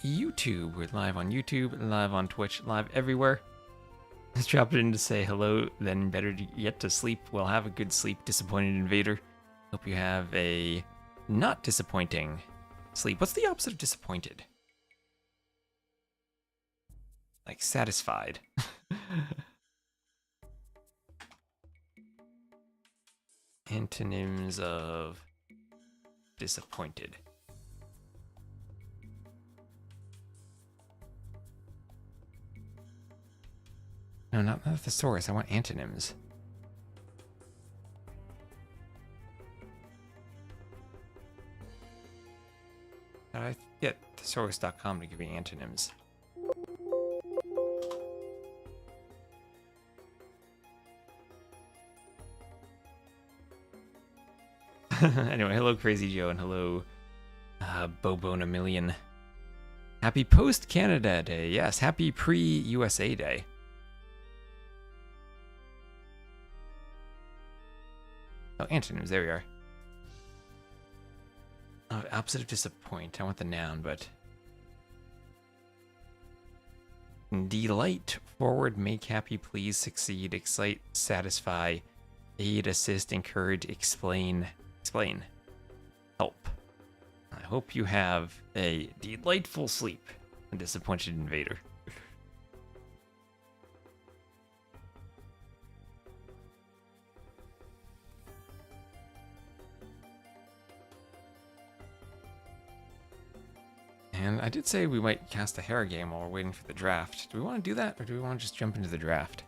YouTube. We're live on YouTube, live on Twitch, live everywhere. Just drop it in to say hello, then better yet to sleep. Well, have a good sleep, disappointed invader. Hope you have a not disappointing sleep. What's the opposite of disappointed? Like satisfied. Antonyms of disappointed. No, not the thesaurus. I want antonyms. I get thesaurus.com to give me antonyms. Anyway, hello Crazy Joe and hello Bobona Million. Happy post-Canada Day. Yes, happy pre-USA Day. Oh, antonyms, there we are. Oh, opposite of disappoint. I want the noun, but... Delight, forward, make happy, please, succeed, excite, satisfy, aid, assist, encourage, explain, help. I hope you have a delightful sleep, a disappointed invader. And I did say we might cast a hair game while we're waiting for the draft. Do we want to do that, or do we want to just jump into the draft?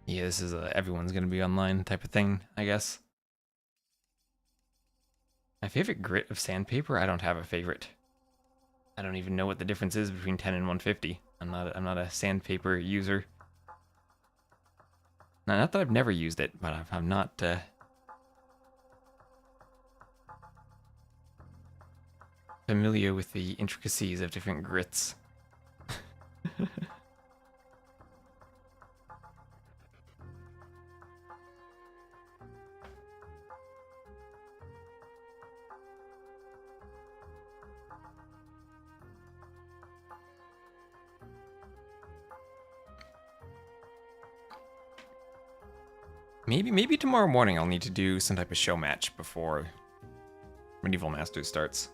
Yeah, this is a everyone's gonna be online type of thing, I guess. My favorite grit of sandpaper? I don't have a favorite. I don't even know what the difference is between 10 and 150. I'm not a sandpaper user. Now, not that I've never used it, but I'm not familiar with the intricacies of different grits. Maybe tomorrow morning I'll need to do some type of show match before Medieval Masters starts.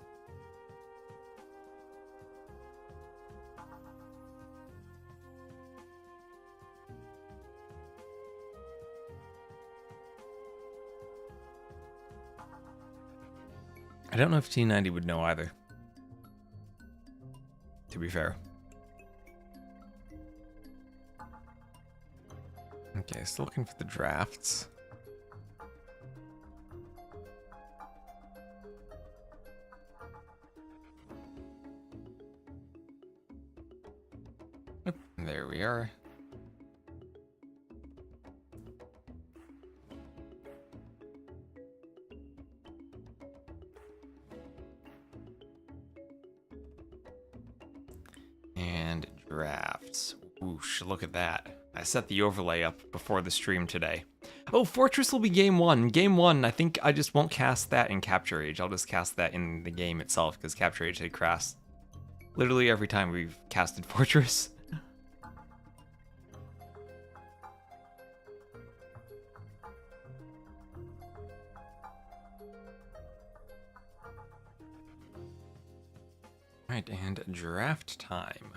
I don't know if T90 would know either, to be fair. Okay, still looking for the drafts. Oop, there we are. And drafts. Whoosh, look at that. I set the overlay up before the stream today. Oh, Fortress will be game one. Game one, I think I just won't cast that in Capture Age. I'll just cast that in the game itself, because Capture Age had crashed literally every time we've casted Fortress. Alright, and draft time.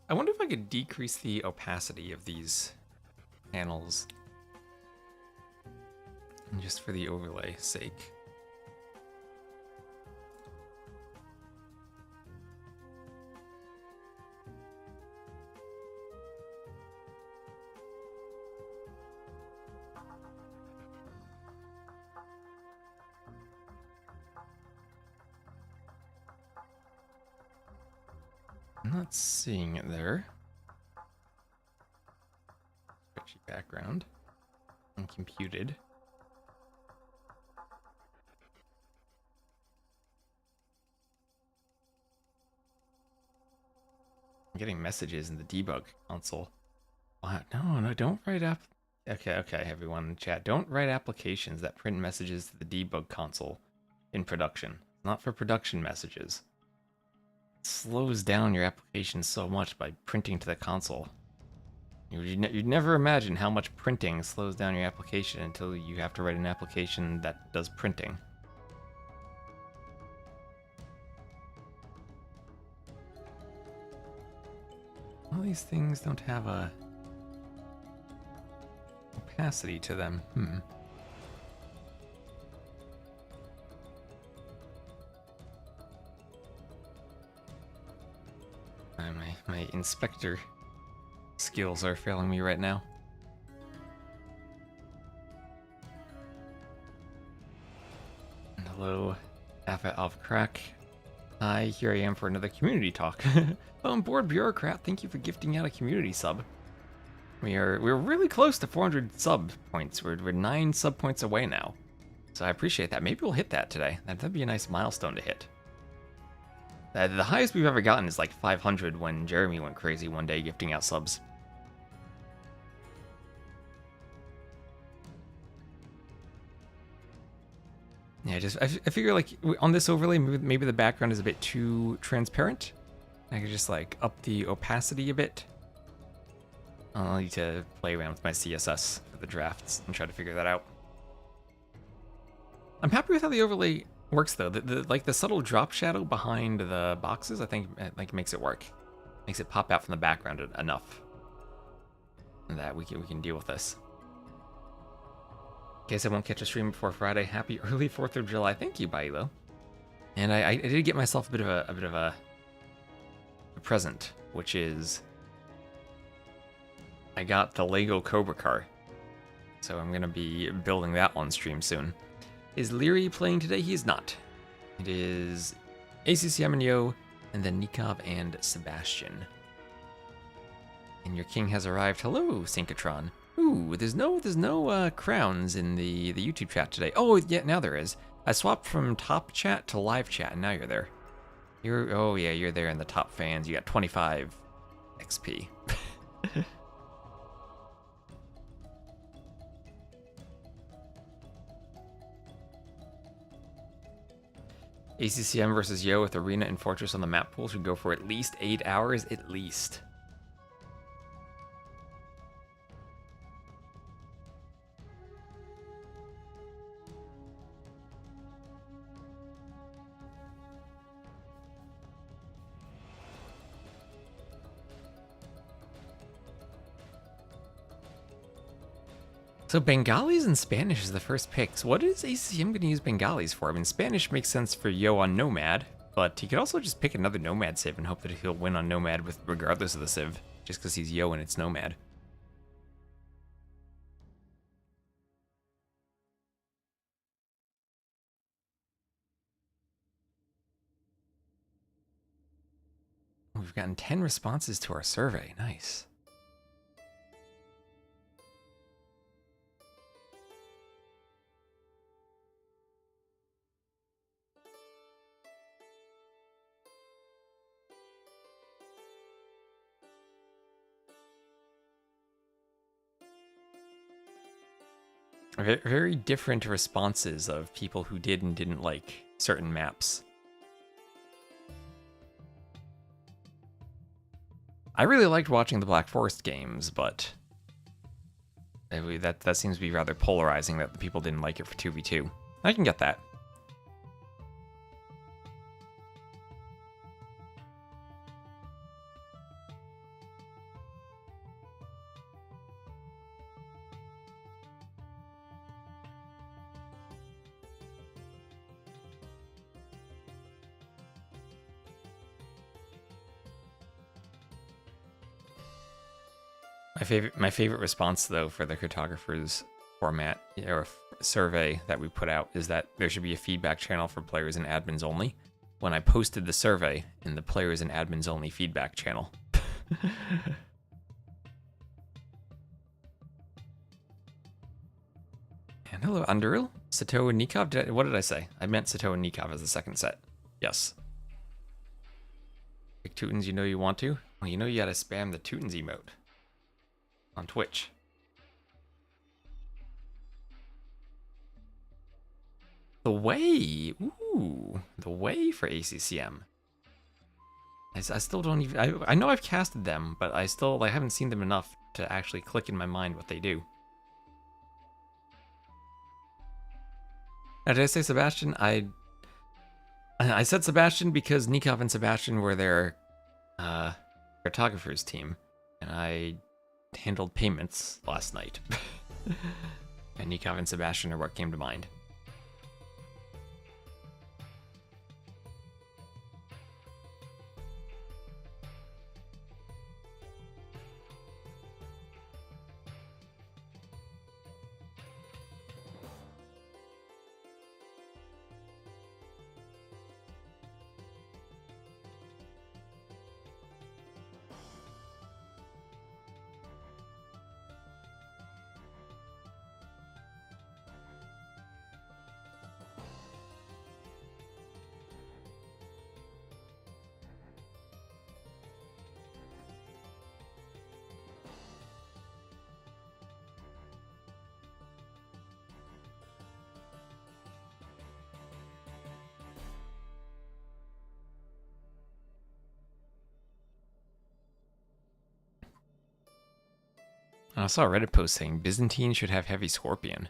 I wonder if I could decrease the opacity of these panels. Just for the overlay sake. I'm not seeing it there. Sketchy background. Uncomputed. I'm getting messages in the debug console. What? No, don't write app. Okay, everyone in chat. Don't write applications that print messages to the debug console in production. Not for production messages. It slows down your application so much by printing to the console. You'd never imagine how much printing slows down your application until you have to write an application that does printing. All these things don't have a opacity to them. My inspector skills are failing me right now. Hello, Alpha Alpha Crack. Hi, here I am for another community talk. On board bureaucrat, thank you for gifting out a community sub. We're really close to 400 sub points. We're 9 sub points away now, so I appreciate that. Maybe we'll hit that today. That'd be a nice milestone to hit. The highest we've ever gotten is like 500 when Jeremy went crazy one day gifting out subs. Yeah, I figure like on this overlay, maybe the background is a bit too transparent. I could just like up the opacity a bit. I'll need to play around with my CSS for the drafts and try to figure that out. I'm happy with how the overlay works though. Like the subtle drop shadow behind the boxes, I think like makes it work. Makes it pop out from the background enough that we can deal with this. Guess I won't catch a stream before Friday. Happy early 4th of July. Thank you, Bailo. And I did get myself a bit of a present, which is I got the Lego Cobra car. So I'm gonna be building that on stream soon. Is Leary playing today? He is not. It is ACCM and Yo, and then Nicov and Sebastian. And your king has arrived. Hello, Synchrotron. Ooh, there's no crowns in the YouTube chat today. Oh, yeah, now there is. I swapped from top chat to live chat, and now you're there. Oh yeah, you're there in the top fans. You got 25 XP. ACCM versus Yo with Arena and Fortress on the map pool should go for at least 8 hours, at least. So Bengalis and Spanish is the first picks. What is ACCM going to use Bengalis for? I mean, Spanish makes sense for Yo on Nomad, but he could also just pick another Nomad civ and hope that he'll win on Nomad with regardless of the civ, just because he's Yo and it's Nomad. We've gotten 10 responses to our survey. Nice. Very different responses of people who did and didn't like certain maps. I really liked watching the Black Forest games, but that seems to be rather polarizing that the people didn't like it for 2v2. I can get that. My favorite response though for the cartographers format or survey that we put out is that there should be a feedback channel for players and admins only. When I posted the survey in the players and admins only feedback channel. And hello, Underil, Sato and Nicov. What did I say? I meant Sato and Nicov as the second set. Yes. Pick Teutons, you know you want to. Well, you know you gotta spam the Tootens emote on Twitch. The way, ooh, the way for ACCM. I still don't even, I know I've casted them, but I still, I haven't seen them enough to actually click in my mind what they do. Now, did I say Sebastian? I said Sebastian because Nicov and Sebastian were their cartographers team, and I handled payments last night. And Nicov and Sebastian are what came to mind. I saw a Reddit post saying Byzantine should have heavy Scorpion.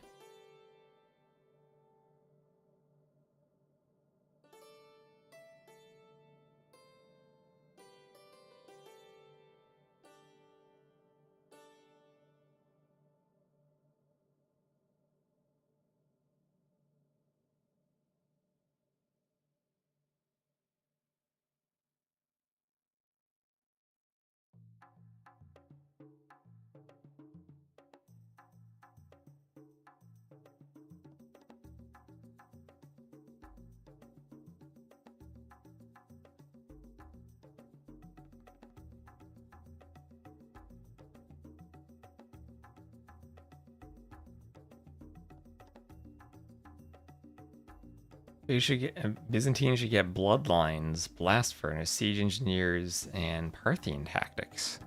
You should get Byzantine should get Bloodlines, Blast Furnace, Siege Engineers, and Parthian Tactics.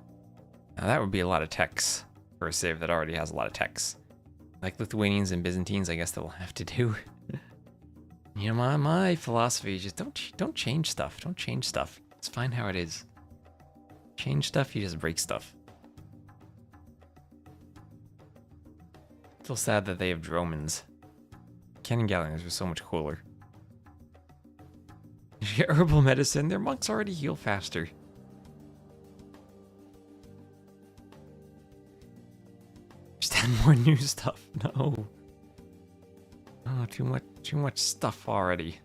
Now that would be a lot of techs for a civ that already has a lot of techs. Like Lithuanians and Byzantines, I guess they'll have to do. You know, my philosophy is just don't change stuff. Don't change stuff. It's fine how it is. Change stuff, you just break stuff. Still sad that they have Dromans. Cannon Galleons were so much cooler. You get herbal medicine, their monks already heal faster. Just add more new stuff. No. Oh, too much stuff already.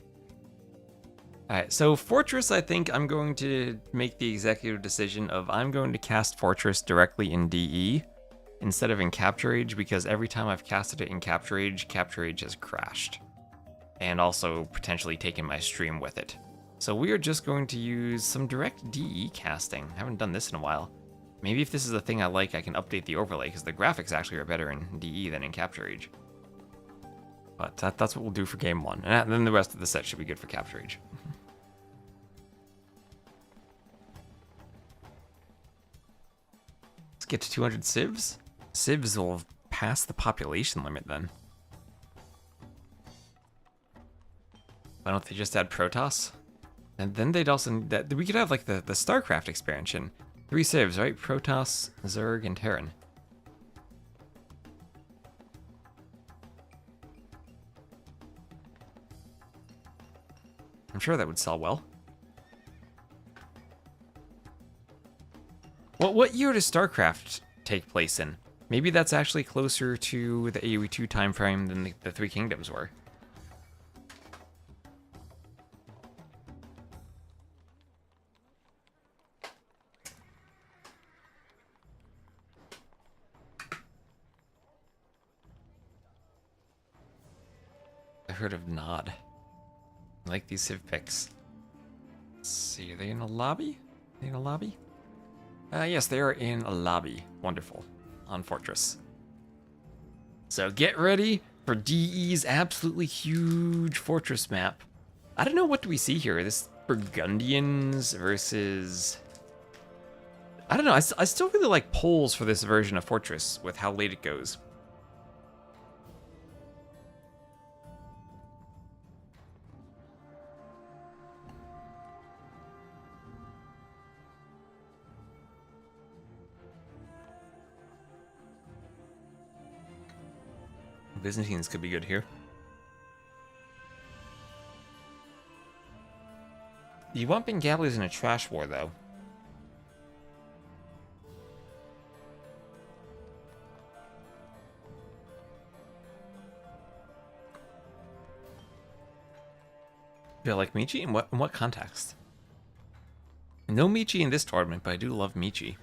Alright, so Fortress, I think I'm going to make the executive decision of I'm going to cast Fortress directly in DE instead of in Capture Age, because every time I've casted it in Capture Age has crashed. And also potentially taken my stream with it. So we are just going to use some direct DE casting. I haven't done this in a while. Maybe if this is a thing I like, I can update the overlay, because the graphics actually are better in DE than in Capture Age. But that's what we'll do for game one. And then the rest of the set should be good for Capture Age. Let's get to 200 civs. Civs will pass the population limit then. Why don't they just add Protoss? And then they'd also, we could have like the StarCraft expansion. 3 civs, right? Protoss, Zerg, and Terran. I'm sure that would sell well. What year does StarCraft take place in? Maybe that's actually closer to the AoE 2 time frame than the Three Kingdoms were. I've heard of Nod. I like these civ picks. Let's see, are they in a lobby? Are they in a lobby? Yes, they are in a lobby. Wonderful. On Fortress. So get ready for DE's absolutely huge Fortress map. I don't know, what do we see here? This Burgundians versus I don't know. I still really like polls for this version of Fortress with how late it goes. Byzantines could be good here. You want Bengalis in a trash war, though. You like Michi? In what context? No Michi in this tournament, but I do love Michi.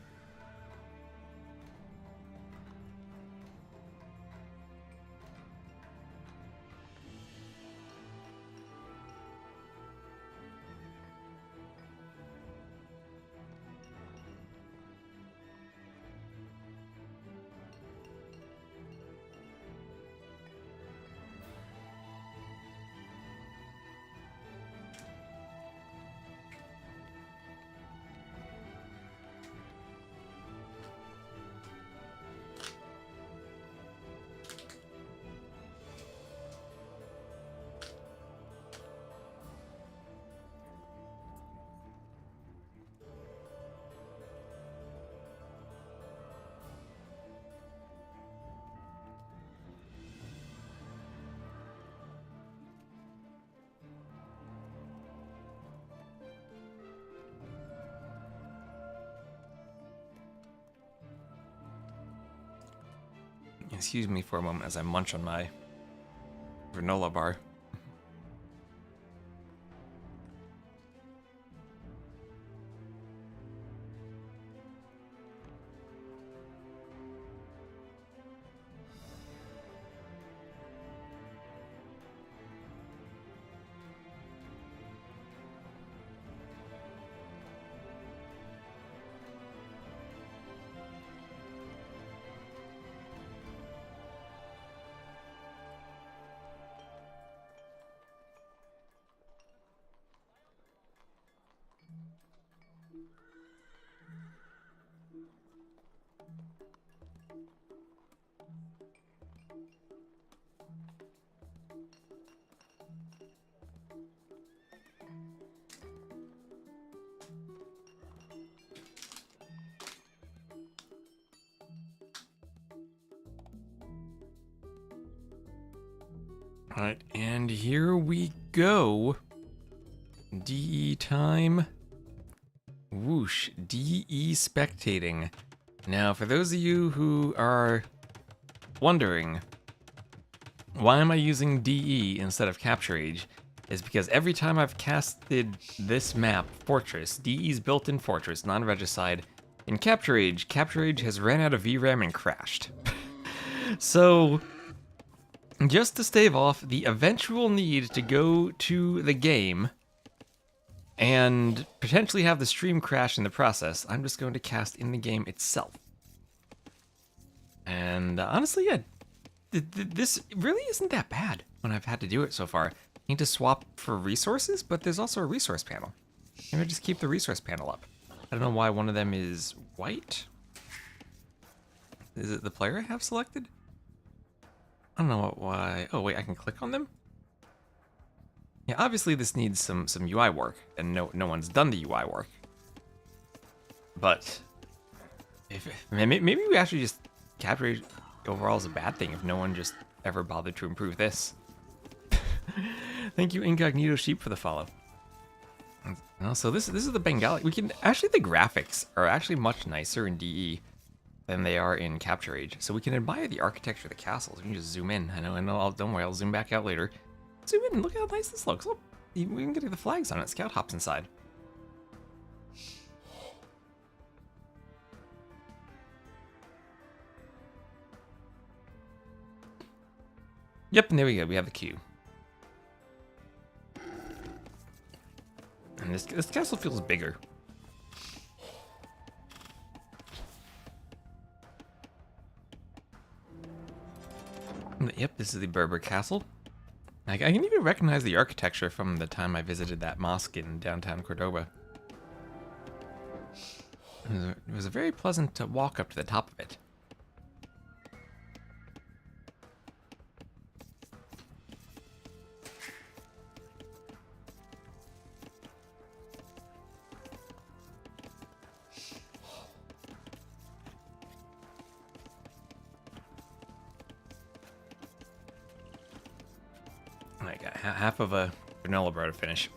Excuse me for a moment as I munch on my granola bar. Alright, and here we go. DE time. Whoosh, DE spectating. Now, for those of you who are wondering, why am I using DE instead of Capture Age? Is because every time I've casted this map, Fortress, DE's built-in Fortress, non-regicide, in Capture Age has ran out of VRAM and crashed. So, just to stave off the eventual need to go to the game and potentially have the stream crash in the process, I'm just going to cast in the game itself. And honestly, yeah, this really isn't that bad when I've had to do it so far. I need to swap for resources, but there's also a resource panel. Maybe I just keep the resource panel up. I don't know why one of them is white. Is it the player I have selected? I don't know why. Oh wait, I can click on them? Yeah, obviously this needs some UI work, and no one's done the UI work. But maybe we actually just Capture Age overall is a bad thing if no one just ever bothered to improve this. Thank you, Incognito Sheep, for the follow. So this is the Bengali. We can actually, the graphics are actually much nicer in DE than they are in Capture Age. So we can admire the architecture of the castles. We can just zoom in. I know. Don't worry, I'll zoom back out later. Zoom in. Look how nice this looks. Look, we can get the flags on it. Scout hops inside. Yep, and there we go. We have the queue. And this castle feels bigger. Yep, this is the Berber Castle. I can even recognize the architecture from the time I visited that mosque in downtown Cordoba. It was a very pleasant walk up to the top of it. I got half of a granola bar to finish.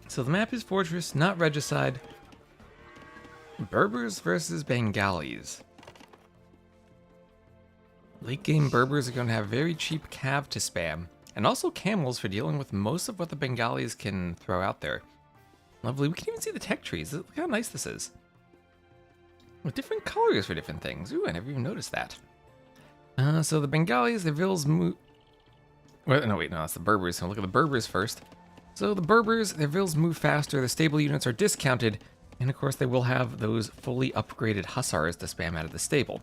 So the map is Fortress, not Regicide. Berbers versus Bengalis. Late game Berbers are going to have very cheap cav to spam, and also camels for dealing with most of what the Bengalis can throw out there. Lovely, we can even see the tech trees. Look how nice this is. With different colors for different things. Ooh, I never even noticed that. So the Bengalis, their vills move... Well, no, wait, no, that's the Berbers. So look at the Berbers first. So the Berbers, their vills move faster, the stable units are discounted, and of course they will have those fully upgraded hussars to spam out of the stable.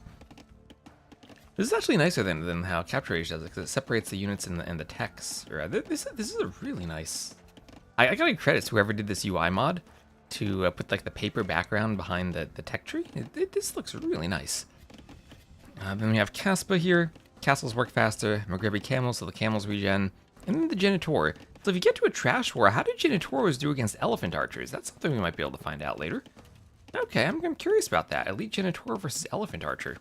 This is actually nicer than how Capture Age does it, because it separates the units and the techs. This is a really nice... I gotta give credits to whoever did this UI mod to put like the paper background behind the tech tree. This looks really nice. Then we have Caspa here. Castles work faster, Maghreb camels, so the camels regen, and then the Genitor. So if you get to a trash war, how did Genitors do against elephant archers? That's something we might be able to find out later. Okay, I'm curious about that. Elite Genitor versus elephant archer.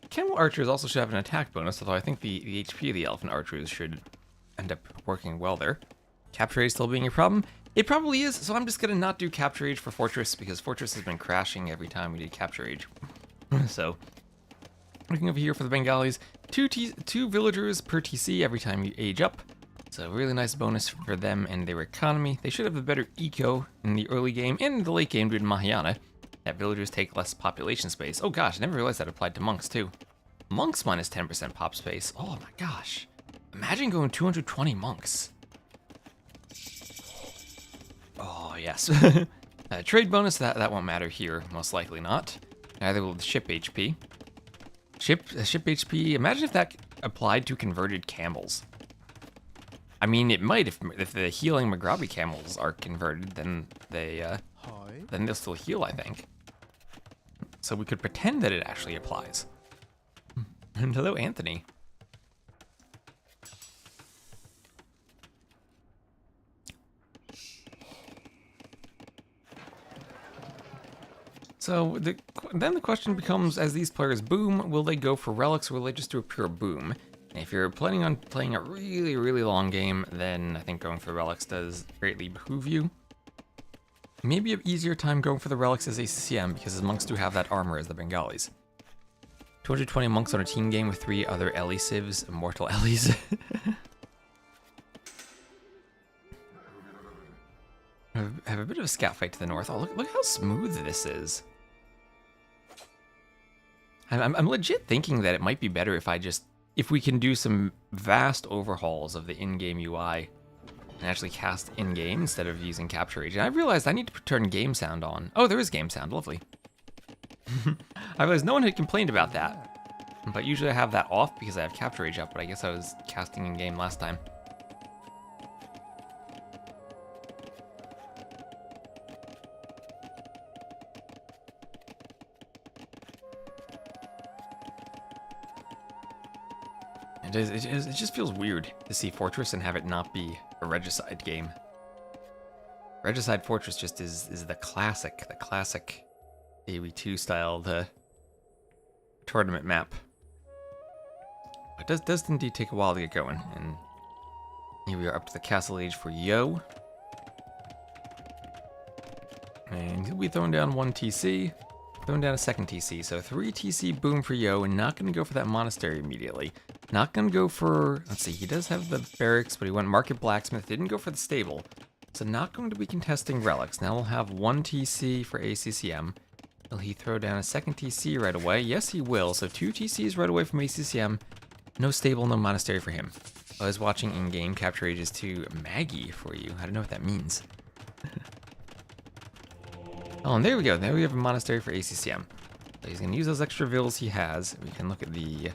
Camel archers also should have an attack bonus, although I think the HP of the elephant archers should end up working well there. Capture Age still being a problem? It probably is, so I'm just going to not do Capture Age for Fortress, because Fortress has been crashing every time we did Capture Age. So, looking over here for the Bengalis, two villagers per TC every time you age up. So really nice bonus for them and their economy. They should have a better eco in the early game and in the late game due to Mahayana. That villagers take less population space. Oh gosh, I never realized that applied to monks too. Monks minus 10% pop space. Oh my gosh. Imagine going 220 monks. Oh yes. Trade bonus, that won't matter here, most likely not. Neither will the ship HP. Ship HP, imagine if that applied to converted camels. I mean, it might if the healing Maghrabi camels are converted, then they'll still heal, I think. So we could pretend that it actually applies. And hello, Anthony. So then the question becomes, as these players boom, will they go for relics or will they just do a pure boom? If you're planning on playing a really, really long game, then I think going for relics does greatly behoove you. Maybe an easier time going for the relics as ACCM, because the monks do have that armor as the Bengalis. 220 monks on a team game with 3 other Ellie civs, immortal Ellies. Have a bit of a scout fight to the north. Oh, look how smooth this is. I'm legit thinking that it might be better if we can do some vast overhauls of the in-game UI and actually cast in-game instead of using Capture Age. And I realized I need to turn game sound on. Oh, there is game sound, lovely. I realized no one had complained about that. But usually I have that off because I have Capture Age up, but I guess I was casting in-game last time. It just feels weird to see Fortress and have it not be a Regicide game. Regicide Fortress just is the classic AoE2 style, the tournament map. It does indeed take a while to get going, and here we are up to the castle age for Yo. And he'll be throwing down 1 TC, throwing down a 2nd TC, so 3 TC boom for Yo, and not going to go for that monastery immediately. Not going to go for, let's see, he does have the barracks, but he went Market Blacksmith, didn't go for the stable. So not going to be contesting relics. Now we'll have 1 TC for ACCM. Will he throw down a second TC right away? Yes, he will. So 2 TCs right away from ACCM. No stable, no monastery for him. I was watching in-game capture ages to Maggie for you. I don't know what that means. Oh, and there we go. There we have a monastery for ACCM. So he's going to use those extra vills he has. We can look at the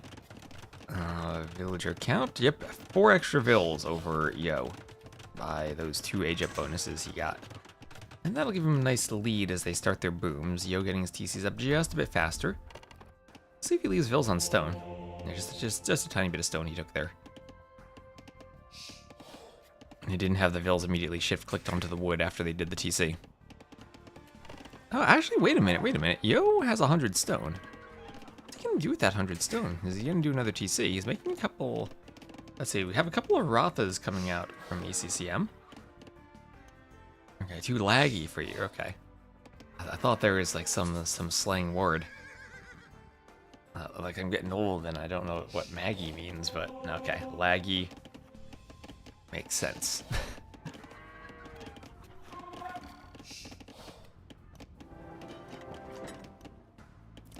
villager count. Yep, 4 extra vills over Yo by those 2 age up bonuses he got. And that'll give him a nice lead as they start their booms. Yo getting his TCs up just a bit faster. Let's see if he leaves vills on stone. There's just a tiny bit of stone he took there. He didn't have the vills immediately shift clicked onto the wood after they did the TC. Oh, actually, wait a minute. Yo has 100 stone. What's he gonna do with that 100 stone? Is he gonna do another TC? He's making a couple. Let's see, we have a couple of Rathas coming out from ACCM. Okay, too laggy for you. Okay, I thought there was like some slang word. Like I'm getting old and I don't know what Maggie means, but okay, laggy makes sense.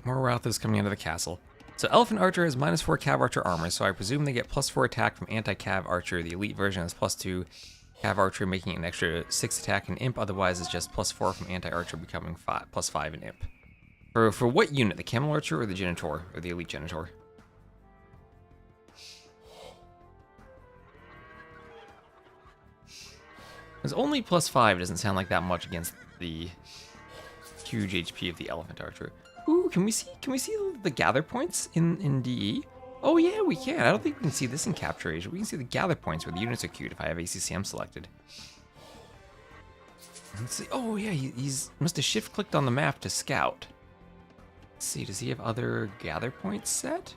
More Rathas coming into the castle. So Elephant Archer has -4 Cav Archer armor, so I presume they get +4 attack from Anti-Cav Archer. The elite version has +2 Cav Archer, making it an extra 6 attack in Imp. Otherwise, it's just +4 from Anti-Archer, becoming +5 in Imp. For what unit? The Camel Archer or the Genitor? Or the Elite Genitor? Because only +5 doesn't sound like that much against the huge HP of the Elephant Archer. Ooh, can we see the gather points in DE? Oh yeah, we can. I don't think we can see this in Capture Age. We can see the gather points where the units are queued if I have ACCM selected. Let's see. Oh yeah, he's must have shift clicked on the map to scout. Let's see, does he have other gather points set?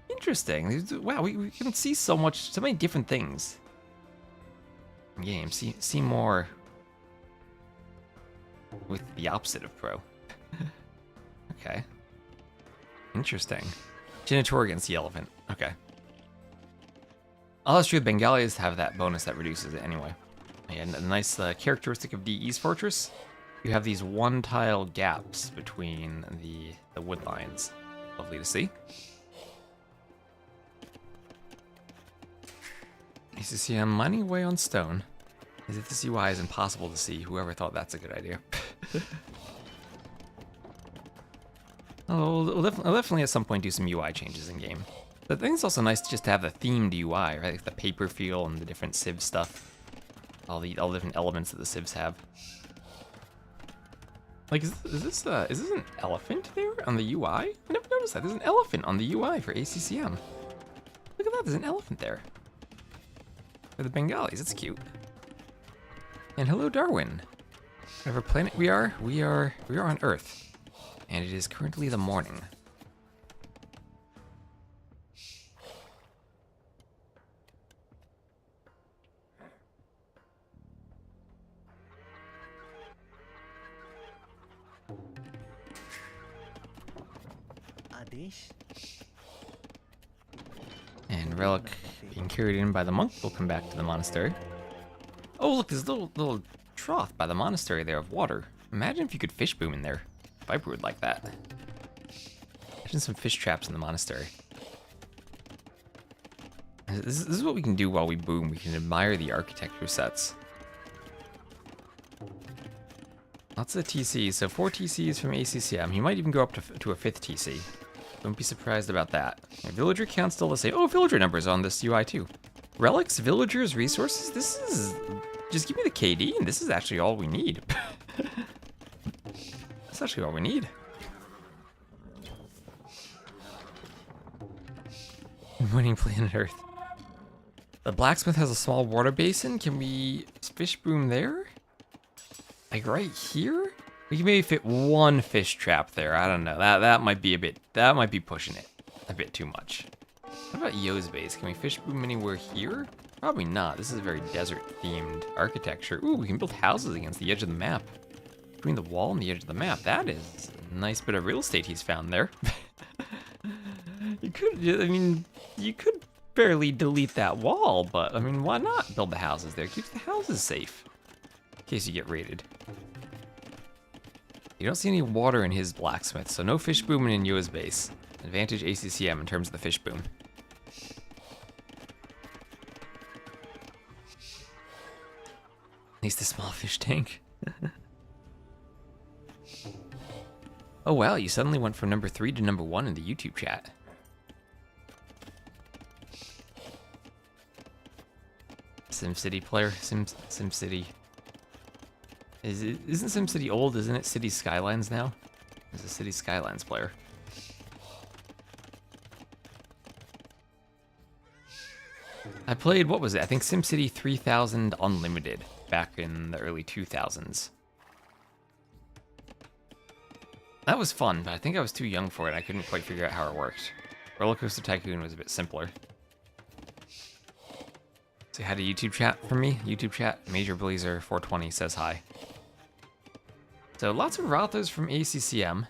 Interesting. Wow, we can see so many different things in game. See more with the opposite of pro. Okay. Interesting. Genitor against the elephant. Okay. Oh, that's true. The Bengalis have that bonus that reduces it anyway. And a nice characteristic of DE's fortress, you have these one-tile gaps between the wood lines. Lovely to see. ACCM mining away on stone. As if this UI is impossible to see. Whoever thought that's a good idea. We'll definitely at some point do some UI changes in game. But I think it's also nice just to have the themed UI, right? Like the paper feel and the different Civ stuff. All the different elements that the Civs have. Like, is this an elephant there on the UI? I never noticed that. There's an elephant on the UI for ACCM. Look at that, there's an elephant there. For the Bengalis, it's cute. And hello, Darwin. Whatever planet we are on Earth. And it is currently the morning. And Relic being carried in by the monk will come back to the monastery. Oh, look, there's a little trough by the monastery there of water. Imagine if you could fish boom in there. Viper would like that. Imagine some fish traps in the monastery. This is what we can do while we boom. We can admire the architecture sets. Lots of TCs. So 4 TCs from ACCM. He might even go up to a 5th TC. Don't be surprised about that. Yeah, villager count still the same. Oh, villager numbers on this UI too. Relics, villagers, resources. This is... Just give me the KD and this is actually all we need. That's actually all we need. Winning planet Earth. The blacksmith has a small water basin. Can we fish boom there? Like right here? We can maybe fit 1 fish trap there. I don't know. That might be that might be pushing it a bit too much. What about Yo's base? Can we fish boom anywhere here? Probably not. This is a very desert themed architecture. Ooh, we can build houses against the edge of the map. Between the wall and the edge of the map. That is a nice bit of real estate he's found there. You could barely delete that wall, but I mean, why not build the houses there? Keeps the houses safe in case you get raided. You don't see any water in his blacksmith, so no fish booming in Yoa's base. Advantage ACCM in terms of the fish boom. At least a small fish tank. Oh wow, you suddenly went from number 3 to number 1 in the YouTube chat. SimCity player, SimCity. Isn't SimCity old? Isn't it City Skylines now? It's a City Skylines player. I played, what was it? I think SimCity 3000 Unlimited back in the early 2000s. That was fun, but I think I was too young for it. I couldn't quite figure out how it worked. Roller Coaster Tycoon was a bit simpler. So you had a YouTube chat from me? YouTube chat, Major Blazer 420 says hi. So lots of Rothas from ACCM.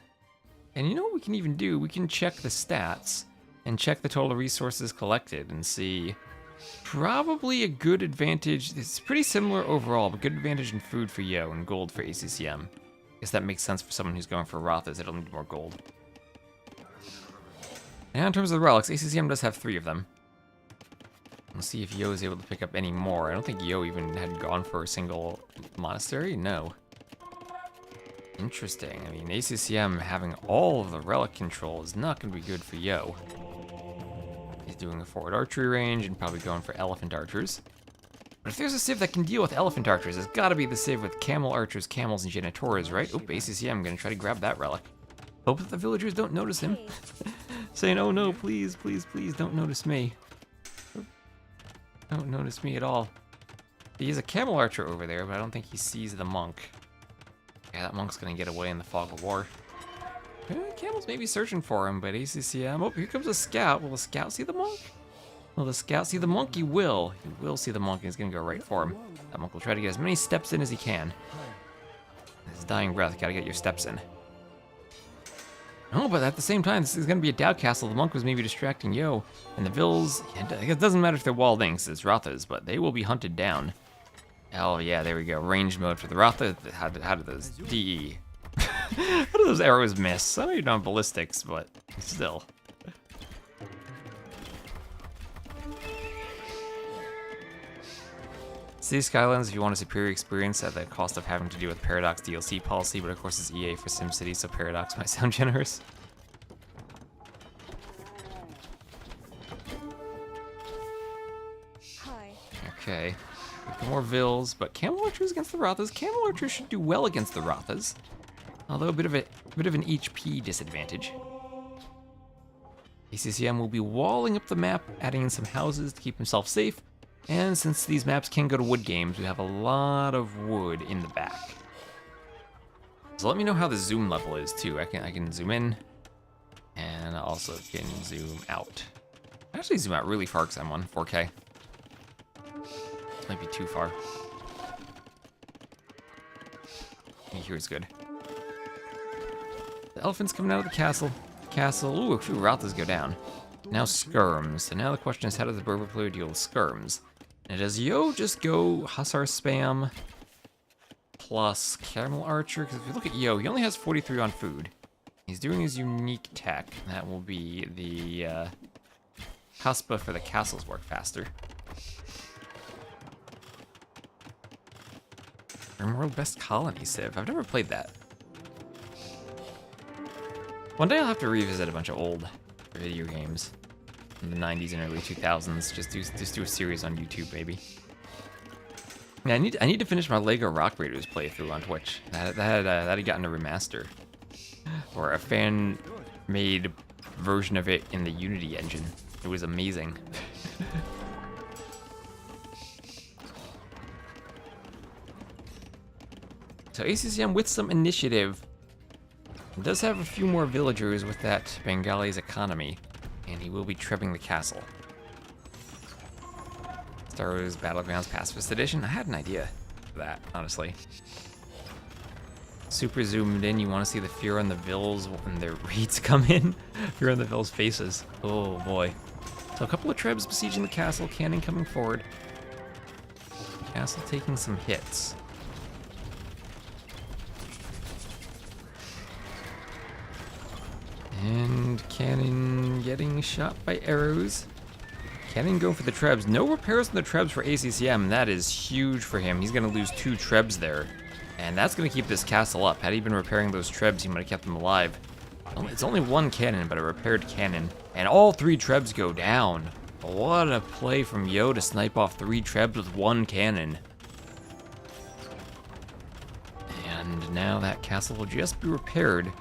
And you know what we can even do? We can check the stats and check the total resources collected and see probably a good advantage. It's pretty similar overall, but good advantage in food for Yo and gold for ACCM. I guess that makes sense for someone who's going for Rothas. It'll need more gold. And in terms of the relics, ACCM does have 3 of them. We'll see if Yo is able to pick up any more. I don't think Yo even had gone for a single monastery. No. Interesting. I mean, ACCM having all of the relic control is not going to be good for Yo. He's doing a forward archery range and probably going for elephant archers. But if there's a civ that can deal with elephant archers, it's got to be the civ with camel archers, camels, and janitores, right? Oh, ACCM going to try to grab that relic. Hope that the villagers don't notice him. Saying, oh no, please, please, please don't notice me. Don't notice me at all. He is a camel archer over there, but I don't think he sees the monk. Yeah, that monk's gonna get away in the fog of war. Camel's maybe searching for him, but ACCM... Oh, here comes a scout. Will the scout see the monk? Will the scout see the monk? He will. He will see the monk, and he's gonna go right for him. That monk will try to get as many steps in as he can. His dying breath, gotta get your steps in. Oh, but at the same time, this is gonna be a Dow Castle. The monk was maybe distracting Yo. And the Vills... It doesn't matter if they're walled in, 'cause it's Rothas, but they will be hunted down. Oh yeah, there we go. Range mode for the Rotha. How did those DE? How do those arrows miss? I know you're not ballistics, but still. City Skylines, if you want a superior experience at the cost of having to deal with Paradox DLC policy, but of course it's EA for SimCity, so Paradox might sound generous. Hi. Okay. More Vills, but Camel Archers against the Rothas. Camel Archers should do well against the Rothas, although a bit of an HP disadvantage. ACCM will be walling up the map, adding in some houses to keep himself safe, and since these maps can go to wood games, we have a lot of wood in the back. So let me know how the zoom level is too. I can zoom in, and I also can zoom out. I actually zoom out really far because I'm on 4K. Might be too far. Here is good. The elephant's coming out of the castle. Ooh, a few Rothas go down. Now skirms. So now the question is, how does the Berber player deal with skirms? And does Yo just go Hussar spam plus Camel Archer? Because if you look at Yo, he only has 43 on food. He's doing his unique tech. That will be the Haspa for the castles work faster. World Best Colony Civ. I've never played that. One day I'll have to revisit a bunch of old video games in the 90s and early 2000s. Just do a series on YouTube, maybe. Yeah, I need to finish my Lego Rock Raiders playthrough on Twitch. That had gotten a remaster, or a fan-made version of it in the Unity engine. It was amazing. So ACCM with some initiative does have a few more villagers with that Bengali's economy, and he will be tripping the castle. Star Wars Battlegrounds Pacifist Edition. I had an idea for that, honestly. Super zoomed in, you want to see the fear on the Vills when their raids come in. Fear on the Vills' faces. Oh boy. So a couple of trebs besieging the castle, cannon coming forward. Castle taking some hits. Cannon getting shot by arrows. Cannon going for the trebs. No repairs on the trebs for ACCM. That is huge for him. He's going to lose 2 trebs there. And that's going to keep this castle up. Had he been repairing those trebs, he might have kept them alive. It's only 1 cannon, but a repaired cannon. And all 3 trebs go down. What a play from Yo to snipe off 3 trebs with 1 cannon. And now that castle will just be repaired.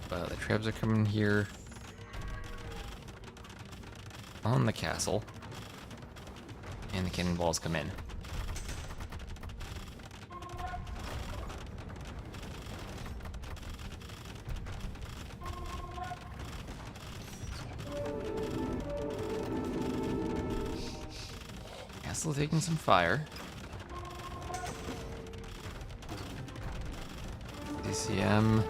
The trebs are coming here on the castle. And the cannonballs come in. Castle taking some fire. ACCM.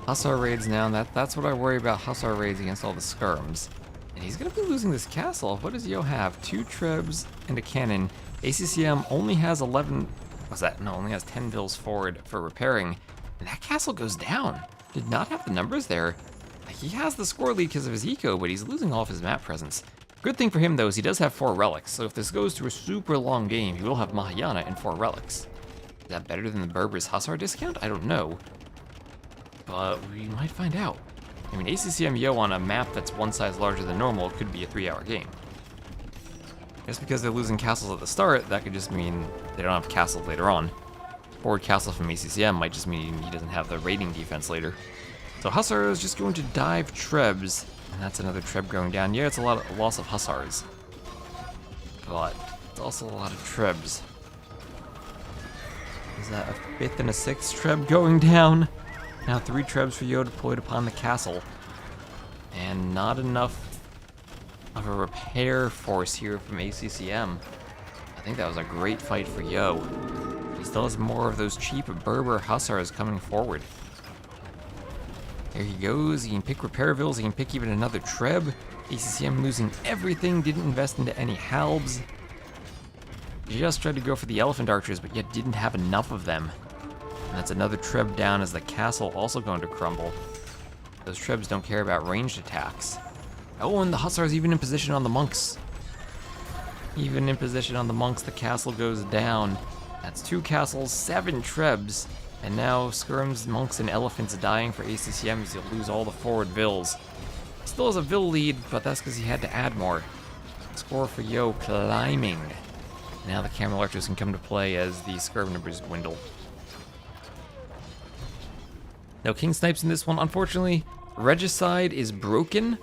Hussar raids now, and that's what I worry about, Hussar raids against all the skirms. And he's gonna be losing this castle. What does Yo have? 2 trebs and a cannon. ACCM only has 11, what's that? No, only has 10 vills forward for repairing. And that castle goes down. Did not have the numbers there. He has the score lead because of his eco, but he's losing all of his map presence. Good thing for him though is he does have 4 relics, so if this goes to a super long game, he will have Mahayana and 4 relics. Is that better than the Berber's Hussar discount? I don't know. But we might find out. I mean, ACCM Yo on a map that's 1 size larger than normal could be a 3-hour game. Just because they're losing castles at the start, that could just mean they don't have castles later on. Forward castle from ACCM might just mean he doesn't have the raiding defense later. So Hussar is just going to dive trebs, and that's another treb going down. Yeah, it's a loss of Hussars, but it's also a lot of trebs. Is that a 5th and a 6th treb going down? Now 3 trebs for Yo deployed upon the castle. And not enough of a repair force here from ACCM. I think that was a great fight for Yo. He still has more of those cheap Berber Hussars coming forward. There he goes, he can pick repair vills, he can pick even another treb. ACCM losing everything, didn't invest into any halbs. Just tried to go for the elephant archers, but yet didn't have enough of them. And that's another treb down as the castle also going to crumble. Those trebs don't care about ranged attacks. Oh, and the Hussars even in position on the monks. Even in position on the monks, the castle goes down. That's 2 castles, 7 trebs. And now skirms, monks, and elephants dying for ACCM as he'll lose all the forward vills. Still has a vill lead, but that's because he had to add more. Score for Yo climbing. Now the camel archers can come to play as the skirm numbers dwindle. No king snipes in this one, unfortunately. Regicide is broken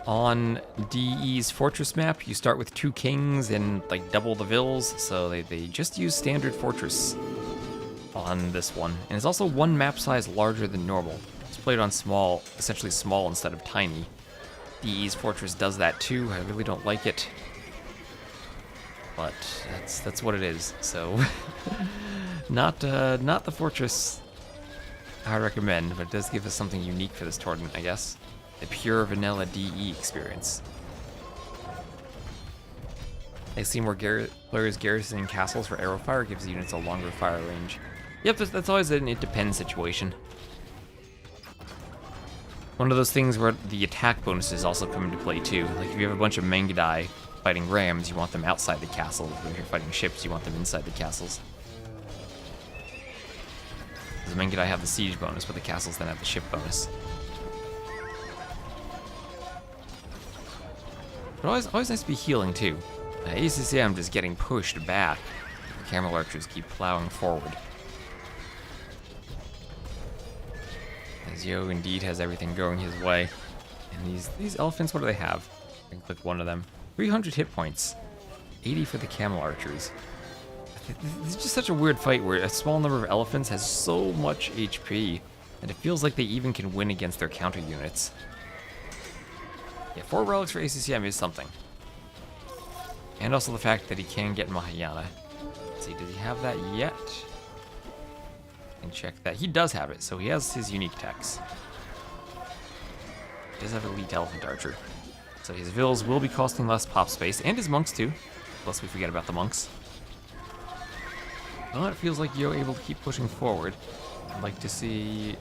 on DE's fortress map. You start with 2 kings and like double the vills, so they just use standard fortress on this one. And it's also 1 map size larger than normal. It's played on small, essentially small instead of tiny. DE's fortress does that too. I really don't like it, but that's what it is. So not the fortress I recommend, but it does give us something unique for this tournament, I guess. The pure vanilla DE experience. I see more players garrisoning castles for arrow fire gives units a longer fire range. Yep, that's always an it depends situation. One of those things where the attack bonuses also come into play too. Like if you have a bunch of Mangudai fighting rams, you want them outside the castle. If you're fighting ships, you want them inside the castles. The Mangudai have the siege bonus, but the castles then have the ship bonus. But always nice to be healing too. ACCM just getting pushed back. The camel archers keep plowing forward. As Yo indeed has everything going his way. And these elephants, what do they have? I can click one of them. 300 hit points. 80 for the camel archers. It's just such a weird fight where a small number of elephants has so much HP that it feels like they even can win against their counter units. Yeah, 4 relics for ACCM is something. And also the fact that he can get Mahayana. Let's see, does he have that yet? And check that. He does have it, so he has his unique techs. He does have Elite Elephant Archer. So his vills will be costing less pop space, and his monks too. Lest we forget about the monks. Well, it feels like Yo able to keep pushing forward. I'd like to see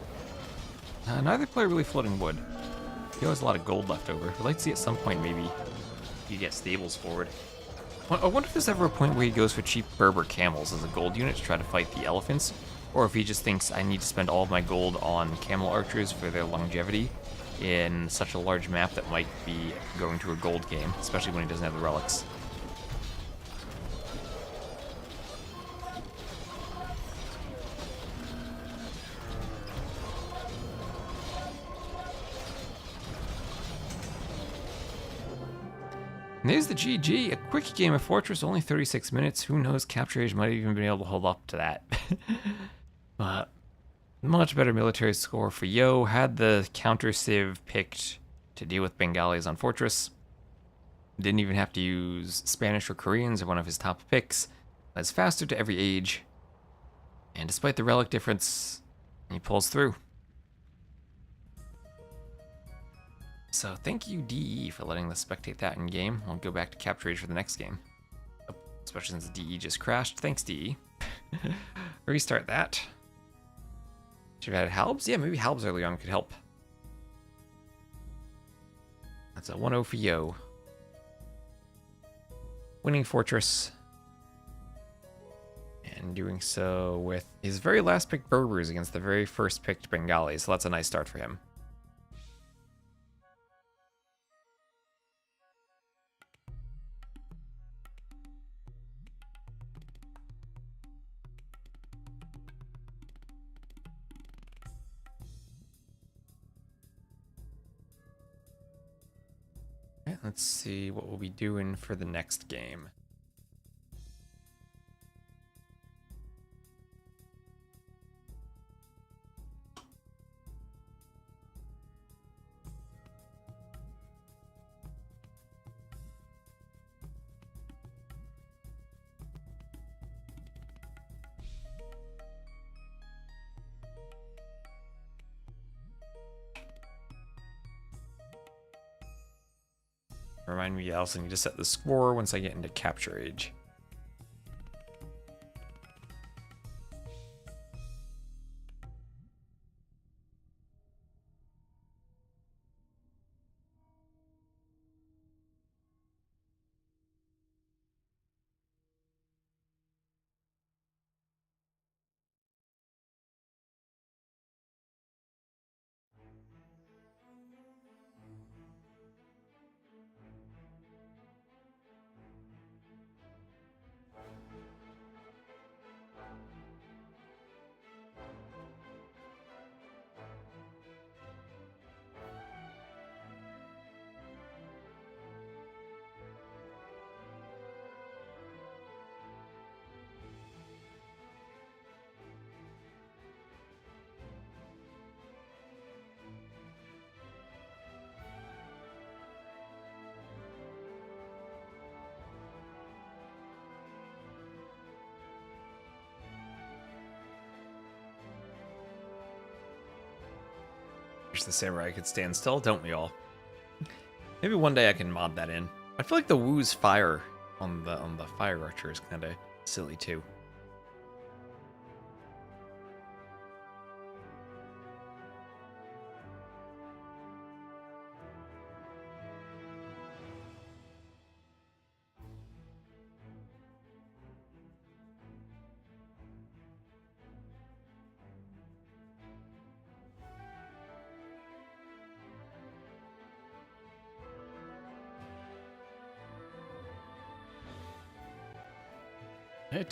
Neither player really floating wood. He has a lot of gold left over. I'd like to see at some point maybe you get stables forward. I wonder if there's ever a point where he goes for cheap Berber camels as a gold unit to try to fight the elephants, or if he just thinks I need to spend all of my gold on camel archers for their longevity in such a large map that might be going to a gold game, especially when he doesn't have the relics. And there's the GG, a quick game of Fortress, only 36 minutes. Who knows, Capture Age might have even been able to hold up to that. But much better military score for Yo. Had the counter civ picked to deal with Bengalis on Fortress. Didn't even have to use Spanish or Koreans or one of his top picks. Was faster to every age. And despite the relic difference, he pulls through. So thank you, DE, for letting us spectate that in game. I'll go back to Capture Age for the next game. Especially since DE just crashed. Thanks, DE. Restart that. Should have had Halbs? Yeah, maybe Halbs early on could help. That's a 1-0 for Yo. Winning Fortress. And doing so with his very last pick Berbers against the very first picked Bengalis. So that's a nice start for him. Okay, let's see what we'll be doing for the next game. Remind me, I also need to set the score once I get into Capture Age. The samurai could stand still, don't we all? Maybe one day I can mod that in. I feel like the Wu's fire on the fire archer is kind of silly too.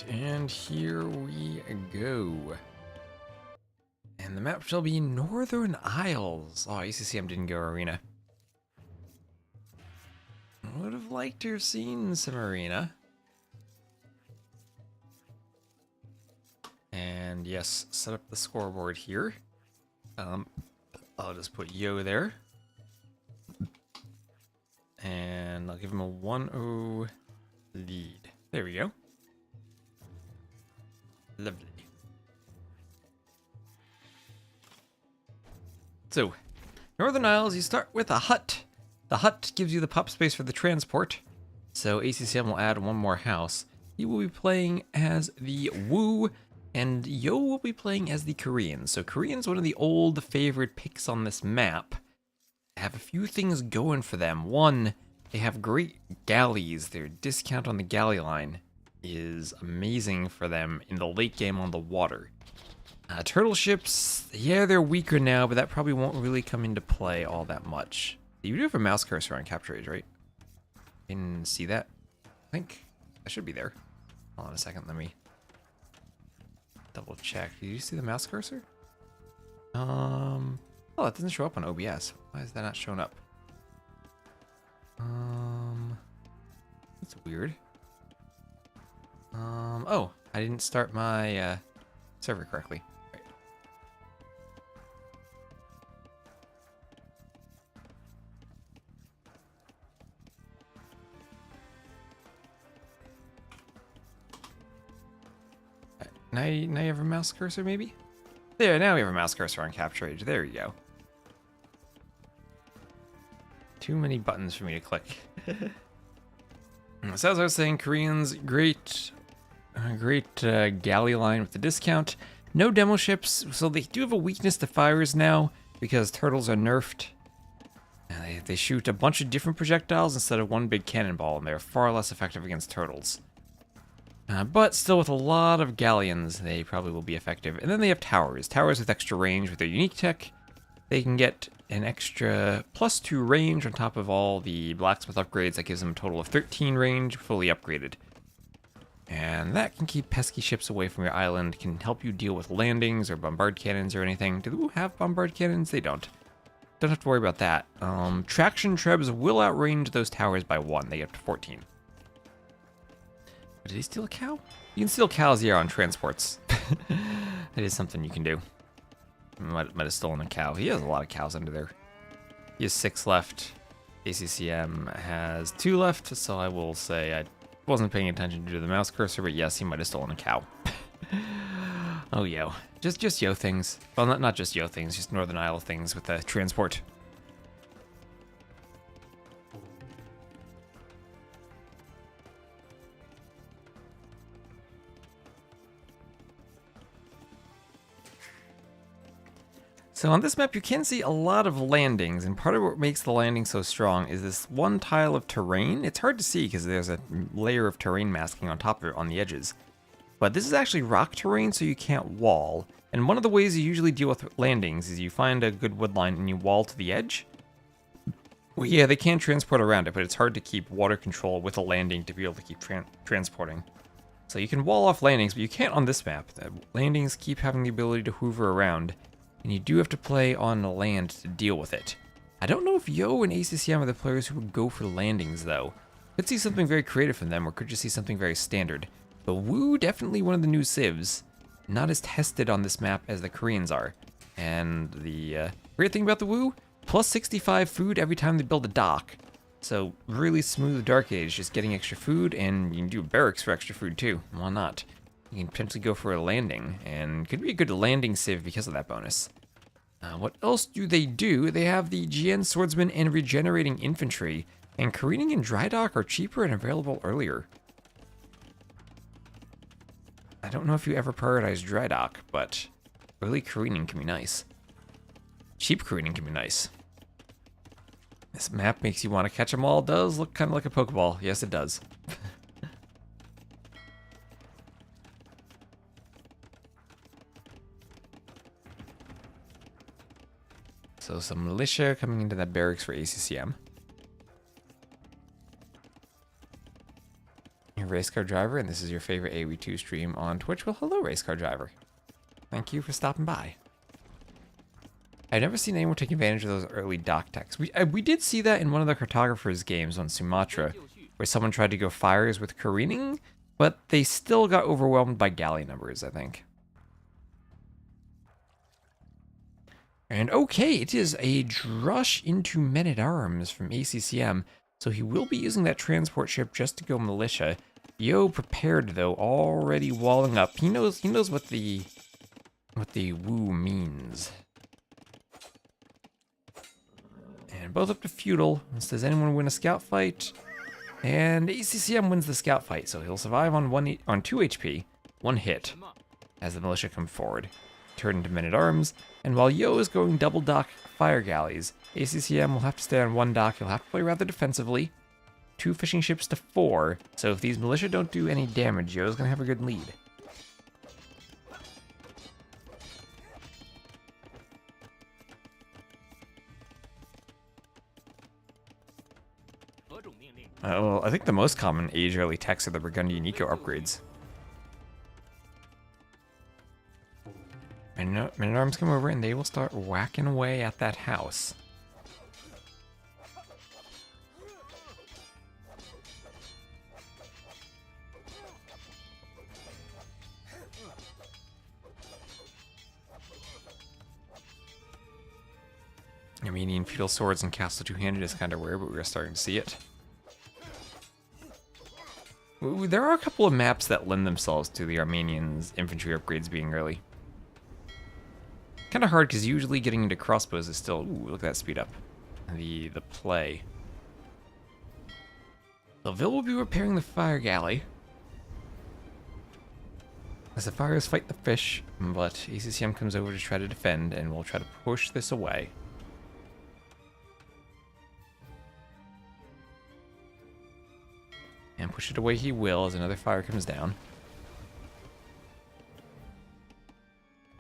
And here we go. And the map shall be Northern Isles. Oh, ACCM didn't go arena. I would have liked to have seen some arena. And yes, set up the scoreboard here. I'll just put Yo there. And I'll give him a 1-0 lead. There we go. Lovely. So, Northern Isles, you start with a hut. The hut gives you the pop space for the transport. So ACCM will add one more house. He will be playing as the Wu And Yo will be playing as the Koreans. So Koreans, one of the old favorite picks on this map, have a few things going for them. One, they have great galleys. Their discount on the galley line is amazing for them in the late game on the water. Turtle ships, yeah, they're weaker now, but that probably won't really come into play all that much. You do have a mouse cursor on capture age, right? Can see that? I think that should be there. Hold on a second, let me double check. Did you see the mouse cursor? Oh, it doesn't show up on OBS. Why is that not showing up? That's weird. Oh, I didn't start my server correctly. Now you have a mouse cursor, maybe? There, now we have a mouse cursor on capture age. There you go. Too many buttons for me to click. So as I was saying, Koreans, great galley line with the discount. No demo ships, so they do have a weakness to fires now because turtles are nerfed. They shoot a bunch of different projectiles instead of one big cannonball, and they're far less effective against turtles. But still, with a lot of galleons, they probably will be effective. And then they have towers. Towers with extra range with their unique tech. They can get an extra +2 range on top of all the blacksmith upgrades. That gives them a total of 13 range, fully upgraded. And that can keep pesky ships away from your island, can help you deal with landings or bombard cannons or anything. Do they have bombard cannons? They don't. Don't have to worry about that. Traction trebs will outrange those towers by 1. They get to 14. Did he steal a cow? You can steal cows here on transports. That is something you can do. Might have stolen a cow. He has a lot of cows under there. He has 6 left. ACCM has 2 left, so I will say I wasn't paying attention to the mouse cursor, but yes, he might have stolen a cow. Oh, yo. Just yo things. Well, not just yo things, just Northern Isle things with the transport. So on this map, you can see a lot of landings, and part of what makes the landing so strong is this one tile of terrain. It's hard to see because there's a layer of terrain masking on top of it on the edges. But this is actually rock terrain, so you can't wall. And one of the ways you usually deal with landings is you find a good wood line and you wall to the edge. Well, yeah, they can transport around it, but it's hard to keep water control with a landing to be able to keep transporting. So you can wall off landings, but you can't on this map. The landings keep having the ability to hoover around. And you do have to play on the land to deal with it. I don't know if Yo and ACCM are the players who would go for landings, though. Could see something very creative from them, or could just see something very standard. But Woo, definitely one of the new civs. Not as tested on this map as the Koreans are. And the great thing about the Woo, plus 65 food every time they build a dock. So really smooth Dark Age, just getting extra food, and you can do barracks for extra food too. Why not? You can potentially go for a landing, and could be a good landing civ because of that bonus. What else do? They have the GN Swordsman and Regenerating Infantry, and careening and dry dock are cheaper and available earlier. I don't know if you ever prioritize dry dock, but early careening can be nice. Cheap careening can be nice. This map makes you want to catch them all. It does look kind of like a Pokeball. Yes, it does. So some militia coming into that barracks for ACCM. You're Racecar Driver, and this is your favorite AV2 stream on Twitch. Well, hello, Racecar Driver. Thank you for stopping by. I've never seen anyone take advantage of those early dock techs. We did see that in one of the cartographers' games on Sumatra, where someone tried to go fires with careening, but they still got overwhelmed by galley numbers, I think. And okay, it is a Drush into Men-at-Arms from ACCM, so he will be using that transport ship just to go militia. Yo prepared though, already walling up. He knows what the Woo means. And both up to feudal. Does anyone win a scout fight? And ACCM wins the scout fight, so he'll survive on 2 HP, 1 hit. as the militia come forward. Turn into men-at-arms, and while Yo is going double dock fire galleys, ACCM will have to stay on one dock. He'll have to play rather defensively. 2 fishing ships to 4, so if these militia don't do any damage, Yo's gonna have a good lead. Well, I think the most common age early techs are the Burgundy Nico upgrades. Men-at-arms come over and they will start whacking away at that house. Armenian feudal swords and castle two-handed is kind of rare, but we're starting to see it. There are a couple of maps that lend themselves to the Armenians' infantry upgrades being early. Kind of hard because usually getting into crossbows is still, ooh, look at that speed up. The play. Ville will be repairing the fire galley. As the fires fight the fish, but ACCM comes over to try to defend and will try to push this away. And push it away he will as another fire comes down.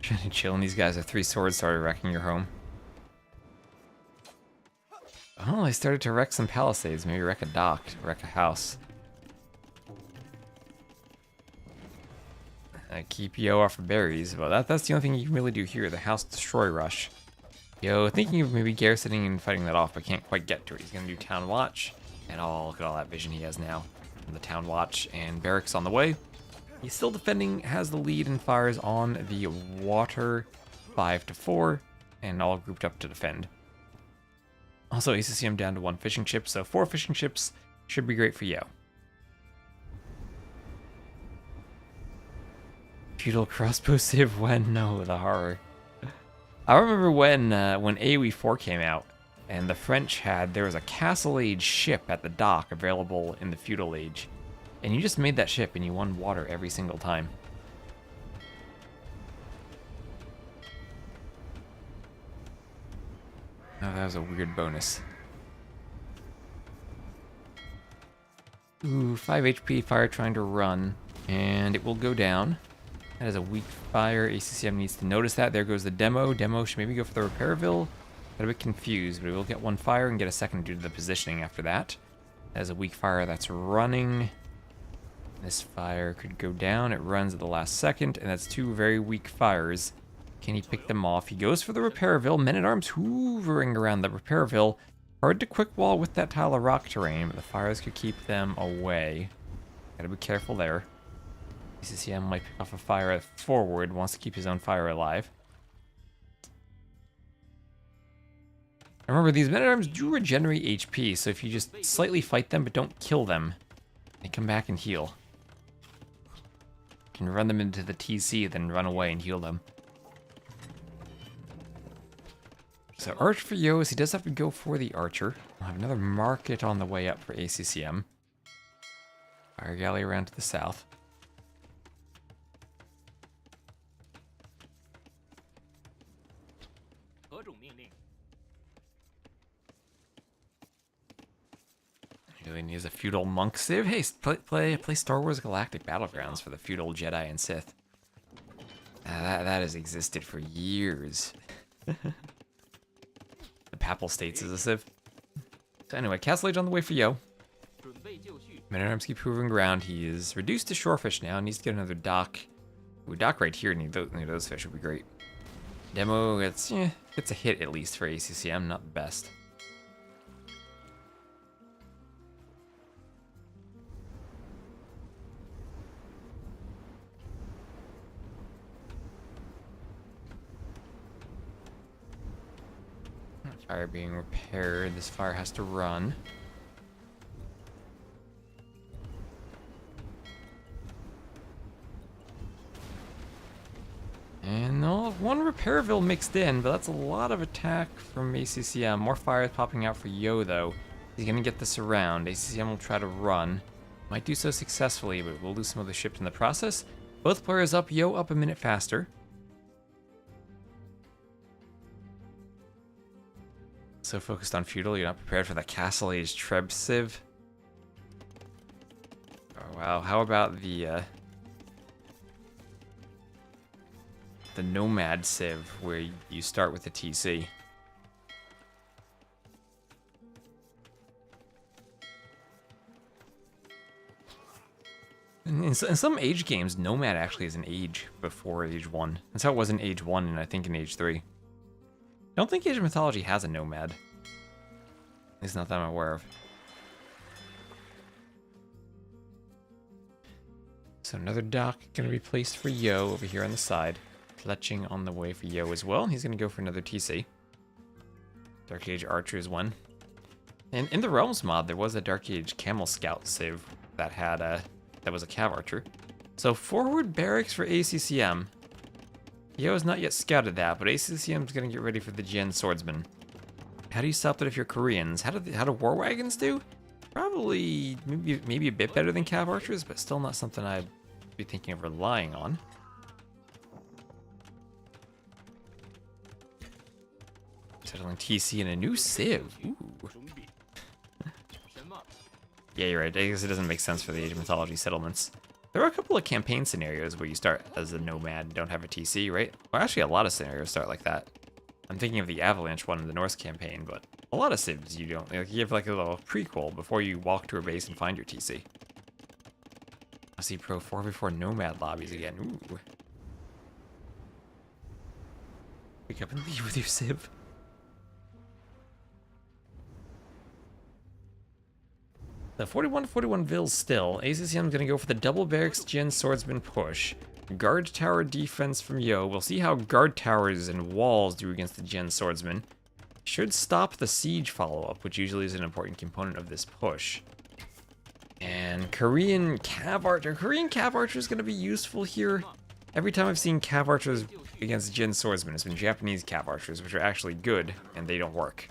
Trying to chill, and these guys have 3 swords started wrecking your home. Oh, they started to wreck some palisades. Maybe wreck a dock, wreck a house. Keep Yo off of berries. Well, that's the only thing you can really do here. The house destroy rush. Yo, thinking of maybe garrisoning and fighting that off, but can't quite get to it. He's gonna do town watch, and oh, look at all that vision he has now. The town watch and barracks on the way. He's still defending, has the lead and fires on the water 5 to 4, and all grouped up to defend. Also, ACCM down to 1 fishing ship, so 4 fishing ships should be great for Yo. Feudal crossbow civ when? No, the horror. I remember when AoE 4 came out, and the French there was a Castle Age ship at the dock available in the Feudal Age. And you just made that ship and you won water every single time. Oh, that was a weird bonus. Ooh, 5 HP, fire trying to run. And it will go down. That is a weak fire. ACCM needs to notice that. There goes the demo. Demo should maybe go for the Repairville. Got a bit confused, but we will get 1 fire and get a second due to the positioning after that. That is a weak fire that's running. This fire could go down. It runs at the last second, and that's 2 very weak fires. Can he pick them off? He goes for the Repairville. Men-at-arms hoovering around the Repairville. Hard to quick wall with that tile of rock terrain, but the fires could keep them away. Gotta be careful there. ACCM might pick off a fire forward, wants to keep his own fire alive. Remember, these men-at-arms do regenerate HP, so if you just slightly fight them but don't kill them, they come back and heal. You can run them into the TC, then run away and heal them. So Arch for Yos, he does have to go for the Archer. We'll have another market on the way up for ACCM. Fire Galley around to the south. Really needs a feudal monk civ. Hey, play Star Wars Galactic Battlegrounds for the feudal Jedi and Sith. That has existed for years. The Papal States is a civ. So anyway, Castle Age on the way for Yo. Men-at-arms keep moving around. He is reduced to shorefish now. Needs to get another dock. Ooh, dock right here. Need those fish would be great. Demo gets a hit at least for ACCM. Not the best. Fire being repaired. This fire has to run. And no, 1 Repairville mixed in, but that's a lot of attack from ACCM. More fires popping out for Yo, though. He's going to get this around. ACCM will try to run. Might do so successfully, but we'll lose some of the ships in the process. Both players up, Yo up a minute faster. So focused on feudal, you're not prepared for the Castle Age Treb Civ. Oh wow, how about the Nomad Civ, where you start with the TC? In some Age games, Nomad actually is an age before Age 1. That's how it was in Age 1 and I think in Age 3. I don't think Age of Mythology has a Nomad. At least not that I'm aware of. So another dock going to be placed for Yo over here on the side. Fletching on the way for Yo as well. He's going to go for another TC. Dark Age Archers one. And in the Realms mod, there was a Dark Age Camel Scout Civ that had that was a Cav Archer. So forward barracks for ACCM. Yo has not yet scouted that, but ACCM is going to get ready for the Gen Swordsman. How do you stop it if you're Koreans? How do War Wagons do? Probably maybe a bit better than Cav Archers, but still not something I'd be thinking of relying on. Settling TC in a new Civ. Ooh. Yeah, you're right. I guess it doesn't make sense for the Age of Mythology settlements. There are a couple of campaign scenarios where you start as a nomad and don't have a TC, right? Well, actually, a lot of scenarios start like that. I'm thinking of the Avalanche one in the Norse campaign, but a lot of civs you don't. Like, you have like a little prequel before you walk to a base and find your TC. I see Pro 4v4 Nomad lobbies again. Ooh. Wake up and leave with your civ. The 41-41 Vills still. ACCM is going to go for the double barracks Gen Swordsman push. Guard tower defense from Yo. We'll see how guard towers and walls do against the Gen Swordsman. Should stop the siege follow-up, which usually is an important component of this push. And Korean Cav Archer. Korean Cav Archer is going to be useful here. Every time I've seen Cav Archers against Gen Swordsman, it's been Japanese Cav Archers, which are actually good, and they don't work.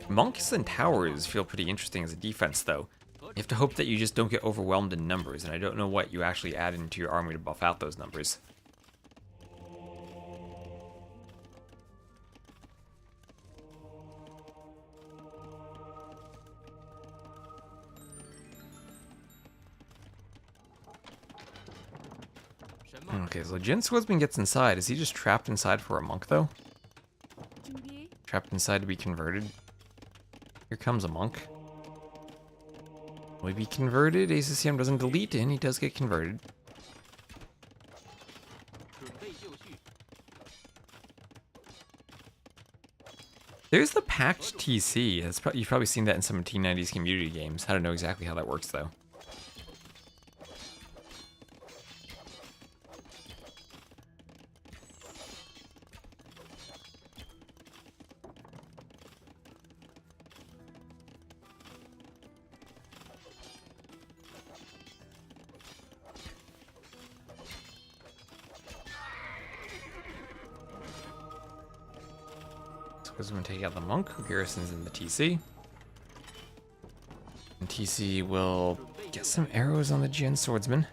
Monks and towers feel pretty interesting as a defense, though. You have to hope that you just don't get overwhelmed in numbers, and I don't know what you actually add into your army to buff out those numbers. Okay, so Gen Swordsman gets inside. Is he just trapped inside for a monk, though? Trapped inside to be converted? Here comes a monk. Will he be converted? ACCM doesn't delete, and he does get converted. There's the packed TC. You've probably seen that in some T90s community games. I don't know exactly how that works, though. We're going to take out the monk who garrisons in the TC. And TC will get some arrows on the Gen Swordsman.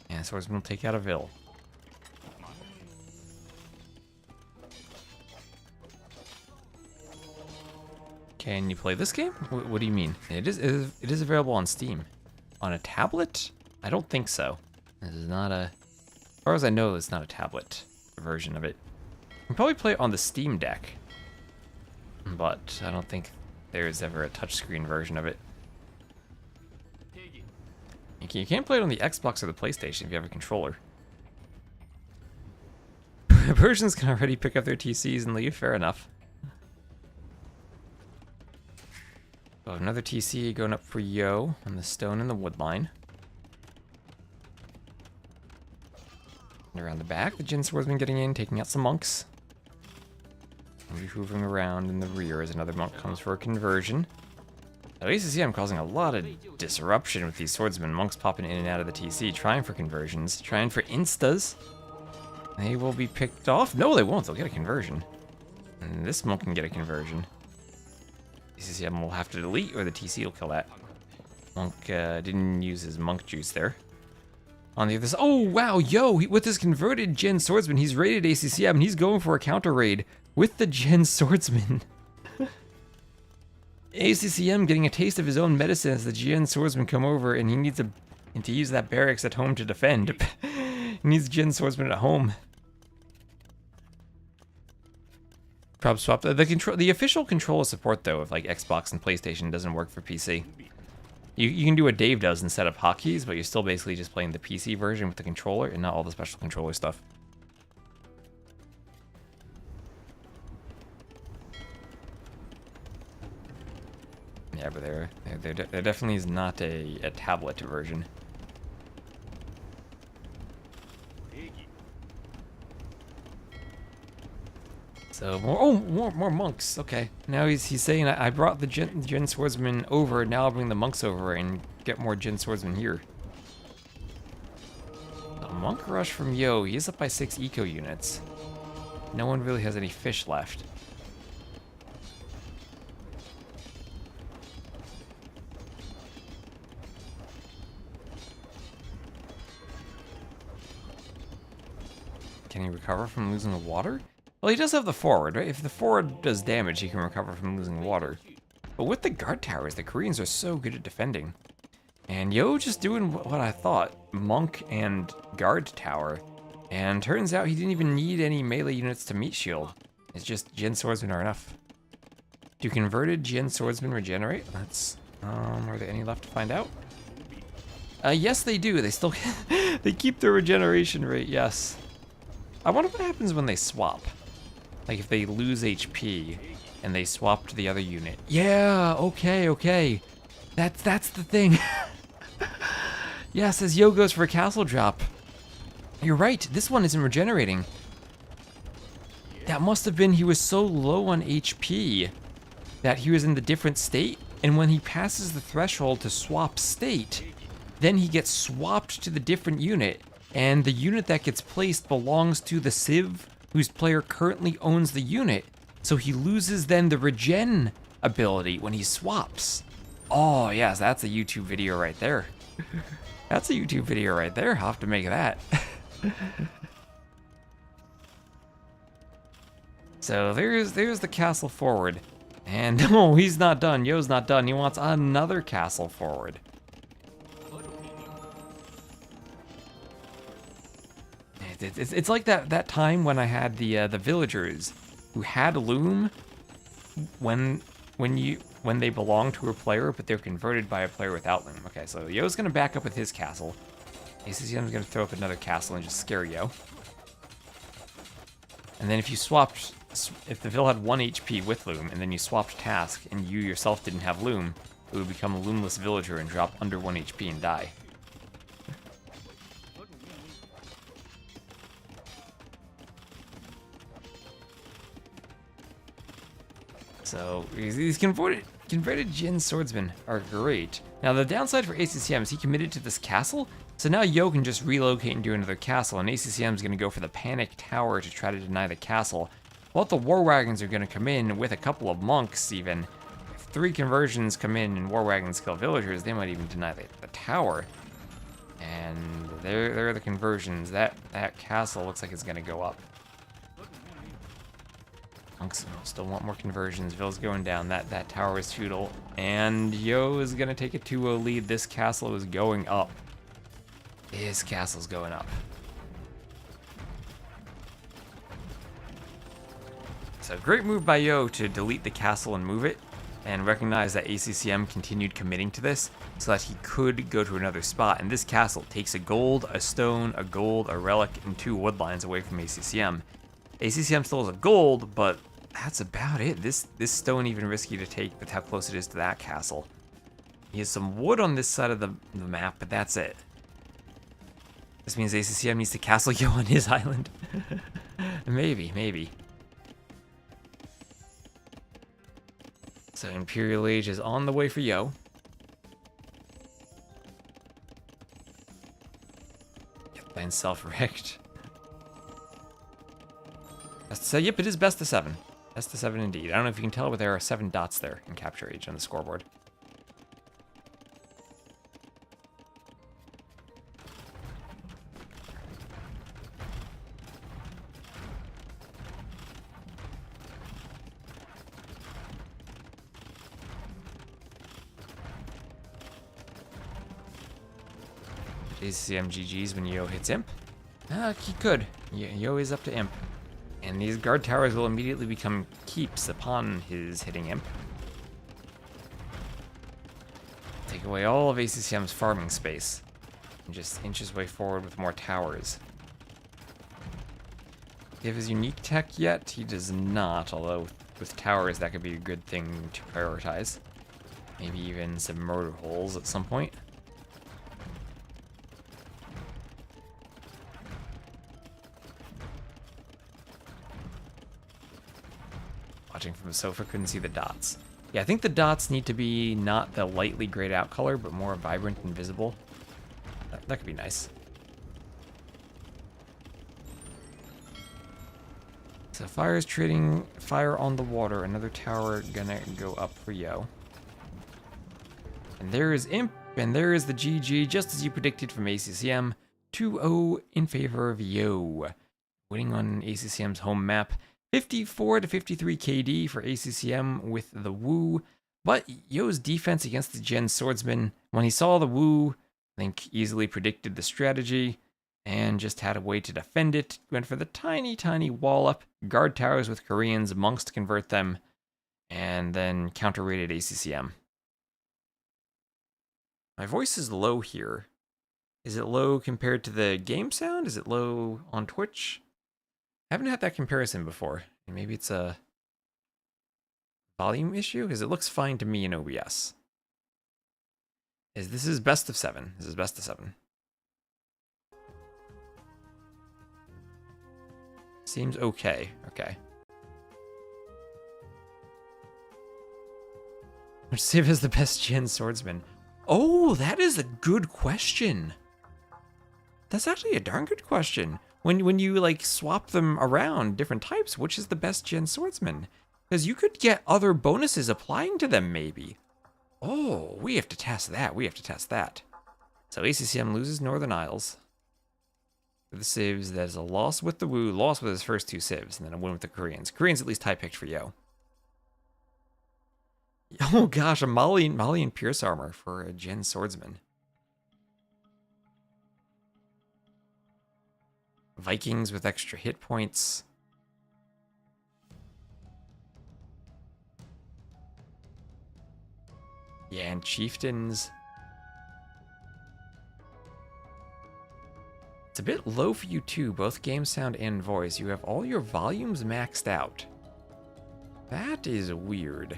And Swordsman will take out a Vill. Can you play this game? What do you mean? It is available on Steam. On a tablet? I don't think so. This is not a... As far as I know, it's not a tablet version of it. You can probably play it on the Steam Deck, but I don't think there's ever a touchscreen version of it. You can't play it on the Xbox or the PlayStation if you have a controller. Persians can already pick up their TCs and leave, fair enough. Oh, another TC going up for Yo on the stone and the wood line. And around the back, the Gen Swordsman getting in, taking out some monks. Moving around in the rear as another monk comes for a conversion. At ACCM causing a lot of disruption with these swordsmen. Monks popping in and out of the TC, trying for conversions, trying for instas. They will be picked off. No, they won't. They'll get a conversion. And this monk can get a conversion. ACCM will have to delete, or the TC will kill that. Monk didn't use his monk juice there. On the other side, oh wow, yo, with his converted Gen Swordsman, he's raided ACCM and he's going for a counter raid with the Gen Swordsman. ACCM getting a taste of his own medicine as the Gen Swordsman come over and he needs to use that barracks at home to defend. He needs Gen Swordsman at home. Prob swap. The official controller support though of like Xbox and PlayStation doesn't work for PC. You can do what Dave does and set up hotkeys, but you're still basically just playing the PC version with the controller and not all the special controller stuff. Yeah, but there definitely is not a tablet version. So more monks. Okay, now he's saying I brought the Gen Swordsman over. Now I'll bring the monks over and get more Gen Swordsmen here. A monk rush from Yo. He is up by 6 eco units. No one really has any fish left. Can he recover from losing the water? Well, he does have the forward, right? If the forward does damage, he can recover from losing water. But with the guard towers, the Koreans are so good at defending. And Yo just doing what I thought, monk and guard tower. And turns out he didn't even need any melee units to meet shield. It's just Gen Swordsmen are enough. Do converted Gen Swordsmen regenerate? That's, are there any left to find out? Yes, they do. They still, they keep their regeneration rate, yes. I wonder what happens when they swap. Like if they lose HP and they swap to the other unit. Yeah, okay. That's the thing. Yes, as Yo goes for a castle drop. You're right, this one isn't regenerating. That must have been he was so low on HP that he was in the different state, and when he passes the threshold to swap state, then he gets swapped to the different unit, and the unit that gets placed belongs to the Civ whose player currently owns the unit, so he loses then the regen ability when he swaps. Oh yes, that's a YouTube video right there. That's a YouTube video right there. I'll have to make that. So there's the castle forward. And no, he's not done. Yo's not done. He wants another castle forward. It's like that time when I had the villagers who had loom when they belong to a player, but they're converted by a player without loom. Okay, so Yo's gonna back up with his castle. ACCM's gonna throw up another castle and just scare Yo. And then if you swapped, if the vill had 1 HP with loom, and then you swapped task, and you yourself didn't have loom, it would become a loomless villager and drop under 1 HP and die. So these converted Gen Swordsmen are great. Now the downside for ACCM is he committed to this castle, so now Yo can just relocate and do another castle, and ACCM is going to go for the Panic Tower to try to deny the castle. While the War Wagons are going to come in with a couple of monks even. If 3 conversions come in and War Wagons kill villagers, they might even deny the tower. And there are the conversions. That castle looks like it's going to go up. Monks still want more conversions. Vill's going down. That tower is futile. And Yo is going to take a 2-0 lead. This castle is going up. This castle's going up. So great move by Yo to delete the castle and move it, and recognize that ACCM continued committing to this so that he could go to another spot. And this castle takes a gold, a stone, a gold, a relic, and 2 wood lines away from ACCM. ACCM still has a gold, but that's about it. This stone even risky to take with how close it is to that castle. He has some wood on this side of the map, but that's it. This means ACCM needs to castle Yo on his island. Maybe. So Imperial Age is on the way for Yo. Plan self-wrecked. So yep, it is best of 7. Best of 7 indeed. I don't know if you can tell, but there are 7 dots there in Capture Age on the scoreboard. ACCM GG's when Yo hits Imp. He could. Yo is up to Imp. And these guard towers will immediately become keeps upon his hitting Imp. Take away all of ACCM's farming space. And just inch his way forward with more towers. Do you have his unique tech yet? He does not, although with towers that could be a good thing to prioritize. Maybe even some murder holes at some point. Watching from the sofa, couldn't see the dots. Yeah, I think the dots need to be not the lightly grayed out color, but more vibrant and visible. That could be nice. So fire is trading fire on the water. Another tower gonna go up for Yo. And there is Imp, and there is the GG, just as you predicted from ACCM. 2-0 in favor of Yo. Winning on ACCM's home map. 54 to 53 KD for ACCM with the Woo. But Yo's defense against the Gen Swordsman, when he saw the Woo, I think easily predicted the strategy and just had a way to defend it. Went for the tiny, tiny wall up, guard towers with Koreans, monks to convert them, and then counter-raided ACCM. My voice is low here. Is it low compared to the game sound? Is it low on Twitch? I haven't had that comparison before. Maybe it's a volume issue, because it looks fine to me in OBS. This is best of 7. This is best of 7. Seems okay. Okay. Which Civ is the best Gen Swordsman? Oh, that is a good question. That's actually a darn good question. When you like swap them around different types, which is the best Gen Swordsman? Because you could get other bonuses applying to them, maybe. Oh, we have to test that. We have to test that. So ACCM loses Northern Isles. For the civs, that is a loss with the Woo, loss with his first 2 civs, and then a win with the Koreans. Koreans at least high-picked for Yo. Oh gosh, a Malian Pierce Armor for a Gen Swordsman. Vikings with extra hit points. Yeah, and Chieftains. It's a bit low for you too, both game sound and voice. You have all your volumes maxed out. That is weird.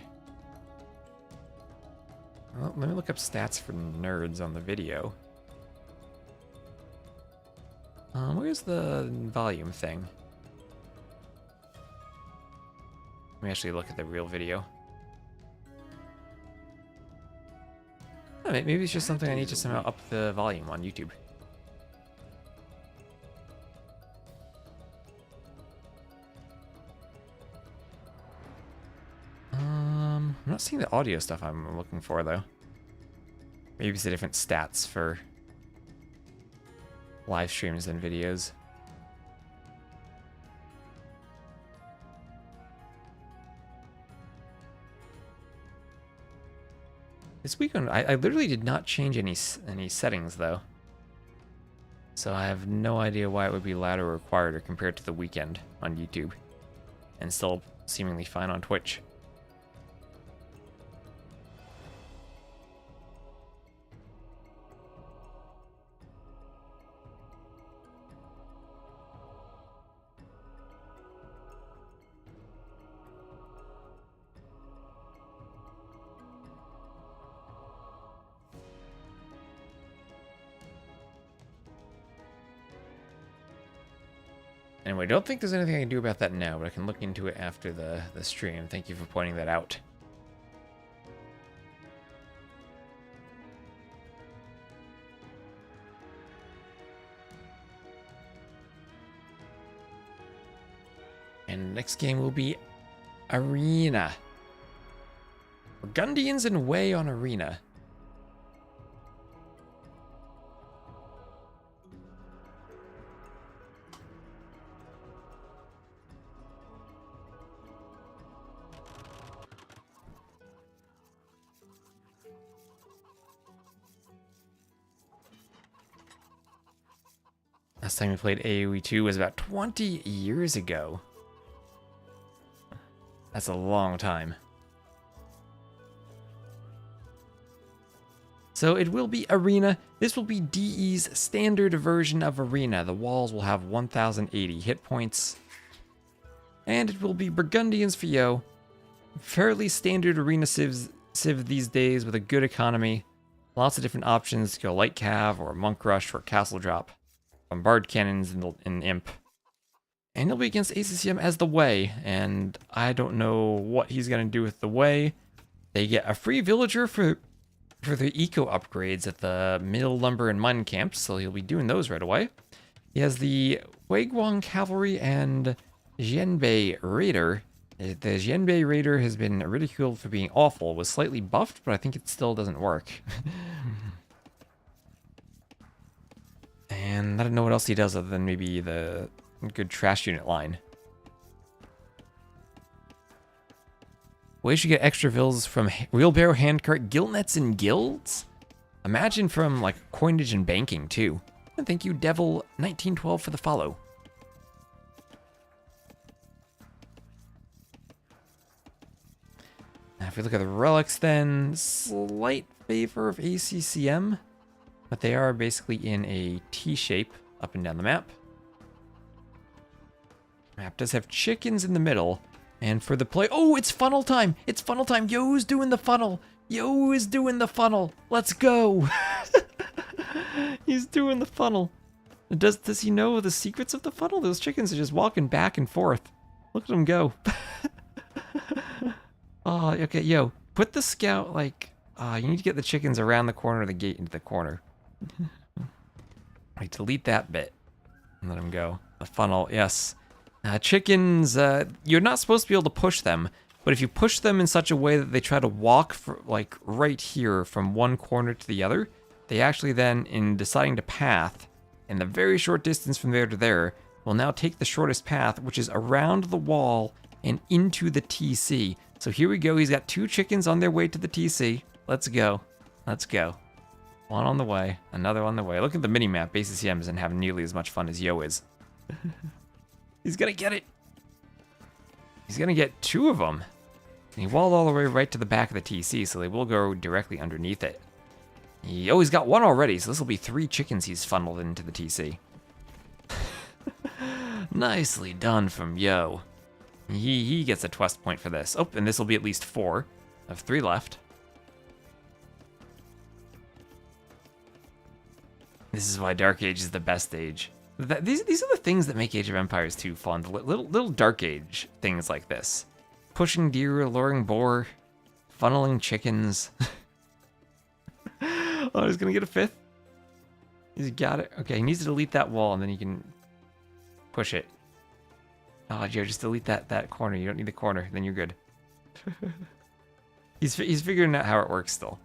Well, let me look up stats for nerds on the video. Where's the volume thing? Let me actually look at the real video. Oh, maybe it's just something I need to somehow up the volume on YouTube. I'm not seeing the audio stuff I'm looking for, though. Maybe it's the different stats for live streams and videos. This weekend, I literally did not change any settings, though. So I have no idea why it would be louder or quieter compared to the weekend on YouTube. And still seemingly fine on Twitch. Anyway, don't think there's anything I can do about that now, but I can look into it after the stream. Thank you for pointing that out. And next game will be Arena. Burgundians and Way on Arena. Last time we played AoE 2 was about 20 years ago. That's a long time. So it will be Arena. This will be DE's standard version of Arena. The walls will have 1080 hit points. And it will be Burgundians for Yo. Fairly standard Arena civ these days with a good economy. Lots of different options to go Light Cav or Monk Rush or Castle Drop. Bombard Cannons and Imp. And he'll be against ACCM as the Way. And I don't know what he's going to do with the Way. They get a free villager for the eco upgrades at the Mill Lumber and Mine camps, so he'll be doing those right away. He has the Huiguang Cavalry and Jianbei Raider. The Jianbei Raider has been ridiculed for being awful. It was slightly buffed, but I think it still doesn't work. And I don't know what else he does other than maybe the good trash unit line. Ways you get extra vills from wheelbarrow, handcart, guild nets, and guilds? Imagine from like coinage and banking too. And thank you, Devil1912, for the follow. Now, if we look at the relics, then slight favor of ACCM, but they are basically in a T shape up and down the map. Map does have chickens in the middle. And for the play, oh, it's funnel time. It's funnel time. Yo's doing the funnel. Yo is doing the funnel. Let's go. He's doing the funnel. Does he know the secrets of the funnel? Those chickens are just walking back and forth. Look at them go. Oh, okay, yo, put the scout like, you need to get the chickens around the corner of the gate into the corner. Like, delete that bit and let them go. The funnel, yes. Chickens, you're not supposed to be able to push them, but if you push them in such a way that they try to walk like right here from one corner to the other, they actually then, in deciding to path, in the very short distance from there to there, will now take the shortest path, which is around the wall and into the TC. So here we go, he's got 2 chickens on their way to the TC. Let's go. Let's go. One on the way, another on the way. Look at the mini-map. ACCM isn't having nearly as much fun as Yo is. He's gonna get it. He's gonna get 2 of them. And he walled all the way right to the back of the TC, so they will go directly underneath it. Oh, he's got 1 already, so this will be 3 chickens he's funneled into the TC. Nicely done from Yo. He gets a twist point for this. Oh, and this will be at least 4. I have 3 left. This is why Dark Age is the best age. These are the things that make Age of Empires 2 fun. The little Dark Age things like this. Pushing deer, luring boar, funneling chickens. Oh, he's gonna get a 5th. He's got it. Okay, he needs to delete that wall and then he can push it. Oh, Joe, just delete that corner. You don't need the corner, then you're good. He's figuring out how it works still.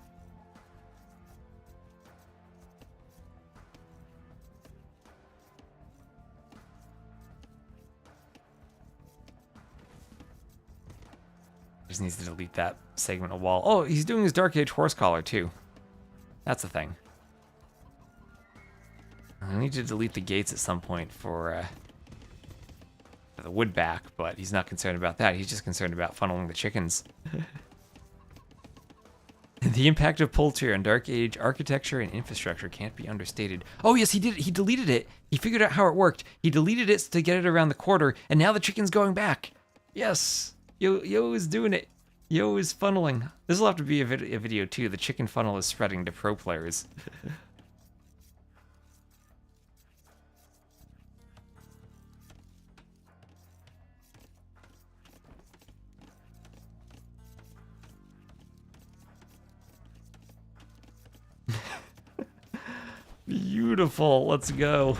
Just needs to delete that segment of wall. Oh, he's doing his Dark Age horse collar too. That's the thing. I need to delete the gates at some point for the wood back, but he's not concerned about that. He's just concerned about funneling the chickens. The impact of poultry on Dark Age architecture and infrastructure can't be understated. Oh yes, he did it. He deleted it. He figured out how it worked. He deleted it to get it around the quarter, and now the chicken's going back. Yes. Yo is doing it. Yo is funneling. This will have to be a video too. The chicken funnel is spreading to pro players. Beautiful. Let's go.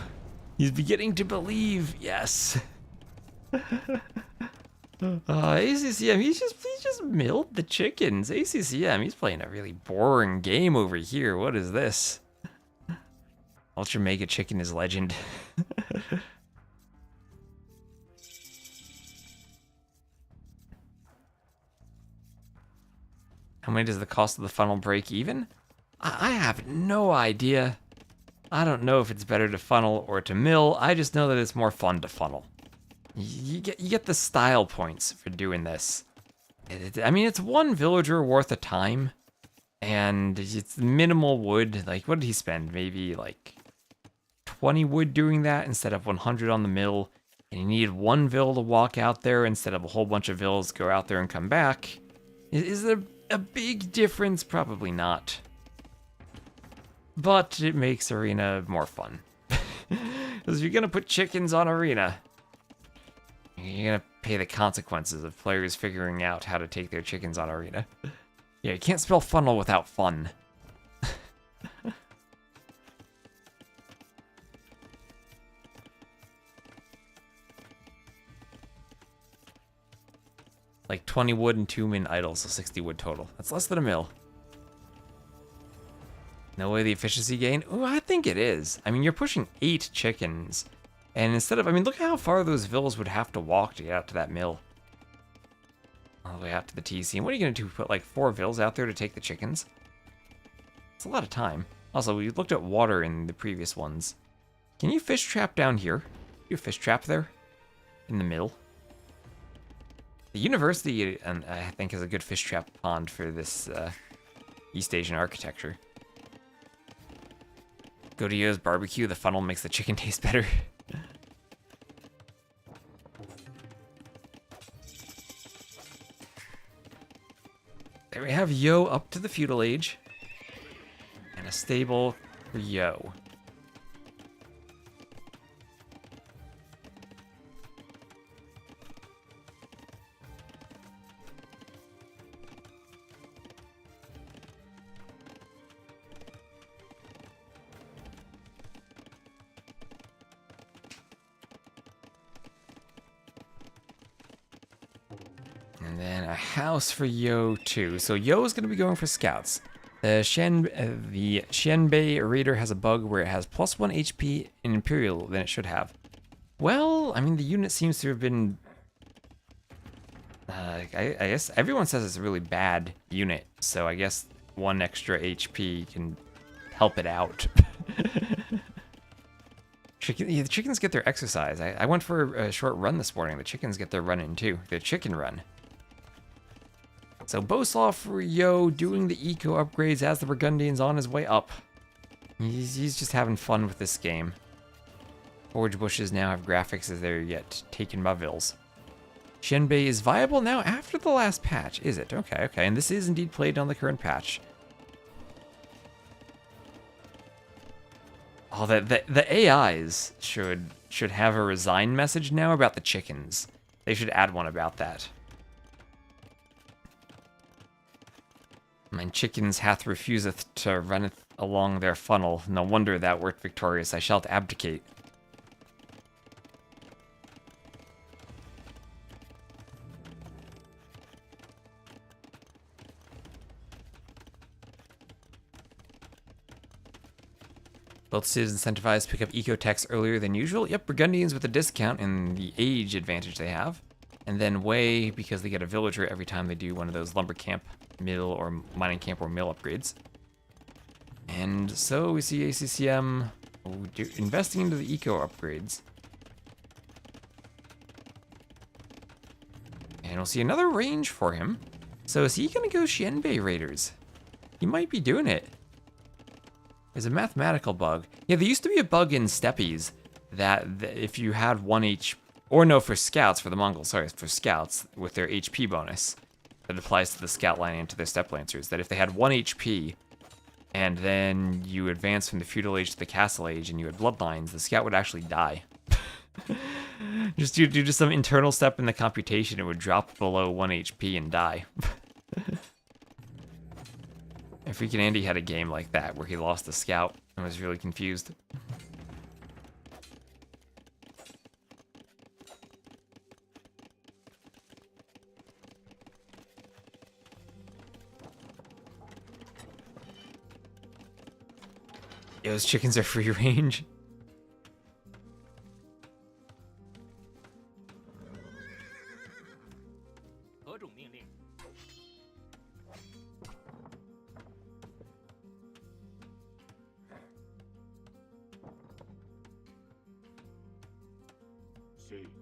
He's beginning to believe. Yes. ACCM, he's just milled the chickens. ACCM, he's playing a really boring game over here. What is this? Ultra Mega Chicken is legend. How many does the cost of the funnel break even? I have no idea. I don't know if it's better to funnel or to mill. I just know that it's more fun to funnel. You get the style points for doing this. I mean, it's one villager worth of time, and it's minimal wood. Like, what did he spend? Maybe like 20 wood doing that instead of 100 on the mill. And he needed one vill to walk out there instead of a whole bunch of vills go out there and come back. Is there a big difference? Probably not. But it makes Arena more fun. Because if you're going to put chickens on Arena, you're going to pay the consequences of players figuring out how to take their chickens on Arena. Yeah, you can't spell funnel without fun. Like 20 wood and 2 min idle, so 60 wood total. That's less than a mill. No way the efficiency gain? Ooh, I think it is. I mean, you're pushing 8 chickens. And instead of, I mean, look how far those vills would have to walk to get out to that mill. All the way out to the TC. And what are you going to do? Put like 4 vills out there to take the chickens? It's a lot of time. Also, we looked at water in the previous ones. Can you fish trap down here? You fish trap there? In the mill? The university, I think, is a good fish trap pond for this East Asian architecture. Go to Yo's barbecue, the funnel makes the chicken taste better. There we have Yo up to the feudal age. And a stable for Yo. And then a house for Yo too. So Yo is going to be going for scouts. The Xianbei Raider has a bug where it has +1 HP in Imperial than it should have. Well, I mean, the unit seems to have been... I guess everyone says it's a really bad unit, so I guess 1 extra HP can help it out. The chickens get their exercise. I went for a short run this morning. The chickens get their run in too. Their chicken run. So Boslaw for Yo doing the eco upgrades as the Burgundian's on his way up. He's just having fun with this game. Forge bushes now have graphics as they're yet taken by vills. Xianbei is viable now after the last patch, is it? Okay. And this is indeed played on the current patch. Oh, the AIs should have a resign message now about the chickens. They should add one about that. Mine chickens hath refuseth to runneth along their funnel. No wonder thou wert victorious. I shalt abdicate. Both cities incentivized to pick up eco-techs earlier than usual. Yep, Burgundians with a discount and the age advantage they have. And then Wei, because they get a villager every time they do one of those lumber camp, mill, or mining camp or mill upgrades. And so we see ACCM investing into the eco upgrades. And we'll see another range for him. So is he going to go Xianbei Raiders? He might be doing it. There's a mathematical bug. Yeah, there used to be a bug in Steppies that if you had 1 HP, or no, for scouts, for the Mongols, sorry, for scouts with their HP bonus, that applies to the scout line and to their step lancers, that if they had 1 HP, and then you advance from the feudal age to the castle age, and you had bloodlines, the scout would actually die. Just due to some internal step in the computation, it would drop below 1 HP and die. And freaking Andy had a game like that, where he lost the scout, and was really confused. Yeah, those chickens are free range.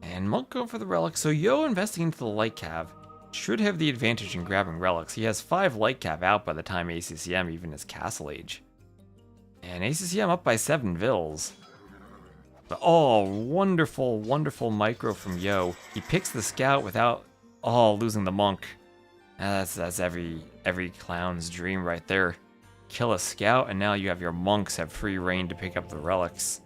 And Monk going for the relic. So Yo investing into the light cav should have the advantage in grabbing relics. He has 5 light cav out by the time ACCM even is Castle Age. And ACCM up by 7 Vils. But, oh, wonderful, wonderful micro from Yo. He picks the scout without, losing the monk. That's every clown's dream right there. Kill a scout, and now you have your monks have free reign to pick up the relics.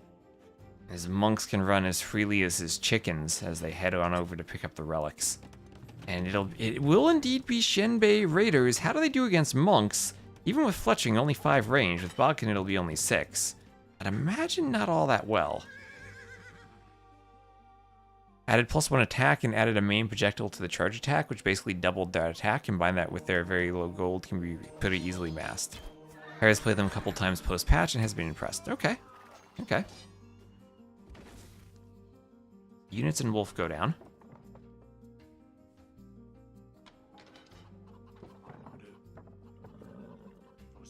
His monks can run as freely as his chickens as they head on over to pick up the relics. And it will indeed be Shenbei Raiders. How do they do against monks? Even with fletching, only 5 range. With Bodkin, it'll be only 6. I'd imagine not all that well. Added +1 attack and added a main projectile to the charge attack, which basically doubled their attack. Combine that with their very low gold, can be pretty easily masked. Harry's played them a couple times post-patch and has been impressed. Okay. Okay. Units and Wolf go down.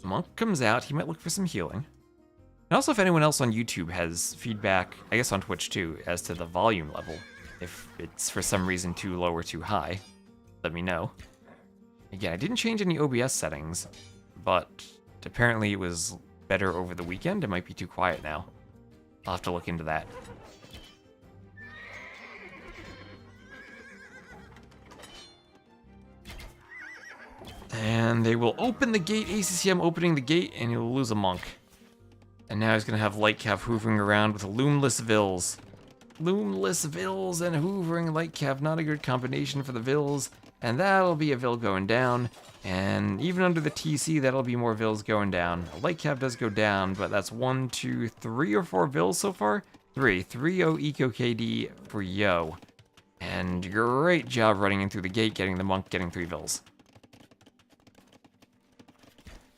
Monk comes out. He might look for some healing. And also, if anyone else on YouTube has feedback, I guess on Twitch too, as to the volume level, if it's for some reason too low or too high, let me know. Again, I didn't change any OBS settings, but apparently it was better over the weekend. It might be too quiet now. I'll have to look into that. And they will open the gate, ACCM opening the gate, and he'll lose a monk. And now he's going to have Light Cav hoovering around with Loomless Vils. Loomless Vils and hoovering Light Cav, not a good combination for the Vils. And that'll be a Vil going down. And even under the TC, that'll be more Vils going down. Light Cav does go down, but that's 1, 2, 3 or 4 Vils so far? 3. 3-0 Eco KD for Yo. And great job running in through the gate, getting the monk, getting 3 Vils.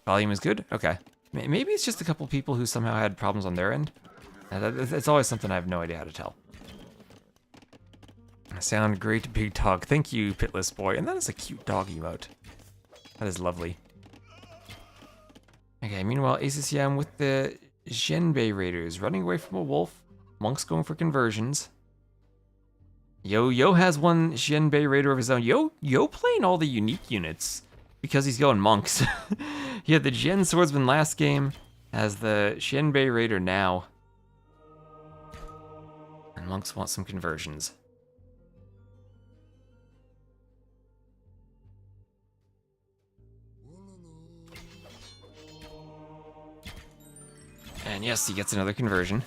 Volume is good? Okay. Maybe it's just a couple people who somehow had problems on their end. It's always something I have no idea how to tell. Sound great, big dog. Thank you, Pitless Boy. And that is a cute dog emote. That is lovely. Okay, meanwhile, ACCM with the Shenbei Raiders running away from a wolf. Monk's going for conversions. Yo has one Shenbei Raider of his own. Yo playing all the unique units because he's going monks. He had the Gen Swordsman last game, has the Shenbei Raider now. And monks want some conversions. And yes, he gets another conversion.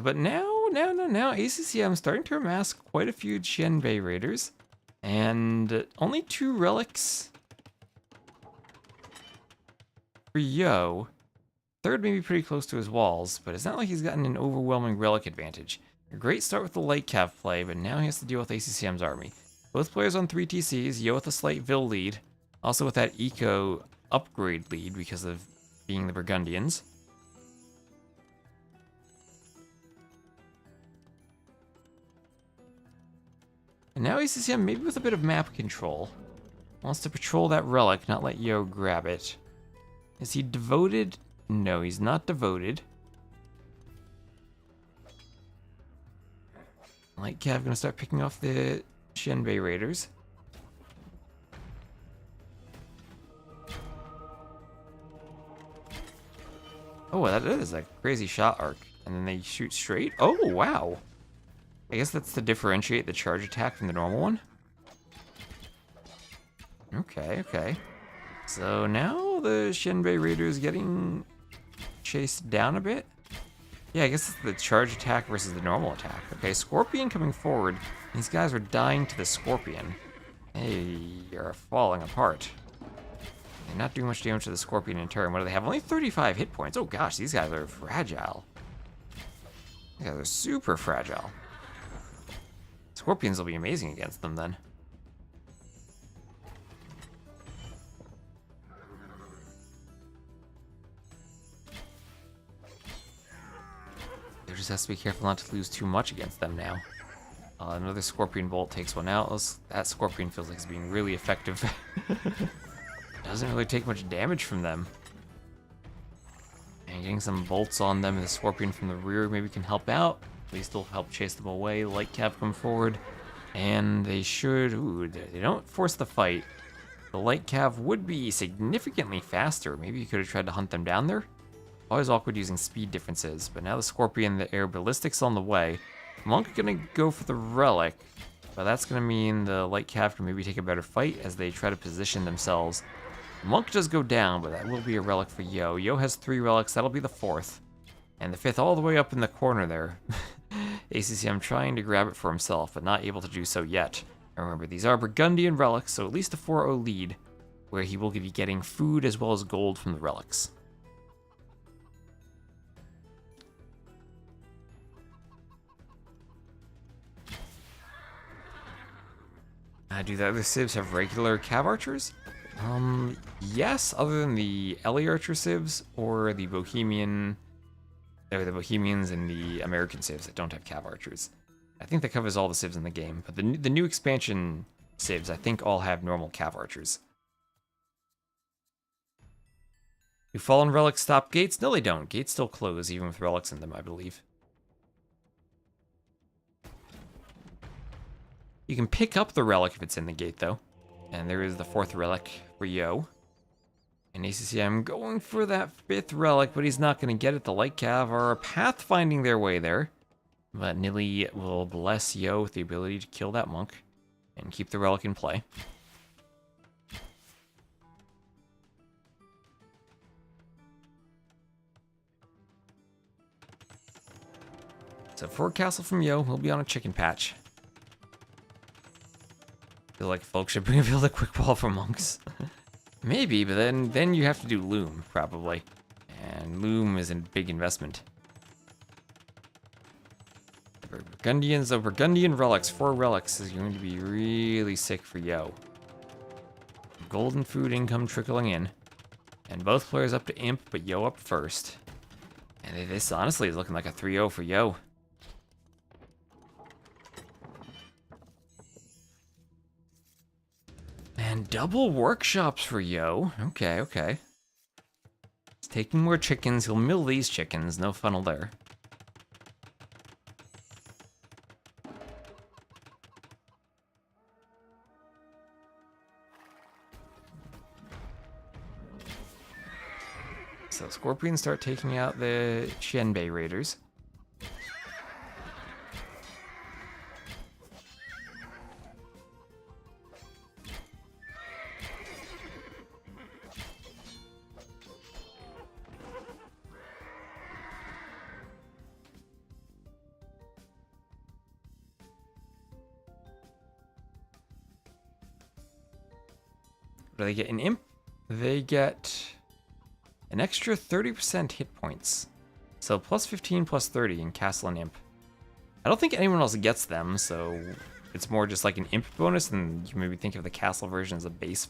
But now, ACCM starting to amass quite a few Shenbei Raiders. And only 2 relics for Yo. Third may be pretty close to his walls, but it's not like he's gotten an overwhelming relic advantage. A great start with the light cav play, but now he has to deal with ACCM's army. Both players on 3 TCs, Yo with a slight Vil lead, also with that Eco upgrade lead because of being the Burgundians. And now ACCM, maybe with a bit of map control, wants to patrol that relic, not let Yo grab it. Is he devoted? No, he's not devoted. Light Cav gonna start picking off the Shenbei Raiders. Oh, that is a crazy shot arc. And then they shoot straight? Oh, wow. I guess that's to differentiate the charge attack from the normal one. Okay. So now the Shenbei Raider is getting chased down a bit. Yeah, I guess it's the charge attack versus the normal attack. Okay, Scorpion coming forward. These guys are dying to the Scorpion. Hey, you're falling apart. They're not doing much damage to the Scorpion in turn. What do they have? Only 35 hit points. Oh gosh, these guys are fragile. These guys are super fragile. Scorpions will be amazing against them then. You just has to be careful not to lose too much against them now. Another Scorpion Bolt takes one out. That Scorpion feels like it's being really effective. Doesn't really take much damage from them. And getting some bolts on them, and the Scorpion from the rear maybe can help out. At least it'll help chase them away. Light Cav come forward. And they should... Ooh, they don't force the fight. The Light Cav would be significantly faster. Maybe you could have tried to hunt them down there. Always awkward using speed differences. But now the Scorpion, the air ballistics on the way. Monk gonna go for the relic, but that's gonna mean the Light Cav can maybe take a better fight as they try to position themselves. Monk does go down, but that will be a relic for Yo. Yo has 3 relics, that'll be the 4th. And the 5th all the way up in the corner there. ACCM trying to grab it for himself, but not able to do so yet. And remember, these are Burgundian relics, so at least a 4-0 lead, where he will be getting food as well as gold from the relics. Do the other civs have regular cav archers? Yes, other than the Ellie Archer civs or the Bohemian, or the Bohemians and the American civs that don't have cav archers. I think that covers all the civs in the game, but the new expansion civs I think all have normal cav archers. Do fallen relics stop gates? No, they don't. Gates still close even with relics in them, I believe. You can pick up the relic if it's in the gate, though. And there is the 4th relic for Yo. And ACCM going for that 5th relic, but he's not going to get it. The Light Cav are pathfinding their way there. But Nilly will bless Yo with the ability to kill that monk and keep the relic in play. So forward castle from Yo will be on a chicken patch. Feel like folks should build a quick wall for monks. Maybe, but then you have to do loom, probably. And loom is a big investment. Burgundians, so Burgundian relics, 4 relics is going to be really sick for Yo. Golden food income trickling in. And both players up to imp, but Yo up first. And this honestly is looking like a 3-0 for Yo. And double workshops for Yo. Okay, okay. He's taking more chickens. He'll mill these chickens. No funnel there. So Scorpions start taking out the Shenbei Raiders. What do they get in Imp? They get an extra 30% hit points. So plus 15, plus 30 in Castle and Imp. I don't think anyone else gets them, so it's more just like an Imp bonus, and you maybe think of the Castle version as a base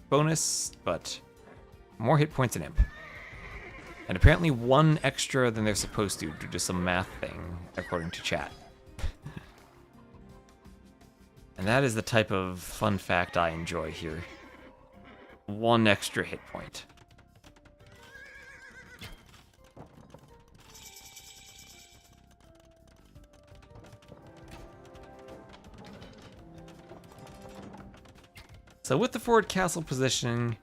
bonus, but more hit points in Imp. And apparently 1 extra than they're supposed to due to some math thing, according to chat. And that is the type of fun fact I enjoy here. 1 extra hit point. So with the forward castle positioning,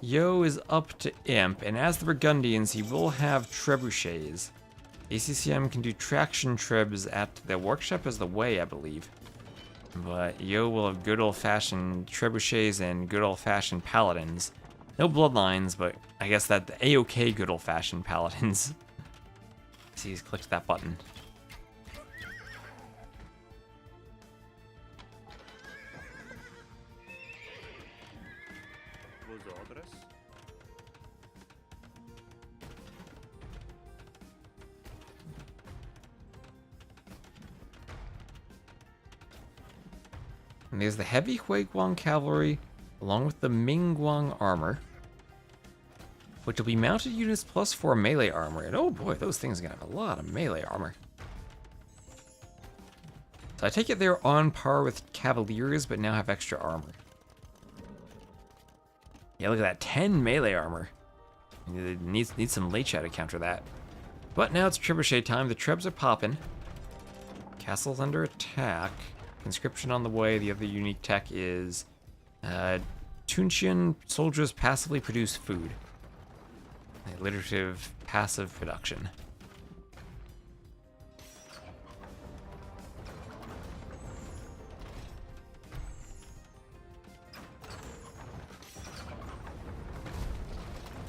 Yo is up to Imp, and as the Burgundians, he will have trebuchets. ACCM can do traction trebs at the workshop as the way, I believe. But Yo will have good old-fashioned trebuchets and good old-fashioned paladins. No bloodlines, but I guess that the A-OK good old-fashioned paladins. See, he's clicked that button. And there's the heavy Huiguang cavalry, along with the Mingguang armor. which will be mounted units plus 4 melee armor. And oh boy, those things are gonna have a lot of melee armor. So I take it they're on par with Cavaliers, but now have extra armor. Yeah, look at that, 10 melee armor. Needs some late shot to counter that. But now it's trebuchet time. The trebs are popping. Castle's under attack. Conscription on the way. The other unique tech is Tunchian soldiers passively produce food. Alliterative passive production.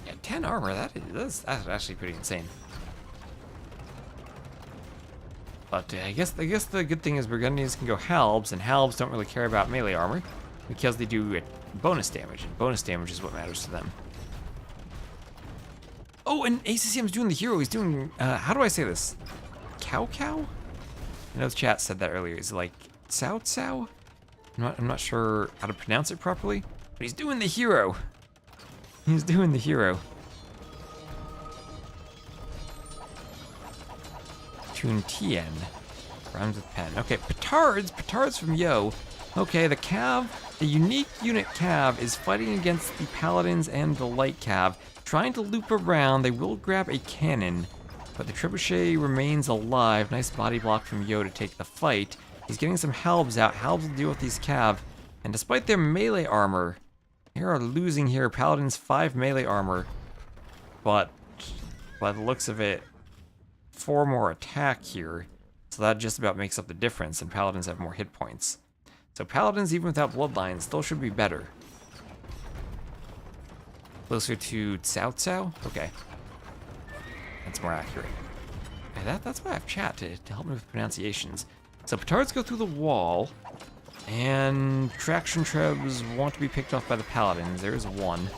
Yeah, 10 armor. That's actually pretty insane. But I guess the good thing is Burgundians can go halbs, and halbs don't really care about melee armor because they do bonus damage, and bonus damage is what matters to them. Oh, and ACCM's doing the hero. He's doing, how do I say this? Cow? I know the chat said that earlier. Is it like Cao? I'm not sure how to pronounce it properly, but he's doing the hero. He's doing the hero. Tien. Rhymes with pen. Okay, Petards from Yo. Okay, the Cav, the unique unit Cav is fighting against the Paladins and the Light Cav. Trying to loop around, they will grab a cannon, but the Trebuchet remains alive. Nice body block from Yo to take the fight. He's getting some halbs out. Halbs will deal with these Cav, and despite their melee armor, they are losing here. Paladins 5 melee armor, but by the looks of it, 4 more attack here, so that just about makes up the difference, and Paladins have more hit points. So Paladins, even without Bloodlines, still should be better. Closer to Cao? Okay. That's more accurate. Okay, that's why I have chat to help me with pronunciations. So Petards go through the wall, and Traction Trebs want to be picked off by the Paladins. There's one.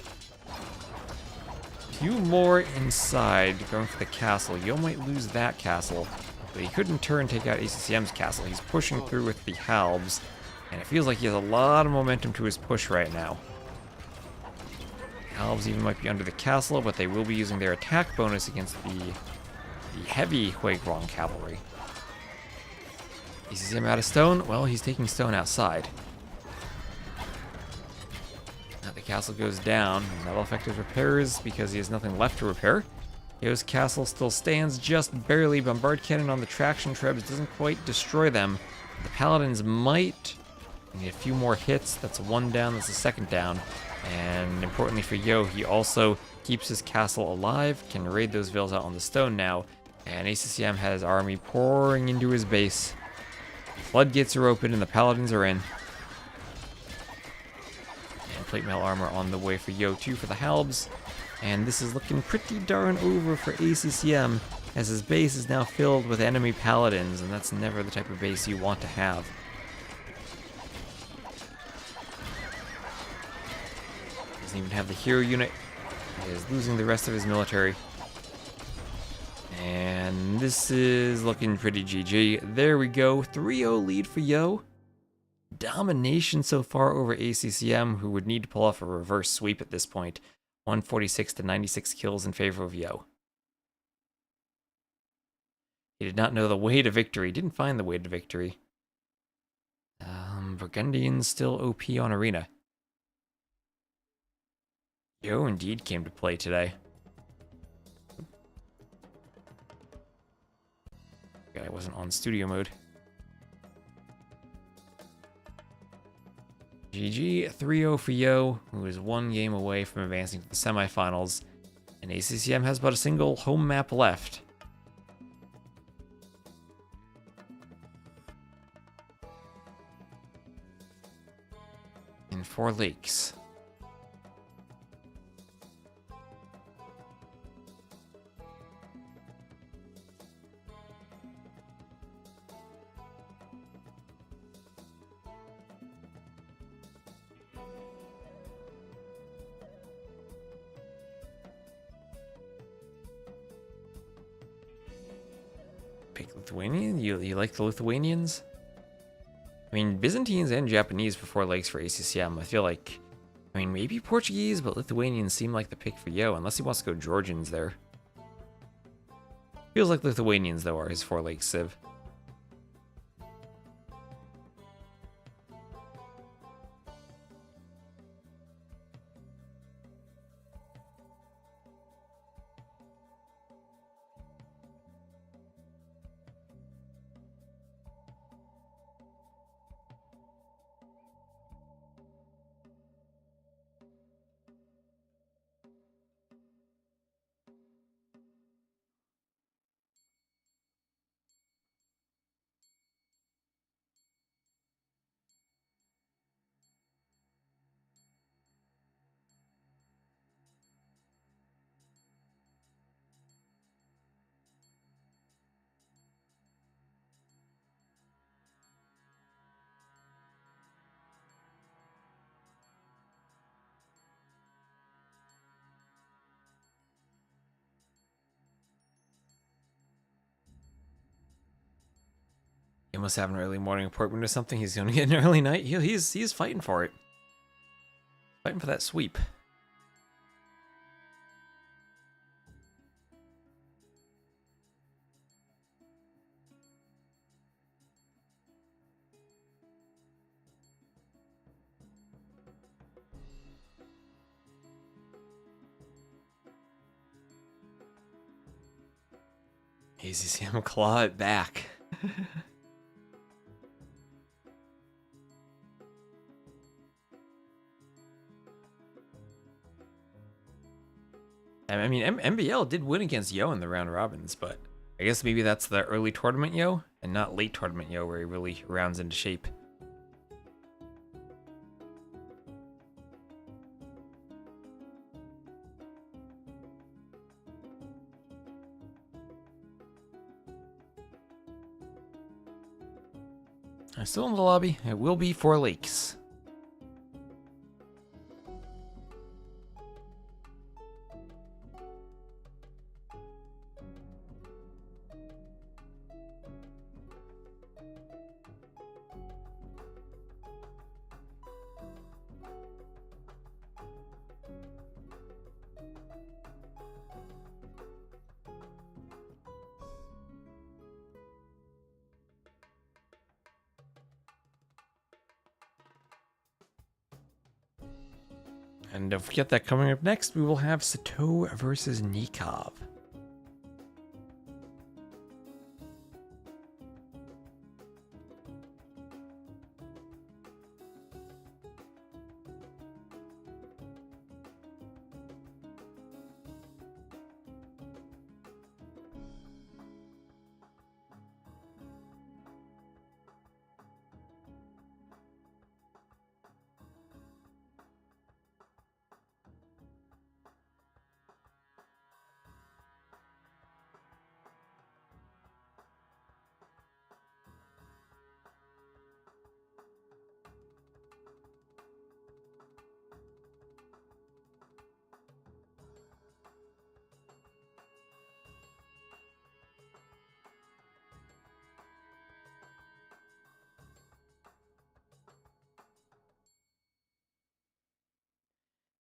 Few more inside going for the castle. Yo might lose that castle, but he could in turn take out ACCM's castle. He's pushing through with the halbs, and it feels like he has a lot of momentum to his push right now. Halbs even might be under the castle, but they will be using their attack bonus against the heavy Huiguang cavalry. ACCM out of stone? Well, he's taking stone outside. The castle goes down, and that'll affect his repairs because he has nothing left to repair. Yo's castle still stands just barely. Bombard cannon on the traction trebs doesn't quite destroy them. The Paladins might need a few more hits. That's one down, that's a second down. And importantly for Yo, he also keeps his castle alive, can raid those villas out on the stone now. And ACCM has army pouring into his base. Floodgates are open and the Paladins are in. Plate mail armor on the way for Yo too for the halbs, and this is looking pretty darn over for ACCM as his base is now filled with enemy Paladins, and that's never the type of base you want to have. Doesn't even have the hero unit. He is losing the rest of his military, and this is looking pretty GG. There we go, 3-0 lead for Yo. Domination so far over ACCM, who would need to pull off a reverse sweep at this point. 146 to 96 kills in favor of Yo. He did not know the way to victory. Didn't find the way to victory. Burgundians still OP on Arena. Yo indeed came to play today. I wasn't on studio mode. GG, 3-0 for Yo, who is one game away from advancing to the semifinals, and ACCM has but a single home map left. In 4 lakes. Pick Lithuanian? You like the Lithuanians? I mean, Byzantines and Japanese for 4 lakes for ACCM. I feel like I mean, maybe Portuguese, but Lithuanians seem like the pick for Yo, unless he wants to go Georgians there. Feels like Lithuanians, though, are his 4-lake civ. He must have an early morning appointment or something. He's going to get an early night. He's fighting for it. Fighting for that sweep. ACCM claw it back. I mean, MBL did win against Yo in the round robins, but I guess maybe that's the early tournament Yo and not late tournament Yo where he really rounds into shape. I'm still in the lobby. It will be 4 lakes. And don't forget that coming up next, we will have Sato versus Nicov.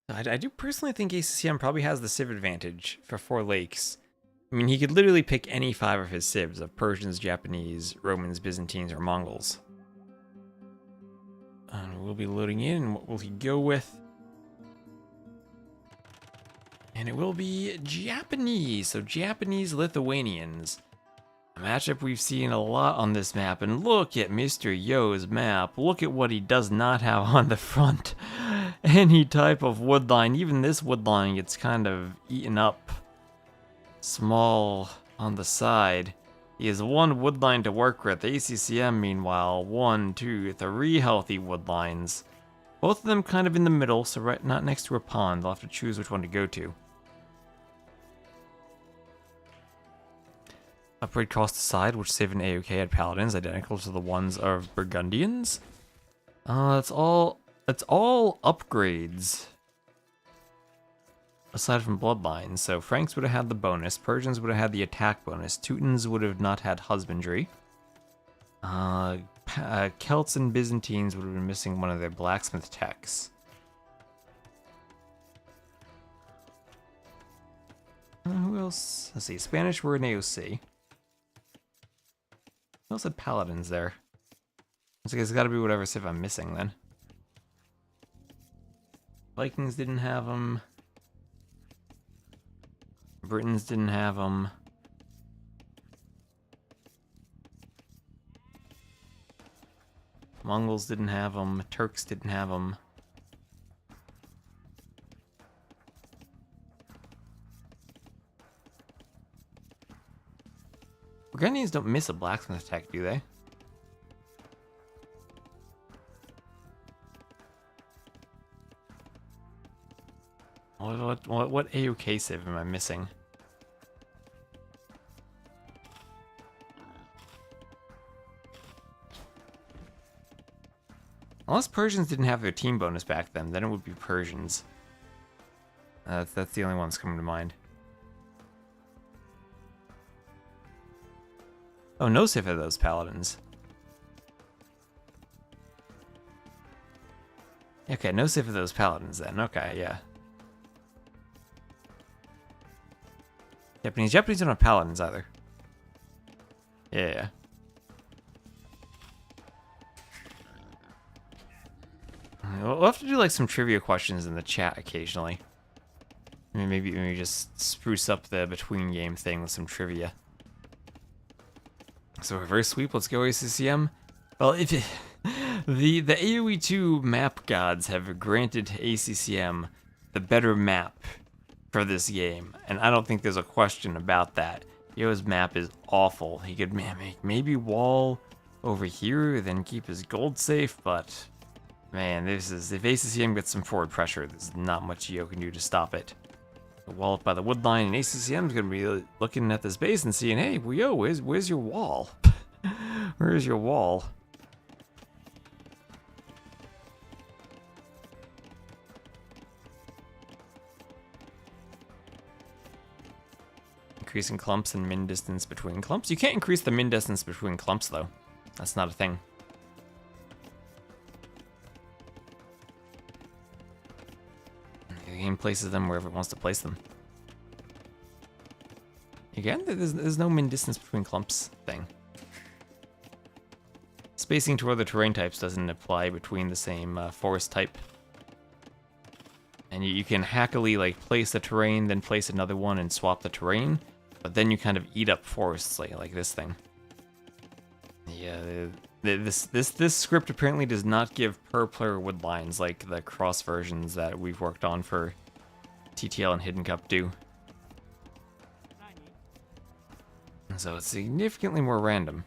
I do personally think ACCM probably has the civ advantage for 4 lakes. I mean, he could literally pick any 5 of his civs of Persians, Japanese, Romans, Byzantines, or Mongols. And we'll be loading in. What will he go with? And it will be Japanese. So Japanese Lithuanians. A matchup we've seen a lot on this map. And look at Mr. Yo's map. Look at what he does not have on the front. Any type of wood line. Even this wood line gets kind of eaten up. Small on the side. He has 1 wood line to work with. ACCM, meanwhile, 1, 2, 3 healthy wood lines. Both of them kind of in the middle, so right not next to a pond. They'll have to choose which one to go to. Upgrade cost aside, which civ and AOK had paladins identical to the ones of Burgundians. It's all upgrades. Aside from bloodlines, so Franks would have had the bonus, Persians would have had the attack bonus, Teutons would have not had husbandry. Celts and Byzantines would have been missing one of their blacksmith techs. Who else? Let's see. Spanish were in AOC. Who else had paladins there? It's like it's got to be whatever civ I'm missing then. Vikings didn't have them. Britons didn't have them. Mongols didn't have them. Turks didn't have them. Burgundians don't miss a blacksmith attack, do they? What AOK civ am I missing? Unless Persians didn't have their team bonus back then it would be Persians. That's the only one that's coming to mind. Oh, no civ of those paladins. Okay, no civ of those paladins then. Okay, yeah. Japanese don't have paladins either. Yeah. We'll have to do like some trivia questions in the chat occasionally. I mean, maybe just spruce up the between game thing with some trivia. So reverse sweep, let's go ACCM. Well, if it, the AoE2 map gods have granted ACCM the better map for this game, and I don't think there's a question about that. Yo's map is awful. He could make maybe wall over here, then keep his gold safe, but man, this is if ACCM gets some forward pressure, there's not much Yo can do to stop it. The wall up by the wood line, and ACCM's gonna be looking at this base and seeing, hey, Yo, where's your wall? Where's your wall? Increasing clumps and min distance between clumps. You can't increase the min distance between clumps, though. That's not a thing. The game places them wherever it wants to place them. Again, there's no min distance between clumps thing. Spacing to other terrain types doesn't apply between the same forest type. And you can hackily like place a terrain, then place another one and swap the terrain, but then you kind of eat up forests like this thing. Yeah, this script apparently does not give per player wood lines like the cross versions that we've worked on for TTL and Hidden Cup do. So it's significantly more random.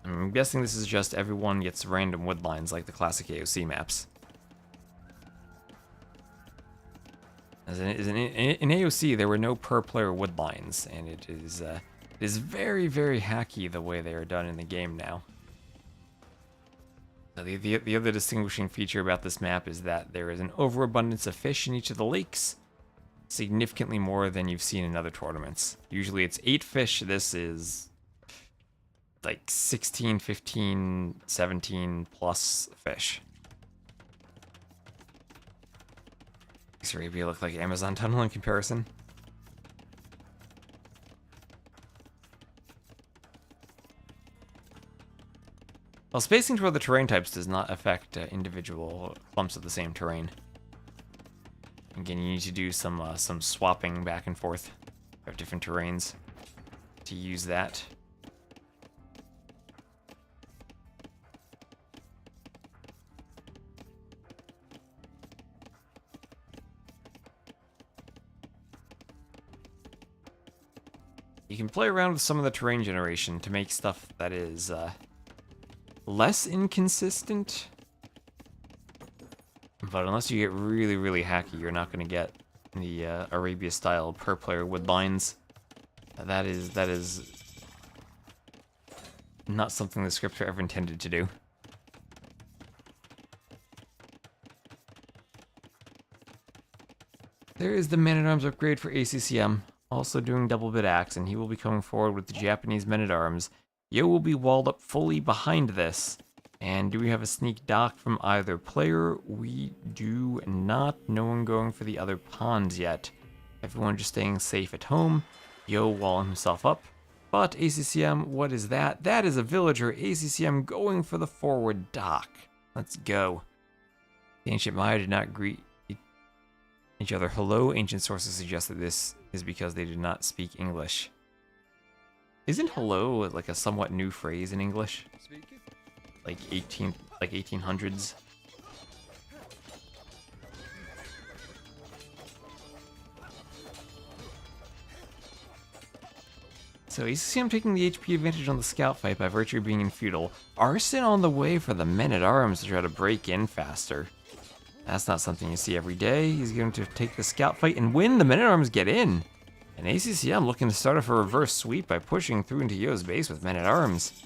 I'm guessing this is just everyone gets random wood lines like the classic AOC maps. As in AOC, there were no per player wood lines, and it is very, very hacky the way they are done in the game now. So the other distinguishing feature about this map is that there is an overabundance of fish in each of the lakes, significantly more than you've seen in other tournaments. Usually it's 8 fish, this is like 16, 15, 17 plus fish. Makes Arabia look like Amazon Tunnel in comparison. Well, spacing toward the terrain types does not affect individual clumps of the same terrain. Again, you need to do some swapping back and forth of different terrains to use that. You can play around with some of the terrain generation to make stuff that is less inconsistent. But unless you get really, really hacky, you're not going to get the Arabia-style per-player wood lines. That is not something the script ever intended to do. There is the Man-at-Arms upgrade for ACCM, also doing double bit axe, and he will be coming forward with the Japanese Men-at-Arms. Yo will be walled up fully behind this. And do we have a sneak dock from either player? We do not. No one going for the other pawns yet. Everyone just staying safe at home. Yo walling himself up. But ACCM, what is that? That is a villager. ACCM going for the forward dock. Let's go. The ancient Maya did not greet each other hello. Ancient sources suggest that this is because they did not speak English. Isn't hello like a somewhat new phrase in English? Like 1800s? So ACCM taking the HP advantage on the scout fight by virtue of being in feudal. Arson on the way for the men-at-arms to try to break in faster. That's not something you see every day. He's going to take the scout fight and win. The men-at-arms get in. And ACCM looking to start off a reverse sweep by pushing through into Yo's base with men-at-arms.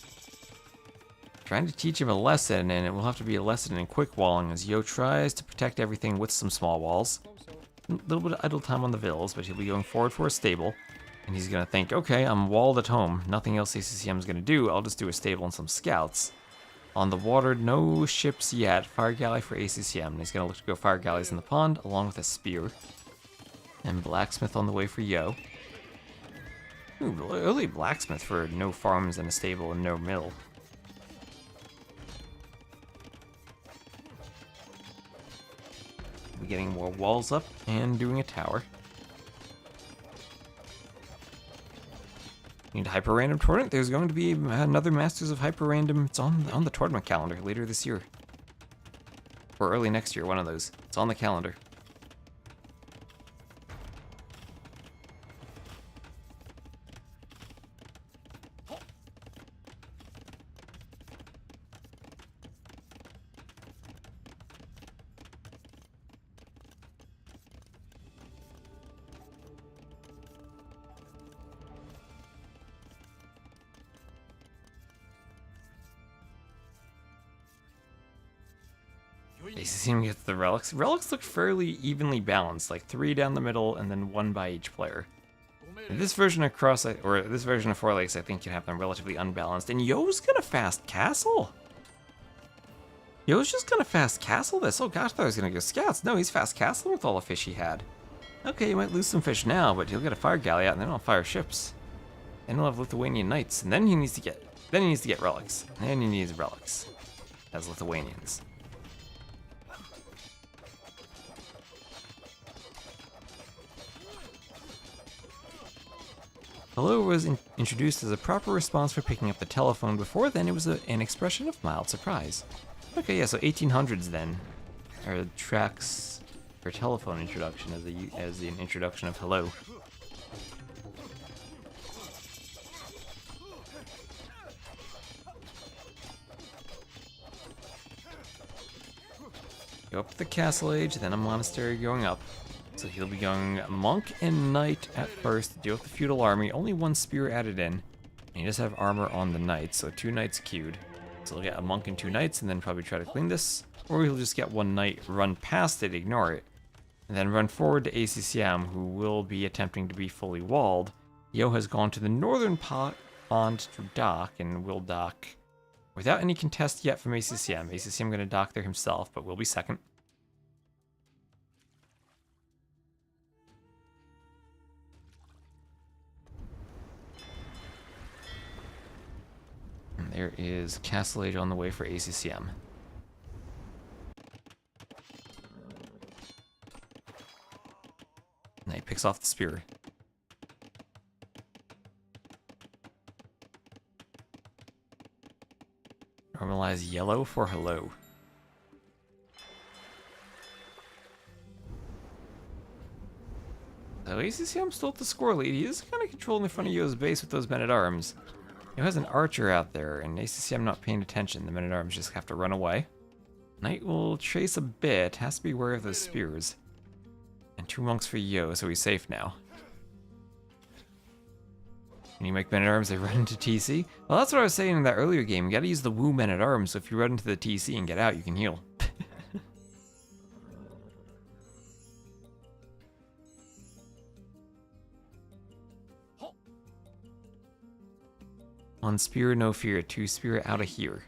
Trying to teach him a lesson, and it will have to be a lesson in quick walling as Yo tries to protect everything with some small walls. A little bit of idle time on the vills, but he'll be going forward for a stable. And he's going to think, okay, I'm walled at home. Nothing else ACCM is going to do. I'll just do a stable and some scouts. On the water, no ships yet. Fire galley for ACCM. And he's going to look to go fire galleys in the pond, along with a spear. And blacksmith on the way for Yo. Ooh, early blacksmith for no farms and a stable and no mill. We're getting more walls up and doing a tower. Need a hyper random tournament. There's going to be another Masters of Hyper Random. It's on the tournament calendar later this year. Or early next year, one of those. It's on the calendar. ACCM gets the relics. Relics look fairly evenly balanced, like 3 down the middle and then 1 by each player. And this version of this version of Four Lakes, I think, can have them relatively unbalanced. And Yo's gonna fast castle. Yo's just gonna fast castle this. Oh gosh, I thought I was gonna go scouts. No, he's fast castle with all the fish he had. Okay, you might lose some fish now, but he'll get a fire galley out, and then he'll fire ships. Then he'll have Lithuanian knights, and then he needs to get relics. And he needs relics as Lithuanians. Hello was introduced as a proper response for picking up the telephone. Before then, it was an expression of mild surprise. Okay, yeah, so 1800s then, are tracks for telephone introduction as an introduction of hello. Go up to the castle age, then a monastery going up. So he'll be going monk and knight at first to deal with the feudal army. Only 1 spear added in. And he does have armor on the knight, so 2 knights queued. So he'll get a monk and 2 knights and then probably try to clean this. Or he'll just get 1 knight, run past it, ignore it. And then run forward to ACCM, who will be attempting to be fully walled. Yo has gone to the northern pond to dock and will dock without any contest yet from ACCM. ACCM going to dock there himself, but will be second. And there is Castle Age on the way for ACCM. Now he picks off the spear. Normalize yellow for hello. So ACCM still at the score lead. He is kind of controlling the front of Yo's base with those men-at-arms. He has an archer out there, and ACCM not paying attention. The men-at-arms just have to run away. Knight will chase a bit, has to be wary of those spears. And 2 monks for Yo, so he's safe now. When you make men-at-arms, they run into TC. Well, that's what I was saying in that earlier game. You gotta use the woo men-at-arms, so if you run into the TC and get out, you can heal. One spear, no fear. 2 spear out of here.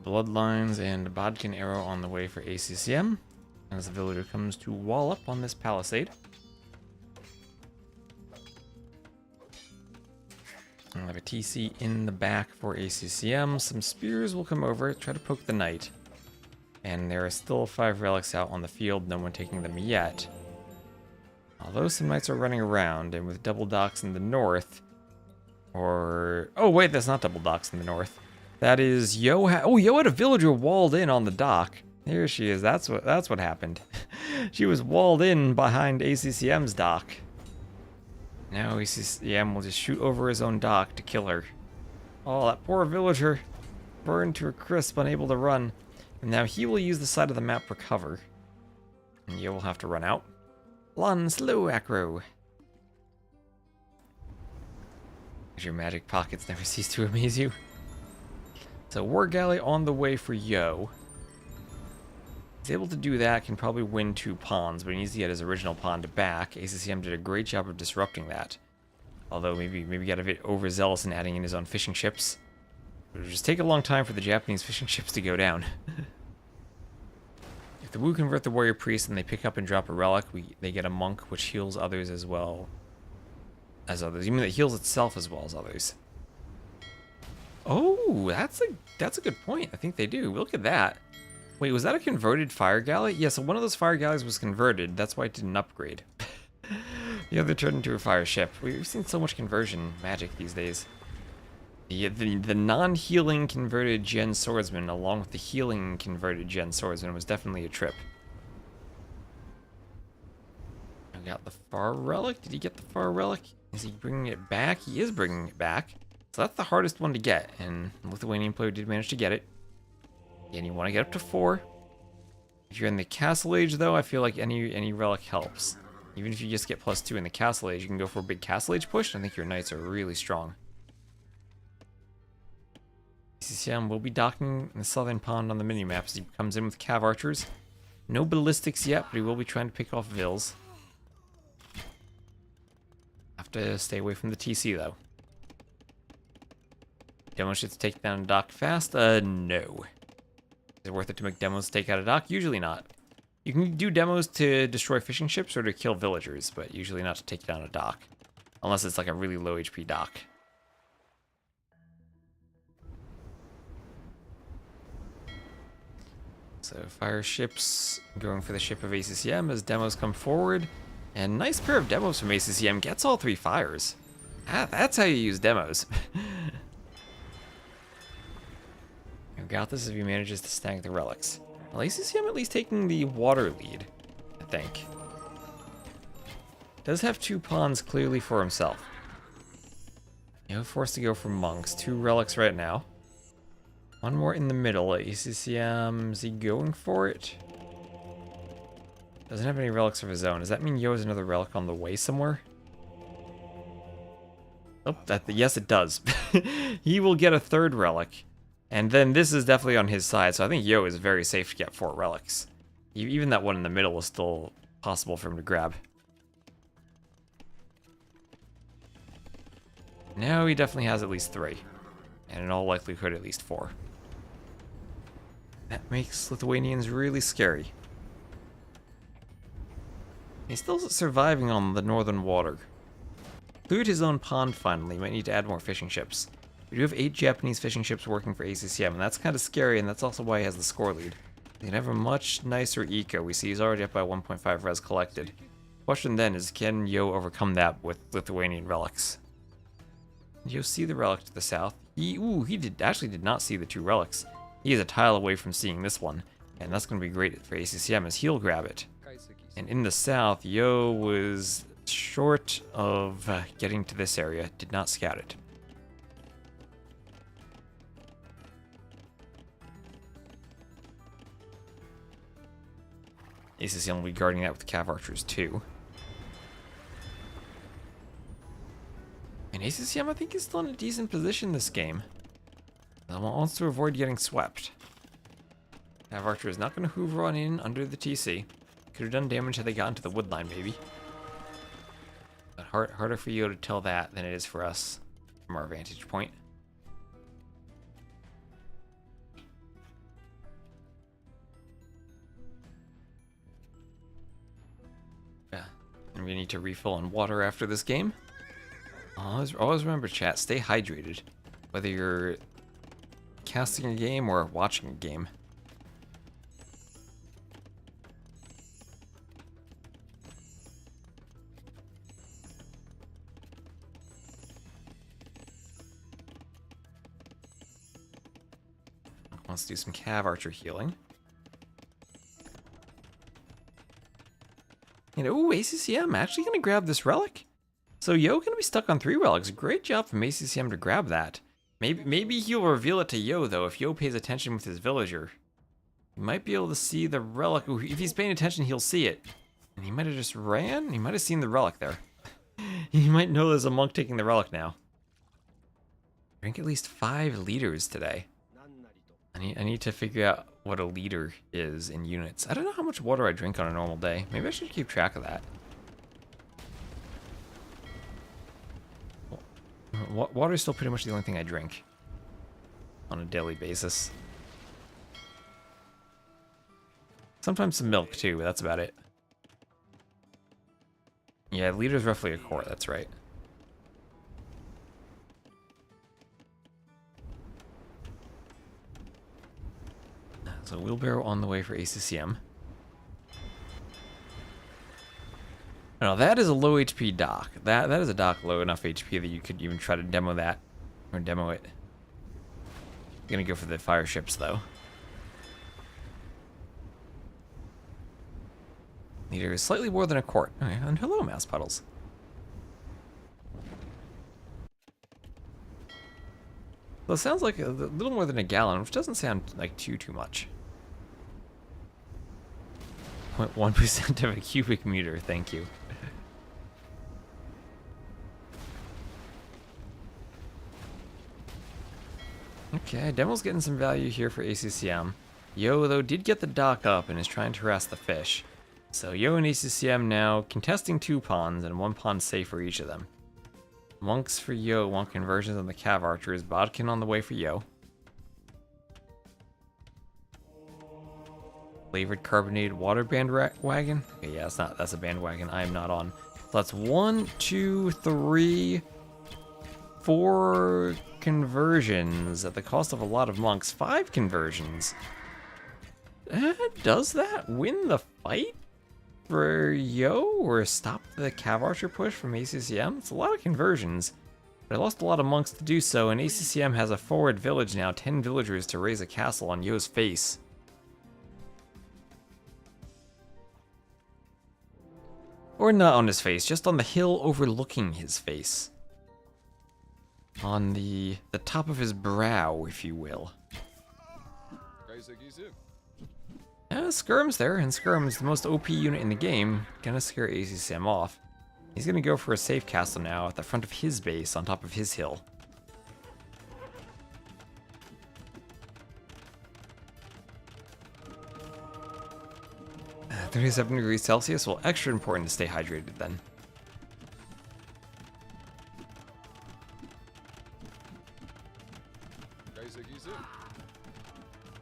Bloodlines and Bodkin Arrow on the way for ACCM as the villager comes to wall up on this palisade. I'll have a TC in the back for ACCM. Some spears will come over, try to poke the knight. And there are still 5 relics out on the field, no one taking them yet. Although some knights are running around, and with double docks in the north, or... Oh wait, that's not double docks in the north. That is Yo. Yo had a villager walled in on the dock. Here she is. That's what happened. She was walled in behind ACCM's dock. Now ACCM will just shoot over his own dock to kill her. Oh, that poor villager. Burned to a crisp, unable to run. And now he will use the side of the map for cover. And Yo will have to run out. Lon, slow acro. Your magic pockets never cease to amaze you. So War Galley on the way for Yo. He's able to do that, can probably win 2 pawns, but he needs to get his original pawn to back. ACCM did a great job of disrupting that. Although maybe got a bit overzealous in adding in his own fishing ships. It would just take a long time for the Japanese fishing ships to go down. If the Wu convert the warrior priest and they pick up and drop a relic, they get a monk which heals others as well as others. You mean that heals itself as well as others? Oh, that's a good point. I think they do. Look at that. Wait, was that a converted fire galley? Yeah, so one of those fire galleys was converted. That's why it didn't upgrade. The other turned into a fire ship. We've seen so much conversion magic these days. The non-healing converted Gen Swordsman along with the healing converted Gen Swordsman was definitely a trip. I got the far relic. Did he get the far relic? Is he bringing it back? He is bringing it back. So that's the hardest one to get, and the Lithuanian player did manage to get it. And you want to get up to 4. If you're in the Castle Age, though, I feel like any relic helps. Even if you just get +2 in the Castle Age, you can go for a big Castle Age push. I think your knights are really strong. ACCM will be docking in the southern pond on the minimap as he comes in with cav archers. No ballistics yet, but he will be trying to pick off vills. Have to stay away from the TC, though. Demo ships take down a dock fast? No. Is it worth it to make demos to take out a dock? Usually not. You can do demos to destroy fishing ships or to kill villagers, but usually not to take down a dock. Unless it's like a really low HP dock. So fire ships going for the ship of ACCM as demos come forward. And nice pair of demos from ACCM. Gets all 3 fires. Ah, that's how you use demos. Got this if he manages to snag the relics. Well, ACCM at least taking the water lead, I think. Does have 2 pawns clearly for himself. Forced to go for monks. 2 relics right now. 1 more in the middle. ACCM, is he going for it? Doesn't have any relics of his own. Does that mean Yo has another relic on the way somewhere? Oh, yes it does. He will get a 3rd relic. And then this is definitely on his side, so I think Yo is very safe to get 4 relics. Even that one in the middle is still possible for him to grab. Now he definitely has at least 3. And in all likelihood at least 4. That makes Lithuanians really scary. He's still surviving on the northern water. Cleared his own pond finally, might need to add more fishing ships. We do have 8 Japanese fishing ships working for ACCM, and that's kind of scary, and that's also why he has the score lead. He can have a much nicer eco. We see he's already up by 1.5 res collected. Question then is, can Yo overcome that with Lithuanian relics? Did Yo see the relic to the south? He actually did not see the 2 relics. He is a tile away from seeing this one, and that's going to be great for ACCM as he'll grab it. And in the south, Yo was short of getting to this area, did not scout it. ACCM will be guarding that with cav archers too. And ACCM, I think, is still in a decent position this game. Wants to avoid getting swept. Cav archer is not going to hoover on in under the TC. Could have done damage had they got into the wood line, maybe. But harder for you to tell that than it is for us from our vantage point. We need to refill on water after this game. Always remember, chat, stay hydrated. Whether you're casting a game or watching a game. Let's do some Cav Archer healing. You know, ooh, ACCM actually gonna grab this relic. So Yo gonna be stuck on 3 relics. Great job from ACCM to grab that. Maybe he'll reveal it to Yo though if Yo pays attention with his villager. He might be able to see the relic. Ooh, if he's paying attention, he'll see it. And he might have just ran. He might have seen the relic there. He might know there's a monk taking the relic now. Drink at least 5 liters today. I need to figure out what a liter is in units. I don't know how much water I drink on a normal day. Maybe I should keep track of that. Water is still pretty much the only thing I drink on a daily basis. Sometimes some milk too, but that's about it. Yeah, a liter is roughly a quart, that's right. So wheelbarrow on the way for ACCM. Now that is a low HP dock. That is a dock low enough HP that you could even try to demo that. Or demo it. I'm gonna go for the fire ships though. Liter is slightly more than a quart. Okay, and hello mouse puddles. Well, it sounds like a little more than a gallon, which doesn't sound like too much. 0.1% of a cubic meter, thank you. Okay, Demo's getting some value here for ACCM. Yo, though, did get the dock up and is trying to harass the fish. So Yo and ACCM now contesting 2 ponds and 1 pond safe for each of them. Monks for Yo want conversions on the Cav Archers. Bodkin on the way for Yo. Flavored carbonated water bandwagon. Okay, yeah, that's a bandwagon I am not on. So that's 1, 2, 3, 4 conversions at the cost of a lot of monks. 5 conversions. Does that win the fight for Yo or stop the Cav Archer push from ACCM? It's a lot of conversions. But I lost a lot of monks to do so, and ACCM has a forward village now, 10 villagers to raise a castle on Yo's face. Or not on his face, just on the hill overlooking his face. On the top of his brow, if you will. Skirm's there, and Skirm is the most OP unit in the game. Gonna scare ACCM off. He's gonna go for a safe castle now at the front of his base on top of his hill. 37 degrees Celsius, well, extra important to stay hydrated then.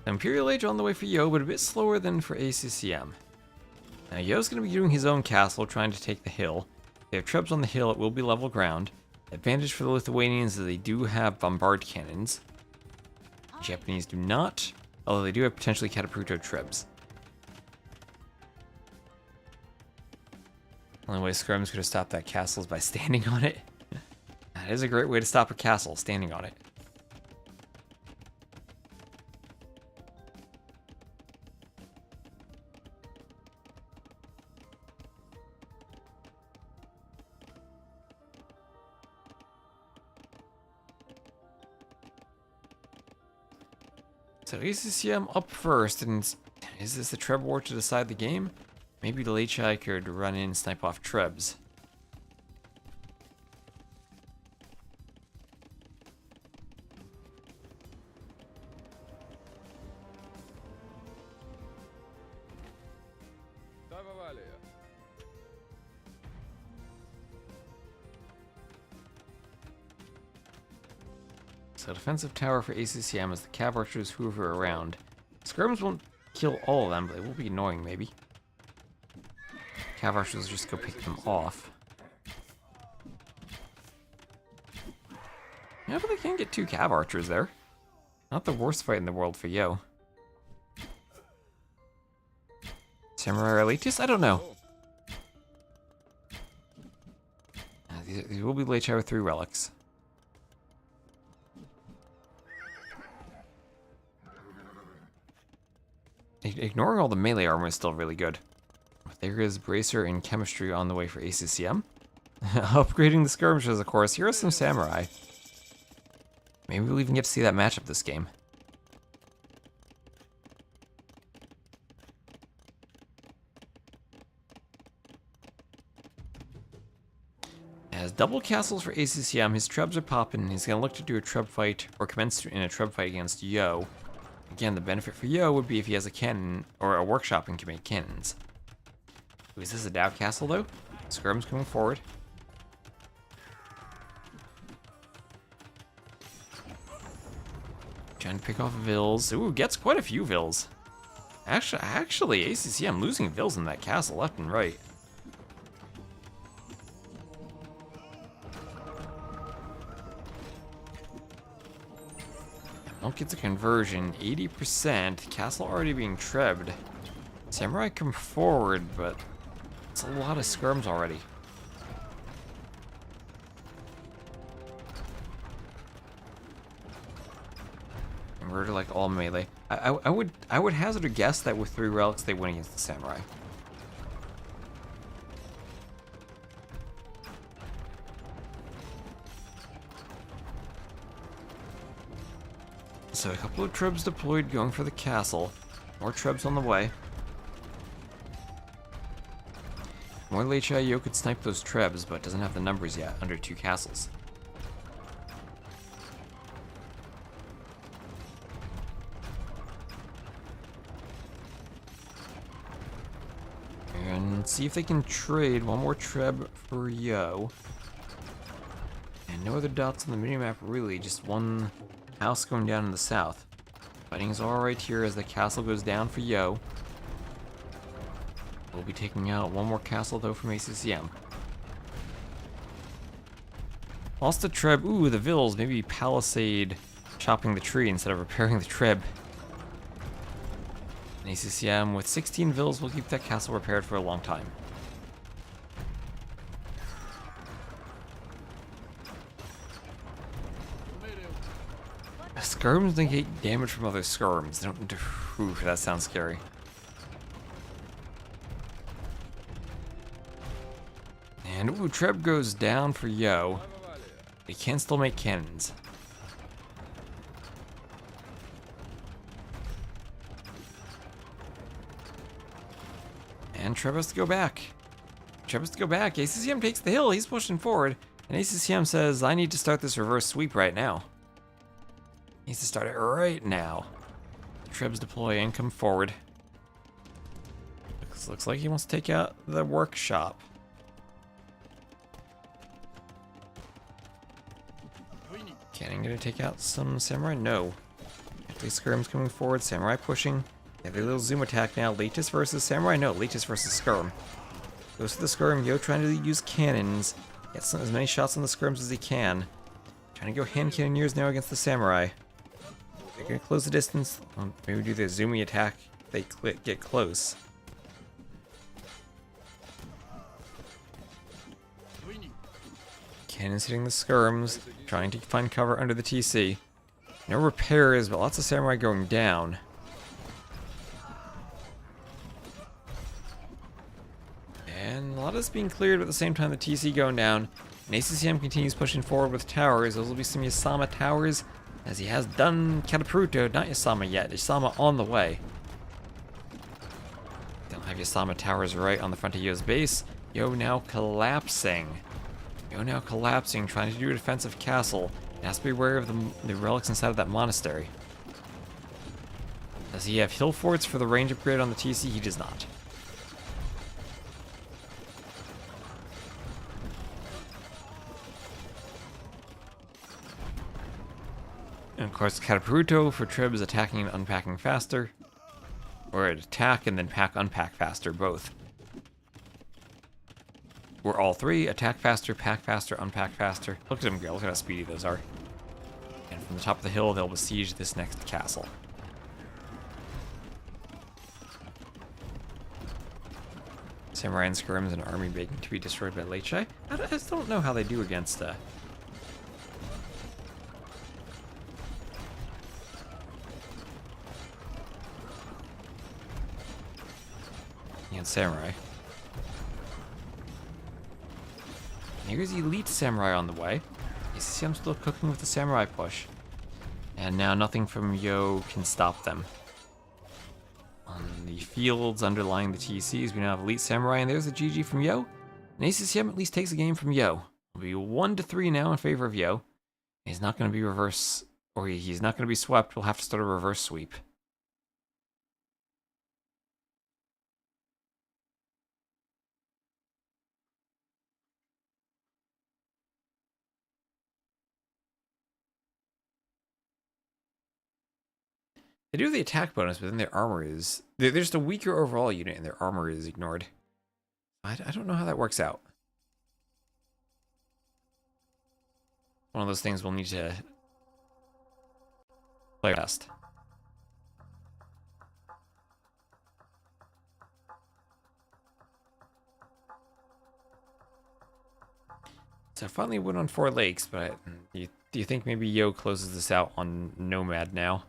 Imperial Age on the way for Yo, but a bit slower than for ACCM. Now Yo's going to be doing his own castle, trying to take the hill. They have troops on the hill, it will be level ground. Advantage for the Lithuanians is they do have bombard cannons. The Japanese do not, although they do have potentially Catapulto tribs. The only way Skirm's going to stop that castle is by standing on it. That is a great way to stop a castle, standing on it. So ACCM up first, and is this the Treb War to decide the game? Maybe the Lechai could run in and snipe off Trebs. So defensive tower for ACCM as the Cav Archers hoover around. Skirms won't kill all of them, but they will be annoying maybe. Cav archers will just go pick them off. Yeah, but they can't get 2 Cav archers there. Not the worst fight in the world for Yo. Samurai Elitis? I don't know. These will be late shower 3 relics. Ignoring all the melee armor is still really good. There is Bracer and Chemistry on the way for ACCM. Upgrading the skirmishes, of course. Here are some Samurai. Maybe we'll even get to see that matchup this game. As double castles for ACCM, his trebs are popping, and he's going to look to do a treb fight, or commence in a treb fight against Yo. Again, the benefit for Yo would be if he has a cannon, or a workshop and can make cannons. Ooh, is this a Dow castle, though? Skirm's coming forward. Trying to pick off Vills. Ooh, gets quite a few Vills. Actually, ACCM losing Vills in that castle left and right. Monk gets a conversion, 80%. Castle already being trebbed. Samurai come forward, but it's a lot of skirms already. Converted like all melee. I would hazard a guess that with 3 relics they win against the Samurai. So a couple of trebs deployed going for the castle. More trebs on the way. More late Yo could snipe those trebs, but doesn't have the numbers yet under 2 castles. And see if they can trade one more treb for Yo. And no other dots on the minimap really, just one house going down in the south. Fighting is all right here as the castle goes down for Yo. We'll be taking out one more castle though from ACCM. Lost the treb. Ooh, the Vills. Maybe Palisade chopping the tree instead of repairing the treb. And ACCM with 16 Vills will keep that castle repaired for a long time. Skirms negate damage from other skirms. Ooh, that sounds scary. And ooh, treb goes down for Yo. He can still make cannons. And treb has to go back. Treb has to go back. ACCM takes the hill. He's pushing forward. And ACCM says, I need to start this reverse sweep right now. Needs to start it right now. Trebs deploy and come forward. Looks like he wants to take out the workshop. Cannon gonna take out some Samurai? No. Actually, Skirm's coming forward. Samurai pushing. They have a little zoom attack now. Latus versus Samurai? No, Latus versus Skirm. Goes to the Skirm. Yo trying to use cannons. Gets as many shots on the Skirms as he can. Trying to go hand cannoneers now against the Samurai. They're gonna close the distance. Maybe do the zoomy attack if they get close. Cannons hitting the Skirms, trying to find cover under the TC. No repairs, but lots of Samurai going down. And a lot of this being cleared, but at the same time the TC going down. And ACCM continues pushing forward with towers. Those will be some Yasama towers, as he has done Catapruto. Not Yasama yet, Yasama on the way. Don't have Yasama towers right on the front of Yo's base. Yo now collapsing. Yo now collapsing, trying to do a defensive castle. He has to be aware of the relics inside of that monastery. Does he have hill forts for the range upgrade on the TC? He does not. And of course, Catapruto for Tribs attacking and unpacking faster. Or attack and then unpack faster, both. we're all three. Attack faster, pack faster, unpack faster. Look at them go. Look at how speedy those are. And from the top of the hill, they'll besiege this next castle. Samurai and Skirms and army begging to be destroyed by Leichai. I just don't know how they do against Samurai. And here's Elite Samurai on the way. ACCM still cooking with the Samurai push. And now nothing from Yo can stop them. On the fields underlying the TCs, we now have Elite Samurai, and there's the GG from Yo. And ACCM at least takes a game from Yo. It'll be 1-3 now in favor of Yo. He's not going to be reverse, or he's not going to be swept. We'll have to start a reverse sweep. They do have the attack bonus, but then their armor is... They're just a weaker overall unit, and their armor is ignored. I don't know how that works out. One of those things we'll need to play test. So finally win on 4 lakes, but do you think maybe Yo closes this out on Nomad now?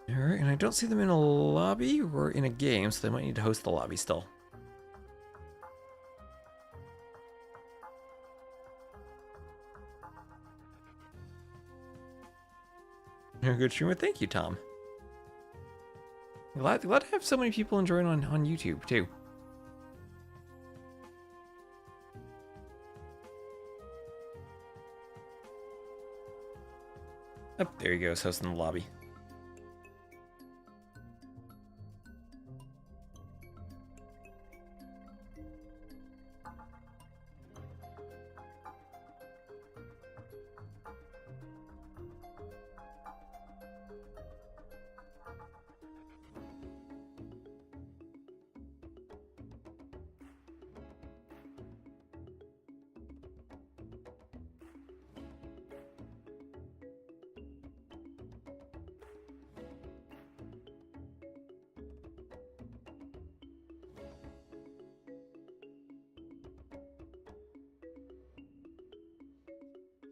Alright, and I don't see them in a lobby or in a game, so they might need to host the lobby still. You're a good streamer. Thank you, Tom. Glad to have so many people enjoying on YouTube, too. Oh, there he goes, hosting the lobby.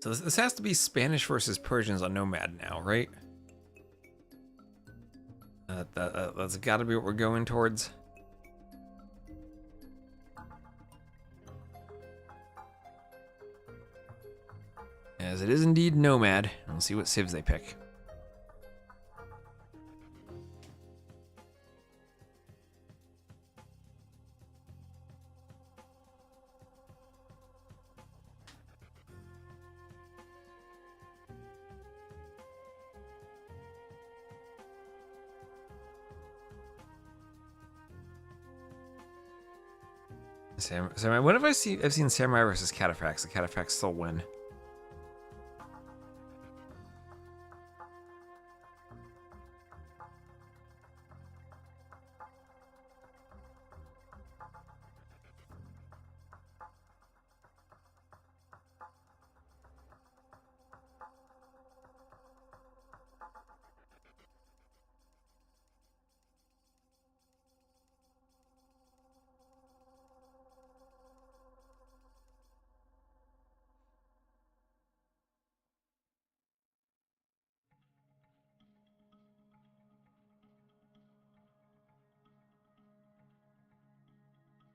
So this has to be Spanish versus Persians on Nomad now, right? That's got to be what we're going towards. As it is indeed Nomad. We'll see what civs they pick. Samurai. What have I seen? I've seen Samurai versus Cataphax. The Cataphax still win.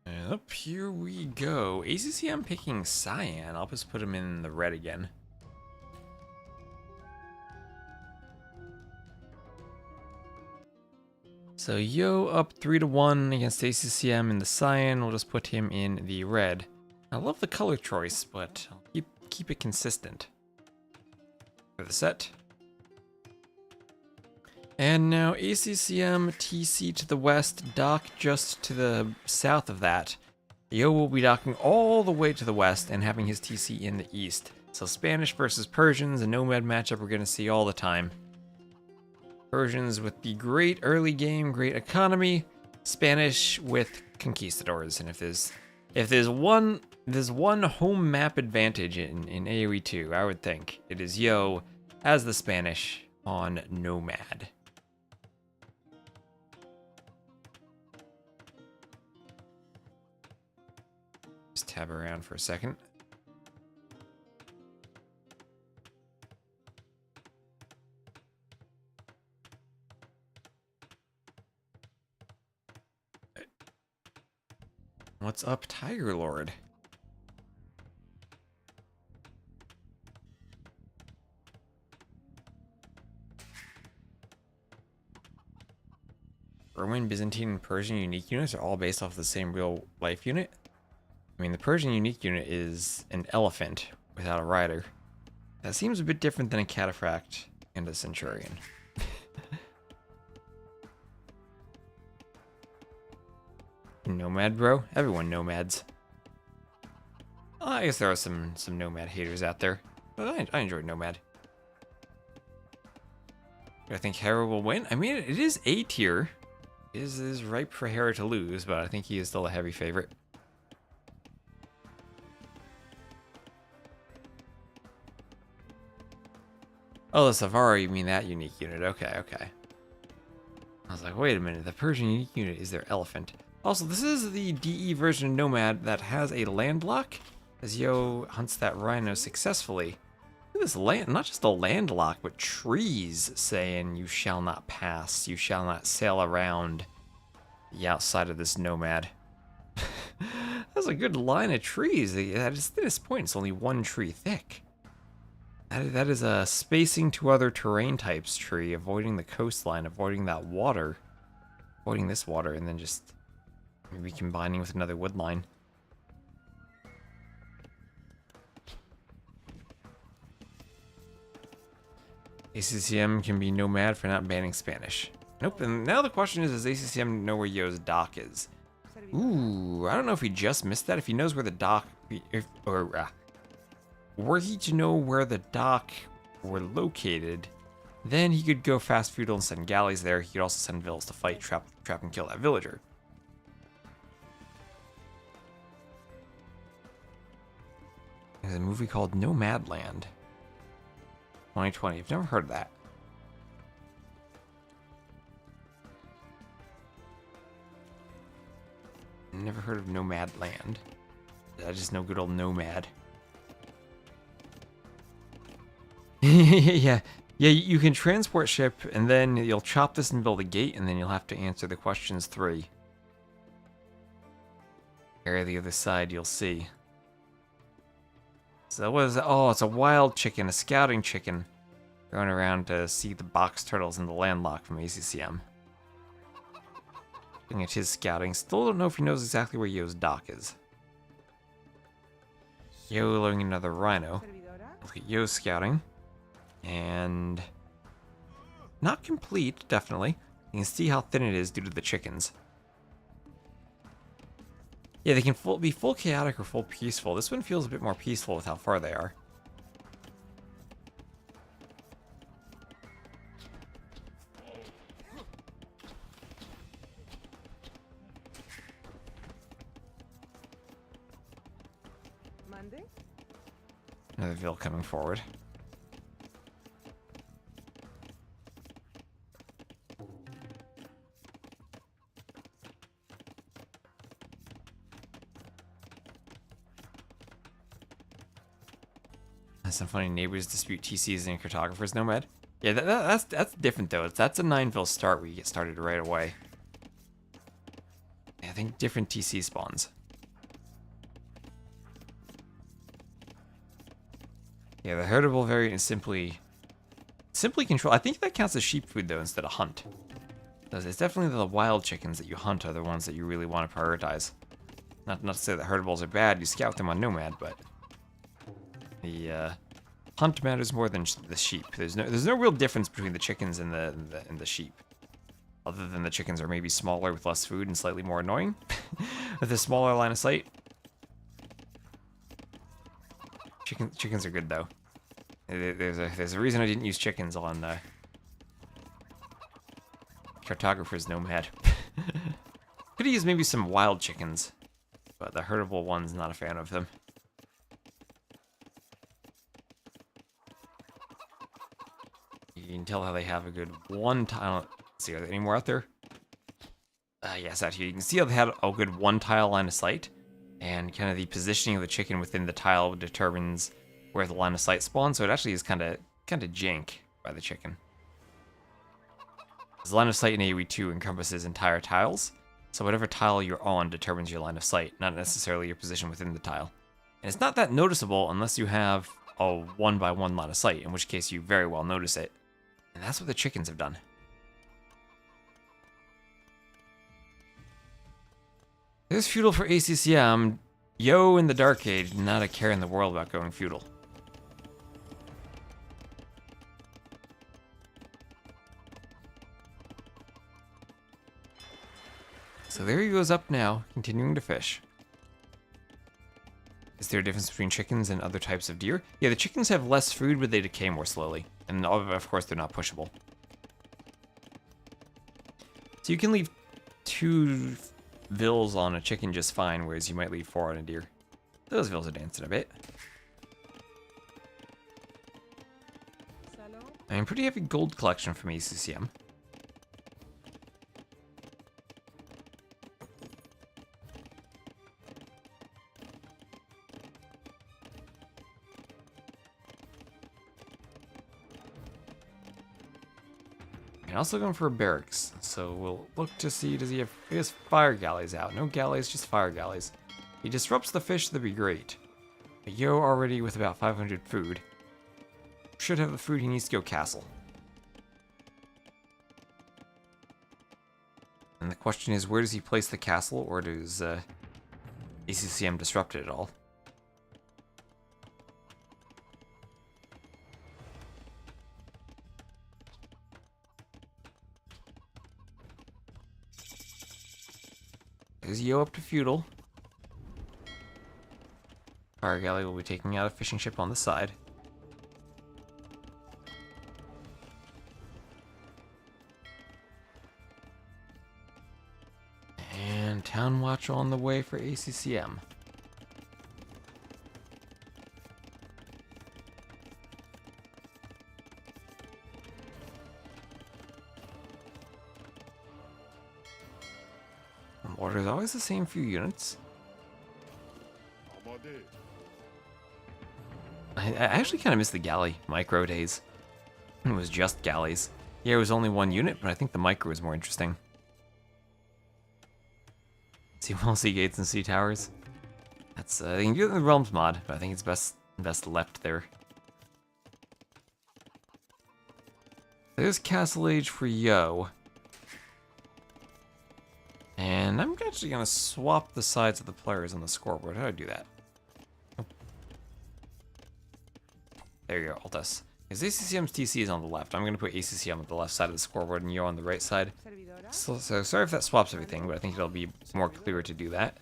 And up here we go. ACCM picking Cyan. I'll just put him in the red again. So Yo up 3-1 against ACCM in the Cyan. We'll just put him in the red. I love the color choice, but I'll keep it consistent. For the set. And now ACCM TC to the west, dock just to the south of that. Yo will be docking all the way to the west and having his TC in the east. So Spanish versus Persians, a nomad matchup we're going to see all the time. Persians with the great early game, great economy. Spanish with conquistadors. And if there's one home map advantage in AoE 2, I would think it is Yo as the Spanish on Nomad. Just tab around for a second. What's up, Tiger Lord? Roman, Byzantine, and Persian unique units are all based off the same real life unit. I mean, the Persian unique unit is an elephant without a rider. That seems a bit different than a cataphract and a centurion. Nomad, bro? Everyone nomads. Oh, I guess there are some nomad haters out there, but I enjoyed Nomad. Do I think Hera will win? I mean, it is A tier. It is ripe for Hera to lose, but I think he is still a heavy favorite. Oh, the Savara, you mean that unique unit. Okay, okay. I was like, wait a minute, the Persian unique unit is their elephant. Also, this is the DE version of Nomad that has a land lock, as Yo hunts that rhino successfully. Look at this land, not just a land lock, but trees saying you shall not pass, you shall not sail around the outside of this Nomad. That's a good line of trees. At its thinnest point, it's only one tree thick. That is a spacing to other terrain types tree, avoiding the coastline, avoiding that water, avoiding this water, and then just maybe combining with another wood line. ACCM can be nomad for not banning Spanish. Nope, and now the question is, does ACCM know where Yo's dock is? Ooh, I don't know if he just missed that. If he knows where the dock, were he to know where the dock were located, then he could go fast feudal and send galleys there. He could also send villas to fight, trap and kill that villager. There's a movie called Nomadland. 2020. I've never heard of that. Never heard of Nomadland. I just know good old Nomad. Yeah, you can transport ship, and then you'll chop this and build a gate, and then you'll have to answer the questions 3. Area the other side, you'll see. So what is it? Oh, it's a wild chicken, a scouting chicken, going around to see the box turtles in the landlock from ACCM. Looking at his scouting, still don't know if he knows exactly where Yo's dock is. Yo loading another rhino. Look at Yo's scouting. And not complete, definitely. You can see how thin it is due to the chickens. Yeah, they can be full chaotic or full peaceful. This one feels a bit more peaceful with how far they are. Monday? Another Vil coming forward. Some funny neighbors dispute TCs and cartographers nomad. Yeah, that's different though. That's a 9-vil start where you get started right away. Yeah, I think different TC spawns. Yeah, the herdable variant is simply control. I think that counts as sheep food though instead of hunt. It's definitely the wild chickens that you hunt are the ones that you really want to prioritize. Not to say that herdables are bad. You scout them on nomad, but the hunt matters more than the sheep. There's no real difference between the chickens and the sheep, other than the chickens are maybe smaller with less food and slightly more annoying, with a smaller line of sight. Chickens are good though. There's a reason I didn't use chickens on Cartographer's Nomad. Could have used maybe some wild chickens, but the herdable one's not a fan of them. You can tell how they have a good one tile. Let's see, are there any more out there? Yes, out here. You can see how they had a good one tile line of sight, and kind of the positioning of the chicken within the tile determines where the line of sight spawns. So it actually is kind of jank by the chicken. The line of sight in AoE 2 encompasses entire tiles, so whatever tile you're on determines your line of sight, not necessarily your position within the tile. And it's not that noticeable unless you have a 1x1 line of sight, in which case you very well notice it. And that's what the chickens have done. There's feudal for ACCM. Yo in the Dark Age, not a care in the world about going feudal. So there he goes up now, continuing to fish. Is there a difference between chickens and other types of deer? Yeah, the chickens have less food, but they decay more slowly. And of course, they're not pushable. So you can leave 2 vills on a chicken just fine, whereas you might leave 4 on a deer. Those vills are dancing a bit. I mean, pretty heavy gold collection from ACCM. And also going for a barracks, so we'll look to see, does he have fire galleys out? No galleys, just fire galleys. He disrupts the fish, that'd be great. A Yo already with about 500 food. Should have the food, he needs to go castle. And the question is, where does he place the castle, or does ACCM disrupt it at all? There's Yo up to feudal. Fire galley will be taking out a fishing ship on the side. And Town Watch on the way for ACCM. Order's always the same few units. I actually kind of miss the galley micro days. It was just galleys. Yeah, it was only 1 unit, but I think the micro is more interesting. Sea gates and sea towers. That's you can do it in the Realms mod, but I think it's best left there. There's Castle Age for Yo. And I'm actually going to swap the sides of the players on the scoreboard. How do I do that? Oh. There you go, Alt S. Because ACCM's TC is on the left. I'm going to put ACCM on the left side of the scoreboard and Yo on the right side. So sorry if that swaps everything, but I think it'll be more clear to do that.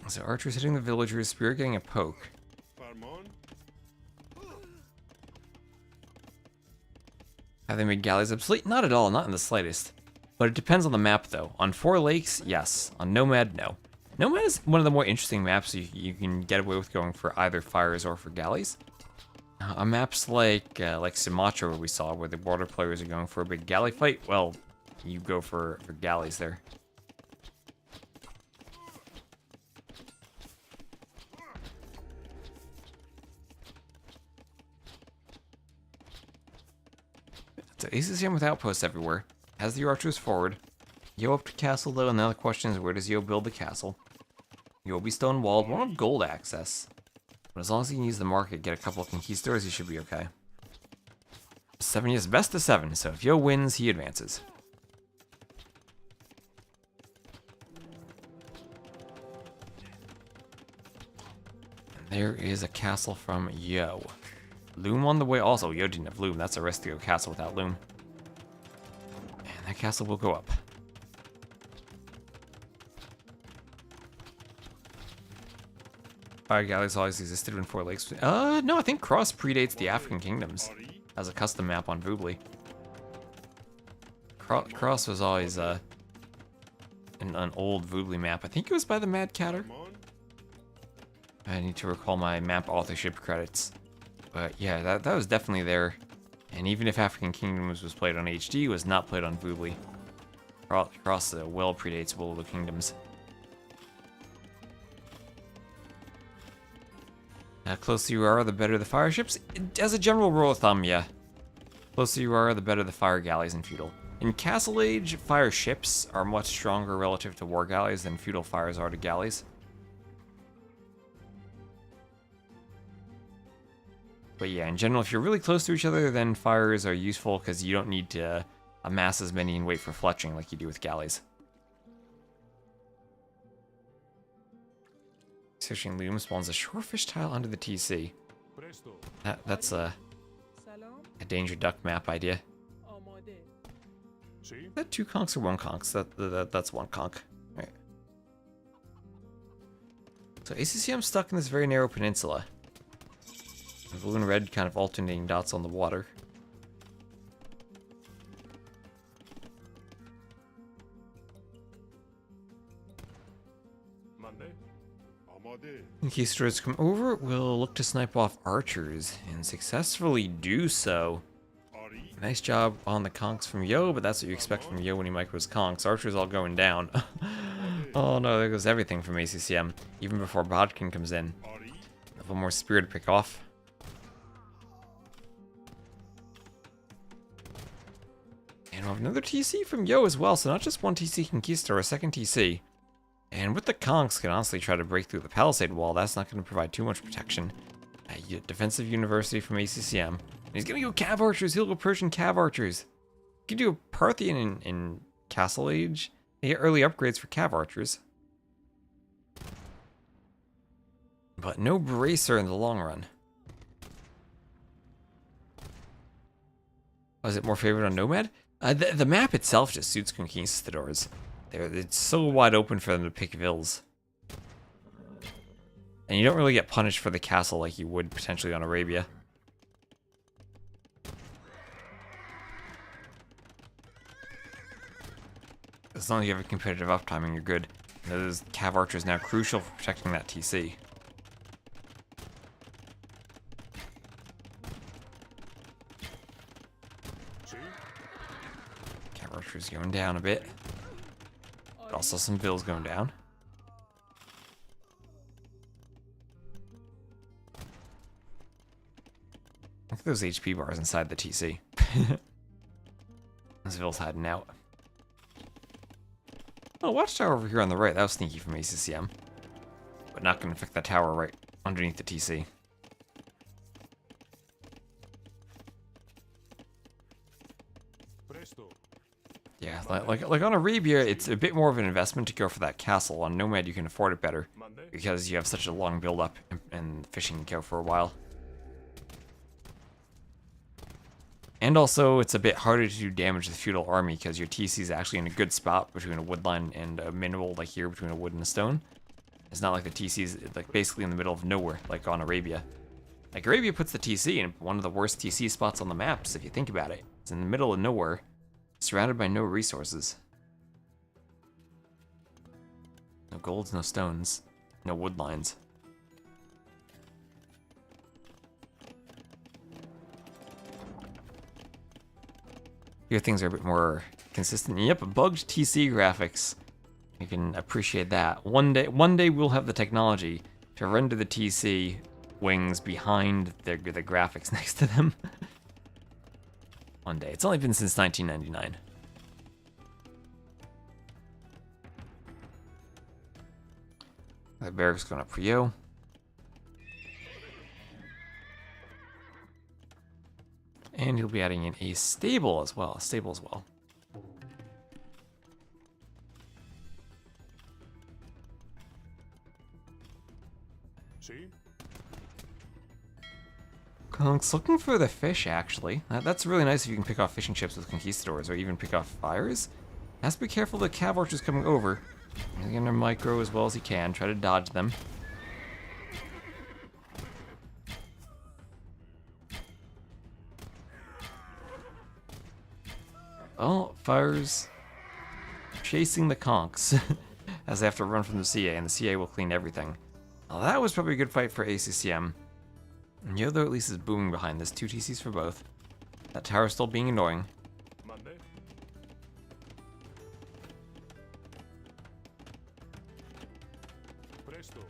So Archer's hitting the villagers, Spear getting a poke. Have they made galleys obsolete? Not at all, not in the slightest. But it depends on the map, though. On 4 lakes, yes. On Nomad, no. Nomad is one of the more interesting maps you can get away with going for either fires or for galleys. On maps like Sumatra, where we saw, where the border players are going for a big galley fight, well, you go for galleys there. So ACCM with outposts everywhere. Has the archers forward. Yo up to castle though, and now the question is, where does Yo build the castle? Yo will be stone walled, won't have gold access. But as long as he can use the market, get a couple of conquistadors, he should be okay. 7 is best of 7, so if Yo wins, he advances. And there is a castle from Yo. Loom on the way also. Yo didn't have Loom, that's a risk to go castle without Loom. And that castle will go up. Fire galleys always existed when Four Lakes. No, I think Cross predates the African kingdoms as a custom map on Voobly. Cross was always an old Voobly map. I think it was by the Mad Catter. I need to recall my map authorship credits. But yeah, that was definitely there. And even if African Kingdoms was played on HD, it was not played on Voobly. Cross well predates Will of the Kingdoms. The closer you are, the better the fire ships. As a general rule of thumb, yeah. Closer you are, the better the fire galleys in Feudal. In Castle Age, fire ships are much stronger relative to war galleys than Feudal fires are to galleys. But yeah, in general, if you're really close to each other, then fires are useful because you don't need to amass as many and wait for fletching like you do with galleys. Searching loom spawns a shorefish tile under the TC. That's a danger duck map idea. Is that 2 conchs or 1 conch? That's 1 conch. Right. So ACCM stuck in this very narrow peninsula. Blue and red kind of alternating dots on the water. In case droids come over, we'll look to snipe off archers and successfully do so. Nice job on the conchs from Yo, but that's what you expect from Yo when he micros conchs. Archers all going down. Oh no, there goes everything from ACCM, even before Bodkin comes in. A little more spear to pick off. And we'll have another TC from Yo as well, so not just 1 TC Conquistador, a 2nd TC. And with the conchs, can honestly try to break through the palisade wall. That's not going to provide too much protection. Defensive University from ACCM. And he's going to go Cav Archers. He'll go Persian Cav Archers. You can do a Parthian in Castle Age. They get early upgrades for Cav Archers. But no Bracer in the long run. Was it more favored on Nomad? The map itself just suits Conquistadors. It's so wide open for them to pick vills. And you don't really get punished for the castle like you would potentially on Arabia. As long as you have a competitive uptiming, you're good. And those Cav Archers now crucial for protecting that TC. Cav Archers going down a bit. Also some vills going down. Look at those HP bars inside the TC. Those vills hiding out. Oh, watchtower over here on the right. That was sneaky from ACCM. But not going to affect that tower right underneath the TC. Yeah, like on Arabia, it's a bit more of an investment to go for that castle. On Nomad, you can afford it better because you have such a long build-up and fishing can go for a while. And also, it's a bit harder to do damage to the feudal army because your TC is actually in a good spot between a wood line and a mineral, like here between a wood and a stone. It's not like the TC is like basically in the middle of nowhere, like on Arabia. Like Arabia puts the TC in one of the worst TC spots on the maps, if you think about it. It's in the middle of nowhere. Surrounded by no resources. No golds, no stones, no wood lines. Here things are a bit more consistent. Yep, bugged TC graphics. You can appreciate that. One day we'll have the technology to render the TC wings behind the graphics next to them. One day. It's only been since 1999. The barracks going up for you. And he'll be adding in a stable as well. Conch's looking for the fish, actually. That's really nice if you can pick off fishing ships with conquistadors, or even pick off fires. Has to be careful of the cav archers coming over. He's gonna micro as well as he can, try to dodge them. Oh, fires chasing the conks as they have to run from the CA, and the CA will clean everything. Well, that was probably a good fight for ACCM. And Yodo at least is booming behind this. 2 TCs for both. That tower still being annoying. Monday. Presto.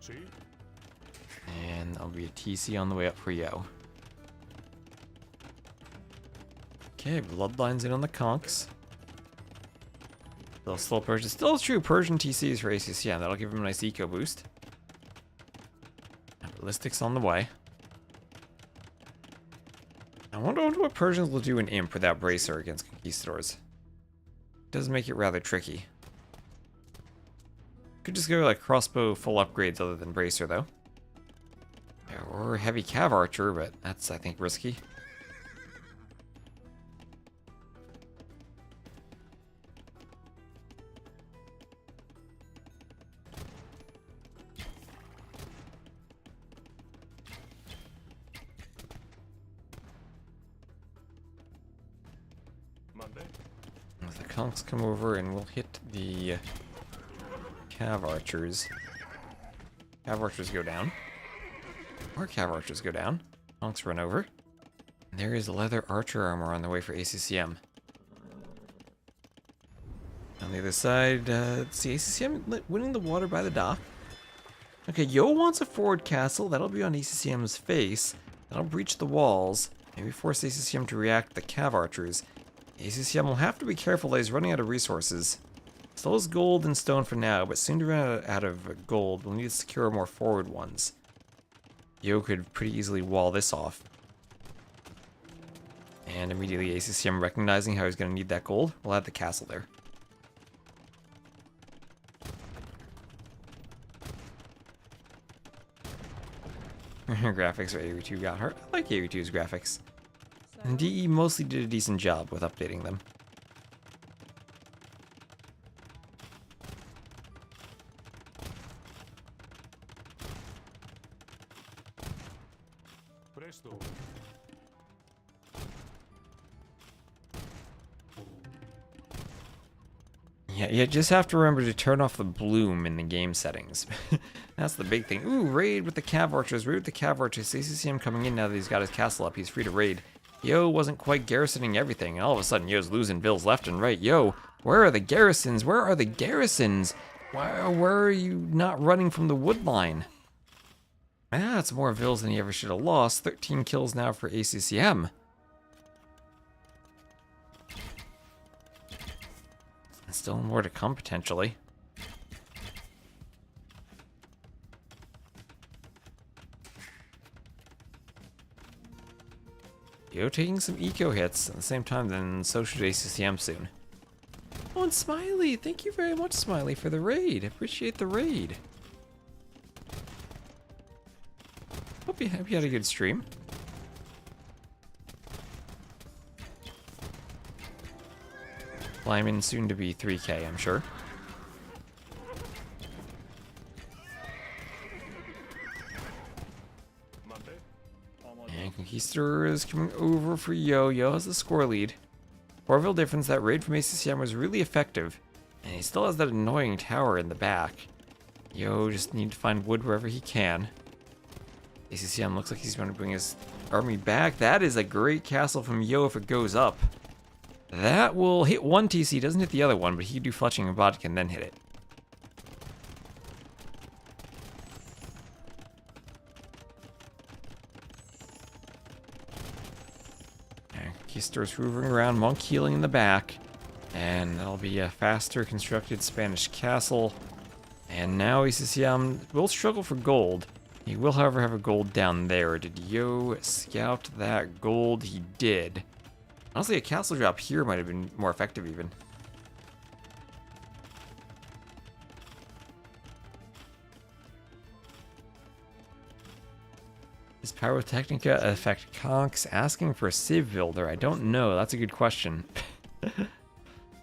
See? And there'll be a TC on the way up for Yo. Okay, Bloodline's in on the conks. They'll still Persian. Still true Persian TCs for ACCM. That'll give him a nice eco boost. And Ballistics on the way. I wonder what Persians will do in Imp without Bracer against Conquistadors. Does make it rather tricky. Could just go like crossbow full upgrades other than Bracer though. Or heavy Cav Archer, but that's I think risky. Monday. As the conks come over and we'll hit the Cav Archers. Cav Archers go down. More Cav Archers go down. Conks run over. And there is leather archer armor on the way for ACCM. On the other side, let's see, ACCM winning the water by the dock. Okay, Yo wants a forward castle. That'll be on ACCM's face. That'll breach the walls. Maybe force ACCM to react to the Cav Archers. ACCM will have to be careful that he's running out of resources. Still has gold and stone for now, but soon to run out of gold, we'll need to secure more forward ones. Yo could pretty easily wall this off. And immediately ACCM recognizing how he's going to need that gold, we'll add the castle there. Graphics for AV2 got hurt. I like AV2's graphics. And DE mostly did a decent job with updating them. Presto. Yeah, you just have to remember to turn off the bloom in the game settings. That's the big thing. Ooh, raid with the Cav Archers. Raid with the Cav Archers. ACCM coming in now that he's got his castle up. He's free to raid. Yo wasn't quite garrisoning everything, and all of a sudden Yo's losing bills left and right. Yo, where are the garrisons? Where are the garrisons? Where are you not running from the wood line? That's more vills than he ever should have lost. 13 kills now for ACCM. And still more to come, potentially. Yo taking some eco hits at the same time, then so should ACCM soon. Oh, and Smiley! Thank you very much, Smiley, for the raid. Appreciate the raid. Hope you had a good stream. Climbing soon to be 3K, I'm sure. And Conquistador is coming over for Yo. Yo has the score lead. 4 difference. That raid from ACCM was really effective. And he still has that annoying tower in the back. Yo just need to find wood wherever he can. ACCM looks like he's going to bring his army back. That is a great castle from Yo if it goes up. That will hit one TC. Doesn't hit the other one, but he can do fletching and vodka and then hit it. Conquistador's hoovering around, Monk healing in the back. And that'll be a faster constructed Spanish castle. And now ACCM will struggle for gold. He will, however, have a gold down there. Did Yo scout that gold? He did. Honestly, a castle drop here might have been more effective even. Does Pyrotechnica affect conks? Asking for a Civ builder. I don't know. That's a good question.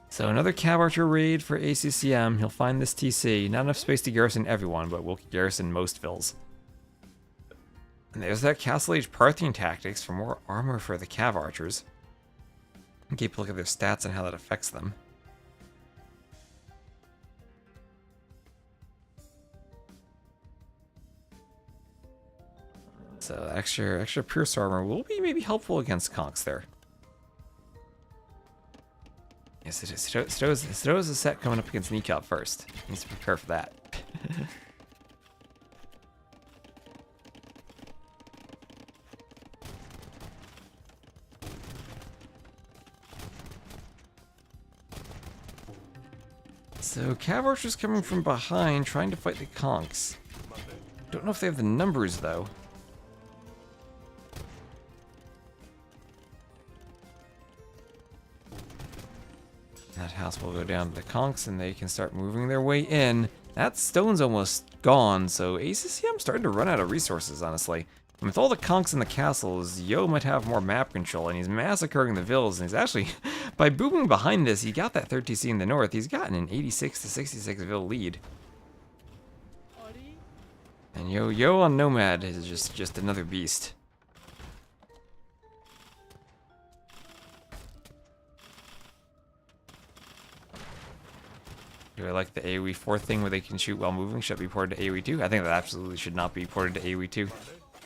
So another Cav Archer raid for ACCM. He'll find this TC. Not enough space to garrison everyone, but we'll garrison most vills. And there's that Castle Age Parthian tactics for more armor for the Cav Archers. Keep a look at their stats and how that affects them. So extra pierce armor will be maybe helpful against conks there. Yes, it is. Stowe's a set coming up against Nicov first. Needs to prepare for that. So Cav Archer's coming from behind, trying to fight the conks. Don't know if they have the numbers though. That house will go down to the conks and they can start moving their way in. That stone's almost gone, so ACCM starting to run out of resources, honestly. And with all the conks in the castles, Yo might have more map control, and he's massacring the villas, and he's actually, by booming behind this, he got that 30C in the north. He's gotten an 86 to 66 vill lead. And Yo on Nomad is just another beast. Do I like the AoE 4 thing where they can shoot while moving? Should it be ported to AoE 2? I think that absolutely should not be ported to AoE 2.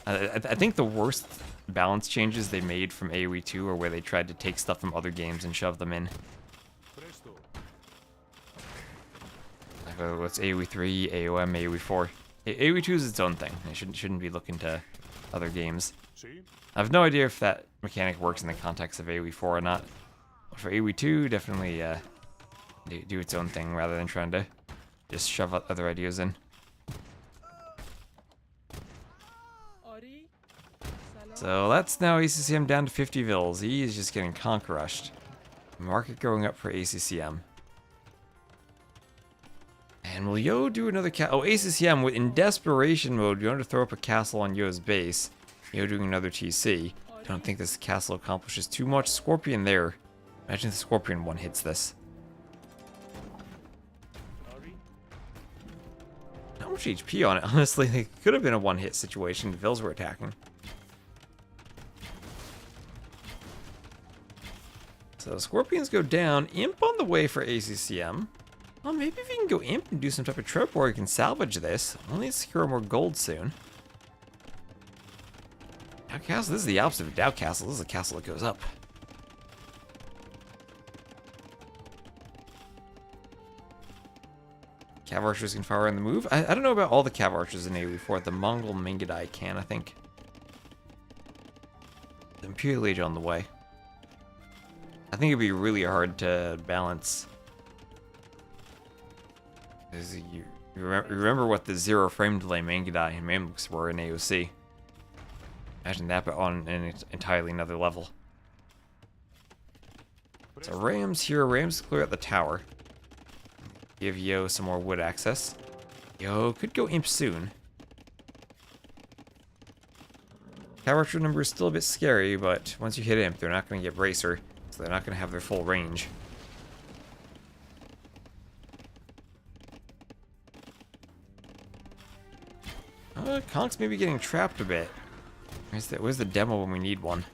I think the worst balance changes they made from AoE 2 are where they tried to take stuff from other games and shove them in. Like, what's AoE 3, AOM, AoE 4? AoE 2 is its own thing. It shouldn't be looking to other games. I have no idea if that mechanic works in the context of AoE 4 or not. For AoE 2, definitely do its own thing rather than trying to just shove other ideas in. So that's now ACCM down to 50 vills. He is just getting conk rushed. Market going up for ACCM. And will Yo do another ACCM in desperation mode. You want to throw up a castle on Yo's base. Yo doing another TC. Don't think this castle accomplishes too much. Scorpion there. Imagine if the Scorpion one hits this. Not much HP on it, honestly. It could have been a one-hit situation. The vills were attacking. So Scorpions go down. Imp on the way for ACCM. Well, maybe if you can go Imp and do some type of trope where you can salvage this. We'll need to secure more gold soon. Doubt Castle, this is the opposite of Doubt Castle. This is a castle that goes up. Cav Archers can fire on the move. I don't know about all the Cav Archers in AoE4. The Mongol Mingedai can, I think. The Imperial Age on the way. I think it'd be really hard to balance. You remember what the 0 frame delay Mangedai and Mamluks were in AOC. Imagine that, but on an entirely another level. So Rams here. Rams clear out the tower. Give Yo some more wood access. Yo could go Imp soon. Cav Archer number is still a bit scary, but once you hit Imp, they're not going to get Bracer. So they're not going to have their full range. Conks may be getting trapped a bit. Where's the demo when we need one?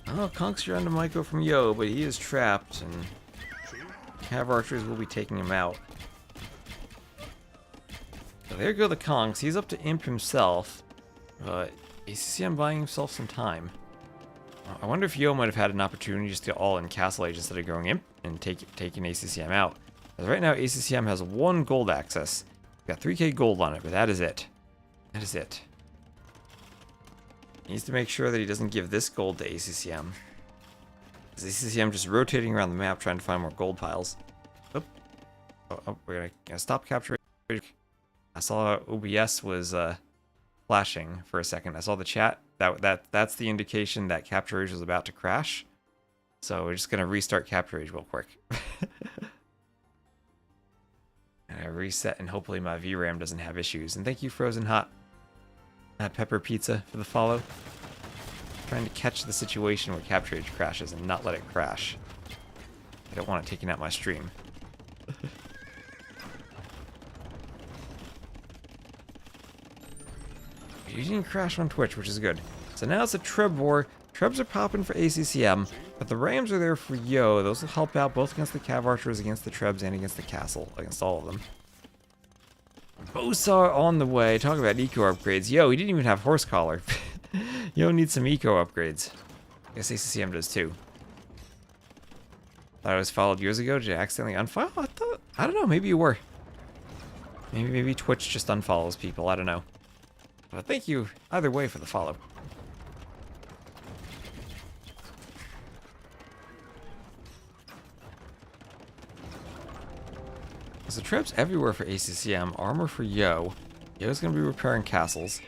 Oh, Conks are onto Maiko from Yo, but he is trapped, and Cav Archers will be taking him out. So there go the Conks. He's up to Imp himself, but ACCM buying himself some time. I wonder if Yo might have had an opportunity just to get all in Castle Age instead of going Imp and taking ACCM out. Because right now ACCM has 1 gold access. Got 3k gold on it, but that is it. That is it. He needs to make sure that he doesn't give this gold to ACCM. Because ACCM just rotating around the map trying to find more gold piles. Oh, we're gonna stop capturing. I saw OBS was flashing for a second. I saw the chat. That's the indication that Capture Age was about to crash. So we're just gonna restart Capture Age real quick. And I reset, and hopefully my VRAM doesn't have issues. And thank you, Frozen Hot Pepper Pizza, for the follow. trying to catch the situation where capture age crashes and not let it crash. I don't want it taking out my stream. You didn't crash on Twitch, which is good. So now it's a Treb war. Trebs are popping for ACCM, but the Rams are there for Yo. Those will help out both against the Cav Archers, against the Trebs, and against the Castle, against all of them. Bosa on the way. Talk about eco upgrades. Yo, he didn't even have horse collar. Yo needs some eco upgrades. I guess ACCM does too. Thought I was followed years ago. Did I accidentally unfollow? I don't know. Maybe you were. Maybe Twitch just unfollows people. I don't know. But thank you either way for the follow. So Trebs everywhere for ACCM, armor for Yo. Yo's gonna be repairing castles.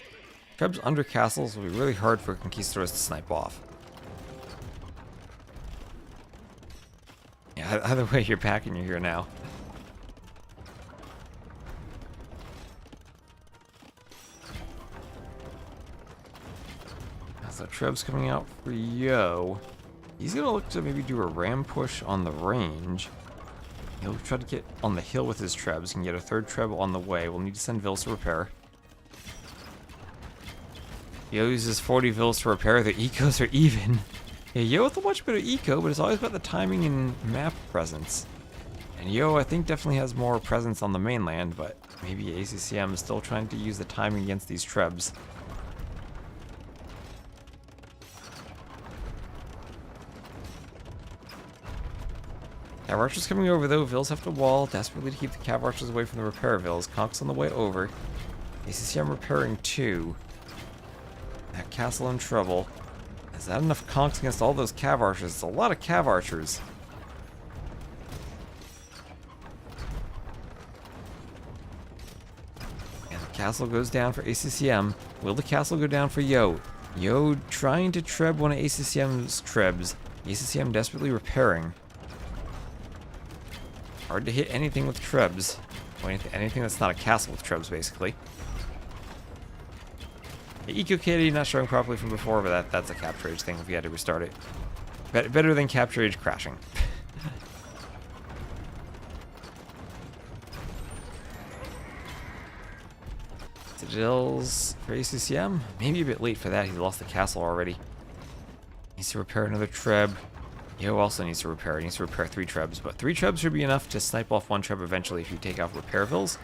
Trebs under castles will be really hard for Conquistadors to snipe off. Yeah, either way, you're back and you're here now. So Trebs coming out for Yo. He's gonna look to maybe do a ram push on the range. He'll try to get on the hill with his Trebs. He can get a third Treb on the way. We'll need to send Vils to repair. Yo uses 40 Vils to repair. The ecos are even. Yeah, Yo with a much better eco, but it's always about the timing and map presence. And Yo, I think, definitely has more presence on the mainland, but maybe ACCM is still trying to use the timing against these Trebs. Cav Archers coming over though. Vils have to wall desperately to keep the Cav Archers away from the repair Vils. Conks on the way over. ACCM repairing 2. That castle in trouble. Is that enough Conks against all those Cav Archers? It's a lot of Cav Archers. And the castle goes down for ACCM. Will the castle go down for Yo? Yo trying to Treb one of ACCM's Trebs. ACCM desperately repairing. Hard to hit anything with Trebs. Or anything that's not a castle with Trebs, basically. The Eco Kitty not showing properly from before, but that's a capture age thing if you had to restart it. Better than capture age crashing. Citadels for ACCM. Maybe a bit late for that. He lost the castle already. Needs to repair another Treb. Yo also needs to repair. He needs to repair 3 Trebs, but 3 Trebs should be enough to snipe off 1 Treb eventually if you take out repair Vils.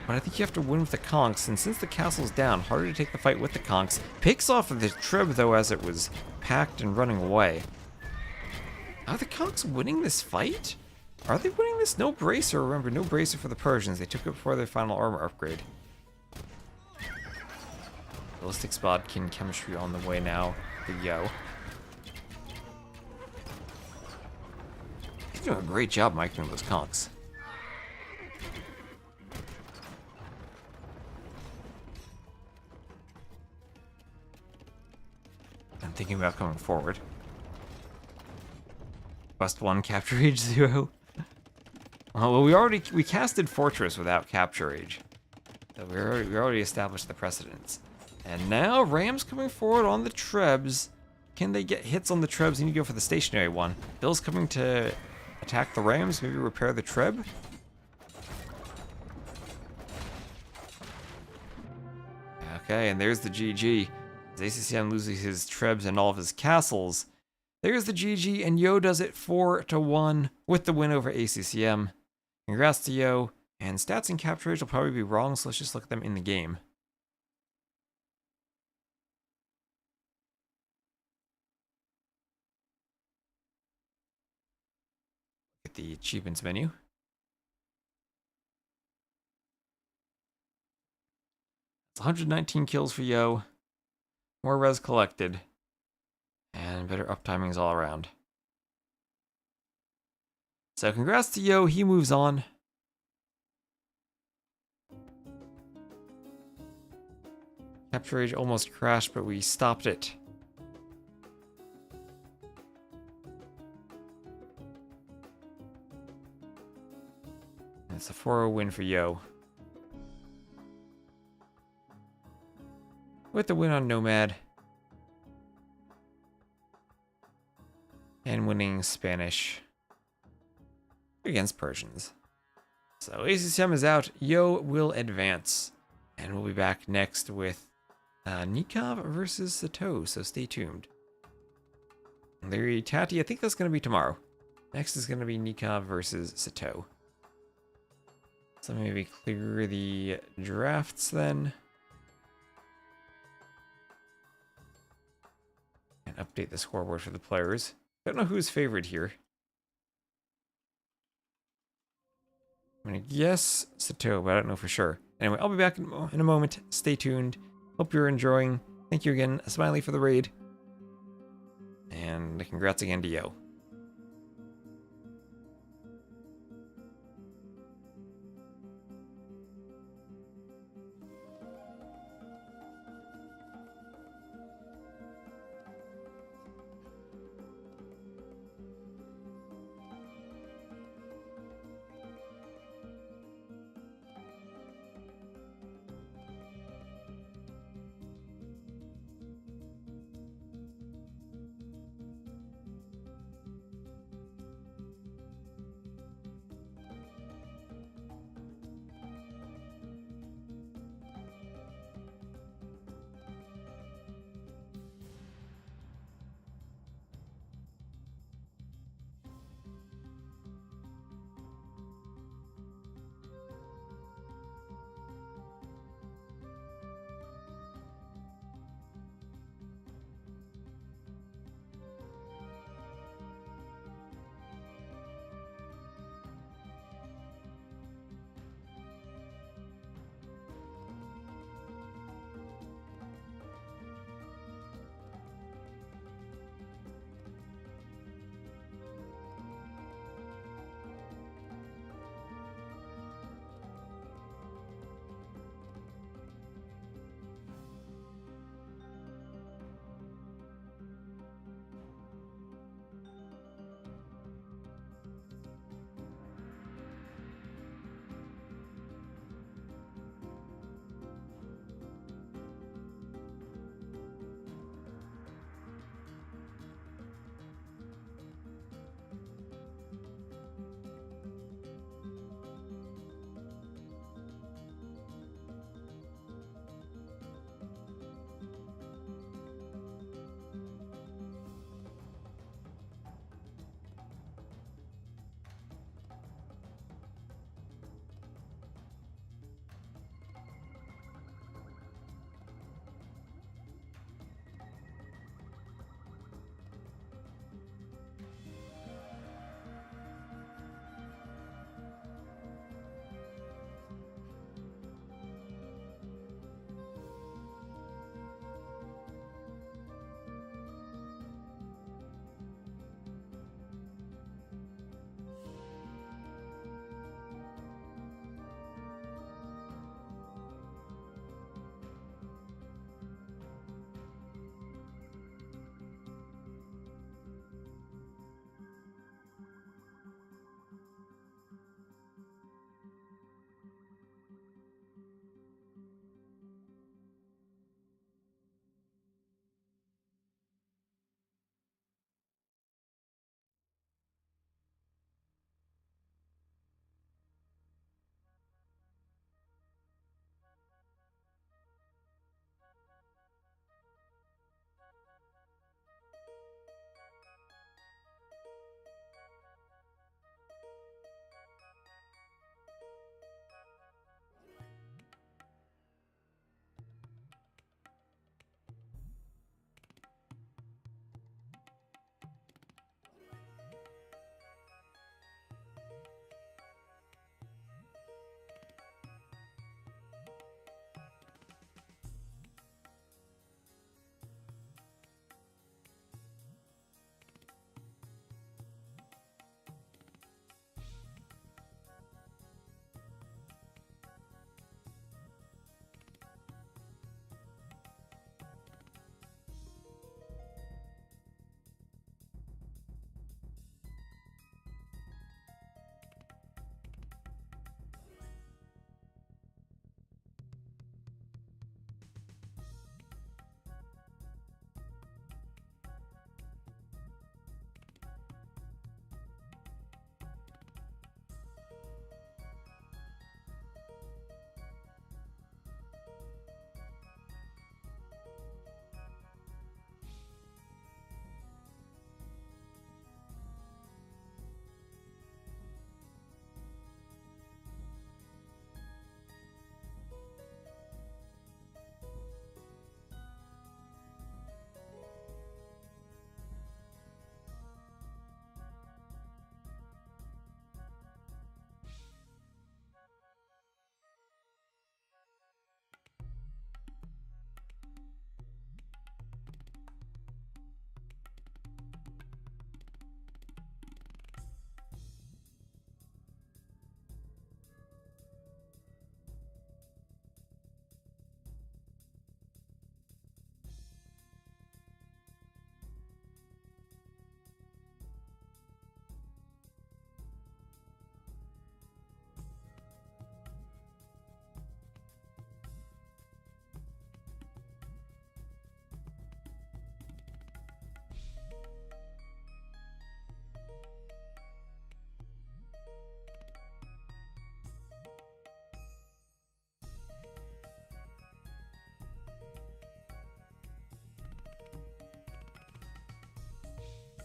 But I think you have to win with the Conks, and since the castle's down, harder to take the fight with the Conks. Picks off of the Treb though as it was packed and running away. Are the Conks winning this fight? Are they winning this? No bracer, remember, no bracer for the Persians. They took it before their final armor upgrade. Ballistic Spodkin chemistry on the way now for Yo. He's doing a great job microing those Conks. I'm thinking about coming forward. Quest 1, Capture Age 0. Well, we casted Fortress without Capture Age. So we already established the precedence. And now Rams coming forward on the Trebs. Can they get hits on the Trebs? You need to go for the stationary one. Bill's coming to attack the Rams, maybe repair the Treb. Okay, and there's the GG. As ACCM loses his Trebs and all of his castles. There's the GG, and Yo does it 4-1 with the win over ACCM. Congrats to Yo, and stats and capture age will probably be wrong, so let's just look at them in the game. Get the achievements menu. It's 119 kills for Yo. More res collected. And better uptimings all around. So congrats to Yo, he moves on. Capture age almost crashed, but we stopped it. And it's a 4-0 win for Yo. With the win on Nomad. and winning Spanish against Persians. So ACCM is out. Yo will advance. And we'll be back next with Nicov versus Sato, so stay tuned. Larry Tati, I think that's going to be tomorrow. Next is going to be Nicov versus Sato. So maybe clear the drafts then. And update the scoreboard for the players. Don't know who's favored here. I'm going to guess Sato, but I don't know for sure. Anyway, I'll be back in a moment. Stay tuned. Hope you're enjoying. Thank you again, Smiley, for the raid. And congrats again to Yo.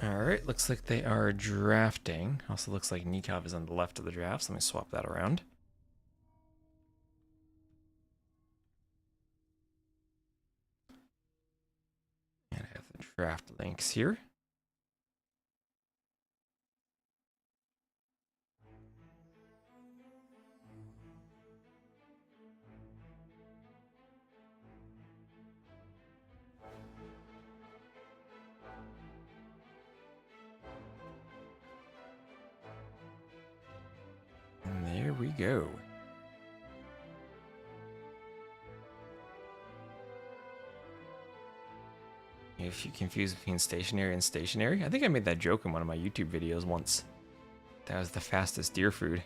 Alright, looks like they are drafting. Also looks like Nicov is on the left of the draft, so let me swap that around. And I have the draft links here. And there we go. If you confuse between stationary and stationary, I think I made that joke in one of my YouTube videos once. That was the fastest deer food.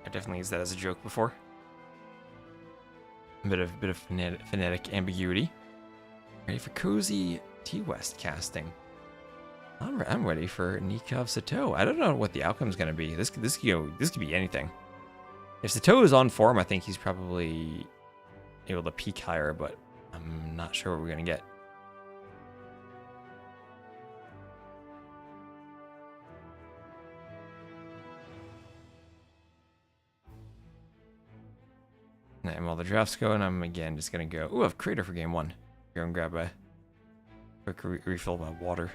I definitely used that as a joke before. A bit of phonetic ambiguity. Ready for cozy T-West casting. I'm ready for Nicov Sato. I don't know what the outcome is going to be. This could be anything. If Sato is on form, I think he's probably able to peak higher, but I'm not sure what we're going to get. And while the draft's going, I'm again just going to go, ooh, I have Crater for game one. Go and grab a quick refill of my water.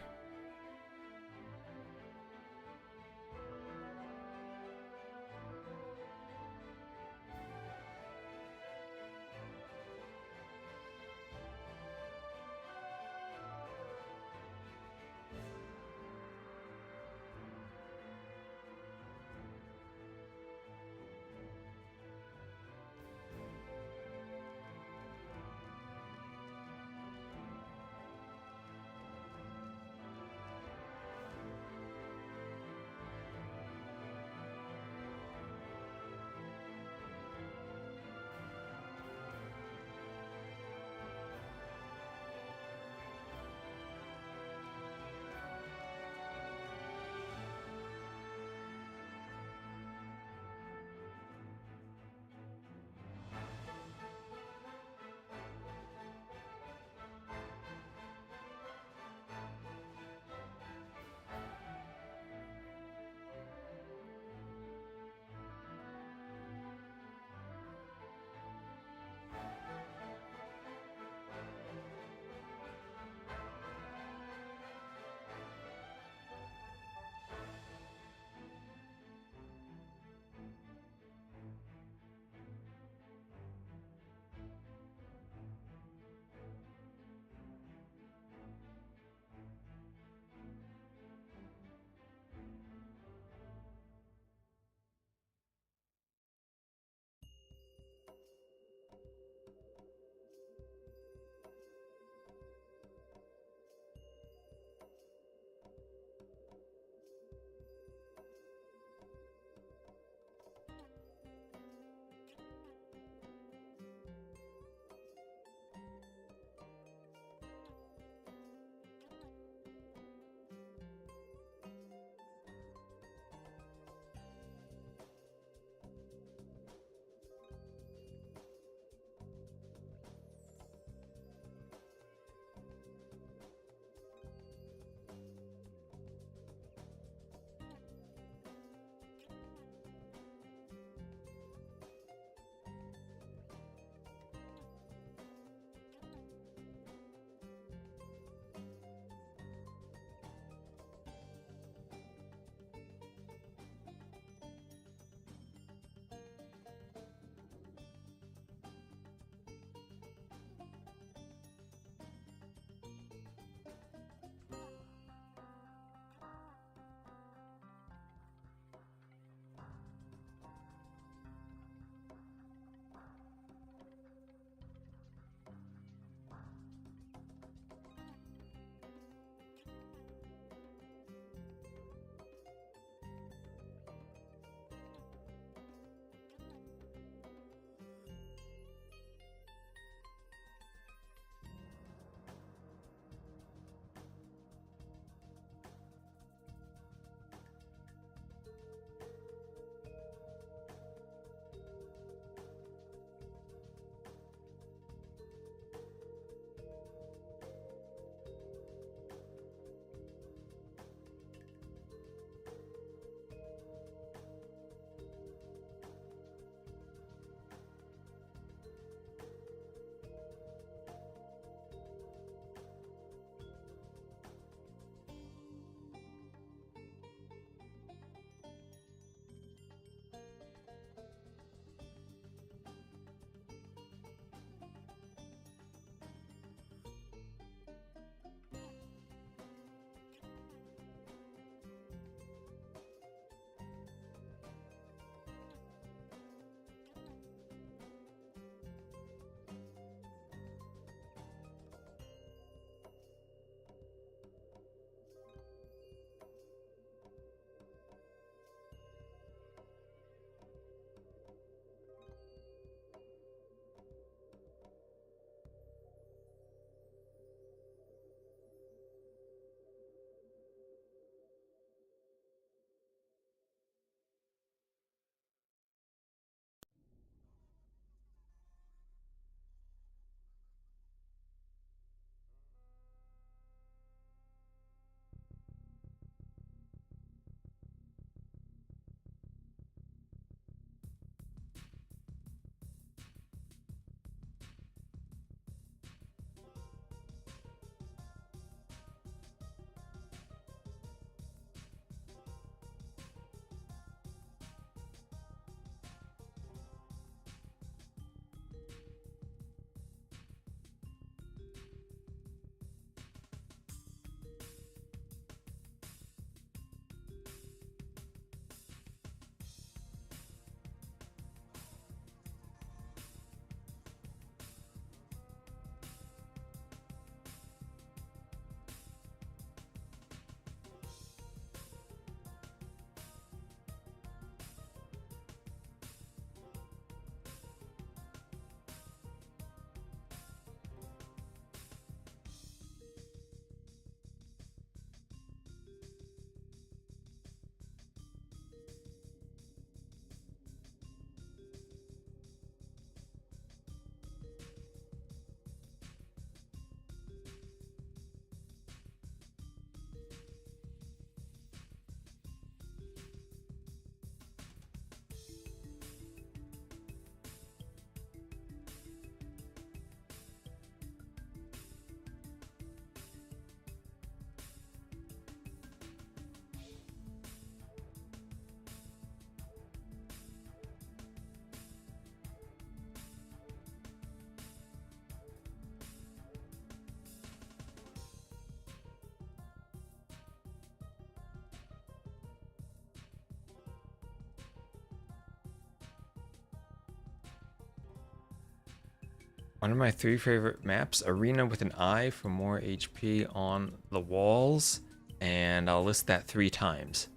One of my 3 favorite maps, Arena with an eye for more HP on the walls, and I'll list that 3 times.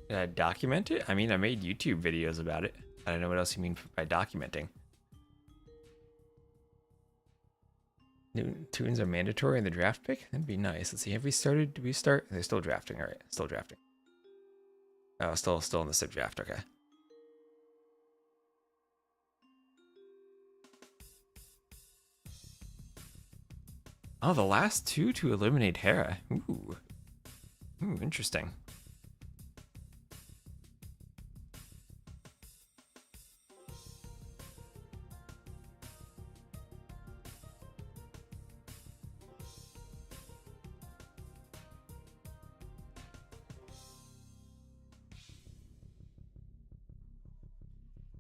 Did I document it? I mean, I made YouTube videos about it. I don't know what else you mean by documenting. New tunes are mandatory in the draft pick? That'd be nice. Let's see, have we started? Did we start? They're still drafting, alright. Still drafting. Oh, still in the SIP draft, okay. Oh, the last 2 to eliminate Hera. Ooh. Ooh, interesting.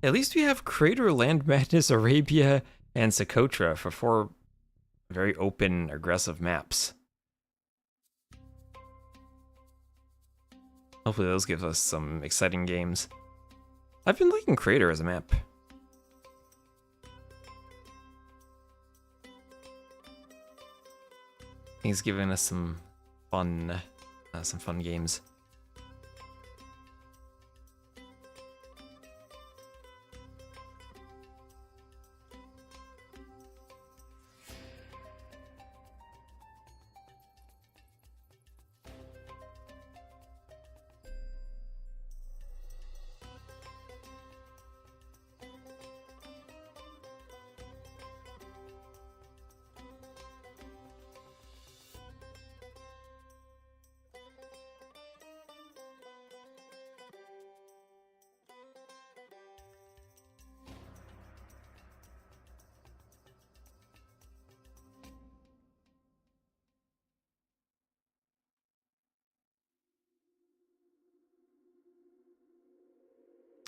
At least we have Crater, Land Madness, Arabia, and Socotra for 4 very open, aggressive maps. Hopefully those give us some exciting games. I've been liking Crater as a map. He's giving us some fun games.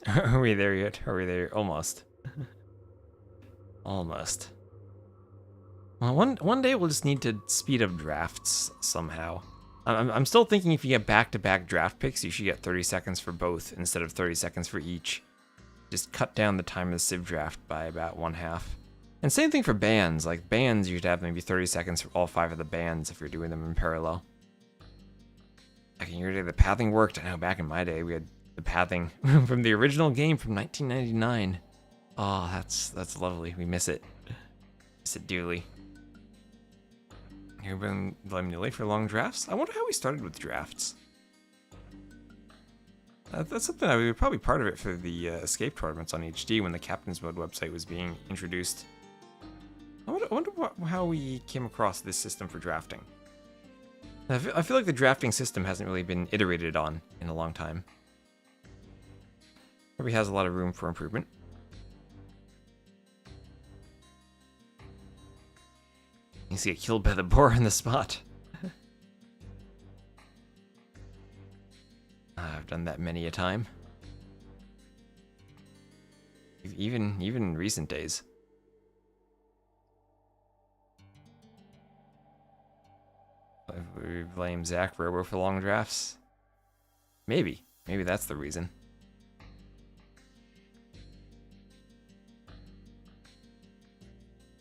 Are we there yet? Are we there? Almost. Almost. Well, one day we'll just need to speed up drafts somehow. I'm still thinking if you get back-to-back draft picks, you should get 30 seconds for both instead of 30 seconds for each. Just cut down the time of the Civ draft by about 1/2. And same thing for bans. Like bans, you should have maybe 30 seconds for all 5 of the bans if you're doing them in parallel. Back in your day, the pathing worked. I know back in my day, we had the pathing from the original game from 1999. Oh, that's lovely. We miss it. Miss it dearly. You've been letting me late for long drafts? I wonder how we started with drafts. That's something I was probably part of it for the escape tournaments on HD when the Captain's Mode website was being introduced. I wonder how we came across this system for drafting. I feel like the drafting system hasn't really been iterated on in a long time. Probably has a lot of room for improvement. You see get killed by the boar in the spot. I've done that many a time. Even in recent days. We blame Zach Robo for long drafts. Maybe that's the reason.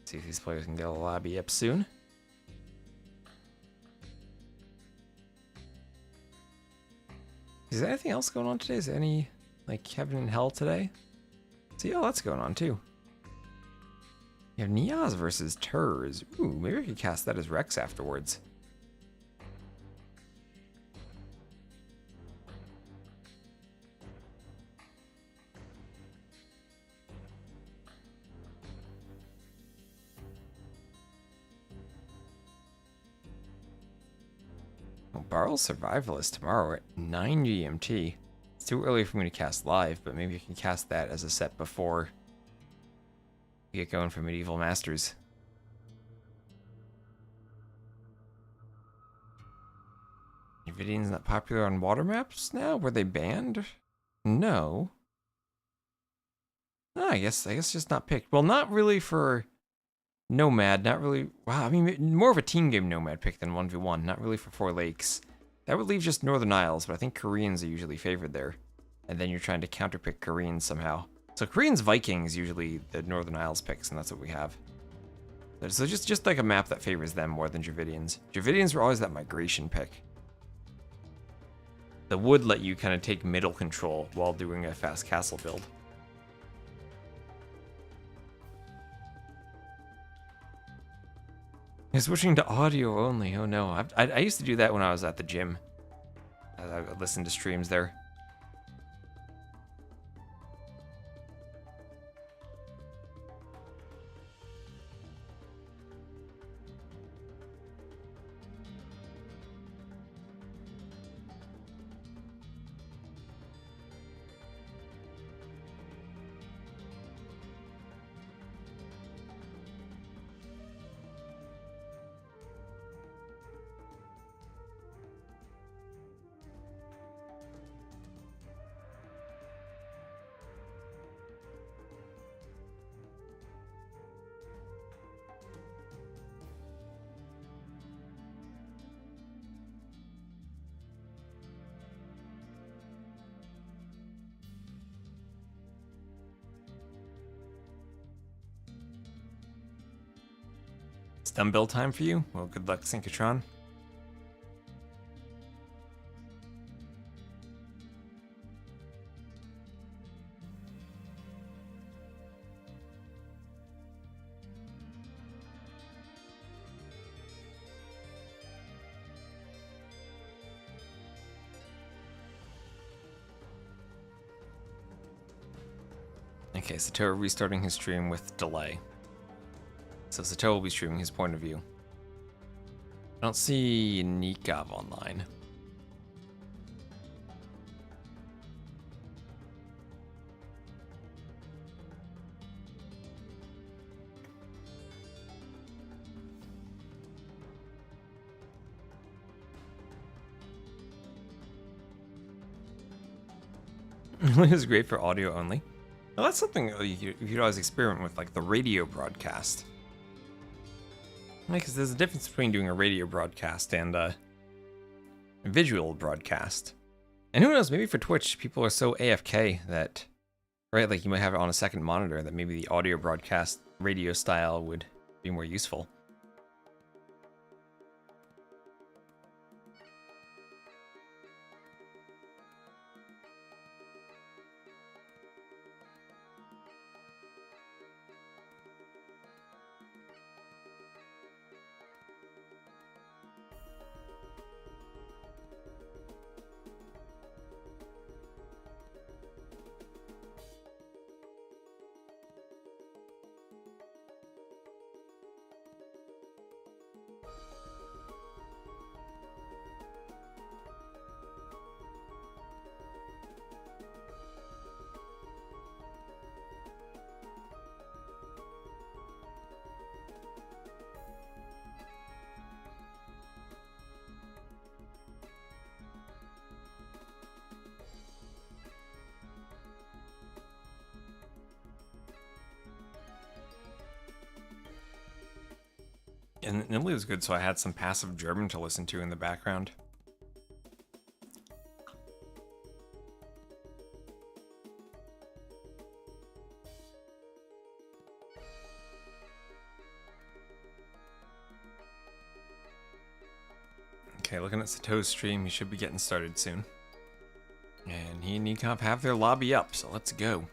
See if these players can get a lobby up soon. Is there anything else going on today? Is there any, like, Heaven and Hell today? See, oh, that's going on too. You have Niaz versus Turs. Ooh, maybe I could cast that as Rex afterwards. Barrel's Survivalist tomorrow at 9 GMT. It's too early for me to cast live, but maybe I can cast that as a set before we get going for Medieval Masters. Nvidian's not popular on water maps now? Were they banned? No. No, I guess just not picked. Well, not really for Nomad, not really. Wow, I mean, more of a team game Nomad pick than 1v1, not really for 4 lakes. That would leave just Northern Isles, but I think Koreans are usually favored there. And then you're trying to counterpick Koreans somehow. So Korean's Vikings usually the Northern Isles picks, and that's what we have. So just like a map that favors them more than Dravidians. Dravidians were always that migration pick. That would let you kind of take middle control while doing a fast castle build. You're switching to audio only. Oh no, I used to do that when I was at the gym. I listened to streams there. It's done build time for you? Well, good luck, Synchrotron. Okay, Sato restarting his stream with delay. So Sato will be streaming his point of view. I don't see Nicov online. It was great for audio only. Well, that's something you could always experiment with, like the radio broadcast. Because there's a difference between doing a radio broadcast and a visual broadcast. And who knows, maybe for Twitch, people are so AFK that, right, like you might have it on a second monitor, that maybe the audio broadcast radio style would be more useful. And Italy was good, so I had some passive German to listen to in the background. Okay, looking at Sato's stream, he should be getting started soon. And he and Nicov have their lobby up, so let's go.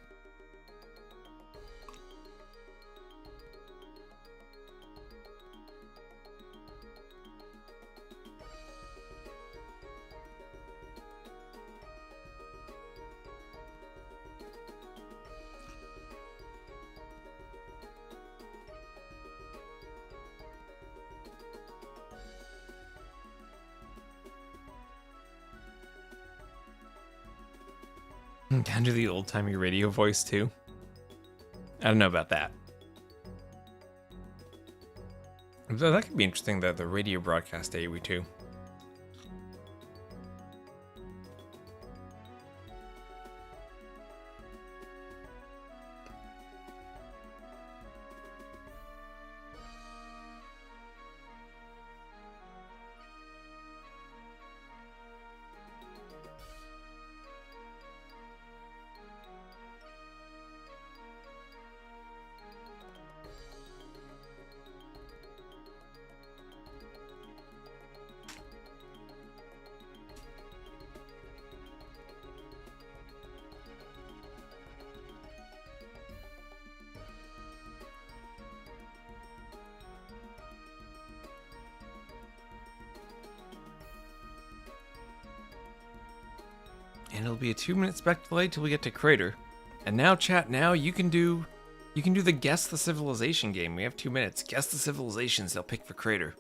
Down to the old-timey radio voice, too. I don't know about that. Though that could be interesting, the radio broadcast AoE, too. And it'll be a 2-minute spec delay till we get to Crater. And now, chat, now you can do the Guess the Civilization game. We have 2 minutes. Guess the civilizations they'll pick for Crater.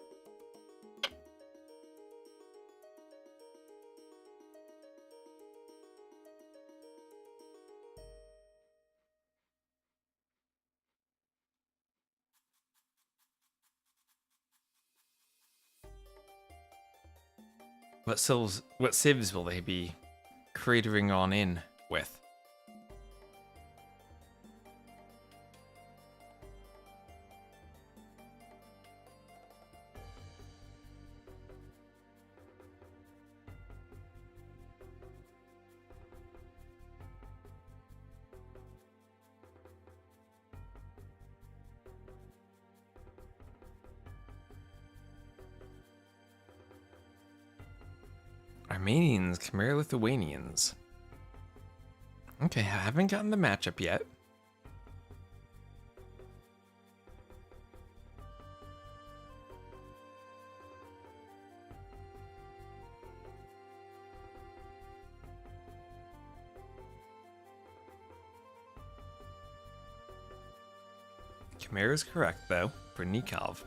What civs will they be cratering on in with? Armenians, Khmer Lithuanians. Okay, I haven't gotten the matchup yet. Khmer is correct, though, for Nicov.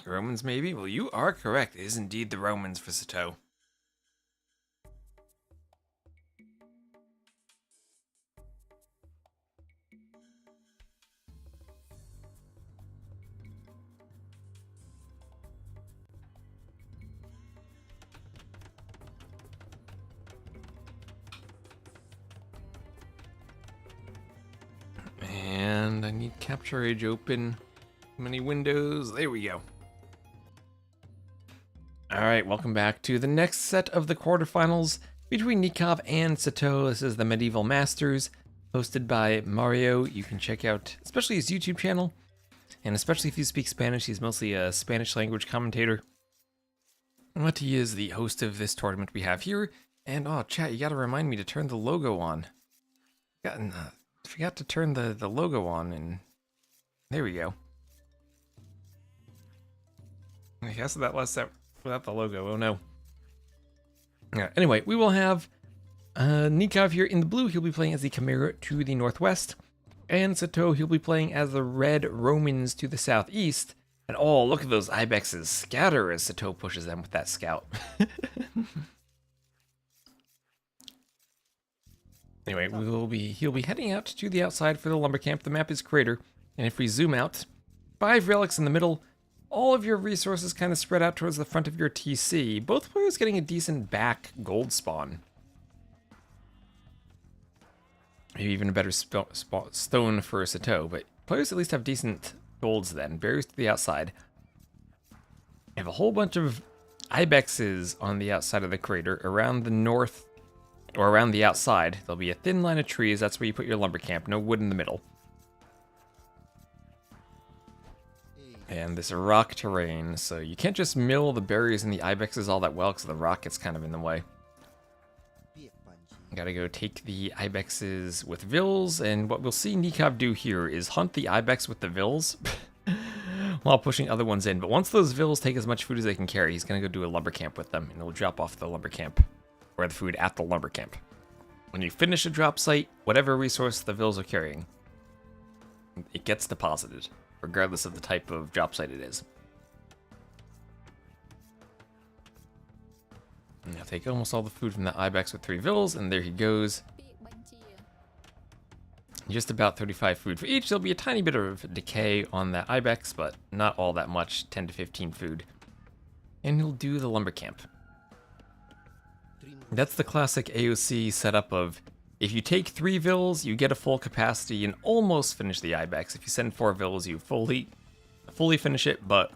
Romans, maybe? Well, you are correct. It is indeed the Romans for Sito. And I need Capture Age open. Many windows. There we go. Alright, welcome back to the next set of the quarterfinals between Nicov and Sito. This is the Medieval Masters, hosted by Mario. You can check out, especially his YouTube channel, and especially if you speak Spanish, he's mostly a Spanish language commentator. But he is the host of this tournament we have here. And, oh, chat, you gotta remind me to turn the logo on. Forgot to turn the logo on, and there we go. I guess that last set without the logo. Oh no. Yeah, anyway, we will have Nicov here in the blue. He'll be playing as the Khmer to the northwest. And Sito, he'll be playing as the Red Romans to the southeast. And oh, look at those Ibexes scatter as Sito pushes them with that scout. Anyway, he'll be heading out to the outside for the lumber camp. The map is Crater. And if we zoom out, 5 relics in the middle. All of your resources kind of spread out towards the front of your TC. Both players getting a decent back gold spawn. Maybe even a better stone for Sito, but players at least have decent golds then. Berries to the outside. You have a whole bunch of Ibexes on the outside of the crater. Around the north, or around the outside, there'll be a thin line of trees. That's where you put your lumber camp. No wood in the middle. And this rock terrain, so you can't just mill the berries and the ibexes all that well because the rock gets kind of in the way. Gotta go take the ibexes with vills, and what we'll see Nicov do here is hunt the ibex with the vills while pushing other ones in. But once those vills take as much food as they can carry, he's gonna go do a lumber camp with them, and he'll drop off the lumber camp, or the food at the lumber camp. When you finish a drop site, whatever resource the vills are carrying, it gets deposited, regardless of the type of drop site it is. And I'll take almost all the food from the ibex with 3 vills, and there he goes. Just about 35 food for each. There'll be a tiny bit of decay on that ibex, but not all that much, 10 to 15 food. And he'll do the lumber camp. That's the classic AOC setup of, if you take 3 vills, you get a full capacity and almost finish the ibex. If you send 4 vills, you fully finish it, but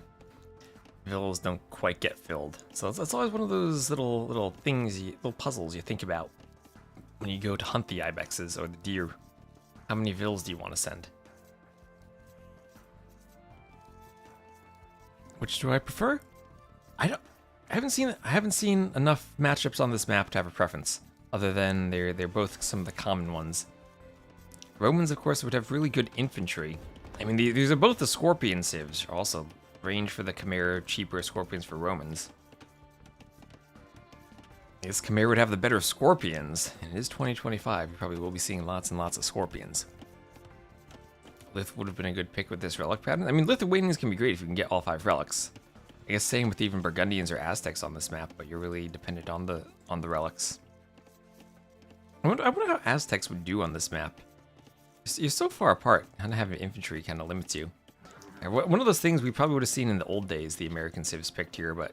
vills don't quite get filled. So that's always one of those little things, little puzzles you think about when you go to hunt the ibexes or the deer. How many vills do you want to send? Which do I prefer? I haven't seen enough matchups on this map to have a preference. other than they're both some of the common ones. Romans, of course, would have really good infantry. I mean, these are both the Scorpion civs, also range for the Chimera, cheaper Scorpions for Romans. This Chimera would have the better Scorpions, and it is 2025. You probably will be seeing lots and lots of Scorpions. Lith would have been a good pick with this relic pattern. I mean, Lithuanians can be great if you can get all 5 relics. I guess same with even Burgundians or Aztecs on this map, but you're really dependent on the relics. I wonder how Aztecs would do on this map. You're so far apart. Kind of having infantry kind of limits you. One of those things we probably would have seen in the old days, the American civs picked here, but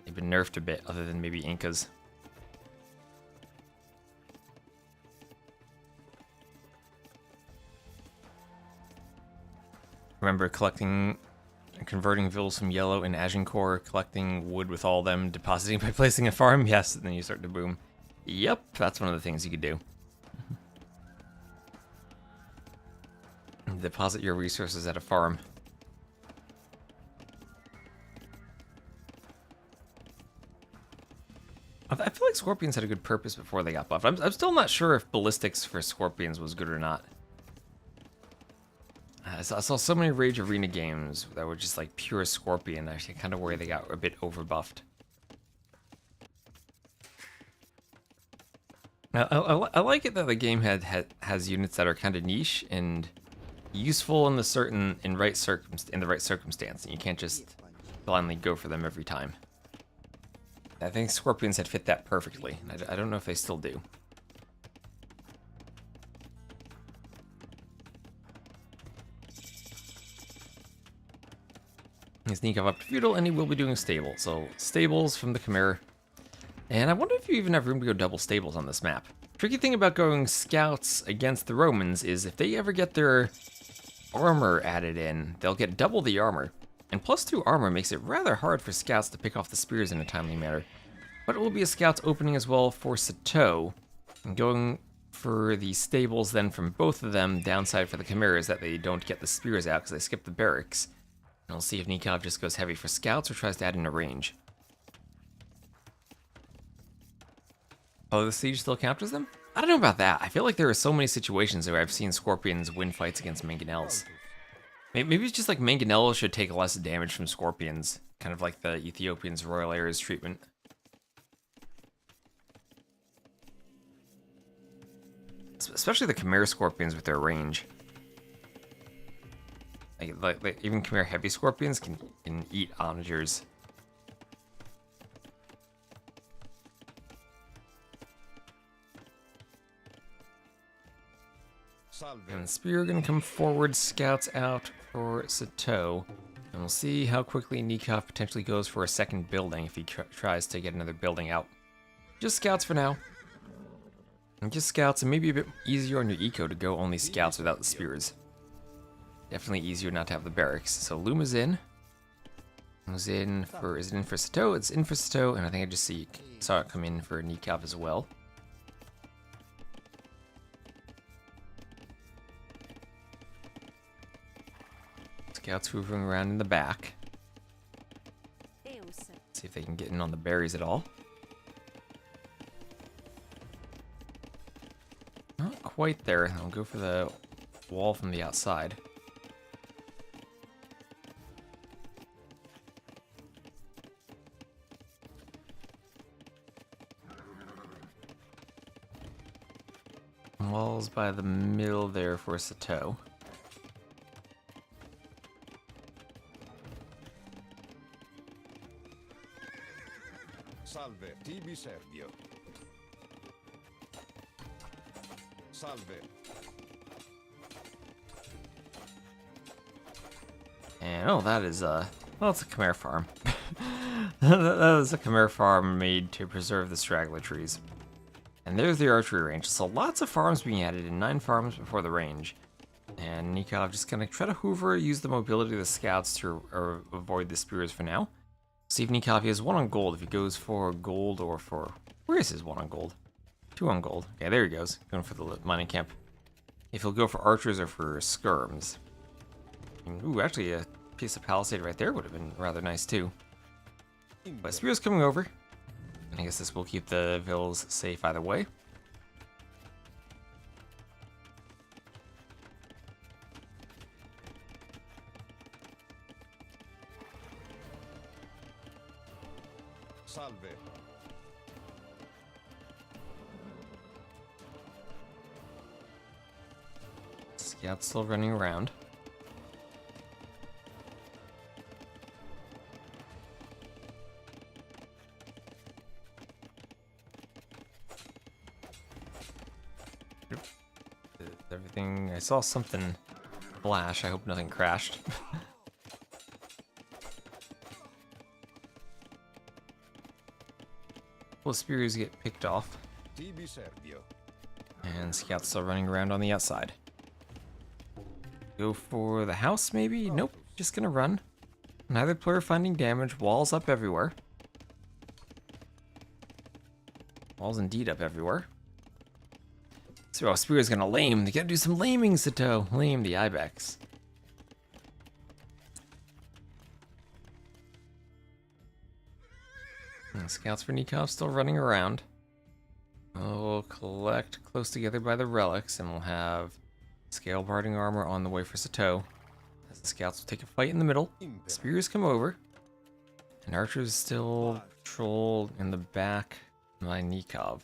they've been nerfed a bit, other than maybe Incas. Remember collecting and converting villas from yellow in Agincourt, collecting wood with all of them, depositing by placing a farm? Yes, and then you start to boom. Yep, that's one of the things you could do. Deposit your resources at a farm. I feel like Scorpions had a good purpose before they got buffed. I'm still not sure if ballistics for Scorpions was good or not. I saw so many Rage Arena games that were just like pure Scorpion. I kind of worry they got a bit overbuffed. I like it that the game has units that are kind of niche and useful in the right circumstance, and you can't just blindly go for them every time. I think Scorpions had fit that perfectly. I don't know if they still do. He's Nicov up to feudal, and he will be doing stable. So stables from the Chimera. And I wonder if you even have room to go double stables on this map. Tricky thing about going scouts against the Romans is if they ever get their armor added in, they'll get double the armor. And +2 armor makes it rather hard for scouts to pick off the spears in a timely manner. But it will be a scout's opening as well for Sato. And going for the stables then from both of them, downside for the Chimera is that they don't get the spears out because they skip the barracks. And we'll see if Nicov just goes heavy for scouts or tries to add in a range. Oh, the siege still counters them? I don't know about that. I feel like there are so many situations where I've seen Scorpions win fights against Mangonels. Maybe it's just like Mangonels should take less damage from Scorpions, kind of like the Ethiopians' Royal Heirs treatment. Especially the Chimera Scorpions with their range. Like even Chimera Heavy Scorpions can eat onagers. And Spear gonna come forward, scouts out for Sato. And we'll see how quickly Nicov potentially goes for a second building if he tries to get another building out. Just scouts for now. And just scouts, and maybe a bit easier on your eco to go only scouts without the spears. Definitely easier not to have the barracks. So Luma's in. Is it in for Sato? It's in for Sato, and I think I just saw it come in for Nicov as well. Scouts hoovering around in the back. See if they can get in on the berries at all. Not quite there. I'll go for the wall from the outside. Walls by the middle there for Sato. Salve, tibi Servio. Salve. And oh, that is well, it's a Chimera farm. That is a Chimera farm made to preserve the straggler trees. And there's the archery range. So lots of farms being added in 9 farms before the range. And Nicov just gonna try to hoover, use the mobility of the scouts to avoid the spears for now. See if Nicov has 1 on gold. If he goes for gold or for... Where is his 1 on gold? 2 on gold. Okay, there he goes. Going for the mining camp. If he'll go for archers or for skirms. Ooh, actually a piece of palisade right there would have been rather nice too. But spear's coming over. I guess this will keep the vills safe either way. Salve. Scout's still running around. Everything, I saw something flash. I hope nothing crashed. Well, spears get picked off, Tibi Servio. and Scout's still running around on the outside. Go for the house, maybe? Nope, just gonna run. Neither player finding damage. Walls up everywhere. Walls indeed up everywhere. So Spear is gonna lame. They gotta do some laming, Sato. Lame the Ibex. And scouts for Nicov still running around. We'll collect close together by the relics, and we'll have scale barding armor on the way for Sato. As the scouts will take a fight in the middle. Spears come over. And archers still patrol in the back by Nicov.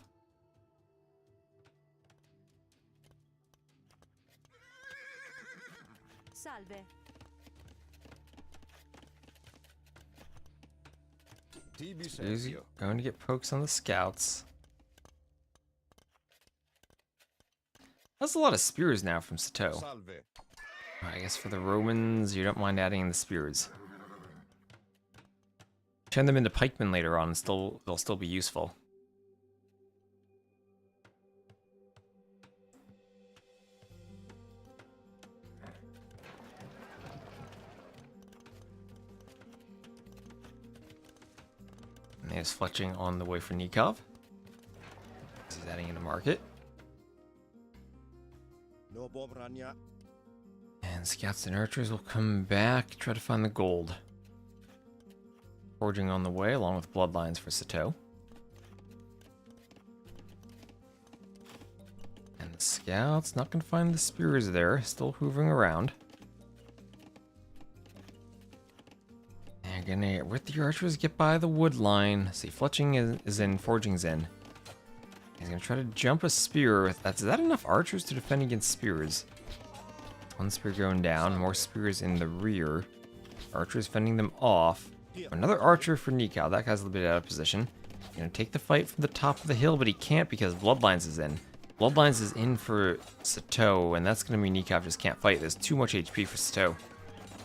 Salve. Tibi Spears Servio. going to get pokes on the scouts. That's a lot of spears now from Sato. Salve. I guess for the Romans, you don't mind adding in the spears. Turn them into pikemen later on, and they'll still be useful. And there's fletching on the way for Nicov. He's adding in a market. No Bobrania. And scouts and archers will come back, try to find the gold. Forging on the way, along with bloodlines for Sato. And the scouts not gonna find the spears there, still hoovering around. And gonna, with the archers, get by the wood line. See, fletching is in, forging's in. He's gonna try to jump a spear with that. Is that enough archers to defend against spears? One spear going down, more spears in the rear. Archers fending them off. Another archer for Nicov. That guy's a little bit out of position. Gonna take the fight from the top of the hill, but he can't because Bloodlines is in. Bloodlines is in for Sato, and that's gonna mean Nicov just can't fight. There's too much HP for Sato.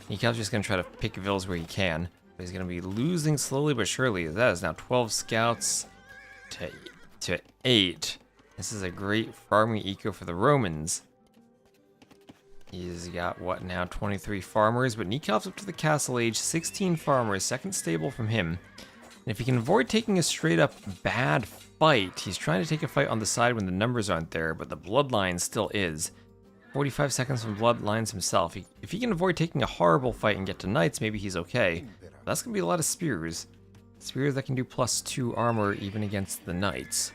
Nikov's just gonna try to pick vills where he can. But he's gonna be losing slowly but surely. That is now 12 scouts to 8. This is a great farming eco for the Romans. He's got, what now, 23 farmers, but Nikov's up to the castle age, 16 farmers, second stable from him. And if he can avoid taking a straight up bad fight, he's trying to take a fight on the side when the numbers aren't there, but the bloodline still is. 45 seconds from bloodlines himself. If he can avoid taking a horrible fight and get to knights, maybe he's okay. But that's going to be a lot of spears. Spears that can do +2 armor even against the knights.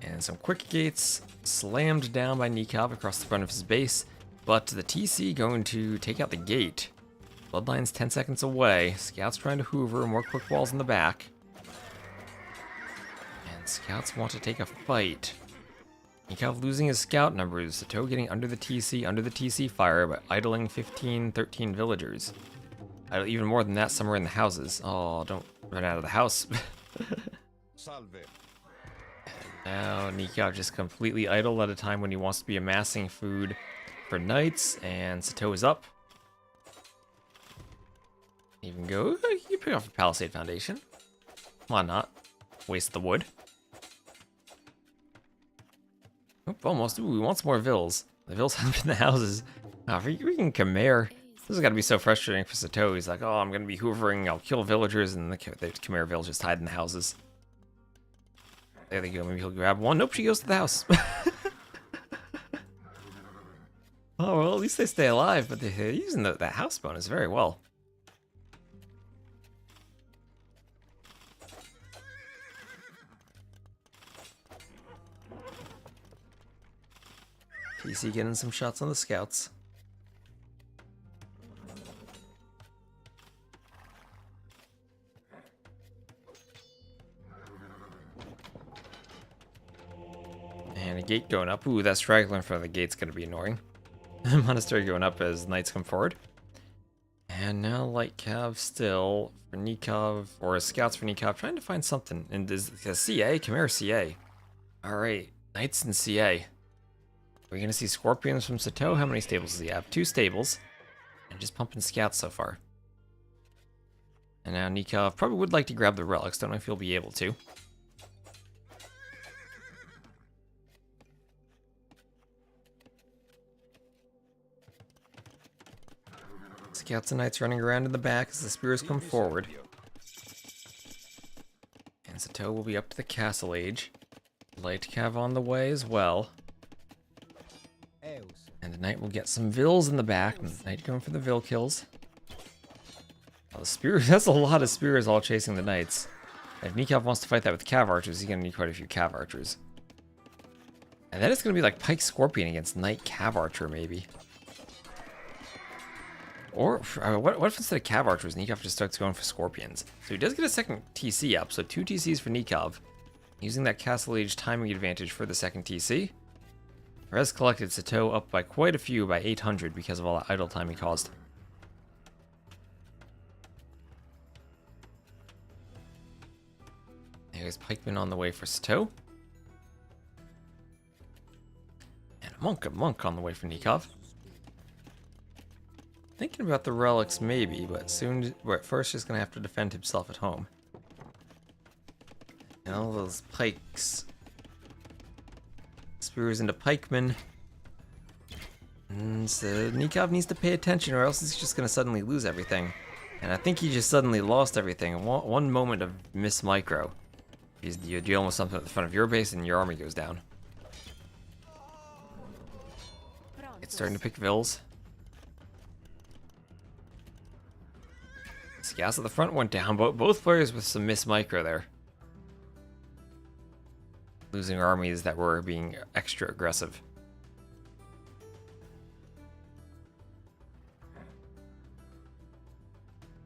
And some quick gates slammed down by Nicov across the front of his base, but the TC going to take out the gate. Bloodline's 10 seconds away. Scouts trying to hoover, more quick walls in the back. And scouts want to take a fight. Nicov losing his scout numbers. Sato getting under the TC fire, but idling 15, 13 villagers. Idle even more than that somewhere in the houses. Oh, don't run out of the house. Salve. Now Nicov just completely idle at a time when he wants to be amassing food for knights, and Sato is up. Even go, you pick off a palisade foundation. Why not? Waste the wood. Oop, almost. Ooh, we want some more vills. The vills have been the houses. Oh, freaking Khmer. This has got to be so frustrating for Sato. He's like, oh, I'm going to be hoovering, I'll kill villagers, and the Khmer vills just hide in the houses. There they go. Maybe he'll grab one. Nope, she goes to the house. Oh, well, at least they stay alive, but they're using that house bonus very well. PC getting some shots on the scouts. And a gate going up. Ooh, that straggler in front of the gate's going to be annoying. Monastery going up as knights come forward. And now light cav still for Nicov, or scouts for Nicov, trying to find something. And is CA? Come here, CA. Alright, knights in CA. Are we going to see scorpions from Sato? How many stables does he have? 2 stables. And just pumping scouts so far. And now Nicov probably would like to grab the relics. Don't know if he'll be able to. Scouts and knights running around in the back as the spears come forward. And Sato will be up to the castle age. Light cav on the way as well. And the knight will get some vills in the back. And the knight going for the vill kills. Oh, the spears, that's a lot of spears all chasing the knights. If Nicov wants to fight that with cav archers, he's going to need quite a few cav archers. And then it's going to be like Pike Scorpion against Knight Cav Archer, maybe. Or, what if instead of Cav Archers, Nicov just starts going for Scorpions? So he does get a second TC up, so 2 TCs for Nicov. Using that Castle Age timing advantage for the second TC. Res collected Sato up by quite a few, by 800, because of all that idle time he caused. There's Pikeman on the way for Sato. And a monk on the way for Nicov. Thinking about the relics maybe, but soon, but first just gonna have to defend himself at home. And all those pikes. Spears into pikemen. And so Nicov needs to pay attention or else he's just gonna suddenly lose everything. And I think he just suddenly lost everything in one moment of miss micro. You're dealing with something at the front of your base and your army goes down. It's starting to pick vills. Scouts at the front went down, but both players with some miss micro there. Losing armies that were being extra aggressive.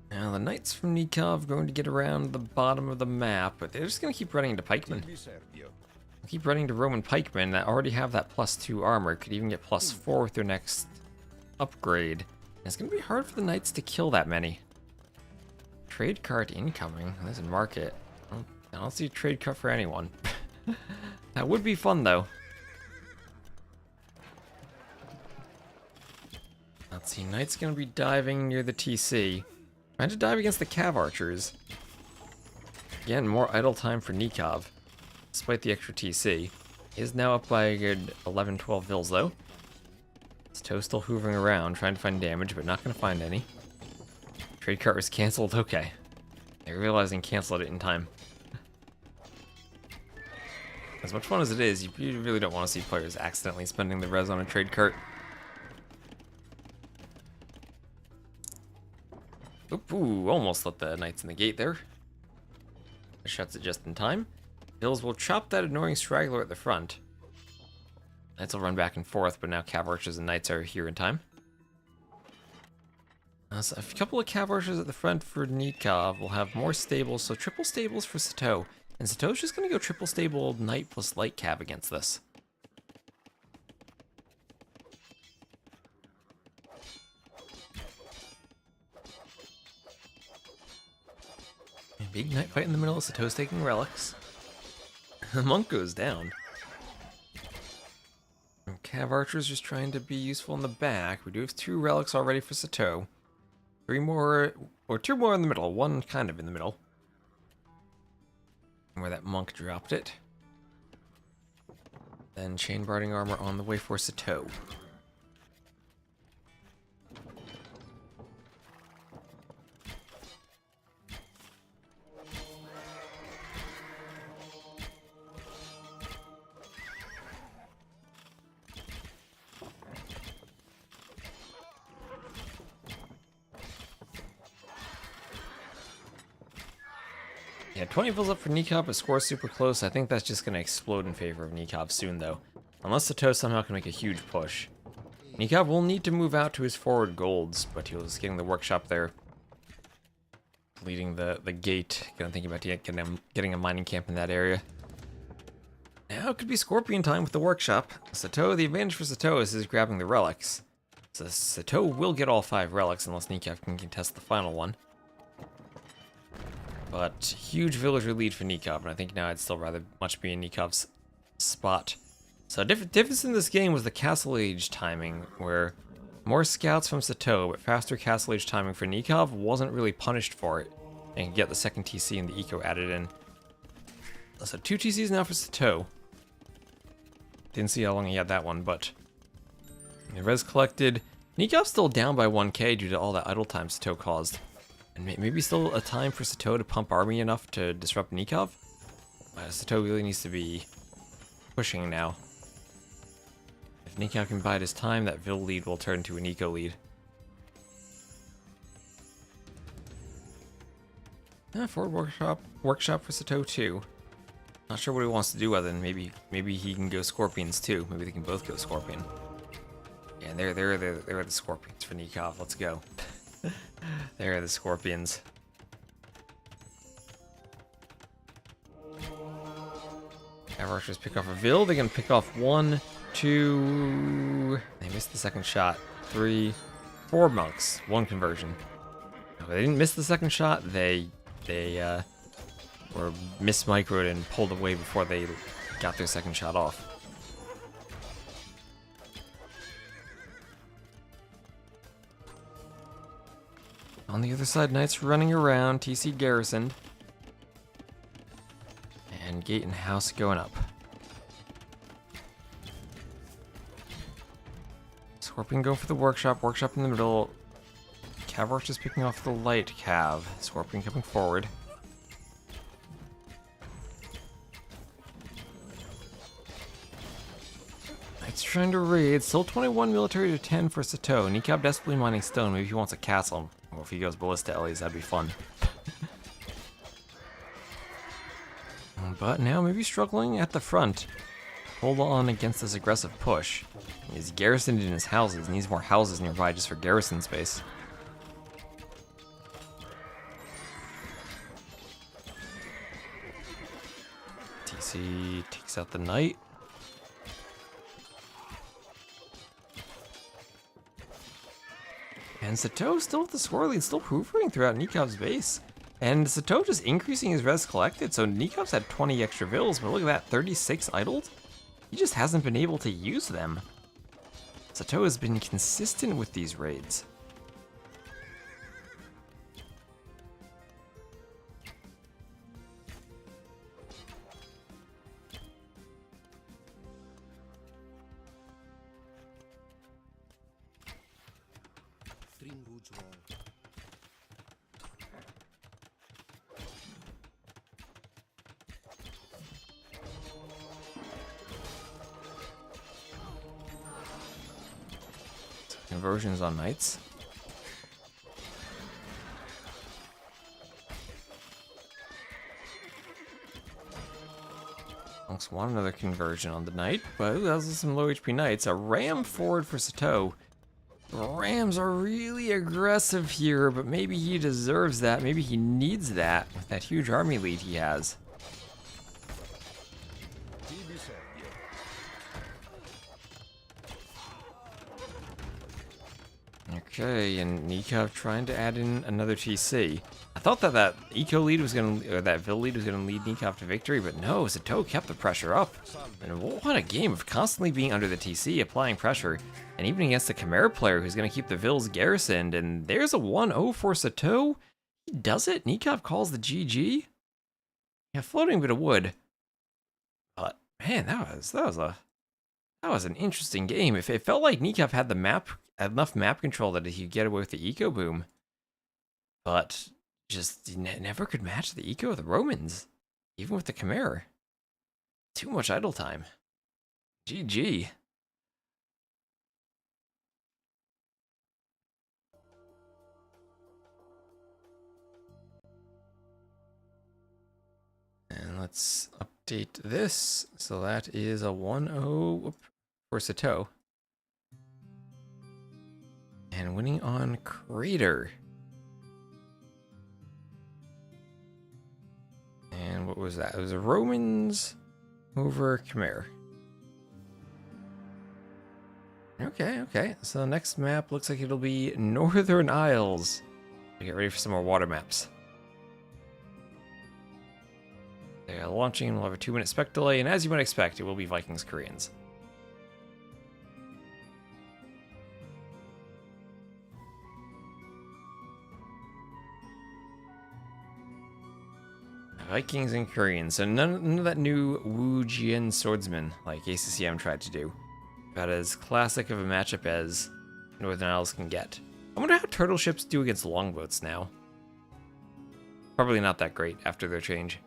Now the knights from Nicov going to get around the bottom of the map, but they're just going to keep running into pikemen. Keep running to Roman pikemen that already have that +2 armor, could even get +4 with their next upgrade. And it's going to be hard for the knights to kill that many. Trade cart incoming. There's a market. I don't see a trade cart for anyone. That would be fun though. Let's see, Knight's gonna be diving near the TC. Trying to dive against the Cav Archers. Again, more idle time for Nicov, despite the extra TC. He is now up by a good 11-12 vills though. Sato still hoovering around, trying to find damage, but not gonna find any. Trade cart was cancelled, okay. They're realizing canceled it in time. As much fun as it is, you really don't want to see players accidentally spending the res on a trade cart. Oop, ooh, almost let the knights in the gate there. Shuts it just in time. Bills will chop that annoying straggler at the front. Knights will run back and forth, but now Cav Archers and Knights are here in time. So a couple of Cav Archers at the front for Nicov. We'll have more stables, so triple stables for Sato. And Sato's just going to go triple stable Knight plus Light Cav against this. Big Knight fight in the middle, Sato's taking relics. The monk goes down. And Cav Archer's just trying to be useful in the back. We do have 2 relics already for Sato. 3 more, or 2 more in the middle, 1 kind of in the middle. Where that monk dropped it. Then chain barding armor on the way for Sato. Yeah, 20 vills up for Nicov, but score's super close. I think that's just going to explode in favor of Nicov soon, though. Unless Sato somehow can make a huge push. Nicov will need to move out to his forward golds, but he was getting the workshop there. Leading the gate. Gonna think about getting a mining camp in that area. Now it could be Scorpion time with the workshop. Sato, the advantage for Sato is grabbing the relics. So Sato will get all 5 relics unless Nicov can contest the final one. But huge villager lead for Nicov, and I think now I'd still rather much be in Nikov's spot. So difference in this game was the castle age timing, where more scouts from Sato, but faster castle age timing for Nicov wasn't really punished for it, and could get the second TC and the eco added in. So 2 TCs now for Sato. Didn't see how long he had that one, but the res collected. Nikov's still down by 1k due to all that idle time Sato caused. And maybe still a time for Sato to pump army enough to disrupt Nicov. Sato really needs to be pushing now. If Nicov can bide his time, that Vil lead will turn to an eco lead. Forward workshop for Sato too. Not sure what he wants to do other than maybe he can go Scorpions too. Maybe they can both go Scorpion. Yeah, there are the Scorpions for Nicov. Let's go. There are the Scorpions. Have archers pick off a Vil. They can pick off 1, 2. They missed the second shot. 3, 4 monks. 1 conversion. No, they didn't miss the second shot. They were mismicroed and pulled away before they got their second shot off. On the other side, knights running around, TC garrisoned. And gate and house going up. Scorpion going for the workshop in the middle. Cav archers picking off the light cav. Scorpion coming forward. Knights trying to raid. Still 21 military to 10 for Sato. Nicov desperately mining stone. Maybe he wants a castle. Well, if he goes ballista at least, that'd be fun. But now maybe struggling at the front. Hold on against this aggressive push. He's garrisoned in his houses. Needs more houses nearby just for garrison space. TC takes out the knight. And Sato still with the swirly, still hoovering throughout Nikov's base. And Sato just increasing his res collected, so Nikov's had 20 extra vills, but look at that, 36 idled? He just hasn't been able to use them. Sato has been consistent with these raids. Conversions on knights. Monks want another conversion on the knight, but those are some low HP knights. A ram forward for Sato. Rams are really aggressive here, but maybe he deserves that. Maybe he needs that with that huge army lead he has. Okay, and Nicov trying to add in another TC. I thought that eco lead was or that Vil lead was gonna lead Nicov to victory, but no, Sato kept the pressure up. And what a game of constantly being under the TC, applying pressure, and even against the Chimera player who's gonna keep the Vils garrisoned. And there's a 1-0 for Sato. He does it. Nicov calls the GG. Yeah, floating bit of wood. But man, that was an interesting game. If it felt like Nicov had enough map control that he could get away with the eco boom, but just never could match the eco of the Romans, even with the Chimera. Too much idle time. GG. And let's update this. So that is a 1-0. for Sito. And winning on Crater. And what was that? It was Romans over Khmer. Okay, okay. So the next map looks like it'll be Northern Isles. Get ready for some more water maps. They are launching, we'll have a 2-minute spec delay, and as you might expect, it will be Vikings Koreans. Vikings and Koreans, so none of that new Wu Jian swordsman like ACCM tried to do. About as classic of a matchup as Northern Isles can get. I wonder how turtle ships do against longboats now. Probably not that great after their change.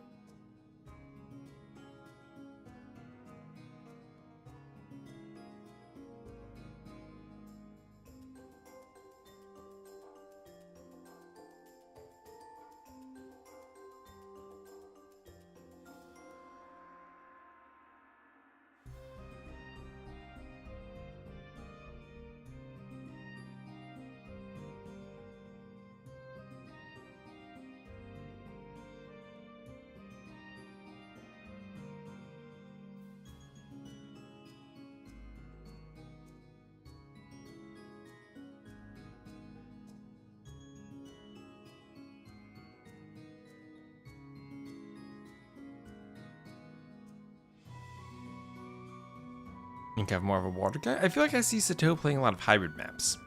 I think I have more of a water guy. I feel like I see Sito playing a lot of hybrid maps.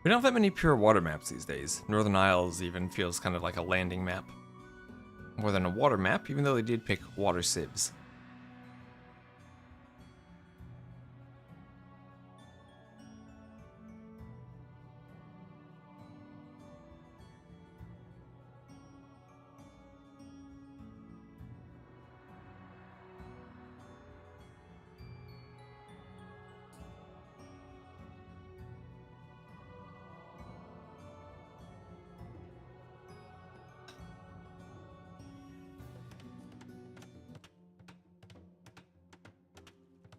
We don't have that many pure water maps these days. Northern Isles even feels kind of like a landing map. More than a water map, even though they did pick water civs.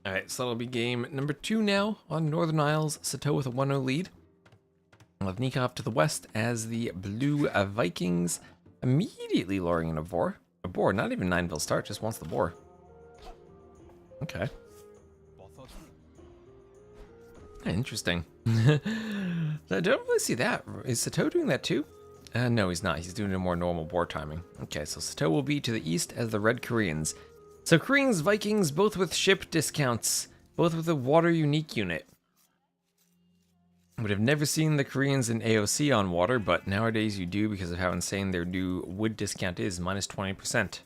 Alright, so that'll be game number 2 now on Northern Isles. Sito with a 1-0 lead. We'll have Nicov to the west as the Blue Vikings immediately luring in a boar. A boar, not even 9-bill start, just wants the boar. Okay. Interesting. I don't really see that. Is Sito doing that too? No, he's not. He's doing a more normal boar timing. Okay, so Sito will be to the east as the Red Koreans. So Koreans, Vikings, both with ship discounts, both with a water unique unit. Would have never seen the Koreans in AOC on water, but nowadays you do because of how insane their new wood discount is, minus 20%.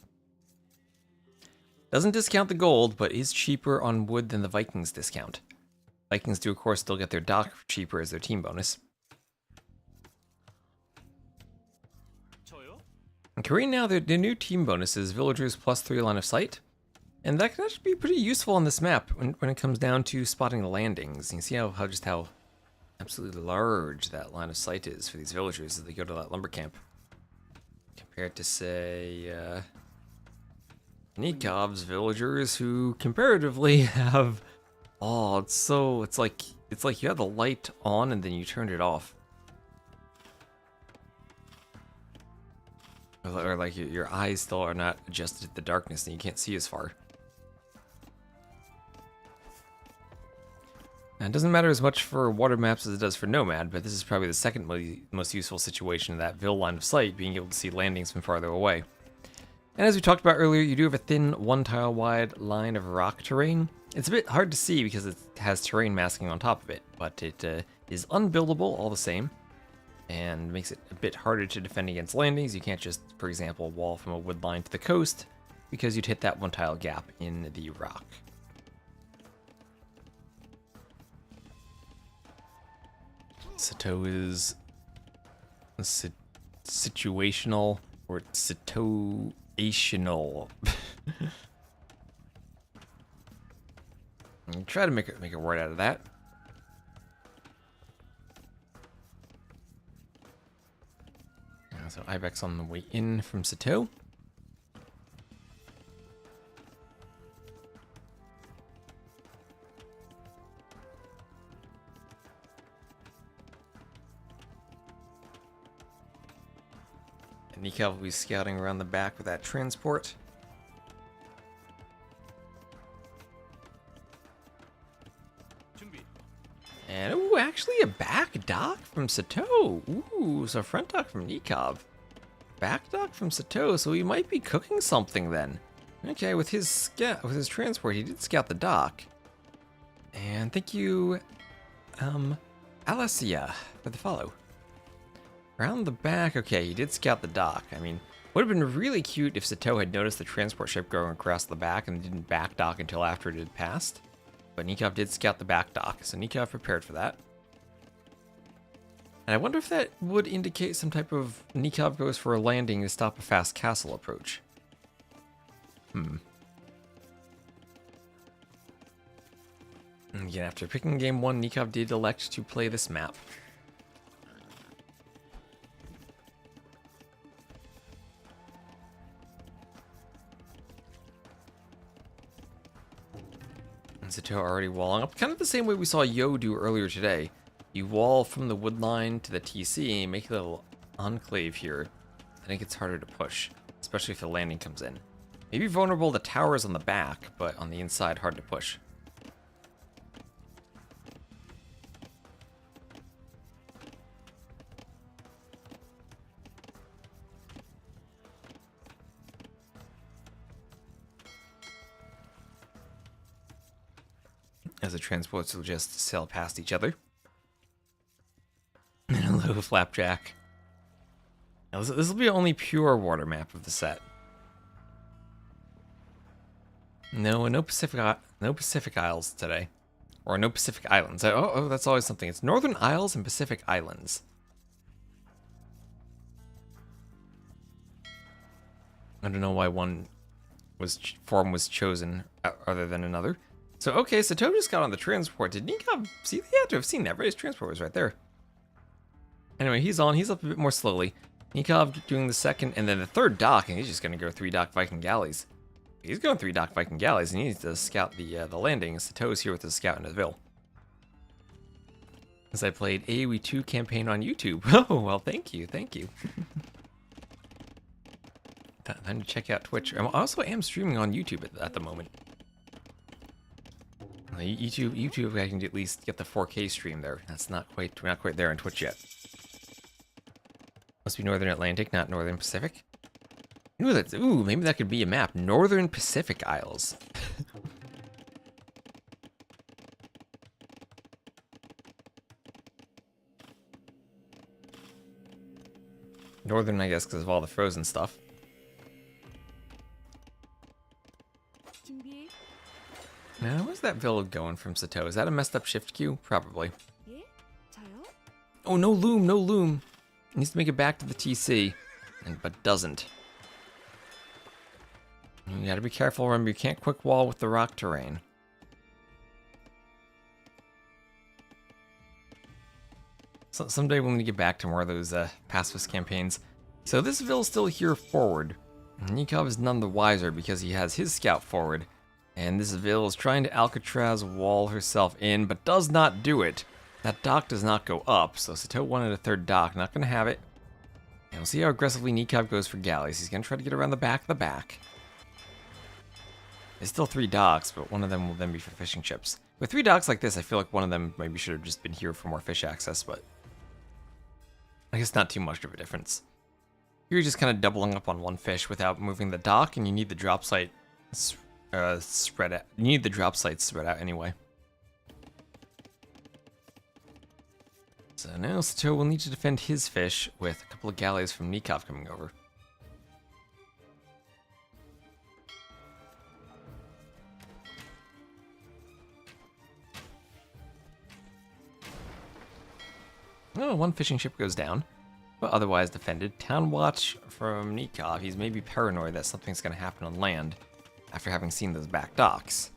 Doesn't discount the gold, but is cheaper on wood than the Vikings discount. Vikings do, of course, still get their dock cheaper as their team bonus. In Korean now, their new team bonus is villagers plus 3 line of sight. And that can actually be pretty useful on this map when it comes down to spotting the landings. You can see how absolutely large that line of sight is for these villagers as they go to that lumber camp. Compared to, say, Nikov's villagers, who comparatively have... Oh, it's like you have the light on and then you turned it off. Or like your eyes still are not adjusted to the darkness and you can't see as far. Now, it doesn't matter as much for water maps as it does for Nomad, but this is probably the second most useful situation in that Ville line of sight, being able to see landings from farther away. And as we talked about earlier, you do have a thin 1-tile wide line of rock terrain. It's a bit hard to see because it has terrain masking on top of it, but it is unbuildable all the same, and makes it a bit harder to defend against landings. You can't just, for example, wall from a wood line to the coast, because you'd hit that 1-tile gap in the rock. Sito is situational or situational. Try to make a word out of that. So Ibex on the way in from Sito. Nicov will be scouting around the back with that transport. 준비. And, ooh, actually a back dock from Sato. Ooh, so front dock from Nicov. Back dock from Sato, so he might be cooking something then. Okay, with his transport, he did scout the dock. And thank you, Alessia, for the follow. Around the back, okay, he did scout the dock. I mean, would have been really cute if Sato had noticed the transport ship going across the back and didn't back dock until after it had passed. But Nicov did scout the back dock, so Nicov prepared for that. And I wonder if that would indicate some type of Nicov goes for a landing to stop a fast castle approach. And again, after picking game 1, Nicov did elect to play this map. And Sato already walling up, kind of the same way we saw Yo do earlier today. You wall from the wood line to the TC, make a little enclave here, then it gets harder to push, especially if the landing comes in. Maybe vulnerable to towers on the back, but on the inside, hard to push. As the transports will just sail past each other. And a low flapjack. Now, this will be the only pure water map of the set. No Pacific Isles today, or no Pacific Islands. Oh, that's always something. It's Northern Isles and Pacific Islands. I don't know why one form was chosen other than another. So okay, so Sato just got on the transport. Did Nicov see? He had to have seen that, right? His transport was right there. Anyway, he's on. He's up a bit more slowly. Nicov doing the second, and then the third dock, and he's just gonna go 3 dock Viking galleys. He's going 3 dock Viking galleys, and he needs to scout the landing. Sato's here with his scout and his Vil. As I played AoE 2 campaign on YouTube. Oh, well, thank you. Time to check out Twitch. I also am streaming on YouTube at the moment. YouTube, I can at least get the 4K stream there. That's not quite there on Twitch yet. Must be Northern Atlantic, not Northern Pacific. Ooh, maybe that could be a map. Northern Pacific Isles. Northern, I guess, because of all the frozen stuff. 준비. Now, where's that Vil going from Sato? Is that a messed up shift queue? Probably. 예? 저요? Oh, no loom. Needs to make it back to the TC, but doesn't. You gotta be careful, remember, you can't quick wall with the rock terrain. So someday we'll need to get back to more of those pacifist campaigns. So this Vil's still here forward. Nicov is none the wiser because he has his scout forward. And this Vil is trying to Alcatraz wall herself in, but does not do it. That dock does not go up, so Sato wanted a 3rd dock, not gonna have it. And we'll see how aggressively Nicov goes for galleys. He's gonna try to get around the back of the back. There's still 3 docks, but one of them will then be for fishing ships. With 3 docks like this, I feel like one of them maybe should have just been here for more fish access, but I guess not too much of a difference. You're just kind of doubling up on one fish without moving the dock, and you need the drop site spread out. You need the drop sites spread out anyway. So now Sato will need to defend his fish with a couple of galleys from Nicov coming over. Oh, one fishing ship goes down, but otherwise defended. Town watch from Nicov. He's maybe paranoid that something's going to happen on land after having seen those back docks.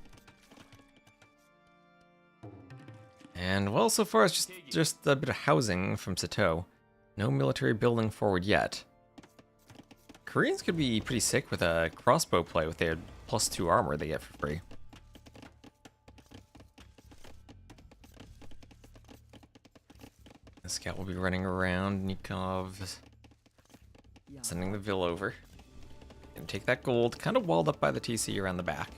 And, well, so far it's just a bit of housing from Sato. No military building forward yet. Koreans could be pretty sick with a crossbow play with their +2 armor they get for free. The scout will be running around Nicov. Sending the Vil over. Gonna take that gold, kind of walled up by the TC around the back.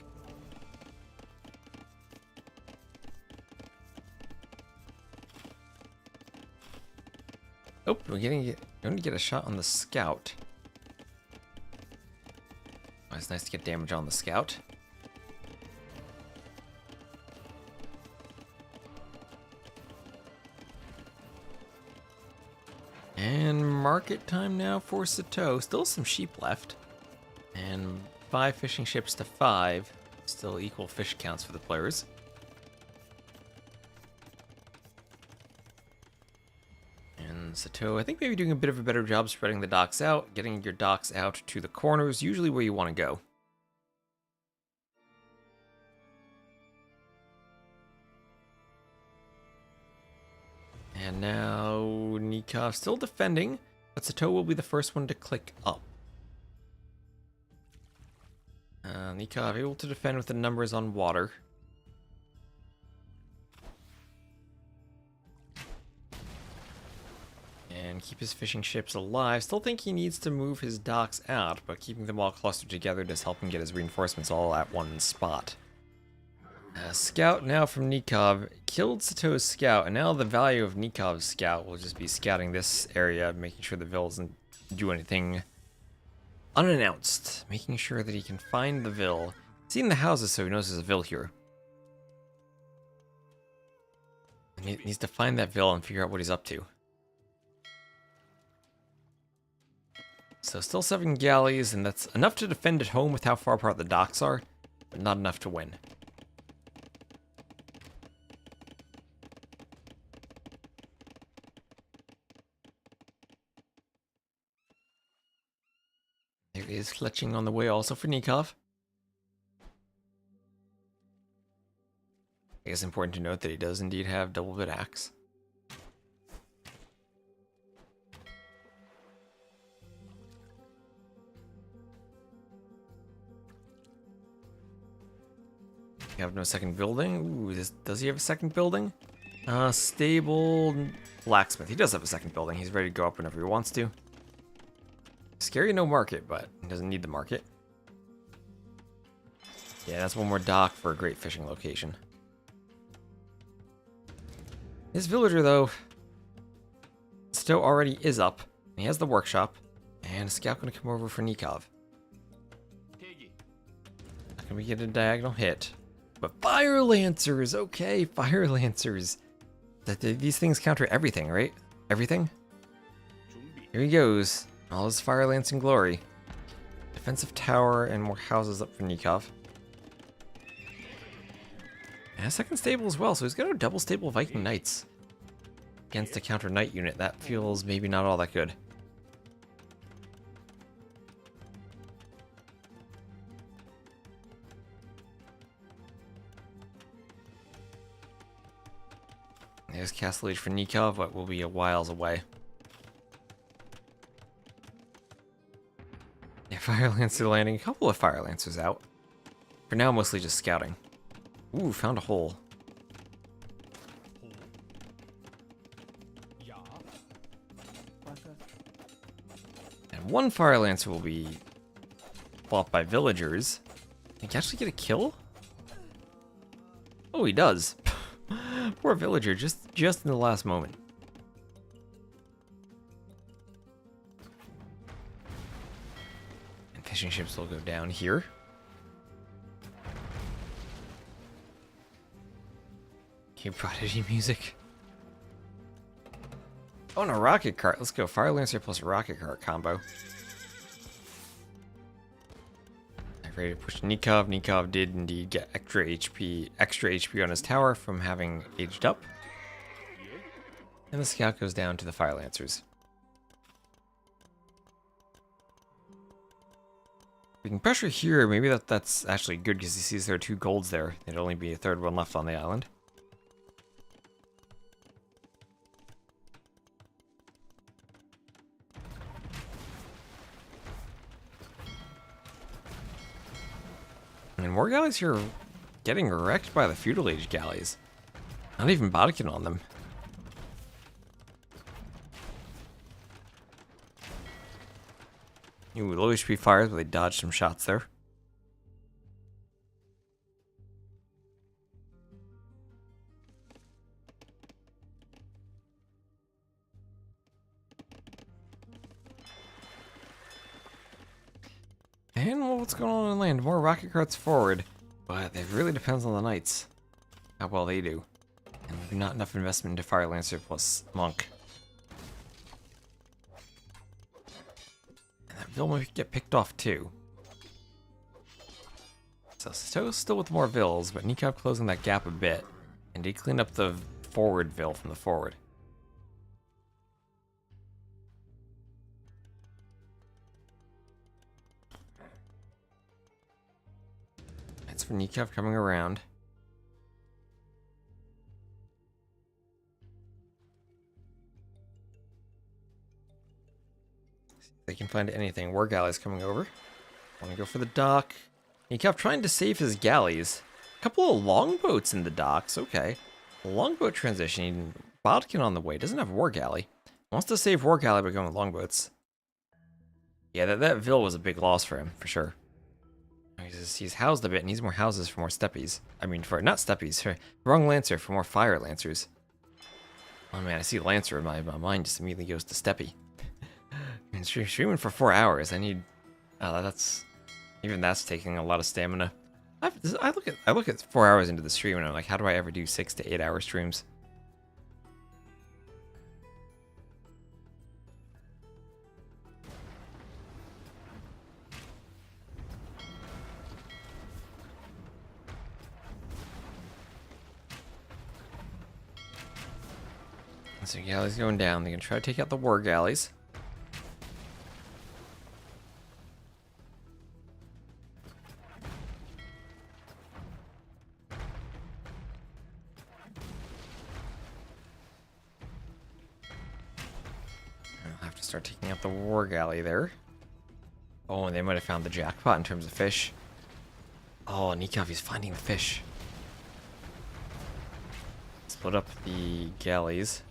Oh, we're going to get a shot on the scout. Oh, it's nice to get damage on the scout. And market time now for Sato. Still some sheep left. And 5 fishing ships to 5. Still equal fish counts for the players. And Sato, I think maybe doing a bit of a better job spreading the docks out. Getting your docks out to the corners, usually where you want to go. And now Nicov still defending, but Sato will be the first one to click up. Nicov able to defend with the numbers on water. And keep his fishing ships alive. Still think he needs to move his docks out, but keeping them all clustered together does help him get his reinforcements all at one spot. Scout now from Nicov. Killed Sato's scout, and now the value of Nikov's scout will just be scouting this area, making sure the Vil doesn't do anything unannounced. Making sure that he can find the Vil. Seeing the houses so he knows there's a Vil here. And he needs to find that Vil and figure out what he's up to. So still 7 galleys, and that's enough to defend at home with how far apart the docks are, but not enough to win. There is clutching on the way also for Nicov. I guess it's important to note that he does indeed have double bit axe. You have no second building. Ooh, does he have a second building? Stable blacksmith. He does have a second building. He's ready to go up whenever he wants to. Scary no market, but he doesn't need the market. Yeah, that's one more dock for a great fishing location. His villager, though, still already is up. He has the workshop, and a scout gonna come over for Nicov. Not gonna get a diagonal hit. But Fire Lancers! Okay, Fire Lancers. These things counter everything, right? Everything? Here he goes. All his Fire Lancing glory. Defensive tower and more houses up for Nicov. And a second stable as well, so he's got a double stable Viking Knights. Against a counter knight unit, that feels maybe not all that good. There's Castle Age for Nicov, but will be a whiles away. Yeah, Fire Lancer landing. A couple of Fire Lancers out. For now, mostly just scouting. Ooh, found a hole. And one Fire Lancer will be bought by villagers. Can he actually get a kill? Oh, he does. Poor villager, just in the last moment. And fishing ships will go down here. Okay, Prodigy music. Oh, and a rocket cart. Let's go. Fire Lancer plus rocket cart combo. Ready to push Nicov. Nicov did indeed get extra HP on his tower from having aged up. And the scout goes down to the Fire Lancers. We can pressure here. Maybe that's actually good because he sees there are 2 golds there. There'd only be a 3rd one left on the island. And more galleys here are getting wrecked by the Feudal Age galleys. Not even Bodkin on them. Ooh, low HP fires, but they dodged some shots there. And well, what's going on in land? More rocket carts forward, but it really depends on the knights, how well they do. And maybe not enough investment into Fire Lancer plus Monk. And that Vil might get picked off too. So Sato's still with more Vils, but Nicov closing that gap a bit. And he cleaned up the forward Vil from the forward. That's for Nicov coming around. See if they can find anything. War galleys coming over. Want to go for the dock. Nicov trying to save his galleys. A couple of longboats in the docks. Okay. Longboat transitioning. Bodkin on the way. Doesn't have war galley. Wants to save war galley by going with longboats. Yeah, that Vil was a big loss for him, for sure. He's housed a bit, and needs more houses for more steppies. I mean, for not steppies, for wrong lancer for more fire lancers. Oh man, I see lancer, and my mind just immediately goes to steppy. I mean, streaming for 4 hours. I need. Even that's taking a lot of stamina. I look at 4 hours into the stream, and I'm like, how do I ever do 6 to 8 hour streams? So galleys going down. They're gonna try to take out the war galleys. I'll have to start taking out the war galley there. Oh, and they might have found the jackpot in terms of fish. Oh, Nicov, he's finding the fish. Split up the galleys.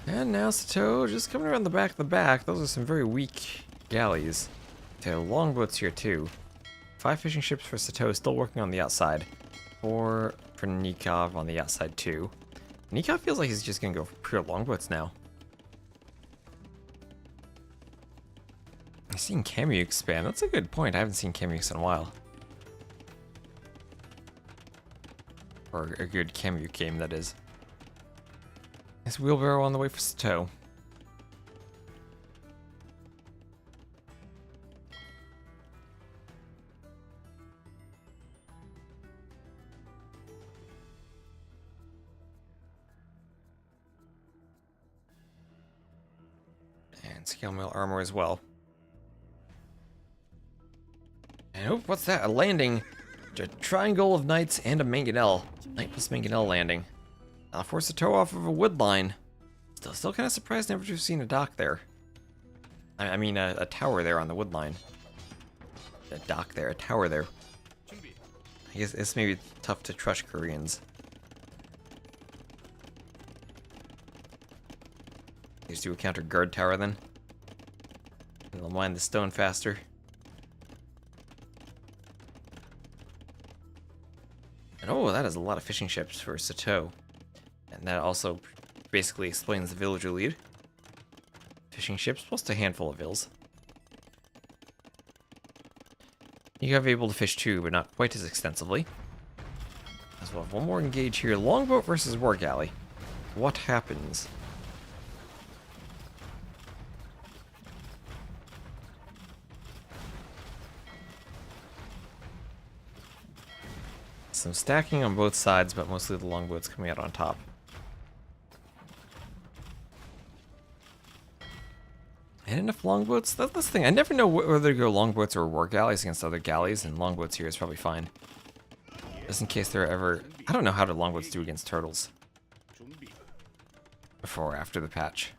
And now Sato just coming around the back of the back. Those are some very weak galleys. Okay, longboats here too. 5 fishing ships for Sato, still working on the outside. 4 for Nicov on the outside too. Nicov feels like he's just gonna go for pure longboats now. I've seen Camu expand. That's a good point. I haven't seen Camus in a while. Or a good Camu game, that is. Nice wheelbarrow on the way for Sato. And scale mail armor as well. And oh, what's that? A landing. A triangle of knights and a mangonel. Knight plus mangonel landing. I'll force a tow off of a wood line. Still kind of surprised never to have seen a dock there. I mean a tower there on the wood line. A dock there, a tower there. I guess it's maybe tough to trust Koreans. Just do a counter guard tower then. And they'll mine the stone faster. And oh, that is a lot of fishing ships for Sato. And that also basically explains the villager lead. Fishing ships plus a handful of vills. You have able to fish too, but not quite as extensively. As well, one more engage here. Longboat versus war galley. What happens? Some stacking on both sides, but mostly the longboats coming out on top. And enough longboats? That's the thing. I never know whether to go longboats or war galleys against other galleys, and longboats here is probably fine. Just in case they're ever... I don't know how do longboats do against turtles. Before or after the patch.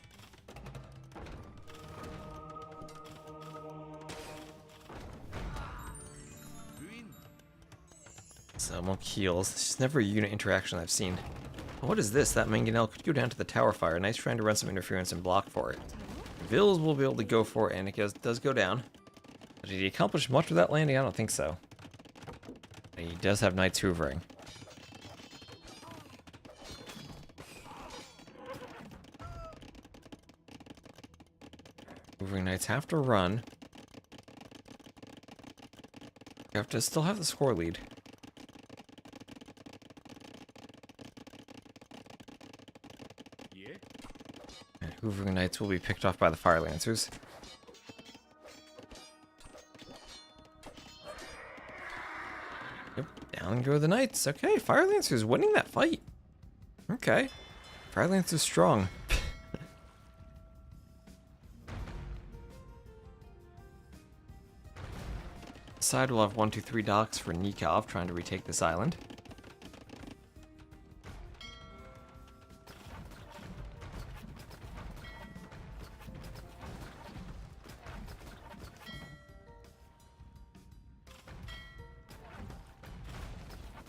So, monk heals. It's just never a unit interaction I've seen. What is this? That mangonel could go down to the tower fire. Nice trying to run some interference and block for it. Vils will be able to go for it, and it does go down. Did he accomplish much with that landing? I don't think so. He does have Knights hoovering. Hoovering Knights have to run. You have to still have the score lead. 예. And Hoovering Knights will be picked off by the Fire Lancers. Yep, down go the Knights. Okay, Fire Lancers winning that fight. Okay. Fire Lancers strong. Side will have 1, 2, 3 docks for Nicov trying to retake this island.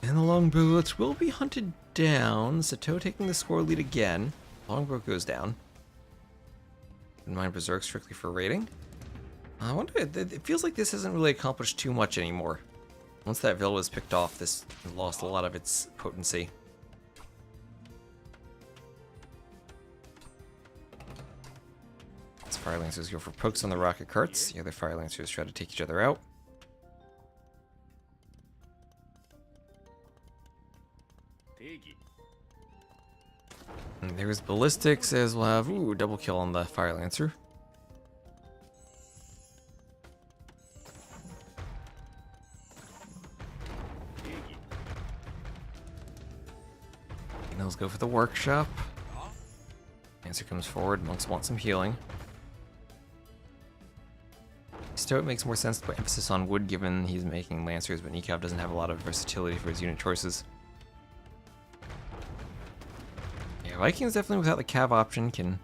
And the longboats will be hunted down. Sato taking the score lead again. Longboat goes down. Wouldn't mind Berserk strictly for raiding. I wonder, it feels like this hasn't really accomplished too much anymore. Once that Vil was picked off, this lost a lot of its potency. As Fire Lancers go for pokes on the rocket carts, the other Fire Lancers try to take each other out. 대기. And there's ballistics, as we'll have, double kill on the Fire Lancer. 대기. Let's go for the workshop. Lancer comes forward. Monks want some healing. Stoic makes more sense to put emphasis on wood given he's making Lancers, but Nicov doesn't have a lot of versatility for his unit choices. Yeah, Vikings definitely without the cav option can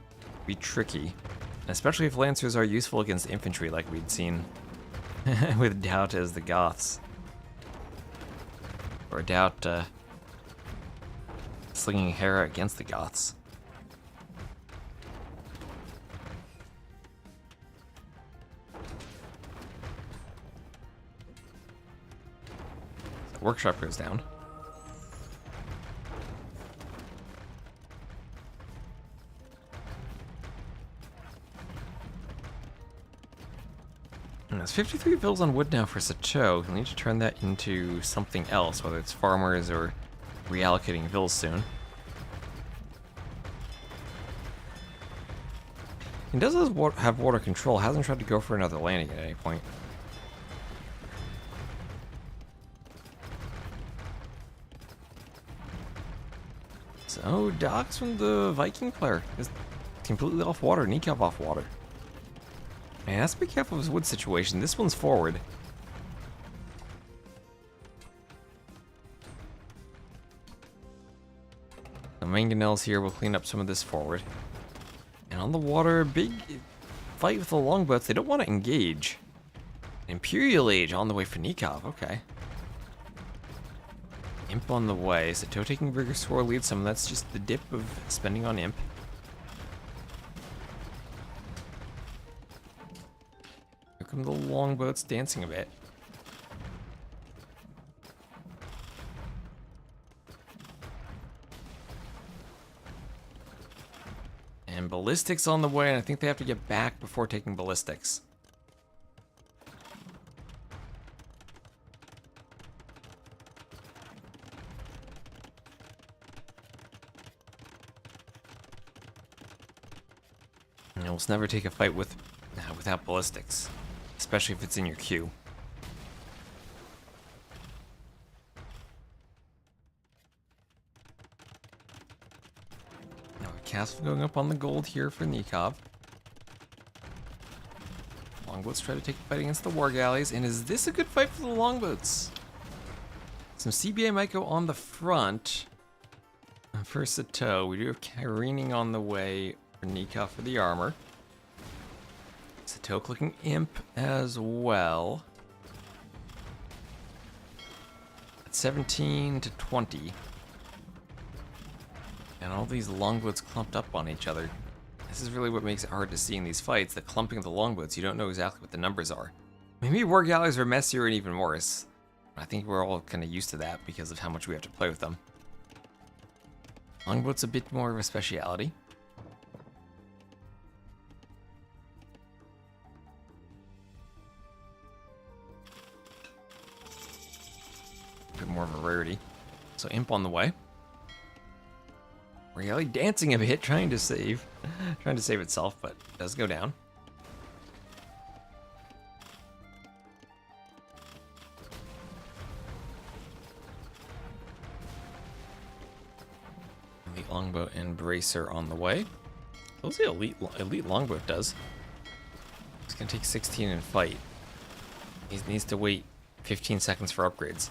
be tricky, especially if Lancers are useful against infantry like we'd seen with Doubt as the Goths. Or Doubt slinging Hera against the Goths. The workshop goes down. And there's 53 bills on wood now for Sato. He'll need to turn that into something else, whether it's farmers or reallocating vills soon. He does have water control, hasn't tried to go for another landing at any point. So, docks from the Viking player is completely off water, Nicov off water. Man, has to be careful of his wood situation. This one's forward. The mangonels here will clean up some of this forward. And on the water, big fight with the longboats. They don't want to engage. Imperial Age on the way for Nicov. Okay. Imp on the way. Sato taking bigger score lead. Some of that's just the dip of spending on Imp. Here come the longboats dancing a bit. And ballistics on the way, and I think they have to get back before taking ballistics. And you'll never take a fight without ballistics, especially if it's in your queue. Castle going up on the gold here for Nicov. Longboats try to take the fight against the war galleys, and is this a good fight for the longboats? Some CBA might go on the front. For Sato, we do have careening on the way for Nicov for the armor. Sato clicking Imp as well. At 17 to 20. And all these longboats clumped up on each other. This is really what makes it hard to see in these fights, the clumping of the longboats. You don't know exactly what the numbers are. Maybe war galleys are messier and even worse. I think we're all kind of used to that because of how much we have to play with them. Longboat's a bit more of a speciality. A bit more of a rarity. So imp on the way. Really dancing a bit, trying to save itself, but it does go down. Elite longboat and bracer on the way. What's the elite longboat does? It's gonna take 16 and fight. He needs to wait 15 seconds for upgrades.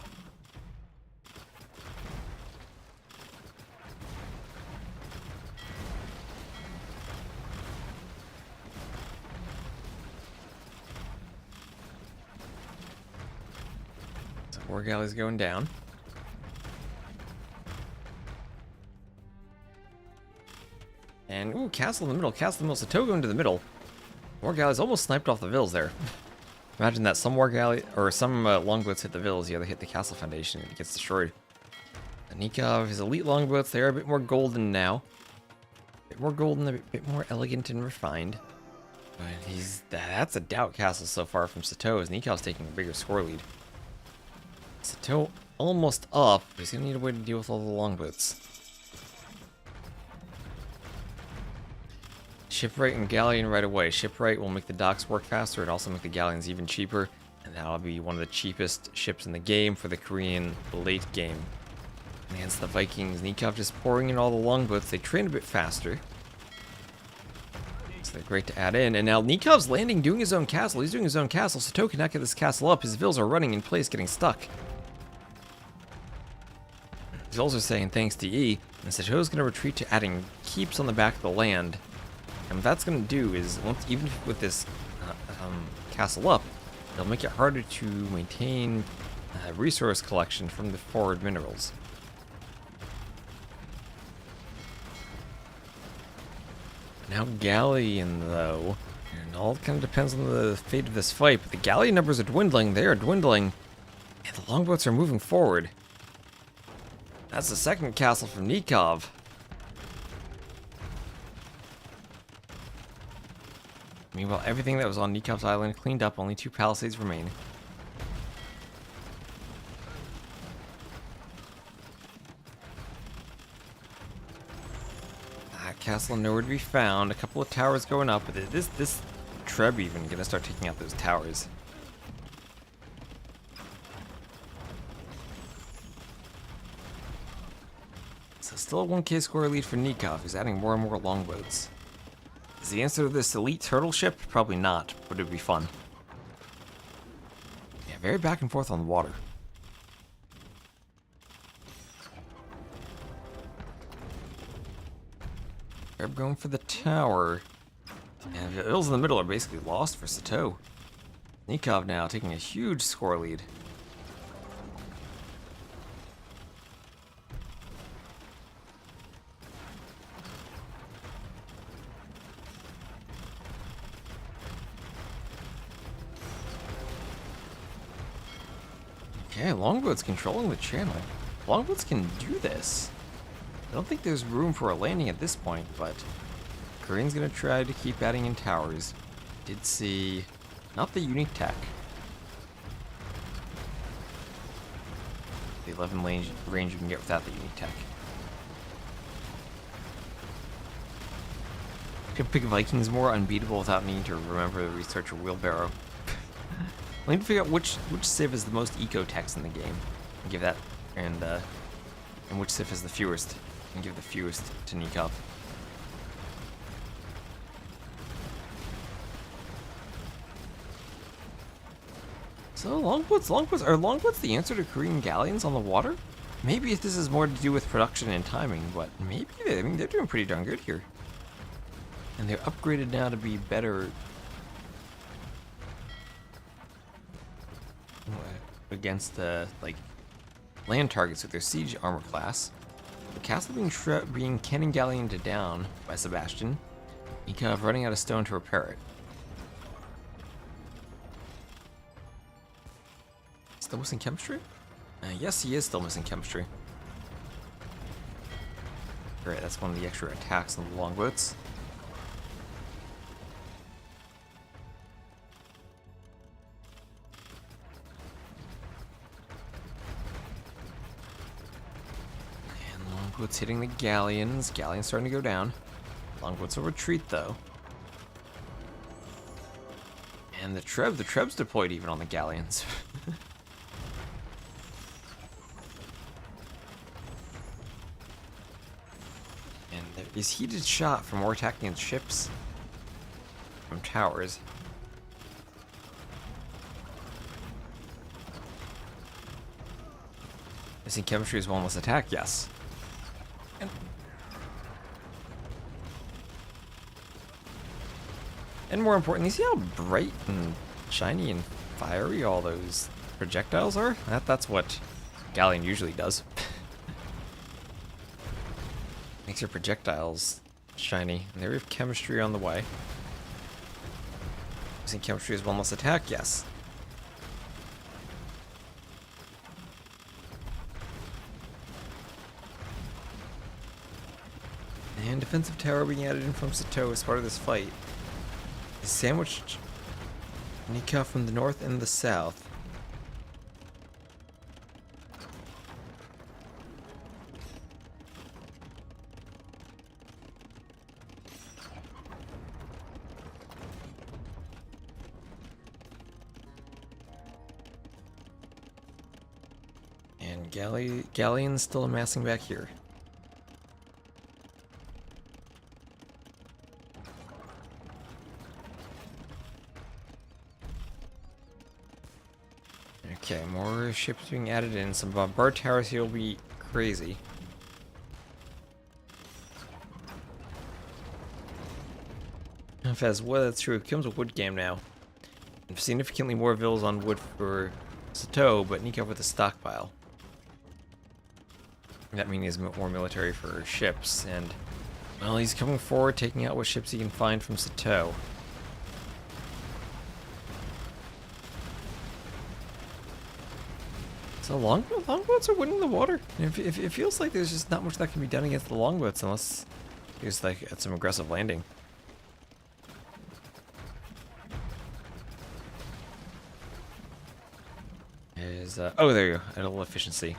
War galley's going down. And, ooh, castle in the middle, Satogo into the middle. War galley's almost sniped off the villas there. Imagine that some war galley, or some longboats hit the villas, the other hit the castle foundation, and it gets destroyed. Nicov, his elite longboats, they are a bit more golden now. A bit more golden, a bit more elegant and refined. But that's a doubt castle so far from Sato, as Nikov's taking a bigger score lead. Sato almost up, but he's gonna need a way to deal with all the longboats. Shipwright and galleon right away. Shipwright will make the docks work faster, and also make the galleons even cheaper, and that'll be one of the cheapest ships in the game for the Korean late game. Against the Vikings, Nicov just pouring in all the longboats. They train a bit faster, so they're great to add in. And now Nikov's landing, doing his own castle. He's doing his own castle. Sato cannot get this castle up. His vills are running in place, getting stuck. He's also saying thanks to E, and Sato's going to retreat to adding keeps on the back of the land. And what that's going to do is, even with this castle up, it'll make it harder to maintain resource collection from the forward minerals. Now Galleon, though, and all kind of depends on the fate of this fight, but the Galleon numbers are dwindling, they are dwindling, and the longboats are moving forward. That's the second castle from Nicov. Meanwhile, everything that was on Nikov's island cleaned up, only 2 palisades remain. Castle nowhere to be found. A couple of towers going up, but this Treb even gonna start taking out those towers. So still a 1k score lead for Nicov, who's adding more and more longboats. Is the answer to this elite turtle ship? Probably not, but it'd be fun. Yeah, very back and forth on the water. They're going for the tower. And the hills in the middle are basically lost for Sato. Nicov now taking a huge score lead. Okay, longboats controlling the channel. Longboats can do this. I don't think there's room for a landing at this point, but Korean's gonna try to keep adding in towers. Did see not the unique tech. The 11 range you can get without the unique tech. Could pick Vikings more unbeatable without needing to remember to research a wheelbarrow. I need to figure out which civ is the most eco-techs in the game, and give that, and which civ is the fewest, and give the fewest to Nicov. So longboats are longboats the answer to Korean galleons on the water? Maybe if this is more to do with production and timing, but maybe they're doing pretty darn good here, and they're upgraded now to be better against like land targets with their siege armor class. Castle being cannon galleoned down by Sebastian. Nicov running out of stone to repair it. Still missing chemistry? Yes, he is still missing chemistry. Great, that's one of the extra attacks on the longboats. And longboats hitting the galleons. Galleons starting to go down. Longboats will retreat though. And the Treb's deployed even on the galleons. And there is heated shot for more attacking the ships from towers. Missing chemistry is one less attack, yes. And more importantly, see how bright and shiny and fiery all those projectiles are? That's what Galleon usually does. Makes your projectiles shiny. And there we have chemistry on the way. Using chemistry as one less attack, yes. And defensive tower being added in from Sato as part of this fight. He sandwiched Nicov from the north and the south. And Galleon's still amassing back here. Okay, more ships being added in. Some bombard towers here will be crazy. If as well, that's true. It becomes a wood game now. And significantly more villas on wood for Sato, but Nicov with a stockpile. That means more military for ships, and well, he's coming forward, taking out what ships he can find from Sato. So longboats are winning the water. It feels like there's just not much that can be done against the longboats unless he's like at some aggressive landing. Oh, there you go. At a little efficiency.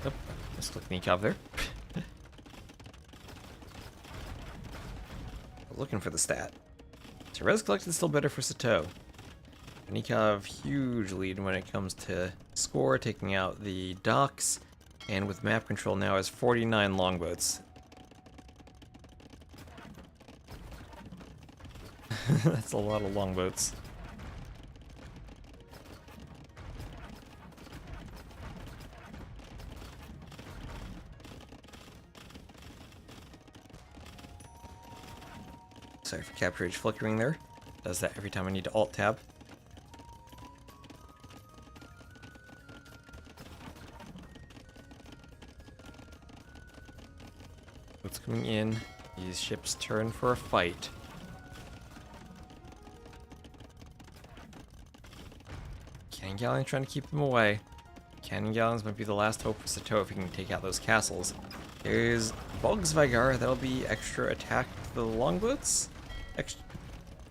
Oh, just click Nicov there. Looking for the stat. So res collected is still better for Sato. Nicov, huge lead when it comes to score, taking out the docks, and with map control now has 49 longboats. That's a lot of longboats. Sorry for capture age flickering there. Does that every time I need to alt tab. What's coming in? These ships turn for a fight. Cannon Galleon trying to keep them away. Cannon Galleons might be the last hope for Sato if he can take out those castles. There's Volkswagen, that'll be extra attack to the longboats.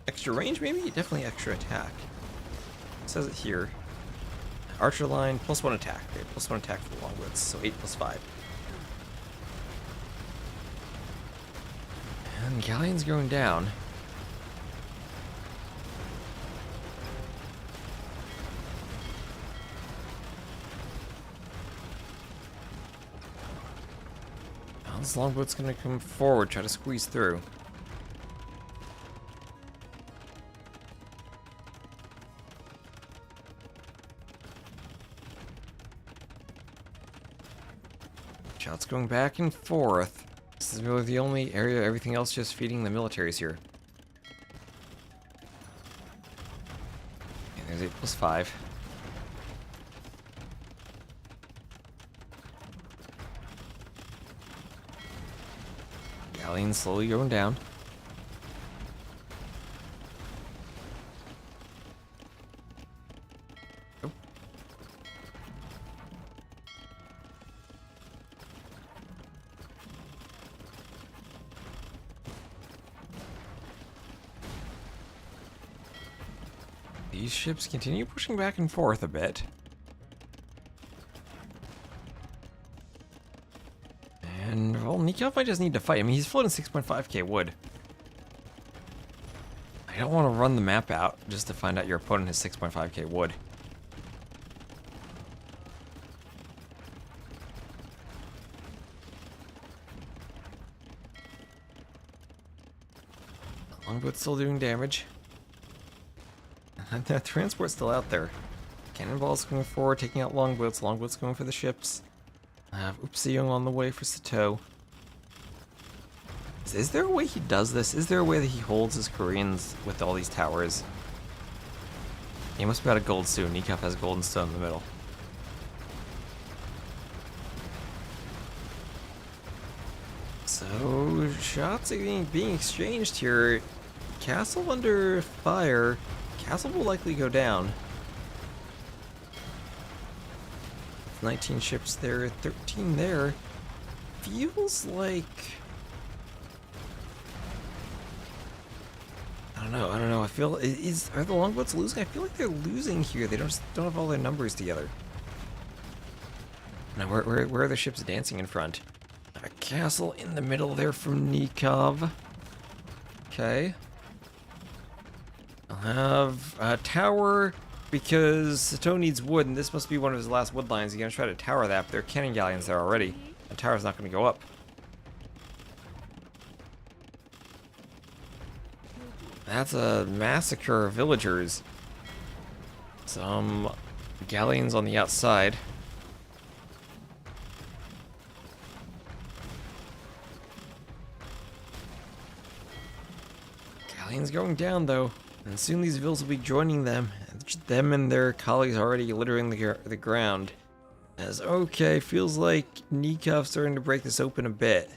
Extra range, maybe? Definitely extra attack. It says it here. Archer line, +1 attack. Okay, +1 attack for the longboats, so 8 + 5. And Galleon's going down. Now this longboat's gonna come forward, try to squeeze through. Shots going back and forth. This is really the only area, everything else just feeding the militaries here. And there's 8 + 5. Galleon's slowly going down. Oh. These ships continue pushing back and forth a bit. And, well, Nicov might just need to fight. I mean, he's floating 6.5k wood. I don't want to run the map out just to find out your opponent has 6.5k wood. Longboat's still doing damage. That transport's still out there. Cannonballs going forward, taking out longboats. Longboats going for the ships. Oopsie on the way for Sato. Is there a way he does this? Is there a way that he holds his Koreans with all these towers? He must be out of gold soon. Nicov has gold and stone in the middle. So, shots are being exchanged here. Castle under fire. Castle will likely go down. 19 ships there, 13 there. Feels like... I don't know. I feel... Are the longboats losing? I feel like they're losing here. They don't have all their numbers together. Now, where are the ships dancing in front? A castle in the middle there from Nicov. Okay. I'll have a tower because Sato needs wood, and this must be one of his last wood lines. He's going to try to tower that, but there are cannon galleons there already. The tower's not going to go up. That's a massacre of villagers. Some galleons on the outside. Galleons going down, though. And soon these villas will be joining them. Them and their colleagues already littering the ground. As, okay, feels like Nikov's starting to break this open a bit.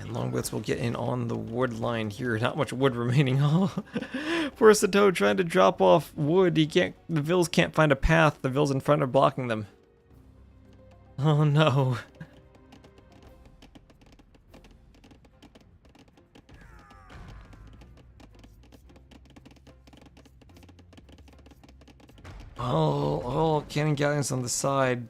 And longboats will get in on the wood line here. Not much wood remaining. Poor Sato trying to drop off wood. The vills can't find a path. The vills in front are blocking them. Oh no. Oh, cannon galleons on the side.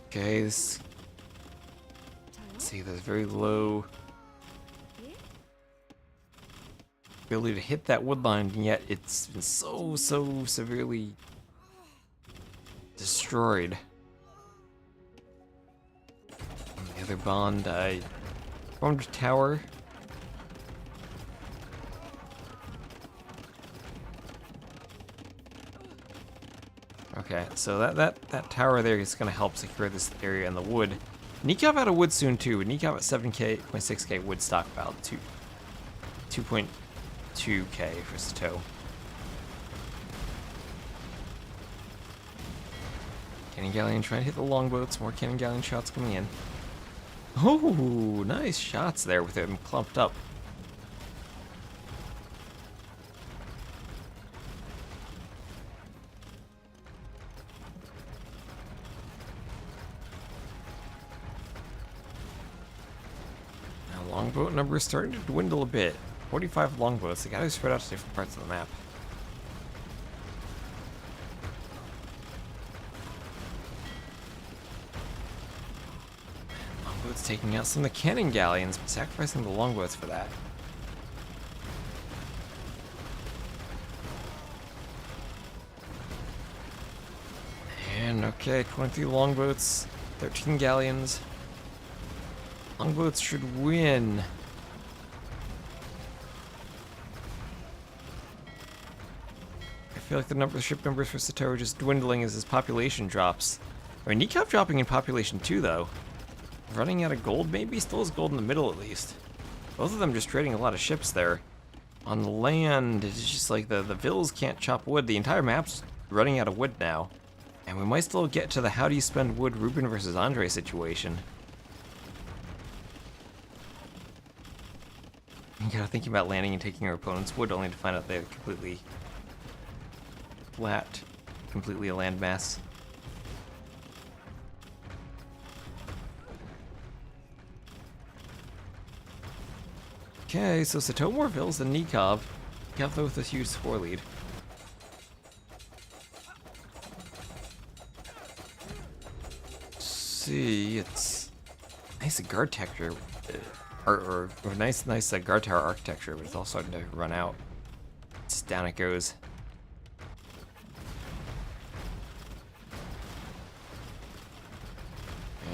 Okay, let's see, there's very low ability to hit that wood line, and yet it's been so severely destroyed. The other bond, I formed a tower. Okay, so that tower there is going to help secure this area in the wood. Nicov out of wood soon too. Nicov at 7.6k wood stockpile, 2.2k for Sato. Cannon galleon trying to hit the longboats. More cannon galleon shots coming in. Oh, nice shots there with him clumped up. Now longboat number is starting to dwindle a bit. 45 longboats. They gotta spread out to different parts of the map. Taking out some of the cannon galleons, but sacrificing the longboats for that. And okay, 23 longboats, 13 galleons. Longboats should win. I feel like the ship numbers for Sato are just dwindling as his population drops. I mean, Nicov dropping in population too, though. running out of gold, maybe? Still has gold in the middle at least. Both of them just trading a lot of ships there. On the land, it's just like the villas can't chop wood. The entire map's running out of wood now. And we might still get to the how do you spend wood Ruben versus Andre situation. You gotta think about landing and taking your opponent's wood only to find out they're completely flat, completely a landmass. Okay, so Sato more vills than Nicov. Nicov though with a huge score lead. See, it's nice guard texture, or nice guard tower architecture, but it's all starting to run out. It's down it goes.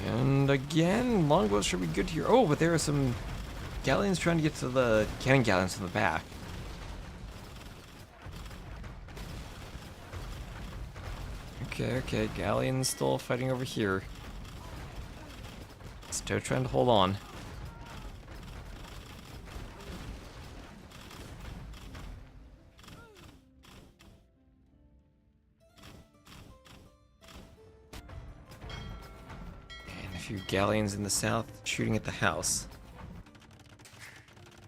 And again, longbows should be good here. Oh, but there are some galleons trying to get to the cannon galleons from the back. Okay, galleons still fighting over here. Still trying to hold on. And a few galleons in the south shooting at the house.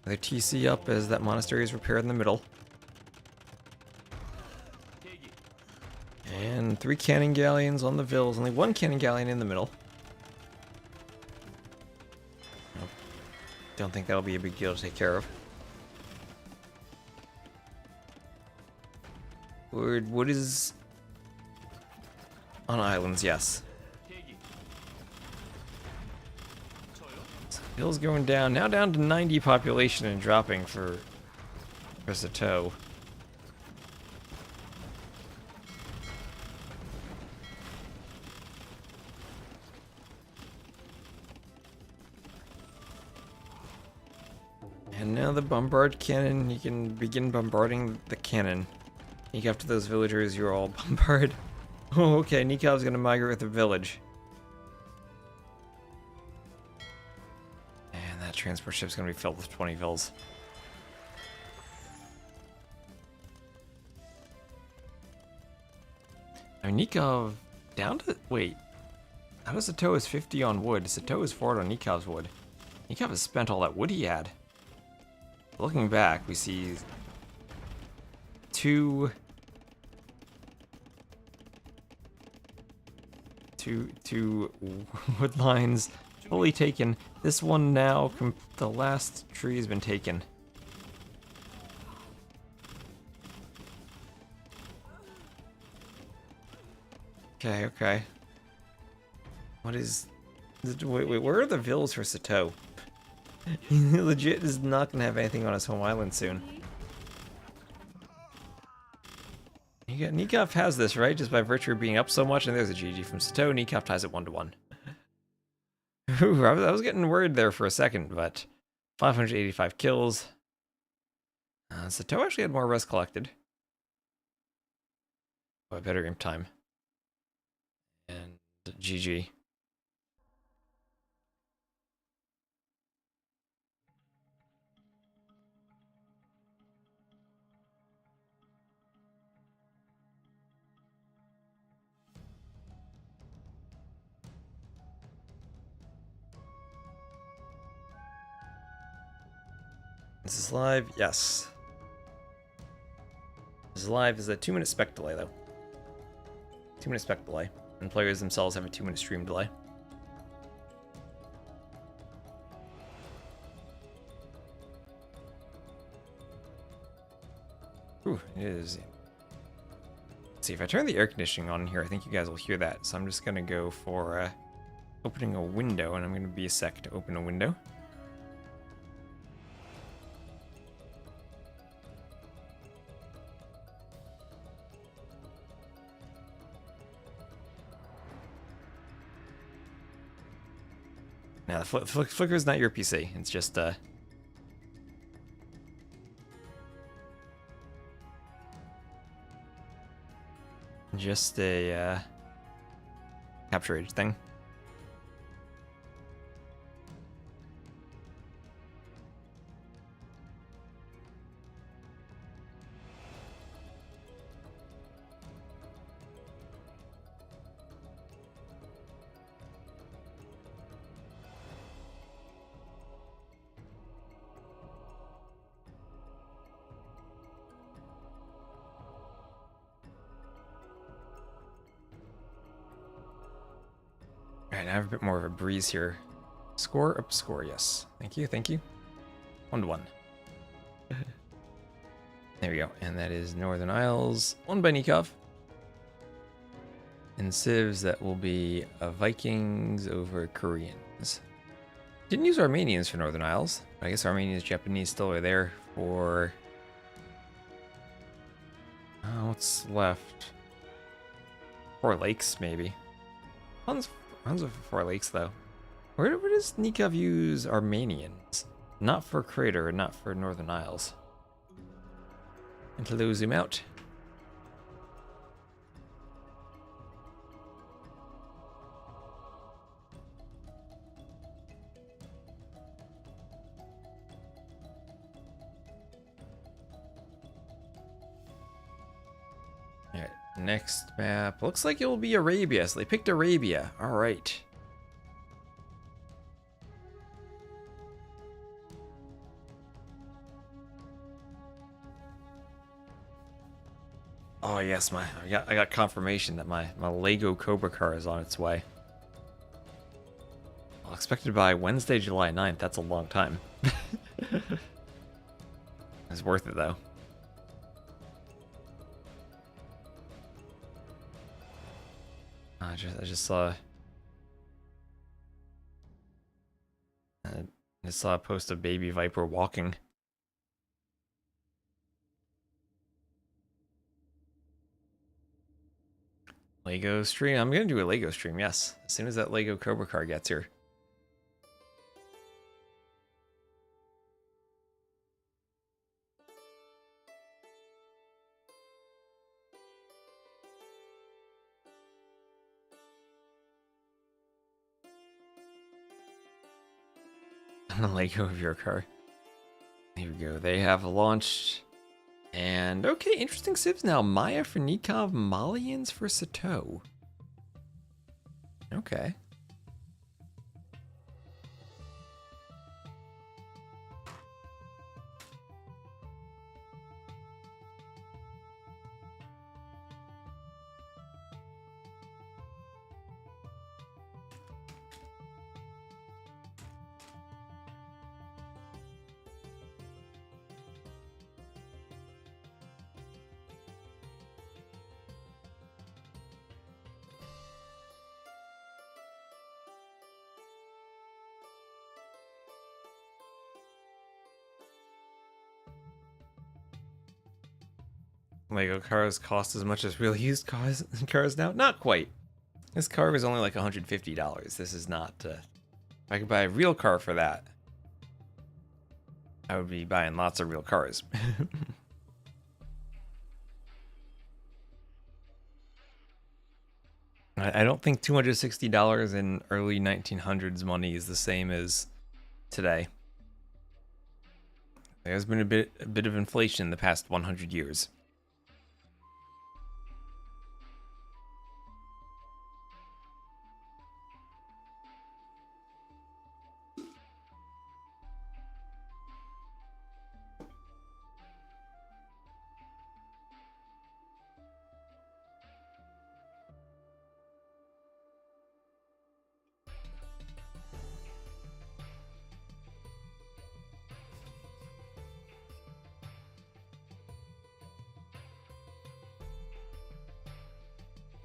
Another TC up as that monastery is repaired in the middle. And 3 cannon galleons on the vills. Only 1 cannon galleon in the middle. Nope. Don't think that'll be a big deal to take care of. Wood is on islands, yes. Hill's going down, now down to 90 population and dropping for Sato. And now the bombard cannon, you can begin bombarding the cannon. Sneak after those villagers, you're all bombard. Oh, okay, Nikov's gonna migrate with the village. Transport ship's gonna be filled with 20 vills. I mean, Nicov down to wait. How does Sato is 50 on wood? Sato is 4 on Nikov's wood. Nicov has spent all that wood he had. Looking back, we see two wood lines fully taken. This one now, the last tree has been taken. Okay. What is... Wait, where are the vills for Sato? He legit is not gonna have anything on his home island soon. Nicov has this, right? Just by virtue of being up so much, and there's a GG from Sato. Nicov ties it 1-1. Ooh, I was getting worried there for a second, but 585 kills. Sato actually had more res collected. Oh, better imp time. And GG. This is live? Yes. This is live. Is a 2-minute spec delay, though. 2-minute spec delay. And players themselves have a 2-minute stream delay. Ooh, it is. Let's see, if I turn the air conditioning on here, I think you guys will hear that. So I'm just going to go for opening a window, and I'm going to be a sec to open a window. Now, the flicker is not your PC. It's just a capture age thing. Alright, I have a bit more of a breeze here. Score up score, yes. Thank you, thank you. 1-1. There we go. And that is Northern Isles, won by Nicov. In Civs, that will be Vikings over Koreans. Didn't use Armenians for Northern Isles. But I guess Armenians, Japanese still are there for... what's left? Four Lakes, maybe. Tons of Four Lakes, though. Where does Nicov use Armenians? Not for Crater, and not for Northern Isles. Until they zoom out. Alright, next map. Looks like it will be Arabia, so they picked Arabia. Alright. Oh yes, I got confirmation that my Lego Cobra car is on its way. Well, expected by Wednesday, July 9th. That's a long time. It's worth it though. I just saw a post of Baby Viper walking. Lego stream. I'm gonna do a Lego stream, yes. As soon as that Lego Cobra car gets here. The Lego of your car. Here we go. They have launched. And okay, interesting civs now. Maya for Nicov, Malians for Sato. Okay. Lego cars cost as much as real used cars now? Not quite. This car was only like $150. This is not... if I could buy a real car for that, I would be buying lots of real cars. I don't think $260 in early 1900s money is the same as today. There's been a bit of inflation in the past 100 years.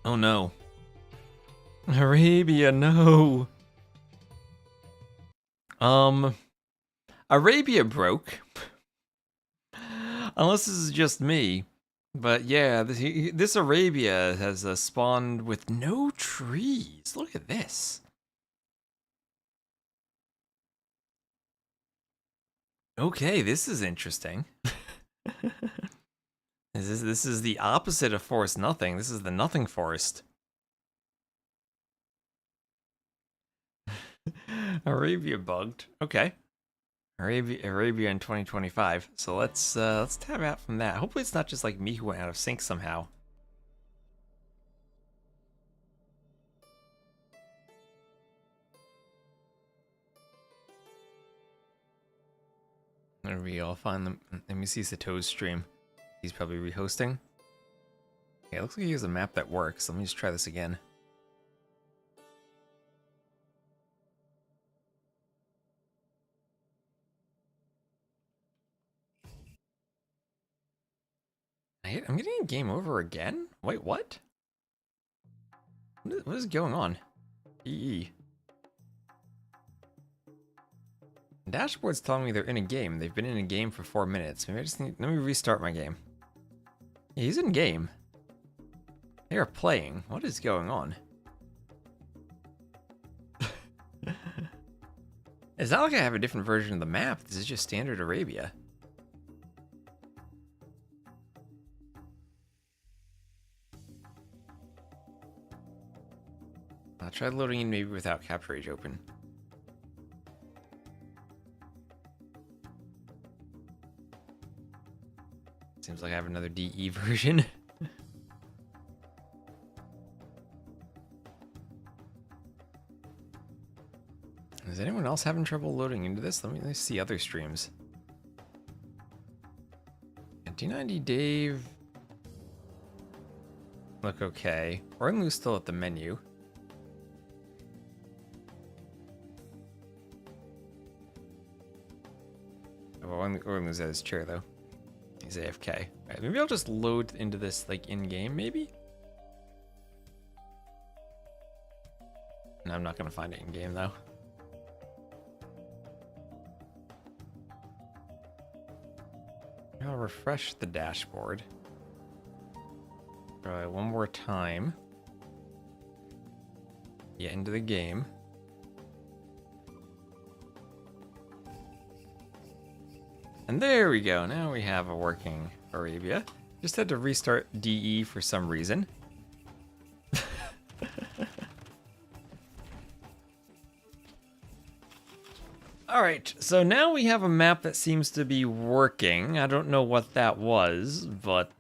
Oh no. Arabia, no. Arabia broke. Unless this is just me. But yeah, this Arabia has spawned with no trees. Look at this. Okay, this is interesting. This is the opposite of forest nothing. This is the nothing forest. Arabia bugged. Okay. Arabia in 2025. So let's tab out from that. Hopefully it's not just like me who went out of sync somehow. There we go. I'll find them. Let me see Sato's stream. He's probably rehosting. Yeah, it looks like he has a map that works. Let me just try this again. I'm getting a game over again? Wait, what? What is going on? EE. Dashboard's telling me they're in a game. They've been in a game for 4 minutes. Maybe I just need... Let me restart my game. Yeah, he's in game. They are playing. What is going on? It's not like I have a different version of the map. This is just standard Arabia. I'll try loading in maybe without Capture Age open. Seems like I have another DE version. Is anyone else having trouble loading into this? Let me see other streams. D90 Dave. Look okay. Ornlu's still at the menu. Oh, Ornlu's at his chair though. He's AFK. Alright, maybe I'll just load into this like in-game, maybe? No, I'm not gonna find it in-game though. I'll refresh the dashboard. Try one more time. Get into the game. And there we go. Now we have a working Arabia. Just had to restart DE for some reason. Alright, so now we have a map that seems to be working. I don't know what that was, but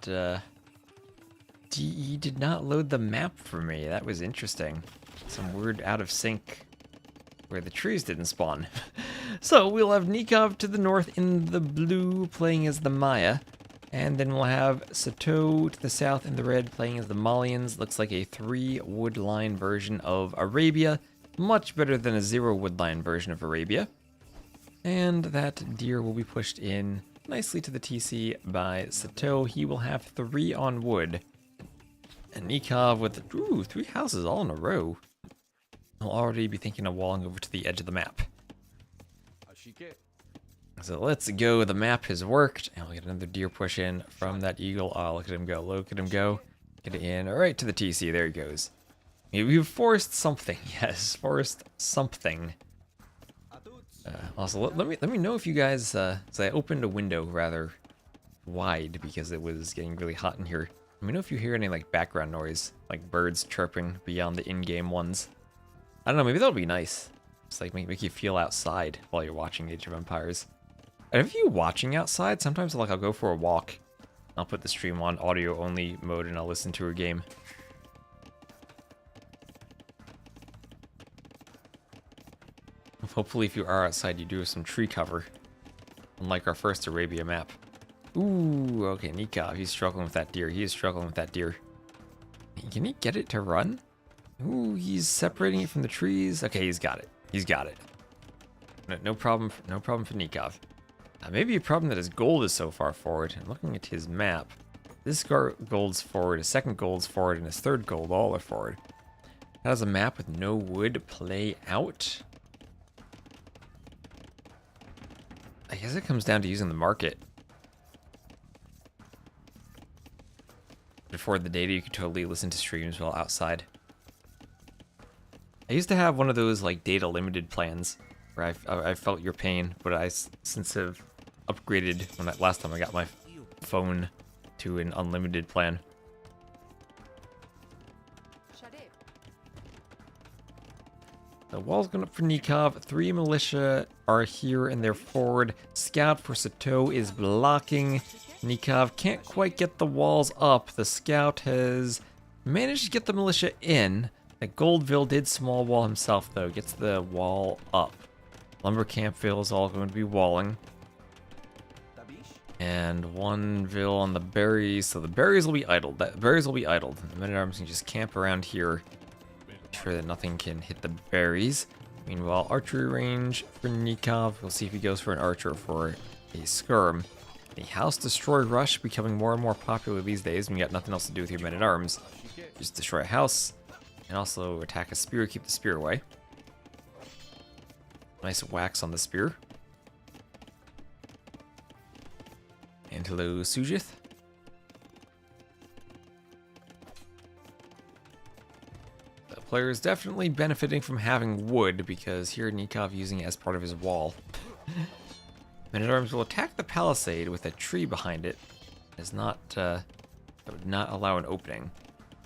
DE did not load the map for me. That was interesting. Some weird out of sync where the trees didn't spawn. So we'll have Nicov to the north in the blue playing as the Maya. And then we'll have Sato to the south in the red playing as the Malians. Looks like a 3 wood line version of Arabia. Much better than a 0 wood line version of Arabia. And that deer will be pushed in nicely to the TC by Sato. He will have 3 on wood. And Nicov with, 3 houses all in a row. He'll already be thinking of walling over to the edge of the map. So let's go. The map has worked. And we'll get another deer push in from that eagle. Oh, look at him go. Look at him go. Get it in. All right, to the TC. There he goes. We've forced something. Yes, forced something. Also, let me know if you guys, so I opened a window rather wide because it was getting really hot in here. Let me know if you hear any like background noise, like birds chirping beyond the in-game ones. I don't know, maybe that'll be nice. Just like make you feel outside while you're watching Age of Empires. And if you're watching outside, sometimes like I'll go for a walk. I'll put the stream on audio only mode and I'll listen to a game. Hopefully if you are outside you do have some tree cover. Unlike our first Arabia map. Ooh, okay, Nicov, he's struggling with that deer. He is struggling with that deer. Can he get it to run? Ooh, he's separating it from the trees. Okay, he's got it. He's got it. No problem for Nicov. Maybe a problem that his gold is so far forward. I'm looking at his map. This gold's forward, his second gold's forward, and his third gold all are forward. How does a map with no wood play out? I guess it comes down to using the market. Before the data, you could totally listen to streams while outside. I used to have one of those like data limited plans where I felt your pain, but I since have upgraded last time I got my phone to an unlimited plan. The wall's going up for Nicov. 3 militia are here and they're forward. Scout for Sato is blocking. Nicov can't quite get the walls up. The scout has managed to get the militia in. The Goldville did small wall himself though. Gets the wall up. Lumber Campville is all going to be walling. And one Ville on the berries. So the berries will be idled. The Men-at-Arms can just camp around here. Sure that nothing can hit the berries. Meanwhile, archery range for Nicov. We'll see if he goes for an archer or for a skirm. The House Destroy Rush becoming more and more popular these days when you got nothing else to do with your men-at-arms. Just destroy a house, and also attack a spear, keep the spear away. Nice wax on the spear. And hello, Sujith. The player is definitely benefiting from having wood, because here Nicov using it as part of his wall. Men-at-arms will attack the palisade with a tree behind it. That would not allow an opening.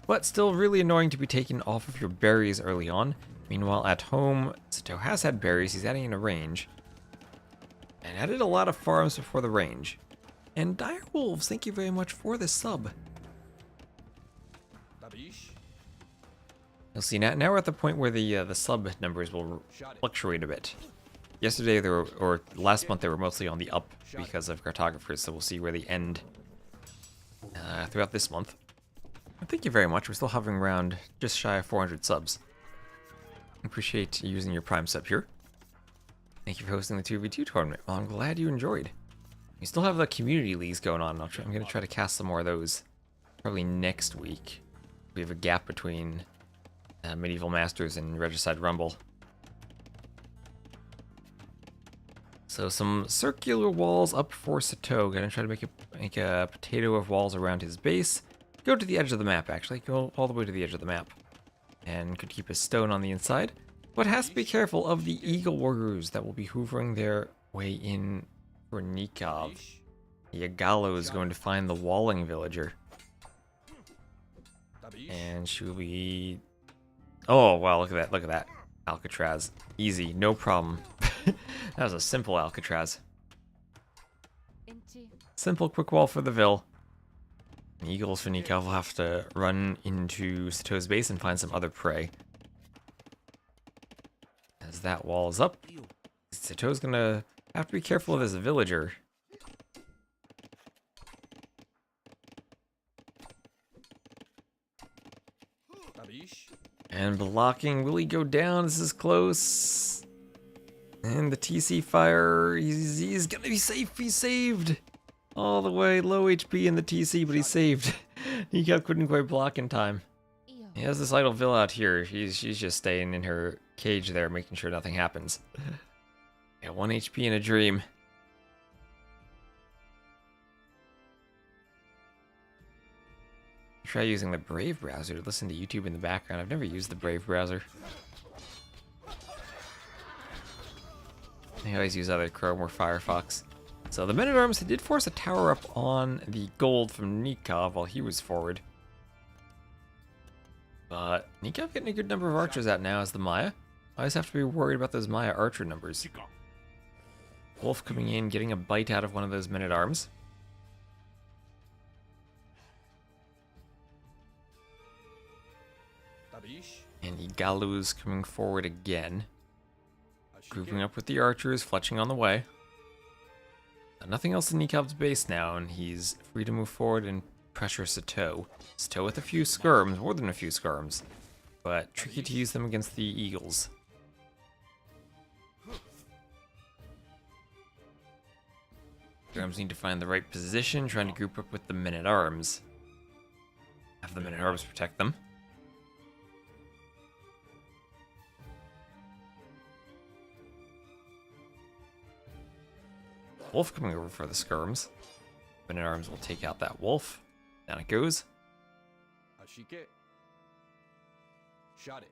But still really annoying to be taken off of your berries early on. Meanwhile, at home, Sato has had berries. He's adding in a range. And added a lot of farms before the range. And Dire Wolves, thank you very much for this sub. You'll see now we're at the point where the sub numbers will fluctuate a bit. Yesterday, or last month, they were mostly on the up because of cartographers, so we'll see where they end throughout this month. And thank you very much. We're still hovering around just shy of 400 subs. Appreciate you using your Prime sub here. Thank you for hosting the 2v2 tournament. Well, I'm glad you enjoyed. We still have the community leagues going on. I'm going to try to cast some more of those probably next week. We have a gap between Medieval Masters and Regicide Rumble. So some circular walls up for Sato. Gonna try to make a potato of walls around his base. Go to the edge of the map, actually. Go all the way to the edge of the map. And could keep a stone on the inside. But has to be careful of the eagle warriors that will be hoovering their way in for Nicov. Yagalo is going to find the walling villager. And she will be... Oh, wow, look at that. Alcatraz. Easy, no problem. That was a simple Alcatraz. Simple quick wall for the Vil. And Eagles for Nicov will have to run into Sato's base and find some other prey. As that wall is up, Sato's gonna have to be careful of this villager. And blocking, will he go down? This is close. And the TC fire, he's gonna be safe, he's saved. All the way, low HP in the TC, but he's saved. Nicov couldn't quite block in time. He has this idle Vil out here. She's just staying in her cage there, making sure nothing happens. Yeah, 1 HP in a dream. Try using the Brave browser to listen to YouTube in the background. I've never used the Brave browser. I always use either Chrome or Firefox. So the Men-at-Arms did force a tower up on the gold from Nicov while he was forward. But Nicov getting a good number of archers out now as the Maya. I always have to be worried about those Maya archer numbers. Wolf coming in, getting a bite out of one of those Men-at-Arms. And Igalu's coming forward again. Grouping up with the archers, fletching on the way. Nothing else in Nikov's base now, and he's free to move forward and pressure Sato. Sato with a few skirms, more than a few skirms, but tricky to use them against the eagles. Drums need to find the right position, trying to group up with the Men-at-Arms. Have the Men-at-Arms protect them. Wolf coming over for the skirms. Men-at-Arms will take out that wolf. Down it goes.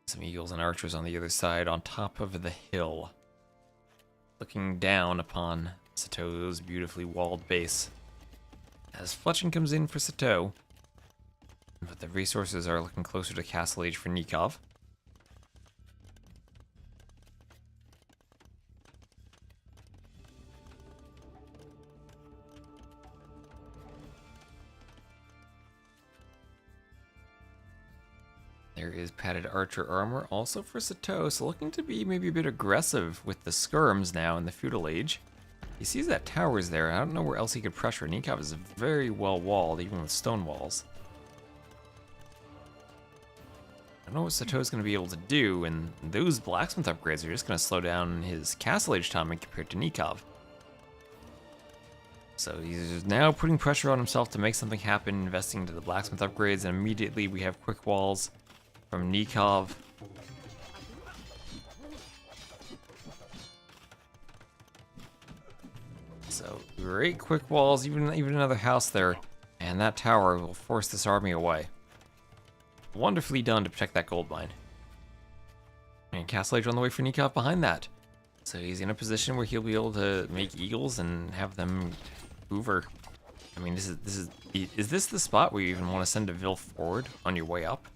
Some eagles and archers on the other side on top of the hill. Looking down upon Sato's beautifully walled base. As fletching comes in for Sato. But the resources are looking closer to Castle Age for Nicov. There is padded archer armor also for Sato, so looking to be maybe a bit aggressive with the skirms now in the feudal age. He sees that tower's there. I don't know where else he could pressure. Nicov is very well walled, even with stone walls. I don't know what Sato's going to be able to do, and those blacksmith upgrades are just going to slow down his castle age timing compared to Nicov. So he's now putting pressure on himself to make something happen, investing into the blacksmith upgrades, and immediately we have quick walls from Nicov. So great quick walls, even another house there, and that tower will force this army away. Wonderfully done to protect that gold mine. And Castle Age on the way for Nicov behind that. So he's in a position where he'll be able to make eagles and have them hoover. I mean, is this the spot where you even want to send a Vil forward on your way up?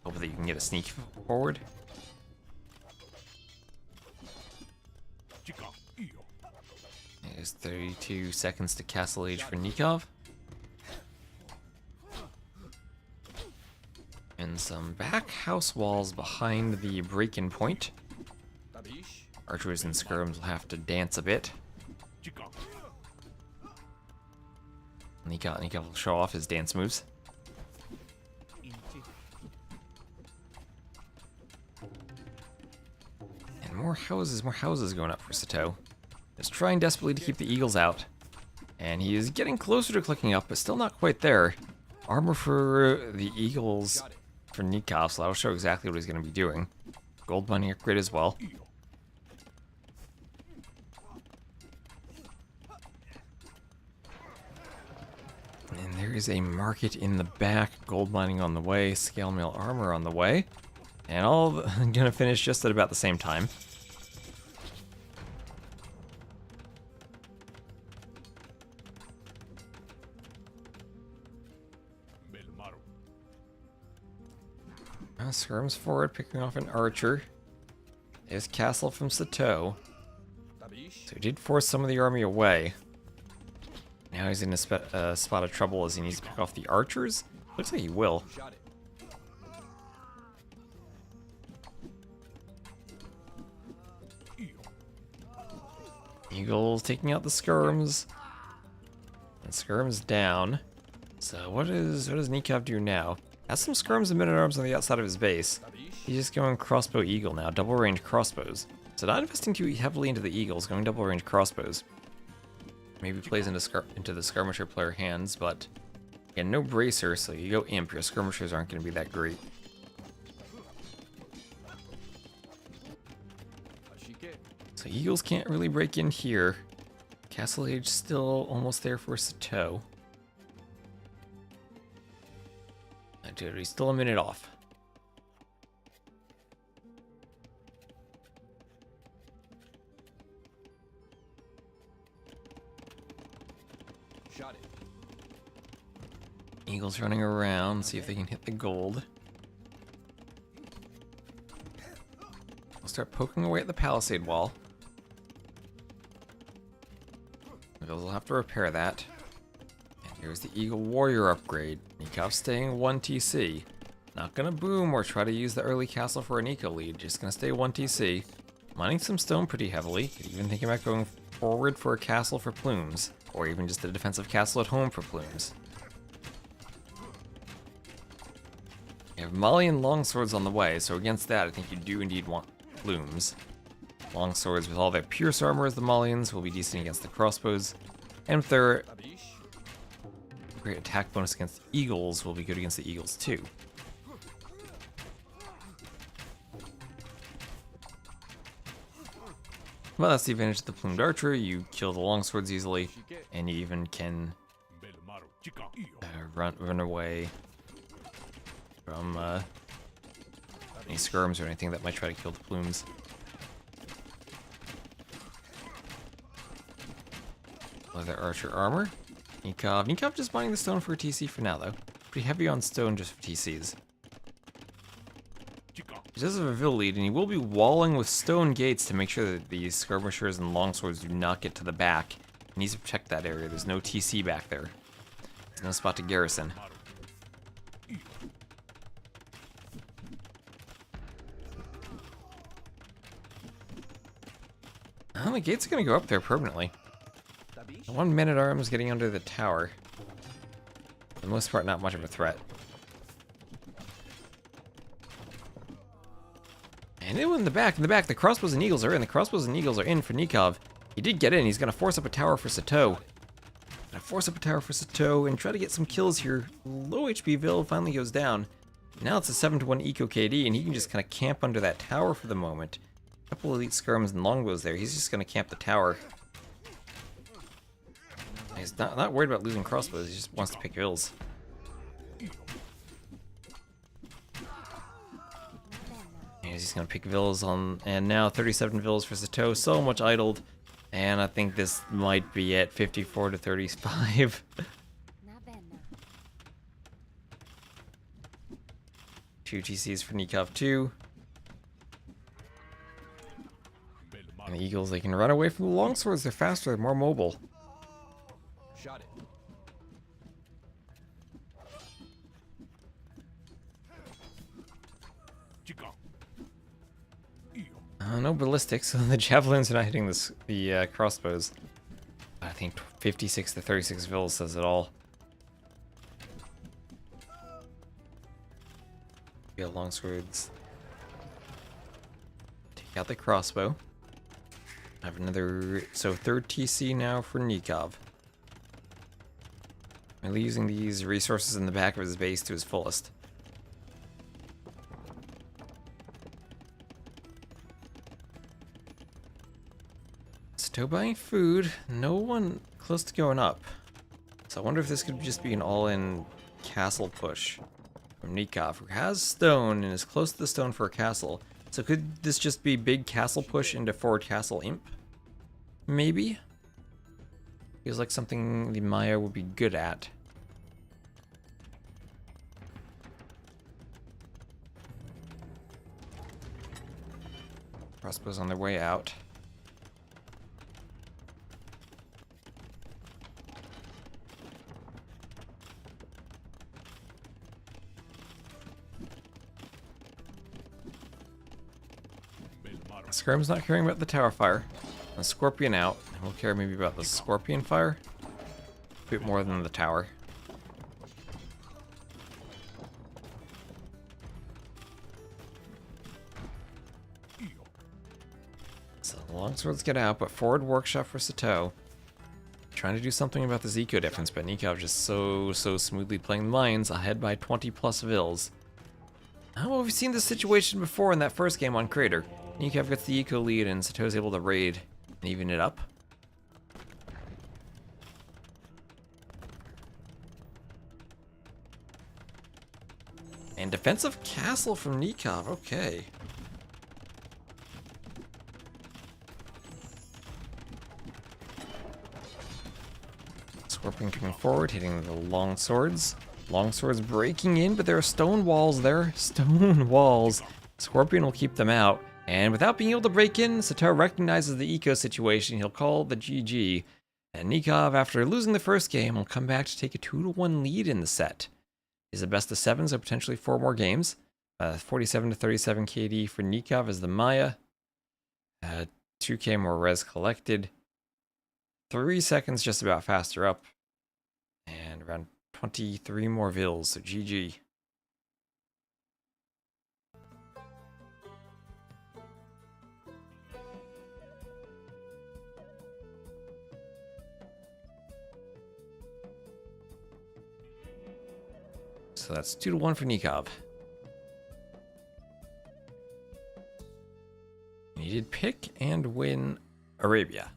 Hope that you can get a sneak forward. There's 32 seconds to Castle Age for Nicov. And some back house walls behind the break-in point. Archers and skirms will have to dance a bit. Nicov will show off his dance moves. And more houses going up for Sato. Just trying desperately to keep the eagles out. And he is getting closer to clicking up, but still not quite there. Armor for the eagles for Nicov, so that'll show exactly what he's going to be doing. Gold mining upgrade as well. And there is a market in the back, gold mining on the way, scale mail armor on the way. And all gonna finish just at about the same time. Skirms forward, picking off an archer. There's Castle from Sato. So he did force some of the army away. Now he's in a spot of trouble as he needs to pick off the archers. Looks like he will. Eagles taking out the skirms. And skirms down. So what does Nicov do now? Has some skirms and men-at-arms on the outside of his base. He's just going crossbow eagle now, double range crossbows. So not investing too heavily into the eagles, going double range crossbows. Maybe plays into the skirmisher player hands, but again, no bracer, so you go imp. Your skirmishers aren't going to be that great. So eagles can't really break in here. Castle Age still almost there for Sato. Dude, he's still a minute off. Shot it. Eagles running around, see if they can hit the gold. We'll start poking away at the palisade wall. Eagles will have to repair that. And here's the Eagle Warrior upgrade. Nicov staying 1 TC. Not gonna boom or try to use the early castle for an eco lead, just gonna stay 1 TC. Mining some stone pretty heavily, could even think about going forward for a castle for plumes, or even just a defensive castle at home for plumes. You have Malian longswords on the way, so against that I think you do indeed want plumes. Longswords with all their pierce armor as the Malians will be decent against the crossbows, and with their great attack bonus against eagles will be good against the eagles too. Well, that's the advantage of the plumed archer. You kill the longswords easily, and you even can run away from any skirms or anything that might try to kill the plumes. Leather archer armor. Nicov just mining the stone for a TC for now, though. Pretty heavy on stone just for TCs. He does have a Vil lead, and he will be walling with stone gates to make sure that these skirmishers and longswords do not get to the back. He needs to protect that area. There's no TC back there. There's no spot to garrison. Well, the gates are going to go up there permanently. One man-at-arms getting under the tower. For the most part, not much of a threat. And in the back, the crossbows and eagles are in. The crossbows and eagles are in for Nicov. He did get in. He's going to force up a tower for Sato. force up a tower for Sato and try to get some kills here. Low HP Vil finally goes down. Now it's a 7-1 Eco KD, and he can just kind of camp under that tower for the moment. A couple elite skirms and longbows there. He's just going to camp the tower. He's not worried about losing crossbows. He just wants to pick Vils. And he's just going to pick Vils on, and now 37 Vils for Sato. So much idled. And I think this might be at 54 to 35. 2 TCs for Nicov 2. And the Eagles, they can run away from the longswords. They're faster, they're more mobile. Shot it. No ballistics, so the javelins are not hitting the crossbows. I think 56 to 36 Vils says it all. We got longswords. Take out the crossbow. I have another, so 3rd TC now for Nicov. Really using these resources in the back of his base to his fullest. Still buying food, no one close to going up. So I wonder if this could just be an all-in castle push from Nicov, who has stone and is close to the stone for a castle. So could this just be big castle push into forward castle imp? Maybe? Feels like something the Maya would be good at. Crossbows on their way out. Skirm's not caring about the tower fire. The Scorpion out, and we'll care maybe about the Scorpion fire. A bit more than the tower. So the longswords get out, but forward workshop for Sato. Trying to do something about this eco difference, but Nicov just so smoothly playing the mines, ahead by 20 plus Vils. Oh, we've seen this situation before in that first game on Crater. Nicov gets the eco lead and Sato's able to raid and even it up. And defensive castle from Nicov, okay. Scorpion coming forward, hitting the long swords. Long swords breaking in, but there are stone walls there. Stone walls. Scorpion will keep them out. And without being able to break in, Sato recognizes the eco situation. He'll call the GG. And Nicov, after losing the first game, will come back to take a 2-1 lead in the set. Is a best of 7, so potentially 4 more games. 47 to 37 KD for Nicov as the Maya. 2k more res collected. 3 seconds just about faster up. And around 23 more Vils, so GG. So that's 2-1 for Nicov. He did pick and win Arabia,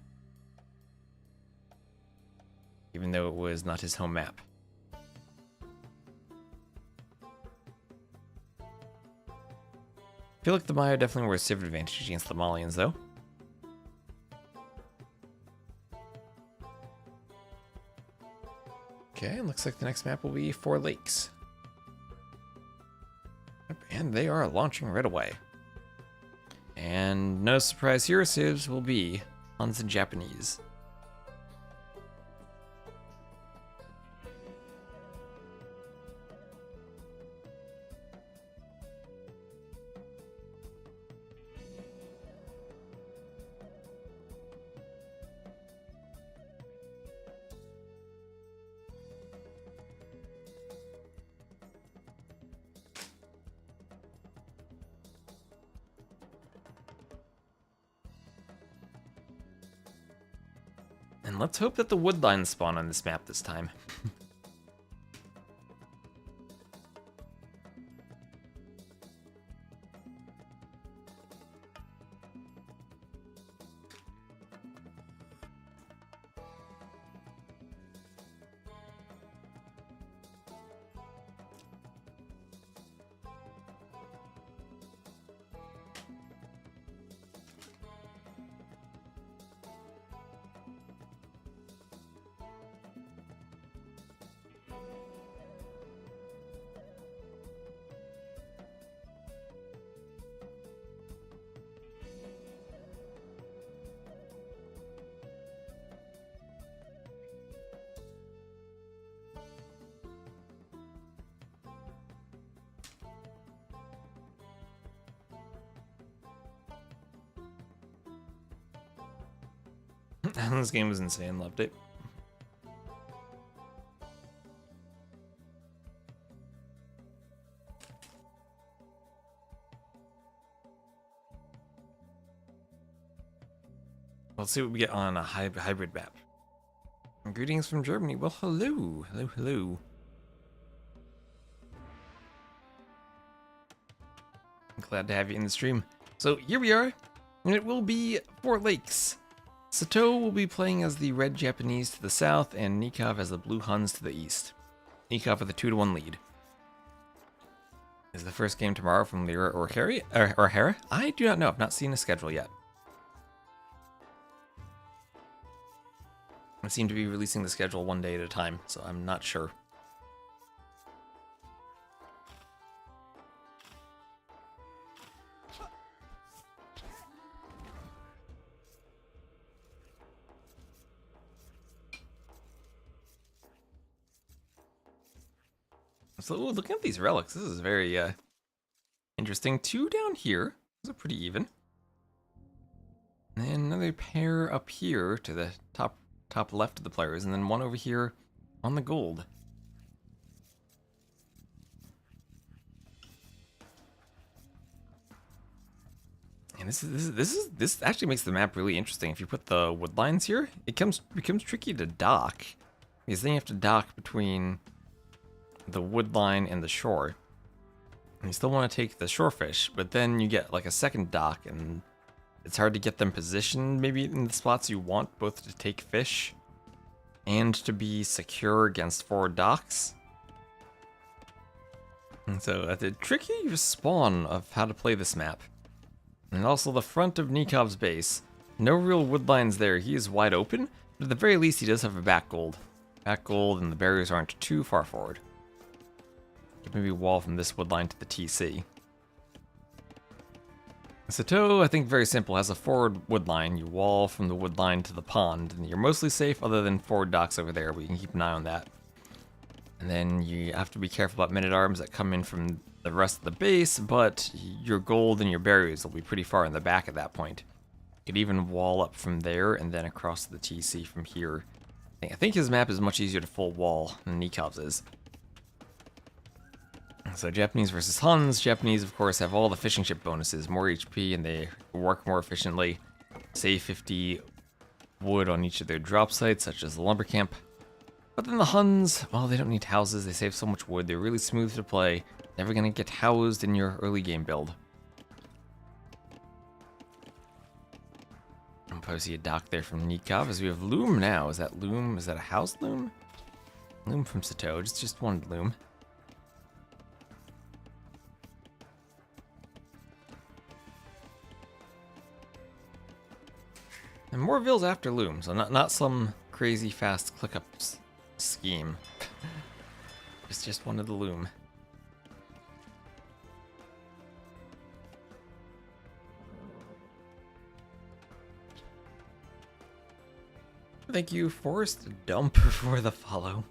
even though it was not his home map. I feel like the Maya definitely were a civ advantage against the Malians, though. Okay, looks like the next map will be Four Lakes. And they are launching right away. And no surprise here, civs will be Hans in Japanese. And let's hope that the wood lines spawn on this map this time. This game was insane, loved it. Let's see what we get on a hybrid map. Greetings from Germany. Well, hello. Hello, hello. I'm glad to have you in the stream. So here we are, and it will be 4 lakes. Sato will be playing as the red Japanese to the south, and Nicov as the blue Huns to the east. Nicov with a 2-1 lead. Is the first game tomorrow from Lyra or Hera? I do not know. I've not seen a schedule yet. I seem to be releasing the schedule one day at a time, so I'm not sure. So looking at these relics, this is very interesting. 2 down here. Those are pretty even. And then another pair up here to the top left of the players, and then 1 over here on the gold. And this actually makes the map really interesting. If you put the wood lines here, it becomes tricky to dock, because then you have to dock between the wood line and the shore. And you still want to take the shore fish, but then you get like a second dock, and it's hard to get them positioned maybe in the spots you want, both to take fish and to be secure against forward docks. And so the tricky spawn of how to play this map. And also the front of Nikov's base. No real wood lines there. He is wide open, but at the very least he does have a back gold. Back gold, and the barriers aren't too far forward. Maybe wall from this wood line to the TC. Sato, I think very simple, has a forward wood line. You wall from the wood line to the pond, and you're mostly safe other than forward docks over there, but you can keep an eye on that. And then you have to be careful about men-at-arms that come in from the rest of the base, but your gold and your barriers will be pretty far in the back at that point. You could even wall up from there and then across to the TC from here. I think his map is much easier to full wall than Nikov's is. So Japanese versus Huns. Japanese, of course, have all the fishing ship bonuses, more HP, and they work more efficiently. Save 50 wood on each of their drop sites, such as the lumber camp. But then the Huns, well, they don't need houses. They save so much wood. They're really smooth to play. Never gonna get housed in your early game build. I'll probably see a dock there from Nicov, as we have loom now. Is that loom? Is that a house loom? Loom from Sato. Just one loom. And Moreville's after loom, so not some crazy fast click-up scheme. It's just one of the loom. Thank you, Forrest Dump, for the follow.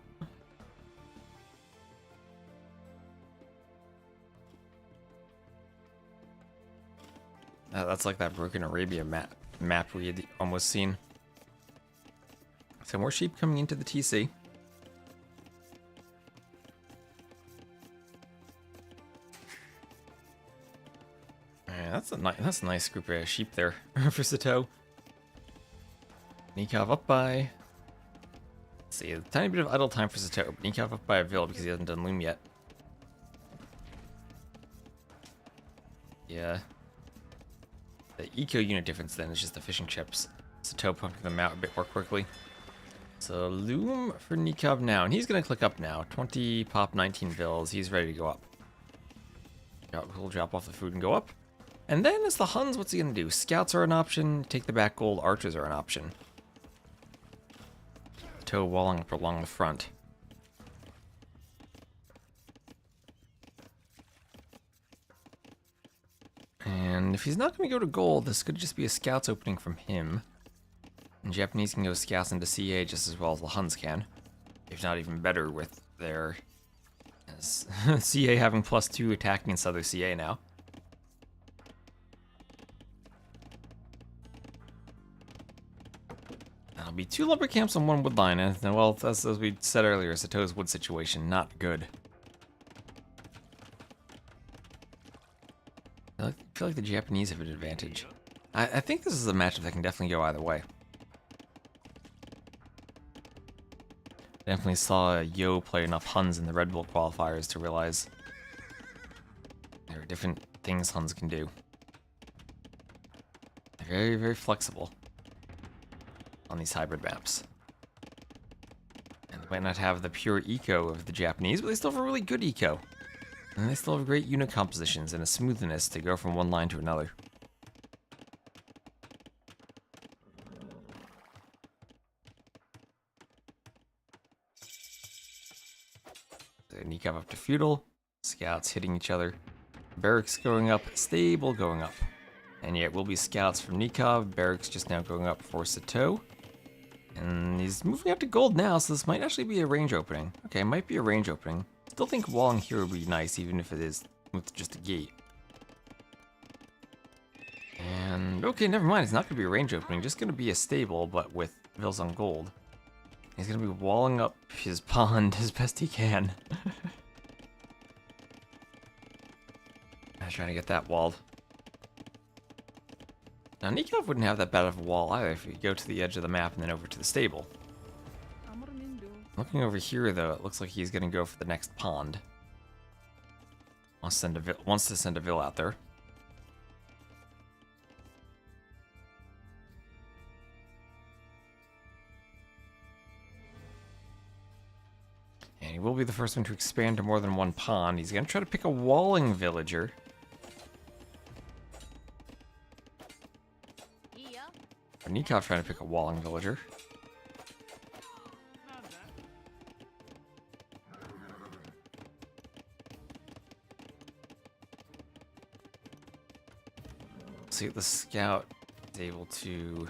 That's like that Broken Arabia map we had almost seen. So more sheep coming into the TC. Yeah, that's a nice group of sheep there for Sato. Nicov up by see, a tiny bit of idle time for Zato. Nicov up by a Vil because he hasn't done Loom yet. Yeah. The eco unit difference then is just the fishing chips. Zato pumping them out a bit more quickly. So Loom for Nicov now, and he's gonna click up now. 20 pop, 19 Vils. He's ready to go up. He'll drop off the food and go up. And then it's the Huns. What's he gonna do? Scouts are an option. Take the back gold. Archers are an option. Toe walling up along the front. And if he's not going to go to gold, this could just be a scouts opening from him. And Japanese can go scouts into CA just as well as the Huns can. If not even better with their CA having +2 attacking in Southern CA now. That'll be 2 lumber camps on 1 wood line, and well, as we said earlier, Sato's wood situation, not good. I feel like the Japanese have an advantage. I think this is a matchup that can definitely go either way. Definitely saw Yo play enough Huns in the Red Bull qualifiers to realize there are different things Huns can do. They're very, very flexible on these hybrid maps. And they might not have the pure eco of the Japanese, but they still have a really good eco. And they still have great unit compositions and a smoothness to go from one line to another. So Nicov up to feudal, scouts hitting each other, barracks going up, stable going up. And yet will be scouts from Nicov, barracks just now going up for Sato. And he's moving up to gold now, so this might actually be a range opening. Okay, might be a range opening. Still think walling here would be nice, even if it is with just a gate. And okay, never mind. It's not going to be a range opening. Just going to be a stable, but with Vils on gold. He's going to be walling up his pond as best he can. I was trying to get that walled. Now, Nicov wouldn't have that bad of a wall either if you go to the edge of the map and then over to the stable. Looking over here, though, it looks like he's going to go for the next pond. Wants to send a Vil out there. And he will be the first one to expand to more than 1 pond. He's going to try to pick a walling villager. Nicov trying to pick a walling villager. See if the scout is able to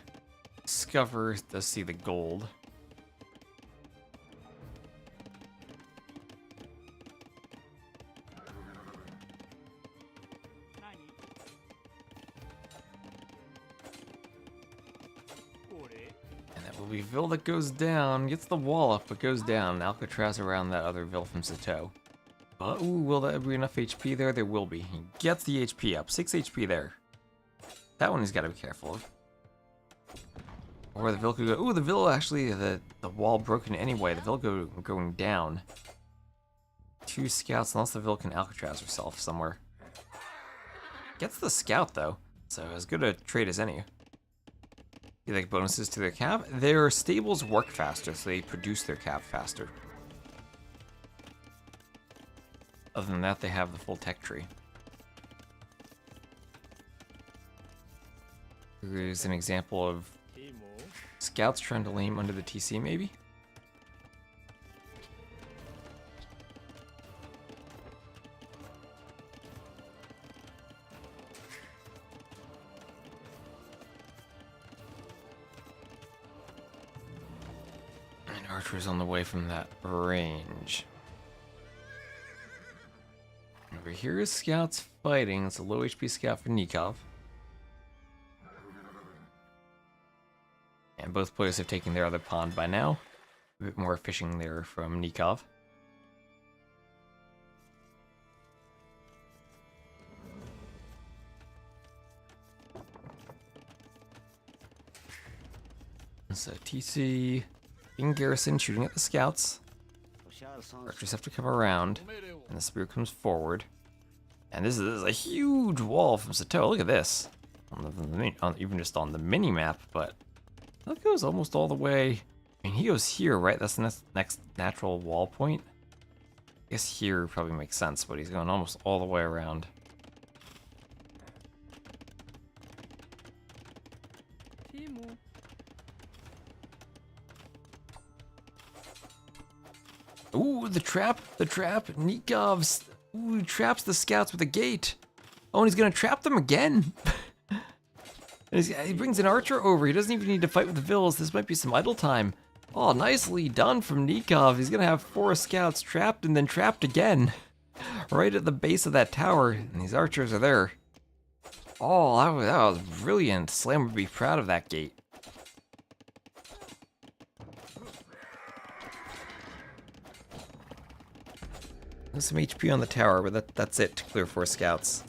discover, does see the gold. And that will be Vil that goes down, gets the wall up, but goes down. Alcatraz around that other Vil from Sato. But, ooh, will that be enough HP there? There will be. He gets the HP up. 6 HP there. That one he's got to be careful of. Or the Vil could go... Ooh, the Vil actually... The wall broken anyway. The Vil going down. 2 scouts, unless the Vil can Alcatraz herself somewhere. Gets the scout, though. So as good a trade as any. You like bonuses to their cav? Their stables work faster, so they produce their cav faster. Other than that, they have the full tech tree. Here's an example of scouts trying to lame under the TC, maybe? And archers on the way from that range. Over here is scouts fighting. It's a low HP scout for Nicov. And both players have taken their other pond by now. A bit more fishing there from Nicov. So TC keeping garrison, shooting at the scouts. Archers have to come around, and the spear comes forward. And this is a huge wall from Sato. Look at this, even just on the mini map. But that goes almost all the way. I mean, he goes here, right? That's the next natural wall point. I guess here probably makes sense, but he's going almost all the way around. Timo. Ooh, the trap, Nikov's. Ooh, he traps the scouts with a gate. Oh, and he's gonna trap them again. And he brings an archer over. He doesn't even need to fight with the villas. This might be some idle time. Oh, nicely done from Nicov. He's gonna have 4 scouts trapped and then trapped again. Right at the base of that tower. And these archers are there. Oh, that was brilliant. Slam would be proud of that gate. There's some HP on the tower, but that's it to clear 4 scouts.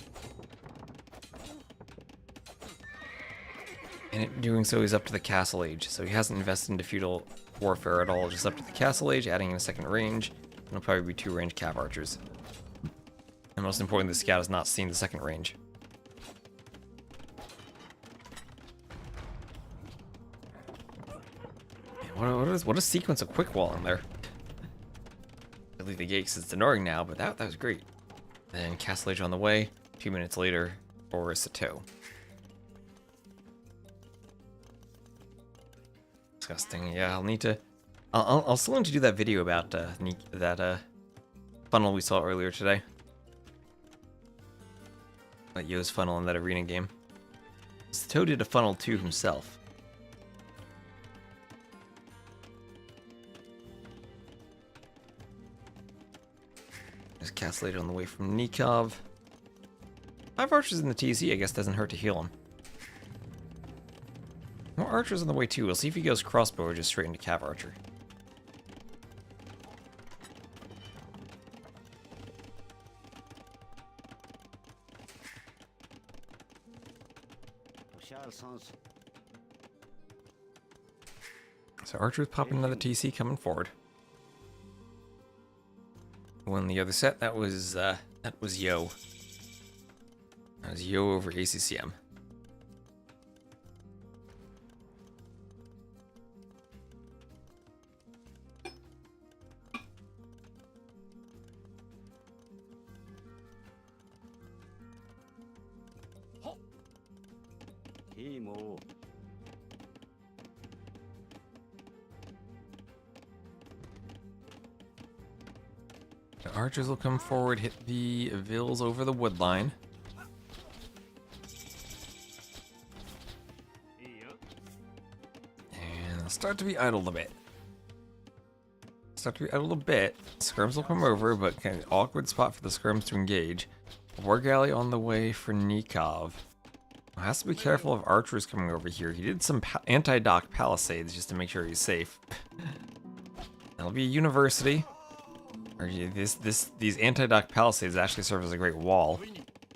And in doing so, he's up to the castle age. So he hasn't invested into feudal warfare at all, just up to the castle age, adding in a second range. And it'll probably be 2 ranged cav archers. And most importantly, the scout has not seen the second range. Man, what a sequence of quick walling there. I leave the gate because it's annoying now, but that was great. Then castle age on the way. 2 minutes later for Sato. Disgusting. Yeah, I'll need to. I'll still need to do that video about that funnel we saw earlier today. Like Yo's funnel in that arena game. Sato did a funnel too himself. There's castle age on the way from Nicov. 5 archers in the TC, I guess, doesn't hurt to heal him. More archers on the way too. We'll see if he goes crossbow or just straight into cav archer. So archers popping another TC coming forward. Won the other set. That was Yo. That was Yo over ACCM. The archers will come forward, hit the vills over the wood line. And they'll start to be idled a bit. Skirms will come over, but kind of awkward spot for the skirms to engage. War galley on the way for Nicov. Has to be careful of archers coming over here. He did some anti-dock palisades just to make sure he's safe. That'll be a university. Or these anti-dock palisades actually serve as a great wall.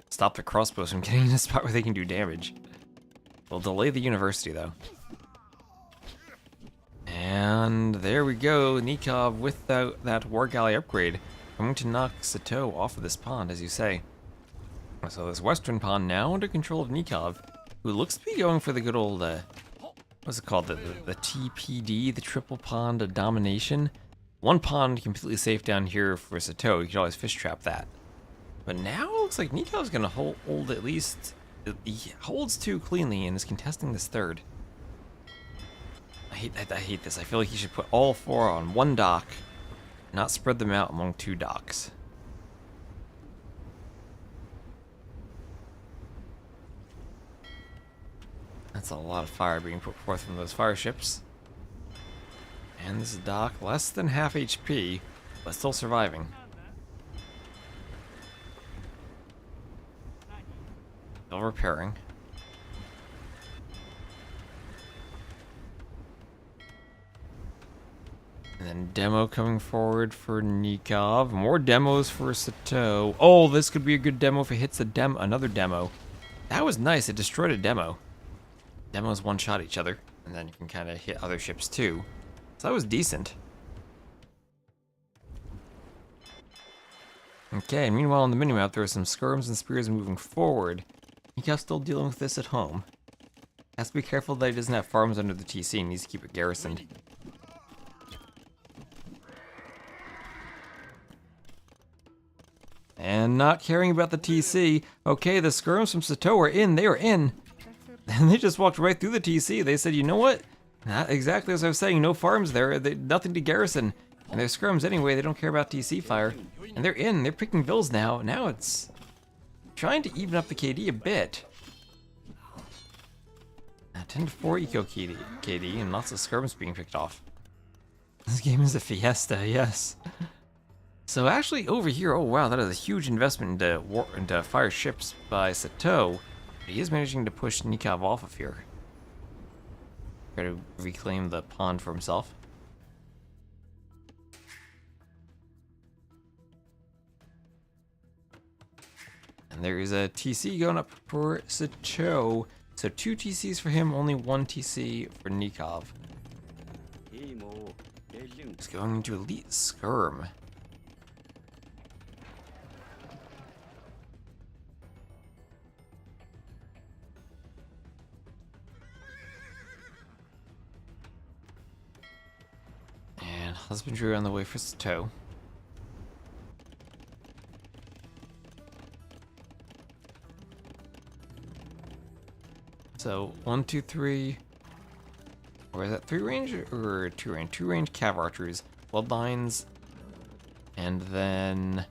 Stop the crossbows from getting in a spot where they can do damage. We'll delay the university though. And there we go. Nicov with that war galley upgrade. Going to knock Sato off of this pond, as you say. So this western pond now under control of Nicov, who looks to be going for the good old, what's it called, the TPD, the triple pond of domination. One pond completely safe down here for Sato, you could always fish trap that. But now it looks like Nikov's gonna hold at least, he holds 2 cleanly and is contesting this 3rd. I hate this, I feel like he should put all 4 on 1 dock, not spread them out among 2 docks. That's a lot of fire being put forth from those fire ships. And this dock, less than half HP, but still surviving. Still repairing. And then demo coming forward for Nicov. More demos for Sato. Oh, this could be a good demo if it hits another demo. That was nice, it destroyed a demo. Demos one-shot each other, and then you can kind of hit other ships too. It's So that was decent. Okay, meanwhile on the minimap there are some skirms and spears moving forward. Nikov's still dealing with this at home. Has to be careful that he doesn't have farms under the TC and needs to keep it garrisoned. And not caring about the TC. Okay, the skirms from Sato are in. They are in. And they just walked right through the TC. They said, you know what? Not exactly as I was saying. No farms there. Nothing to garrison. And they're skirms anyway. They don't care about TC fire. And they're in. They're picking vills now. Now it's trying to even up the KD a bit. 10 to 4 eco KD and lots of skirms being picked off. This game is a fiesta, yes. So actually over here, oh wow, that is a huge investment into fire ships by Sato. But he is managing to push Nicov off of here. Try to reclaim the pond for himself. And there is a TC going up for Sato. So 2 TCs for him, only 1 TC for Nicov. He's going into Elite Skirm. And Husbandry on the way for Sato. So 1, 2, 3. Or is that 3 range or 2 range? 2 range cav archers, bloodlines, and then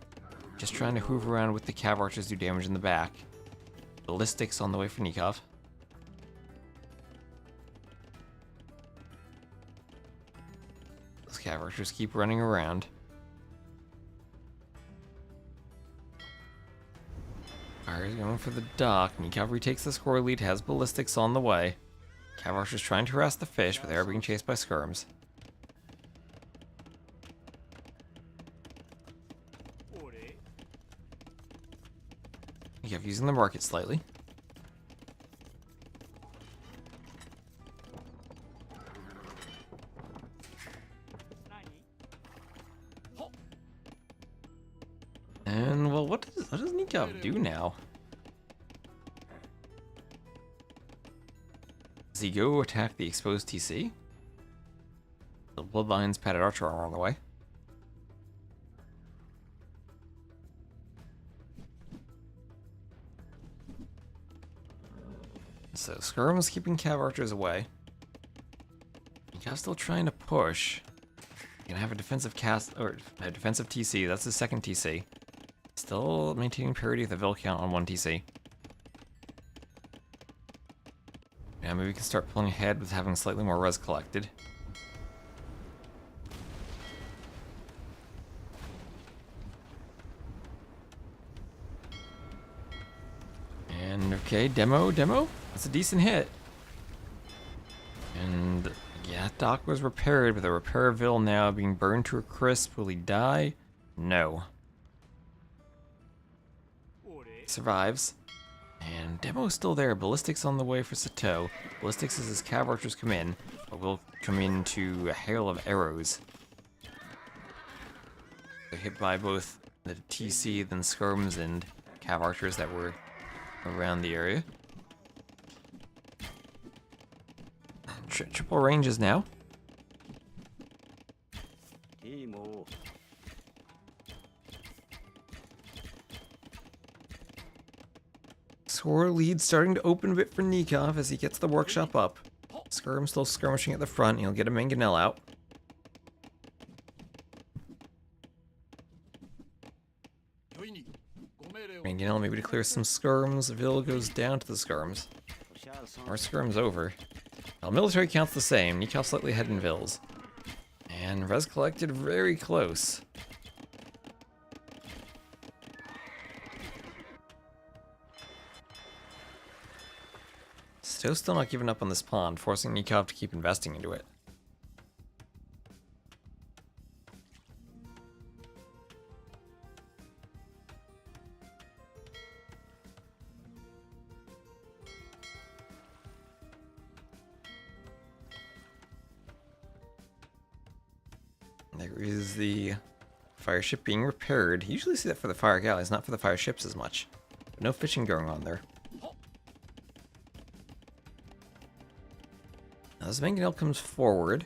just trying to hoover around with the cav archers, do damage in the back. Ballistics on the way for Nicov. Those cav archers keep running around. Fire's going for the dock. Nicov retakes the score lead, has ballistics on the way. Cav archers trying to harass the fish, but they are being chased by skirms. Nicov using the market slightly. And well, what does Nicov do now? Does he go attack the exposed TC? The Bloodlines padded archer armor on the way. So Skirm's keeping cav archers away. Nicov's still trying to push. He's gonna have a defensive or a defensive TC. That's his second TC. Still maintaining parity with the Vil count on 1 TC. Yeah, maybe we can start pulling ahead with having slightly more res collected. And okay, demo. That's a decent hit. And yeah, dock was repaired, but the repair Vil now being burned to a crisp. Will he die? No. Survives. And Demo's still there. Ballistics on the way for Sato. Ballistics as his cav archers come in, but will come into a hail of arrows. They're hit by both the TC, then skirms and cav archers that were around the area. Triple ranges now. Score lead starting to open a bit for Nicov as he gets the workshop up. Skirm still skirmishing at the front. He'll get a mangonel out. Mangonel maybe to clear some skirms. Vil goes down to the skirms. Our skirms over. Well, military counts the same. Nicov slightly ahead in Vils. And res collected very close. Still not giving up on this pond, forcing Nicov to keep investing into it. There is the fire ship being repaired. You usually see that for the fire galleys, not for the fire ships as much. But no fishing going on there. Now this mangonel comes forward,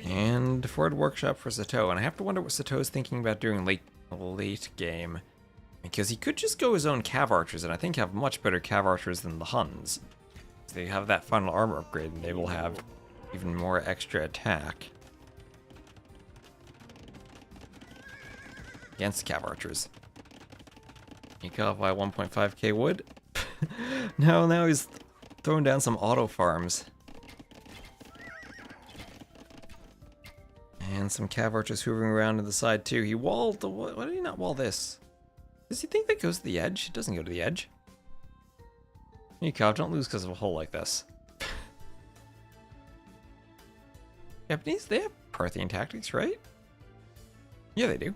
and forward workshop for Sato. And I have to wonder what Sato's thinking about doing late game. Because he could just go his own cav archers, and I think have much better cav archers than the Huns. If they have that final armor upgrade, and they will have even more extra attack against cav archers. Nicov by 1.5k wood. Now he's throwing down some auto farms. And some cav archers hoovering around to the side too. He walled the... Why did he not wall this? Does he think that goes to the edge? It doesn't go to the edge. Nicov, don't lose because of a hole like this. Japanese, they have Parthian tactics, right? Yeah, they do.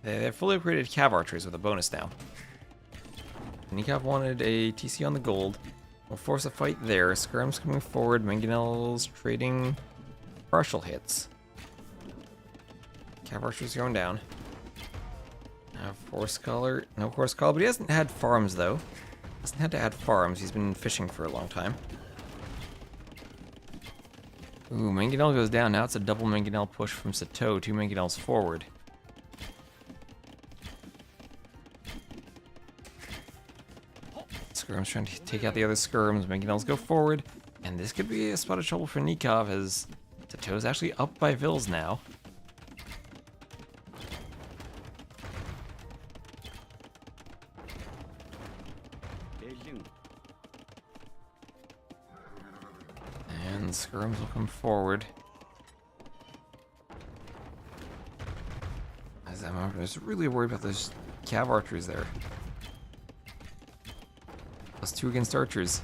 They have fully upgraded cav archers with a bonus now. Nicov wanted a TC on the gold. We'll force a fight there. Skirm's coming forward. Mangonel's trading partial hits. Cav archers going down. Horse collar. No horse collar, but he hasn't had farms though. Hasn't had to add farms. He's been fishing for a long time. Ooh, mangonel goes down. Now it's a double mangonel push from Sato. 2 mangonels forward. Skirm's trying to take out the other skirms. Mangonels go forward. And this could be a spot of trouble for Nicov as Sato's actually up by Vils now. And the skirms will come forward. As I'm just really worried about those cav archers there. +2 against archers.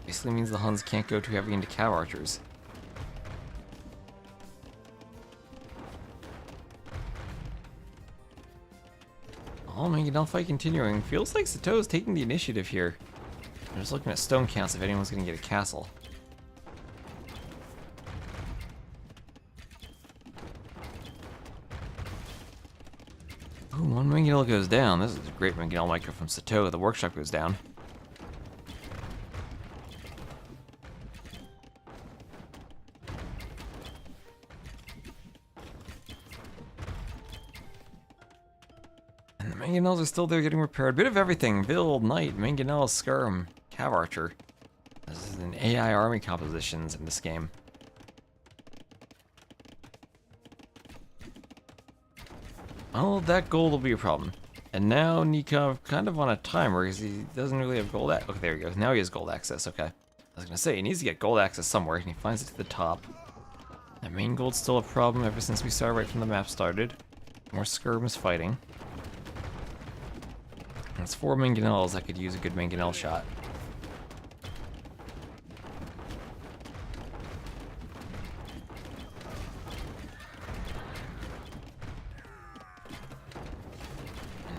Basically means the Huns can't go too heavy into cav archers. All mangonel fight continuing. Feels like Sato is taking the initiative here. I'm just looking at stone counts if anyone's going to get a castle. Ooh, 1 mangonel goes down. This is a great mangonel micro from Sato. The workshop goes down. And the mangonels are still there getting repaired. Bit of everything. Build, knight, mangonel, skirm, cav archer. This is an AI army compositions in this game. Oh, that gold will be a problem. And now Nicov kind of on a timer because he doesn't really have gold access. Okay, there he goes. Now he has gold access, okay. I was going to say, he needs to get gold access somewhere, and he finds it to the top. That main gold's still a problem ever since we saw right from the map started. More skirms fighting. And it's 4 mangonels that could use a good mangonel shot.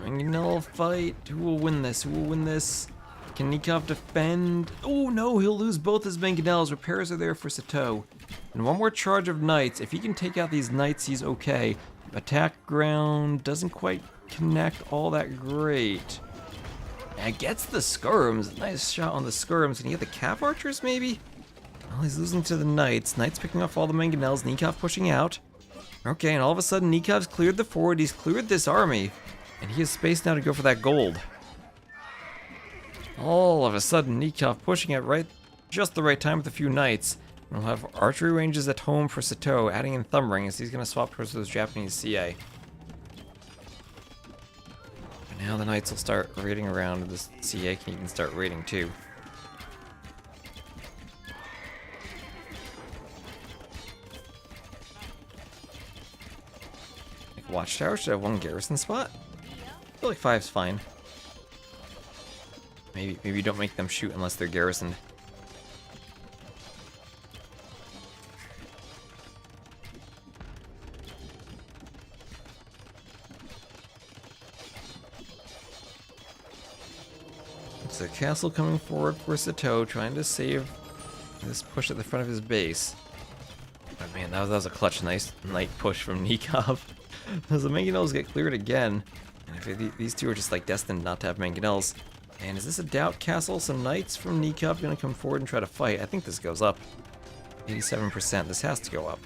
Mangonel fight. Who will win this? Who will win this? Can Nicov defend? Oh no, he'll lose both his mangonels. Repairs are there for Sato. And 1 more charge of knights. If he can take out these knights, he's okay. Attack ground doesn't quite connect all that great. And gets the skirms. Nice shot on the skirms. Can he get the cav archers maybe? Well, he's losing to the knights. Knights picking off all the mangonels. Nicov pushing out. Okay, and all of a sudden Nikov's cleared the forward. He's cleared this army. And he has space now to go for that gold. All of a sudden, Nicov pushing it just the right time with a few knights. And we'll have archery ranges at home for Sato, adding in thumb rings. He's going to swap towards those Japanese CA. And now the knights will start raiding around, and this CA can even start raiding too. Watchtower should have 1 garrison spot. I feel like 5's fine. Maybe don't make them shoot unless they're garrisoned. It's a castle coming forward for Sato, trying to save this push at the front of his base. But man, Man, that was a clutch, nice night push from Nicov. As the mangonels get cleared again. And if these two are just like destined not to have mangonels. And is this a doubt castle? Some knights from Nicov gonna come forward and try to fight. I think this goes up. 87%. This has to go up.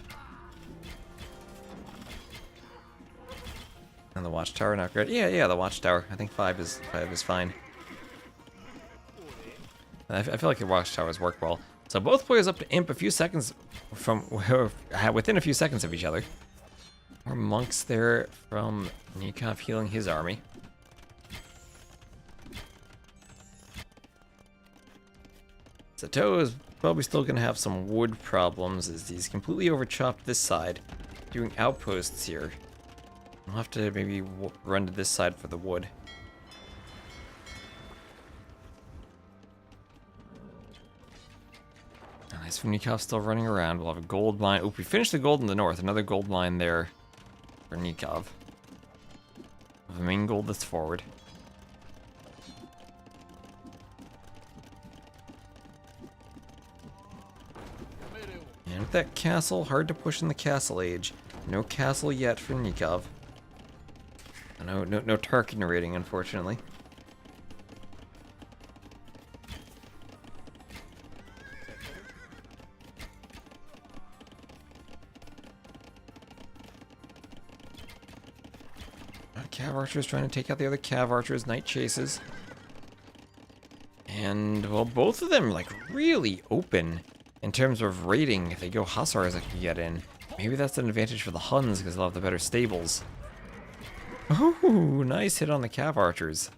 And the watchtower not good. Yeah, the watchtower. I think 5 is fine. And I feel like the watchtowers work well. So both players up to imp a few seconds from within a few seconds of each other. More monks there from Nicov healing his army. Sato is probably still going to have some wood problems as he's completely overchopped this side, doing outposts here. I'll have to maybe run to this side for the wood. Nice from Nicov still running around. We'll have a gold mine. Oh, we finished the gold in the north. Another gold mine there for Nicov. The main gold that's forward. And with that castle, hard to push in the castle age. No castle yet for Nicov. No Tarkin rating, unfortunately. Cav archers trying to take out the other cav archers. Night chases. And, well, both of them, like, really open in terms of rating. If they go Hussars, I can get in. Maybe that's an advantage for the Huns because they'll have the better stables. Oh, nice hit on the cav archers.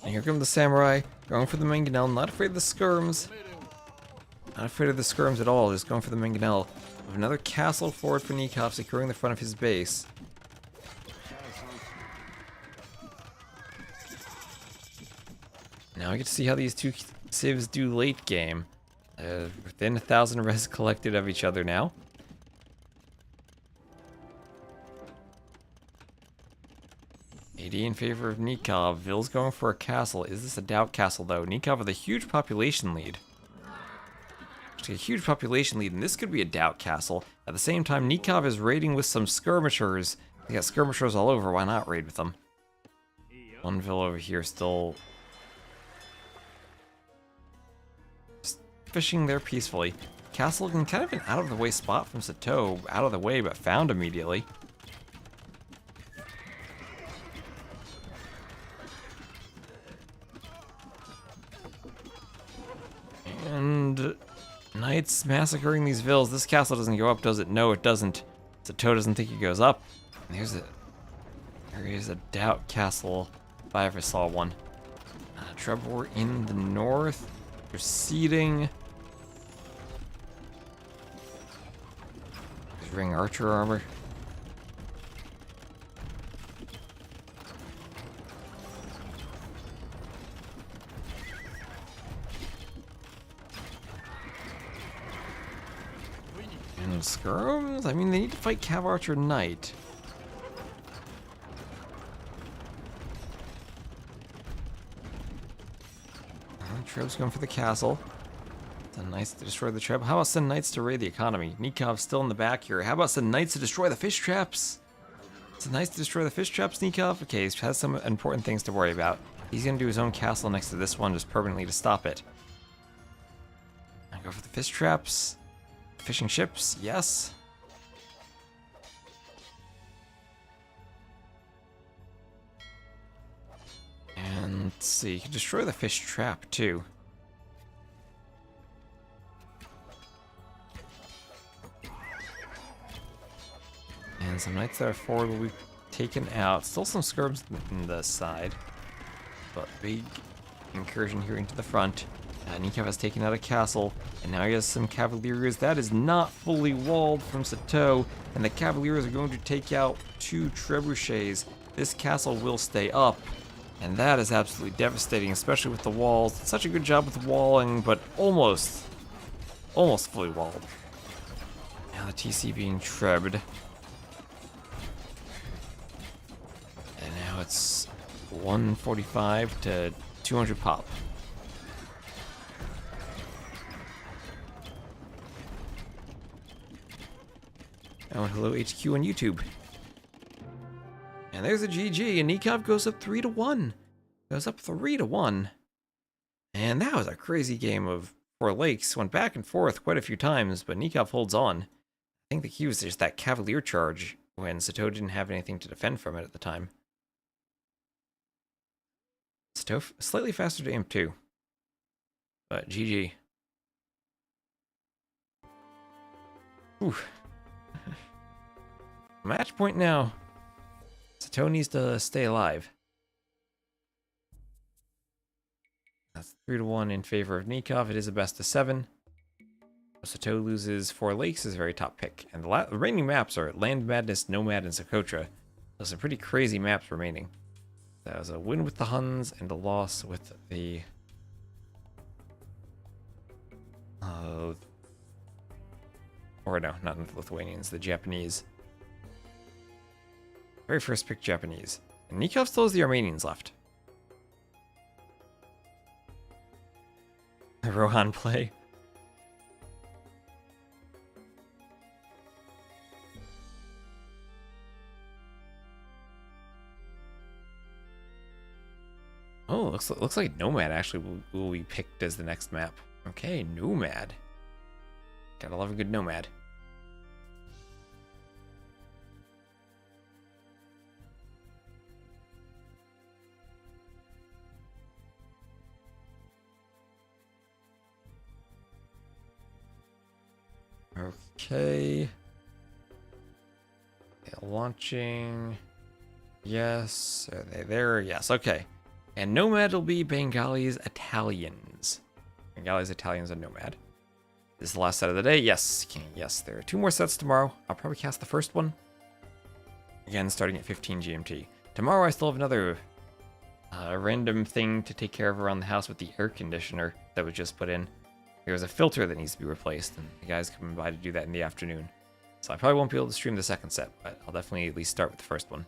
And here come the samurai, going for the mangonel, not afraid of the skirms. Not afraid of the skirms at all, just going for the mangonel. Another castle forward for Nicov, securing the front of his base. Now I get to see how these two civs do late game. Within 1,000 res collected of each other now. AD in favor of Nicov. Vill's going for a castle. Is this a doubt castle though? Nicov with a huge population lead. Actually, a huge population lead, and this could be a doubt castle. At the same time, Nicov is raiding with some skirmishers. They got skirmishers all over. Why not raid with them? One Vill over here still just fishing there peacefully. Castle in kind of an out of the way spot from Sato. Out of the way, but found immediately. And knights massacring these vills. This castle doesn't go up, does it? No, it doesn't. Sato doesn't think it goes up. And there is a doubt castle, if I ever saw one. Trebor in the north, proceeding. There's ring archer armor. And skirms? I mean, they need to fight Cav Archer Knight. Treb's going for the castle. Send knights to destroy the Treb. How about send knights to raid the economy? Nikov's still in the back here. How about send knights to destroy the fish traps? Send knights to destroy the fish traps, Nicov? Okay, he has some important things to worry about. He's going to do his own castle next to this one just permanently to stop it. I go for the fish traps. Fishing ships, yes. And let's see, you can destroy the fish trap too. And some knights that are forward will be taken out. Still some skirms in the side, but big incursion here into the front. Nicov has taken out a castle, and now he has some cavaliers. That is not fully walled from Sato, and the cavaliers are going to take out 2 trebuchets. This castle will stay up, and that is absolutely devastating, especially with the walls. Such a good job with the walling, but almost fully walled. Now The TC being trebbed. And now it's 145 to 200 pop. Oh, and hello HQ on YouTube. And there's a GG, and Nicov goes up 3-1. Goes up 3-1. And that was a crazy game of Four Lakes. Went back and forth quite a few times, but Nicov holds on. I think the key was just that Cavalier charge when Sato didn't have anything to defend from it at the time. Sato slightly faster to aim too. But GG. Whew. Match point now. Sato needs to stay alive. That's 3-1 in favor of Nicov. It is a best of 7. Sato loses Four Lakes, his very top pick. And the remaining maps are Land Madness, Nomad, and Socotra. Those are pretty crazy maps remaining. That was a win with the Huns and a loss with the... or no, not the Lithuanians, the Japanese. Very first pick Japanese. And Nicov still has the Armenians left. The Rohan play. Oh, looks like Nomad actually will be picked as the next map. Okay, Nomad. Gotta love a good Nomad. Okay. Launching. Yes. Are they there? Yes. Okay. And Nomad will be Bengalis Italians. Bengalis Italians and Nomad. This is the last set of the day. Yes. Yes, there are 2 more sets tomorrow. I'll probably cast the first one. Again, starting at 15 GMT. Tomorrow I still have another random thing to take care of around the house with the air conditioner that was just put in. There's a filter that needs to be replaced, and the guy's coming by to do that in the afternoon. So I probably won't be able to stream the second set, but I'll definitely at least start with the first one.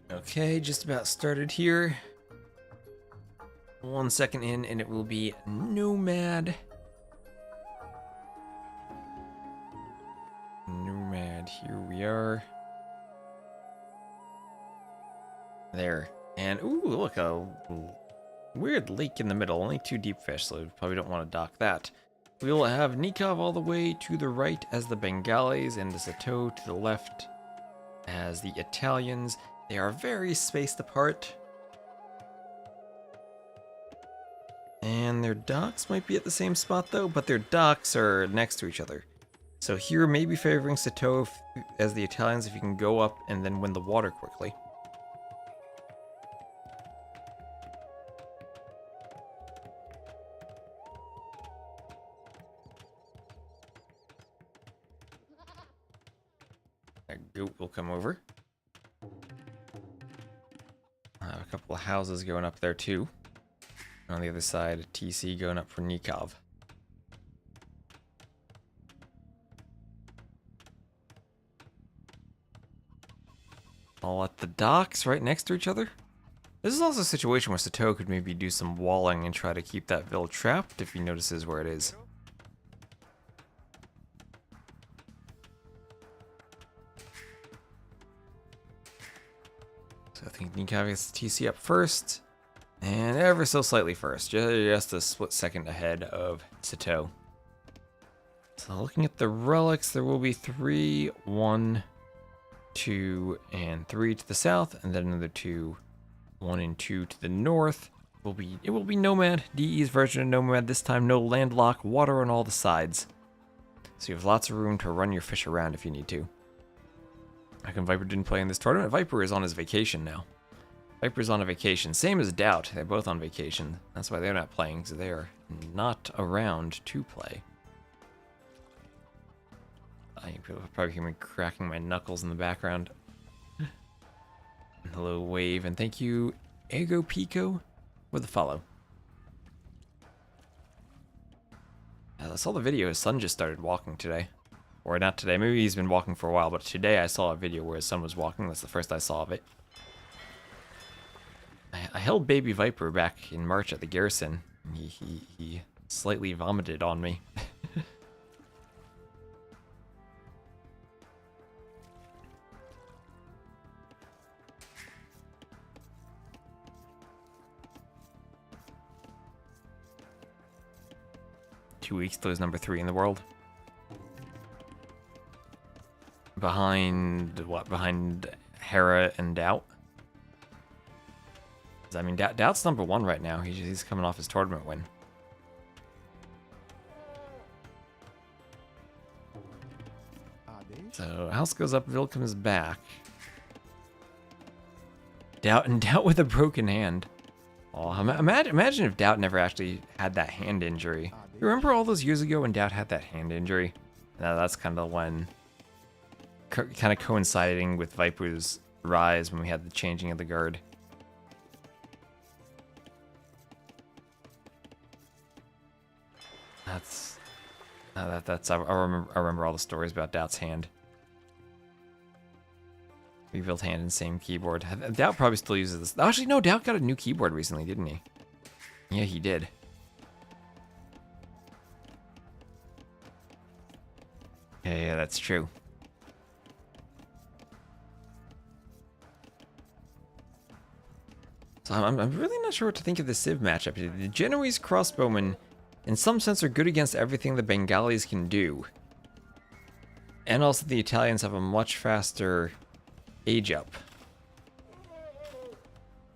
Okay, just about started here. 1 second in, and it will be Nomad. Nomad, here we are. There. And, ooh, look, a weird lake in the middle. Only 2 deep fish, so we probably don't want to dock that. We will have Nicov all the way to the right as the Bengalis, and the Sato to the left as the Italians. They are very spaced apart. And their docks might be at the same spot though, but their docks are next to each other. So here maybe favoring Sato as the Italians if you can go up and then win the water quickly. A goat will come over. A couple of houses going up there too. On the other side, TC going up for Nicov. All at the docks right next to each other. This is also a situation where Sato could maybe do some walling and try to keep that Vil trapped if he notices where it is. So I think Nicov gets the TC up first. And ever so slightly first. Just a split second ahead of Sato. So looking at the relics, there will be 3, 1, 2, and 3 to the south, and then another 2, 1 and 2 to the north. It will be Nomad, DE's version of Nomad. This time no landlock, water on all the sides. So you have lots of room to run your fish around if you need to. How come Viper didn't play in this tournament? Viper is on his vacation now. Viper's on a vacation, same as Doubt. They're both on vacation. That's why they're not playing, because they're not around to play. People probably hear me cracking my knuckles in the background. Hello, Wave, and thank you, Ego Pico, for the follow. I saw the video, his son just started walking today. Or not today, maybe he's been walking for a while, but today I saw a video where his son was walking. That's the first I saw of it. I held baby Viper back in March at the Garrison. He slightly vomited on me. 2 weeks till he's number 3 in the world. Behind what? Behind Hera and Doubt? I mean, Doubt's number 1 right now. He's coming off his tournament win. So House goes up, Vil comes back. Doubt with a broken hand. Oh, imagine if Doubt never actually had that hand injury. You remember all those years ago when Doubt had that hand injury? Now that's kind of when, kind of coinciding with Viper's rise when we had the changing of the guard. I remember all the stories about Doubt's hand. Rebuilt hand and same keyboard. Doubt probably still uses this. Actually, no, Doubt got a new keyboard recently, didn't he? Yeah, he did. Yeah, that's true. So I'm really not sure what to think of the Civ matchup. The Genoese crossbowmen, in some sense, are good against everything the Bengalis can do. And also the Italians have a much faster age up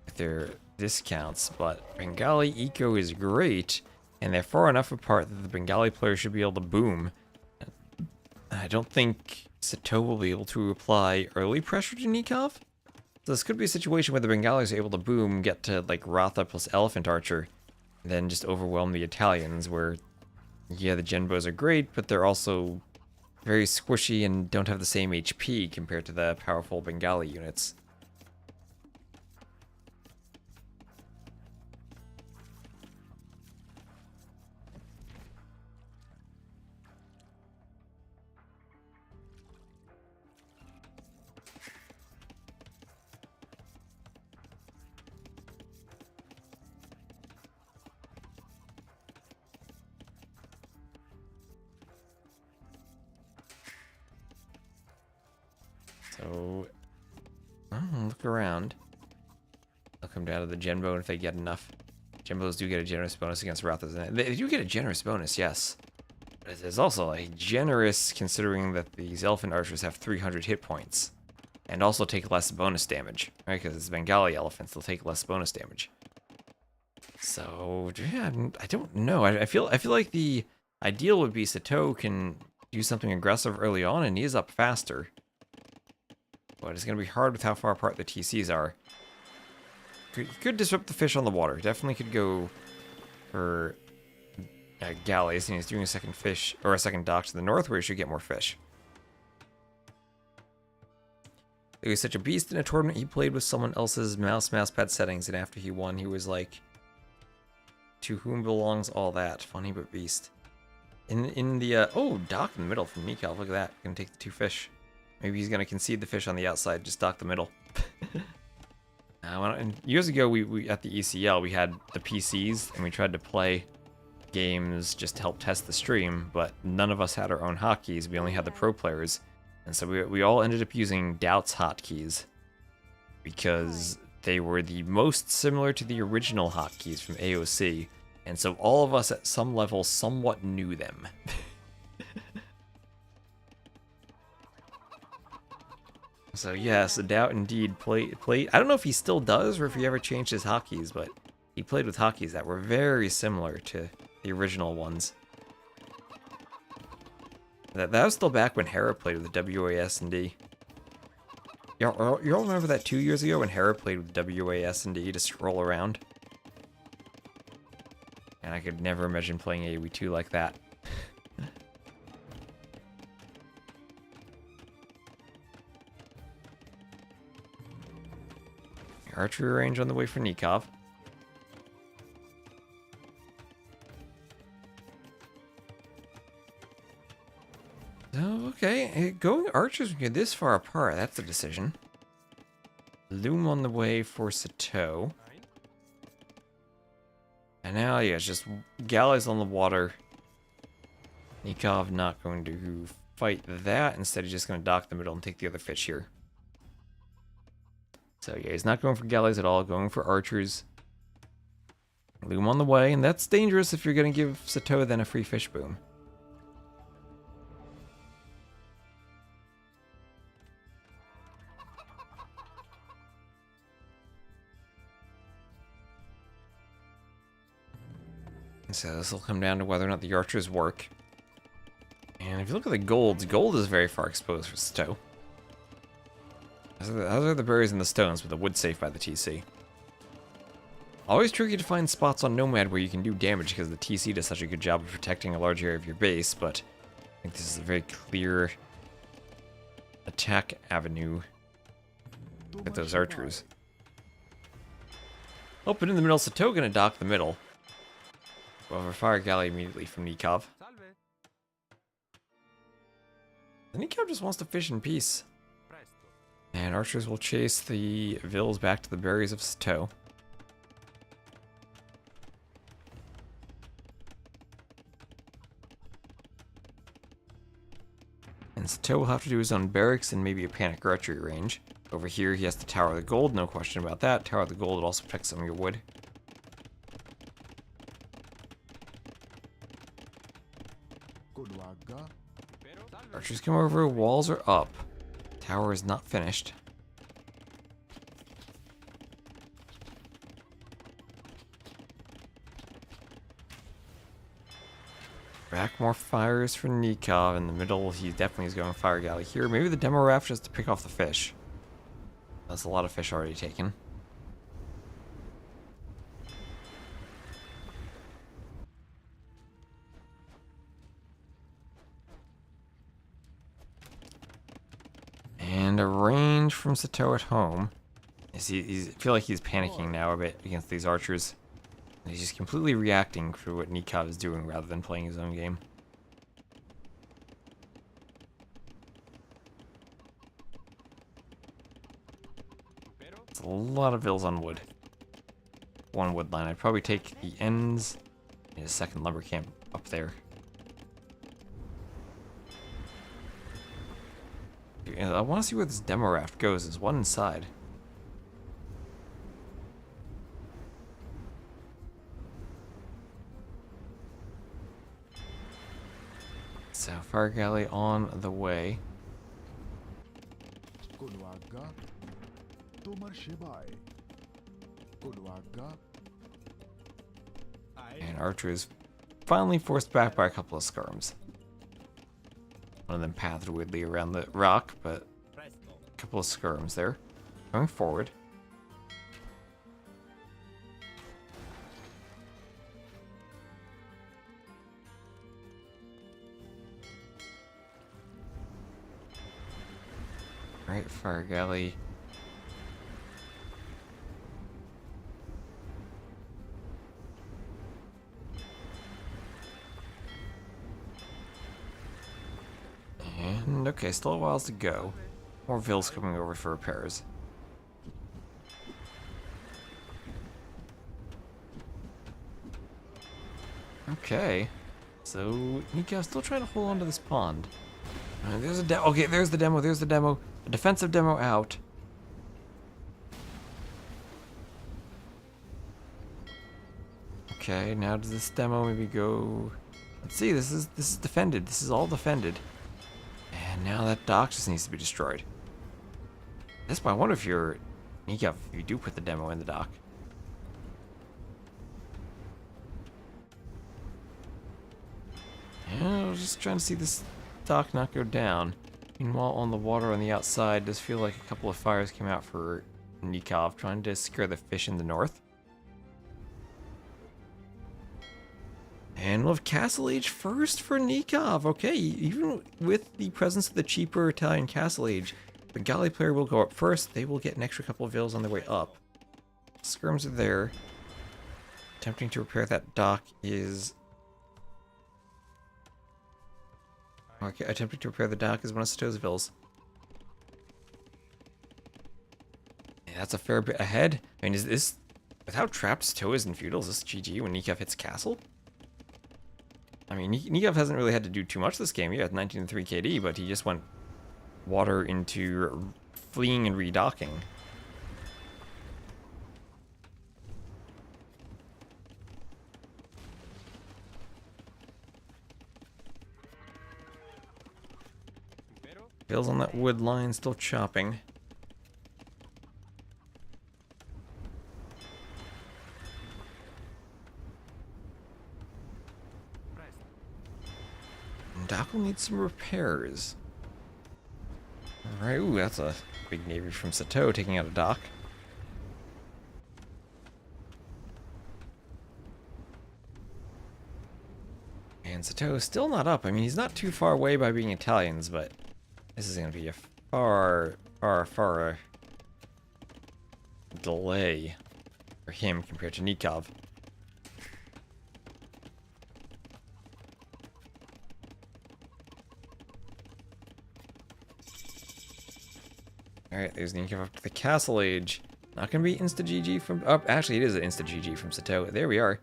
with their discounts, but Bengali eco is great, and they're far enough apart that the Bengali player should be able to boom. I don't think Sato will be able to apply early pressure to Nicov. So this could be a situation where the Bengalis are able to boom, get to like Ratha plus Elephant Archer, and then just overwhelm the Italians, where, yeah, the Genbos are great, but they're also very squishy and don't have the same HP compared to the powerful Bengali units. So, look around. They'll come down to the Genbo if they get enough. Genbos do get a generous bonus against Rathas. They do get a generous bonus, yes. But there's also a generous, considering that these Elephant Archers have 300 hit points. And also take less bonus damage, right? Because it's Bengali elephants, they'll take less bonus damage. So, yeah, I don't know. I feel like the ideal would be Sato can do something aggressive early on and he is up faster. But it's going to be hard with how far apart the TCs are. Could disrupt the fish on the water. Definitely could go for galleys, and he's doing a second fish, or a second dock to the north where he should get more fish. He was such a beast in a tournament, he played with someone else's mousepad settings, and after he won, he was like, To whom belongs all that? Funny but beast. In the oh, dock in the middle from Nicov. Look at that. Gonna take the 2 fish. Maybe he's gonna concede the fish on the outside. Just dock the middle. And years ago, we at the ECL we had the PCs and we tried to play games just to help test the stream, but none of us had our own hotkeys. We only had the pro players, and so we all ended up using Doubt's hotkeys because they were the most similar to the original hotkeys from AOC, and so all of us at some level somewhat knew them. So yes, Doubt indeed played. I don't know if he still does or if he ever changed his hotkeys, but he played with hotkeys that were very similar to the original ones. That was still back when Hera played with the WASD. Y'all remember that 2 years ago when Hera played with WASD to scroll around? And I could never imagine playing AoE2 like that. Archery range on the way for Nicov. Oh, okay. Going archers when you're this far apart, that's a decision. Loom on the way for Sato. And now, yeah, it's just galleys on the water. Nicov not going to fight that. Instead, he's just going to dock the middle and take the other fish here. So yeah, he's not going for galleys at all, going for archers. Loom on the way, and that's dangerous if you're going to give Sato then a free fish boom. So this will come down to whether or not the archers work. And if you look at the golds, gold is very far exposed for Sato. Those are the berries and the stones with the wood safe by the TC. Always tricky to find spots on Nomad where you can do damage because the TC does such a good job of protecting a large area of your base, but I think this is a very clear attack avenue with those archers. Oh, but in the middle, Sato gonna dock the middle. Well, fire galley immediately from Nicov. Nicov just wants to fish in peace. And archers will chase the vills back to the berries of Sato. And Sato will have to do his own barracks and maybe a panic archery range. Over here he has to tower the gold, no question about that. Tower the gold, it also protects some of your wood. Archers come over, walls are up. Tower is not finished. Back more fires for Nicov. In the middle, he definitely is going fire galley here. Maybe the demo raft just to pick off the fish. That's a lot of fish already taken. And a range from Sato at home. I feel like he's panicking now a bit against these archers. He's just completely reacting for what Nicov is doing rather than playing his own game. It's a lot of vills on wood. One wood line. I'd probably take the ends in a second lumber camp up there. I want to see where this demo raft goes. There's one inside. So, fire galley on the way. And archers finally forced back by a couple of skirms. One of them pathed weirdly around the rock, but a couple of skirms there. Going forward. Alright, fire galley. Okay, still a while to go. More Vills coming over for repairs. Okay. So, Nicov's still trying to hold on to this pond. There's a demo. Okay, there's the demo. There's the demo. A defensive demo out. Okay, now does this demo maybe go... Let's see, this is defended. This is all defended. And now that dock just needs to be destroyed. At this point, I wonder if you're... Nicov, if you do put the demo in the dock. Yeah, I was just trying to see this dock not go down. Meanwhile, on the water on the outside, does feel like a couple of fires came out for Nicov, trying to scare the fish in the north. And we'll have Castle Age first for Nicov. Okay, even with the presence of the cheaper Italian Castle Age, the galley player will go up first. They will get an extra couple of vills on their way up. Skirms are there. Attempting to repair that dock is... Okay, attempting to repair the dock is one of Sato's vills. Yeah, that's a fair bit ahead. I mean, is this... With how trapped Sato is in feudal, is this GG when Nicov hits castle? I mean, Nicov hasn't really had to do too much this game. He had 19-3 KD, but he just went water into fleeing and redocking. Bill's on that wood line, still chopping. Dock will need some repairs. Alright, ooh, that's a big navy from Sato taking out a dock. And Sato is still not up. I mean, he's not too far away by being Italians, but this is going to be a far delay for him compared to Nicov. Alright, there's Nicov up to the Castle Age. Not going to be insta-GG from... Oh, actually, it is an insta-GG from Sato. There we are.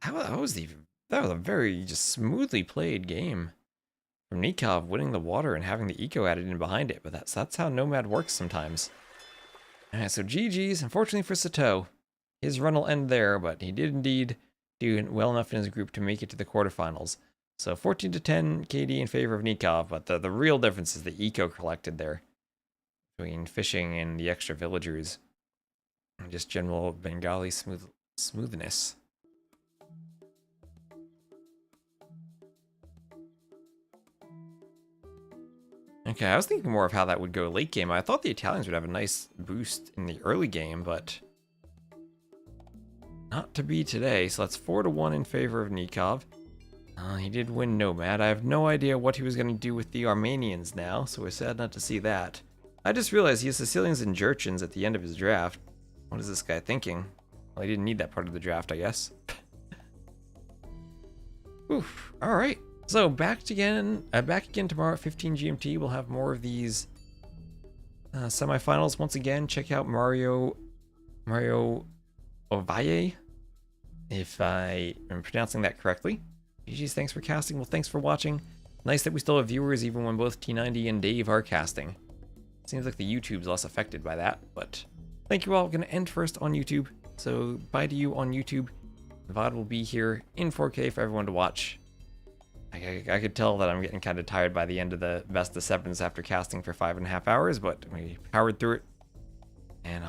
That was a very just smoothly played game from Nicov, winning the water and having the eco added in behind it. But that's how Nomad works sometimes. Alright, so GG's. Unfortunately for Sato, his run will end there, but he did indeed do well enough in his group to make it to the quarterfinals. So 14-10 KD in favor of Nicov, but the real difference is the eco collected there between fishing and the extra villagers. And just general Bengali smoothness. Okay, I was thinking more of how that would go late game. I thought the Italians would have a nice boost in the early game, but not to be today. So that's 4-1 in favor of Nicov. He did win Nomad. I have no idea what he was going to do with the Armenians now, so we're sad not to see that. I just realized he has Sicilians and Jurchens at the end of his draft. What is this guy thinking? Well, he didn't need that part of the draft, I guess. Oof. All right. So back again tomorrow at 15 GMT. We'll have more of these semifinals. Once again, check out Mario Ovalle, if I am pronouncing that correctly. GG's, thanks for casting. Well, thanks for watching. Nice that we still have viewers even when both T90 and Dave are casting. Seems like the YouTube's less affected by that, but thank you all. I'm going to end first on YouTube, so bye to you on YouTube. The VOD will be here in 4K for everyone to watch. I could tell that I'm getting kind of tired by the end of the best of sevens after casting for 5.5 hours, but we powered through it, and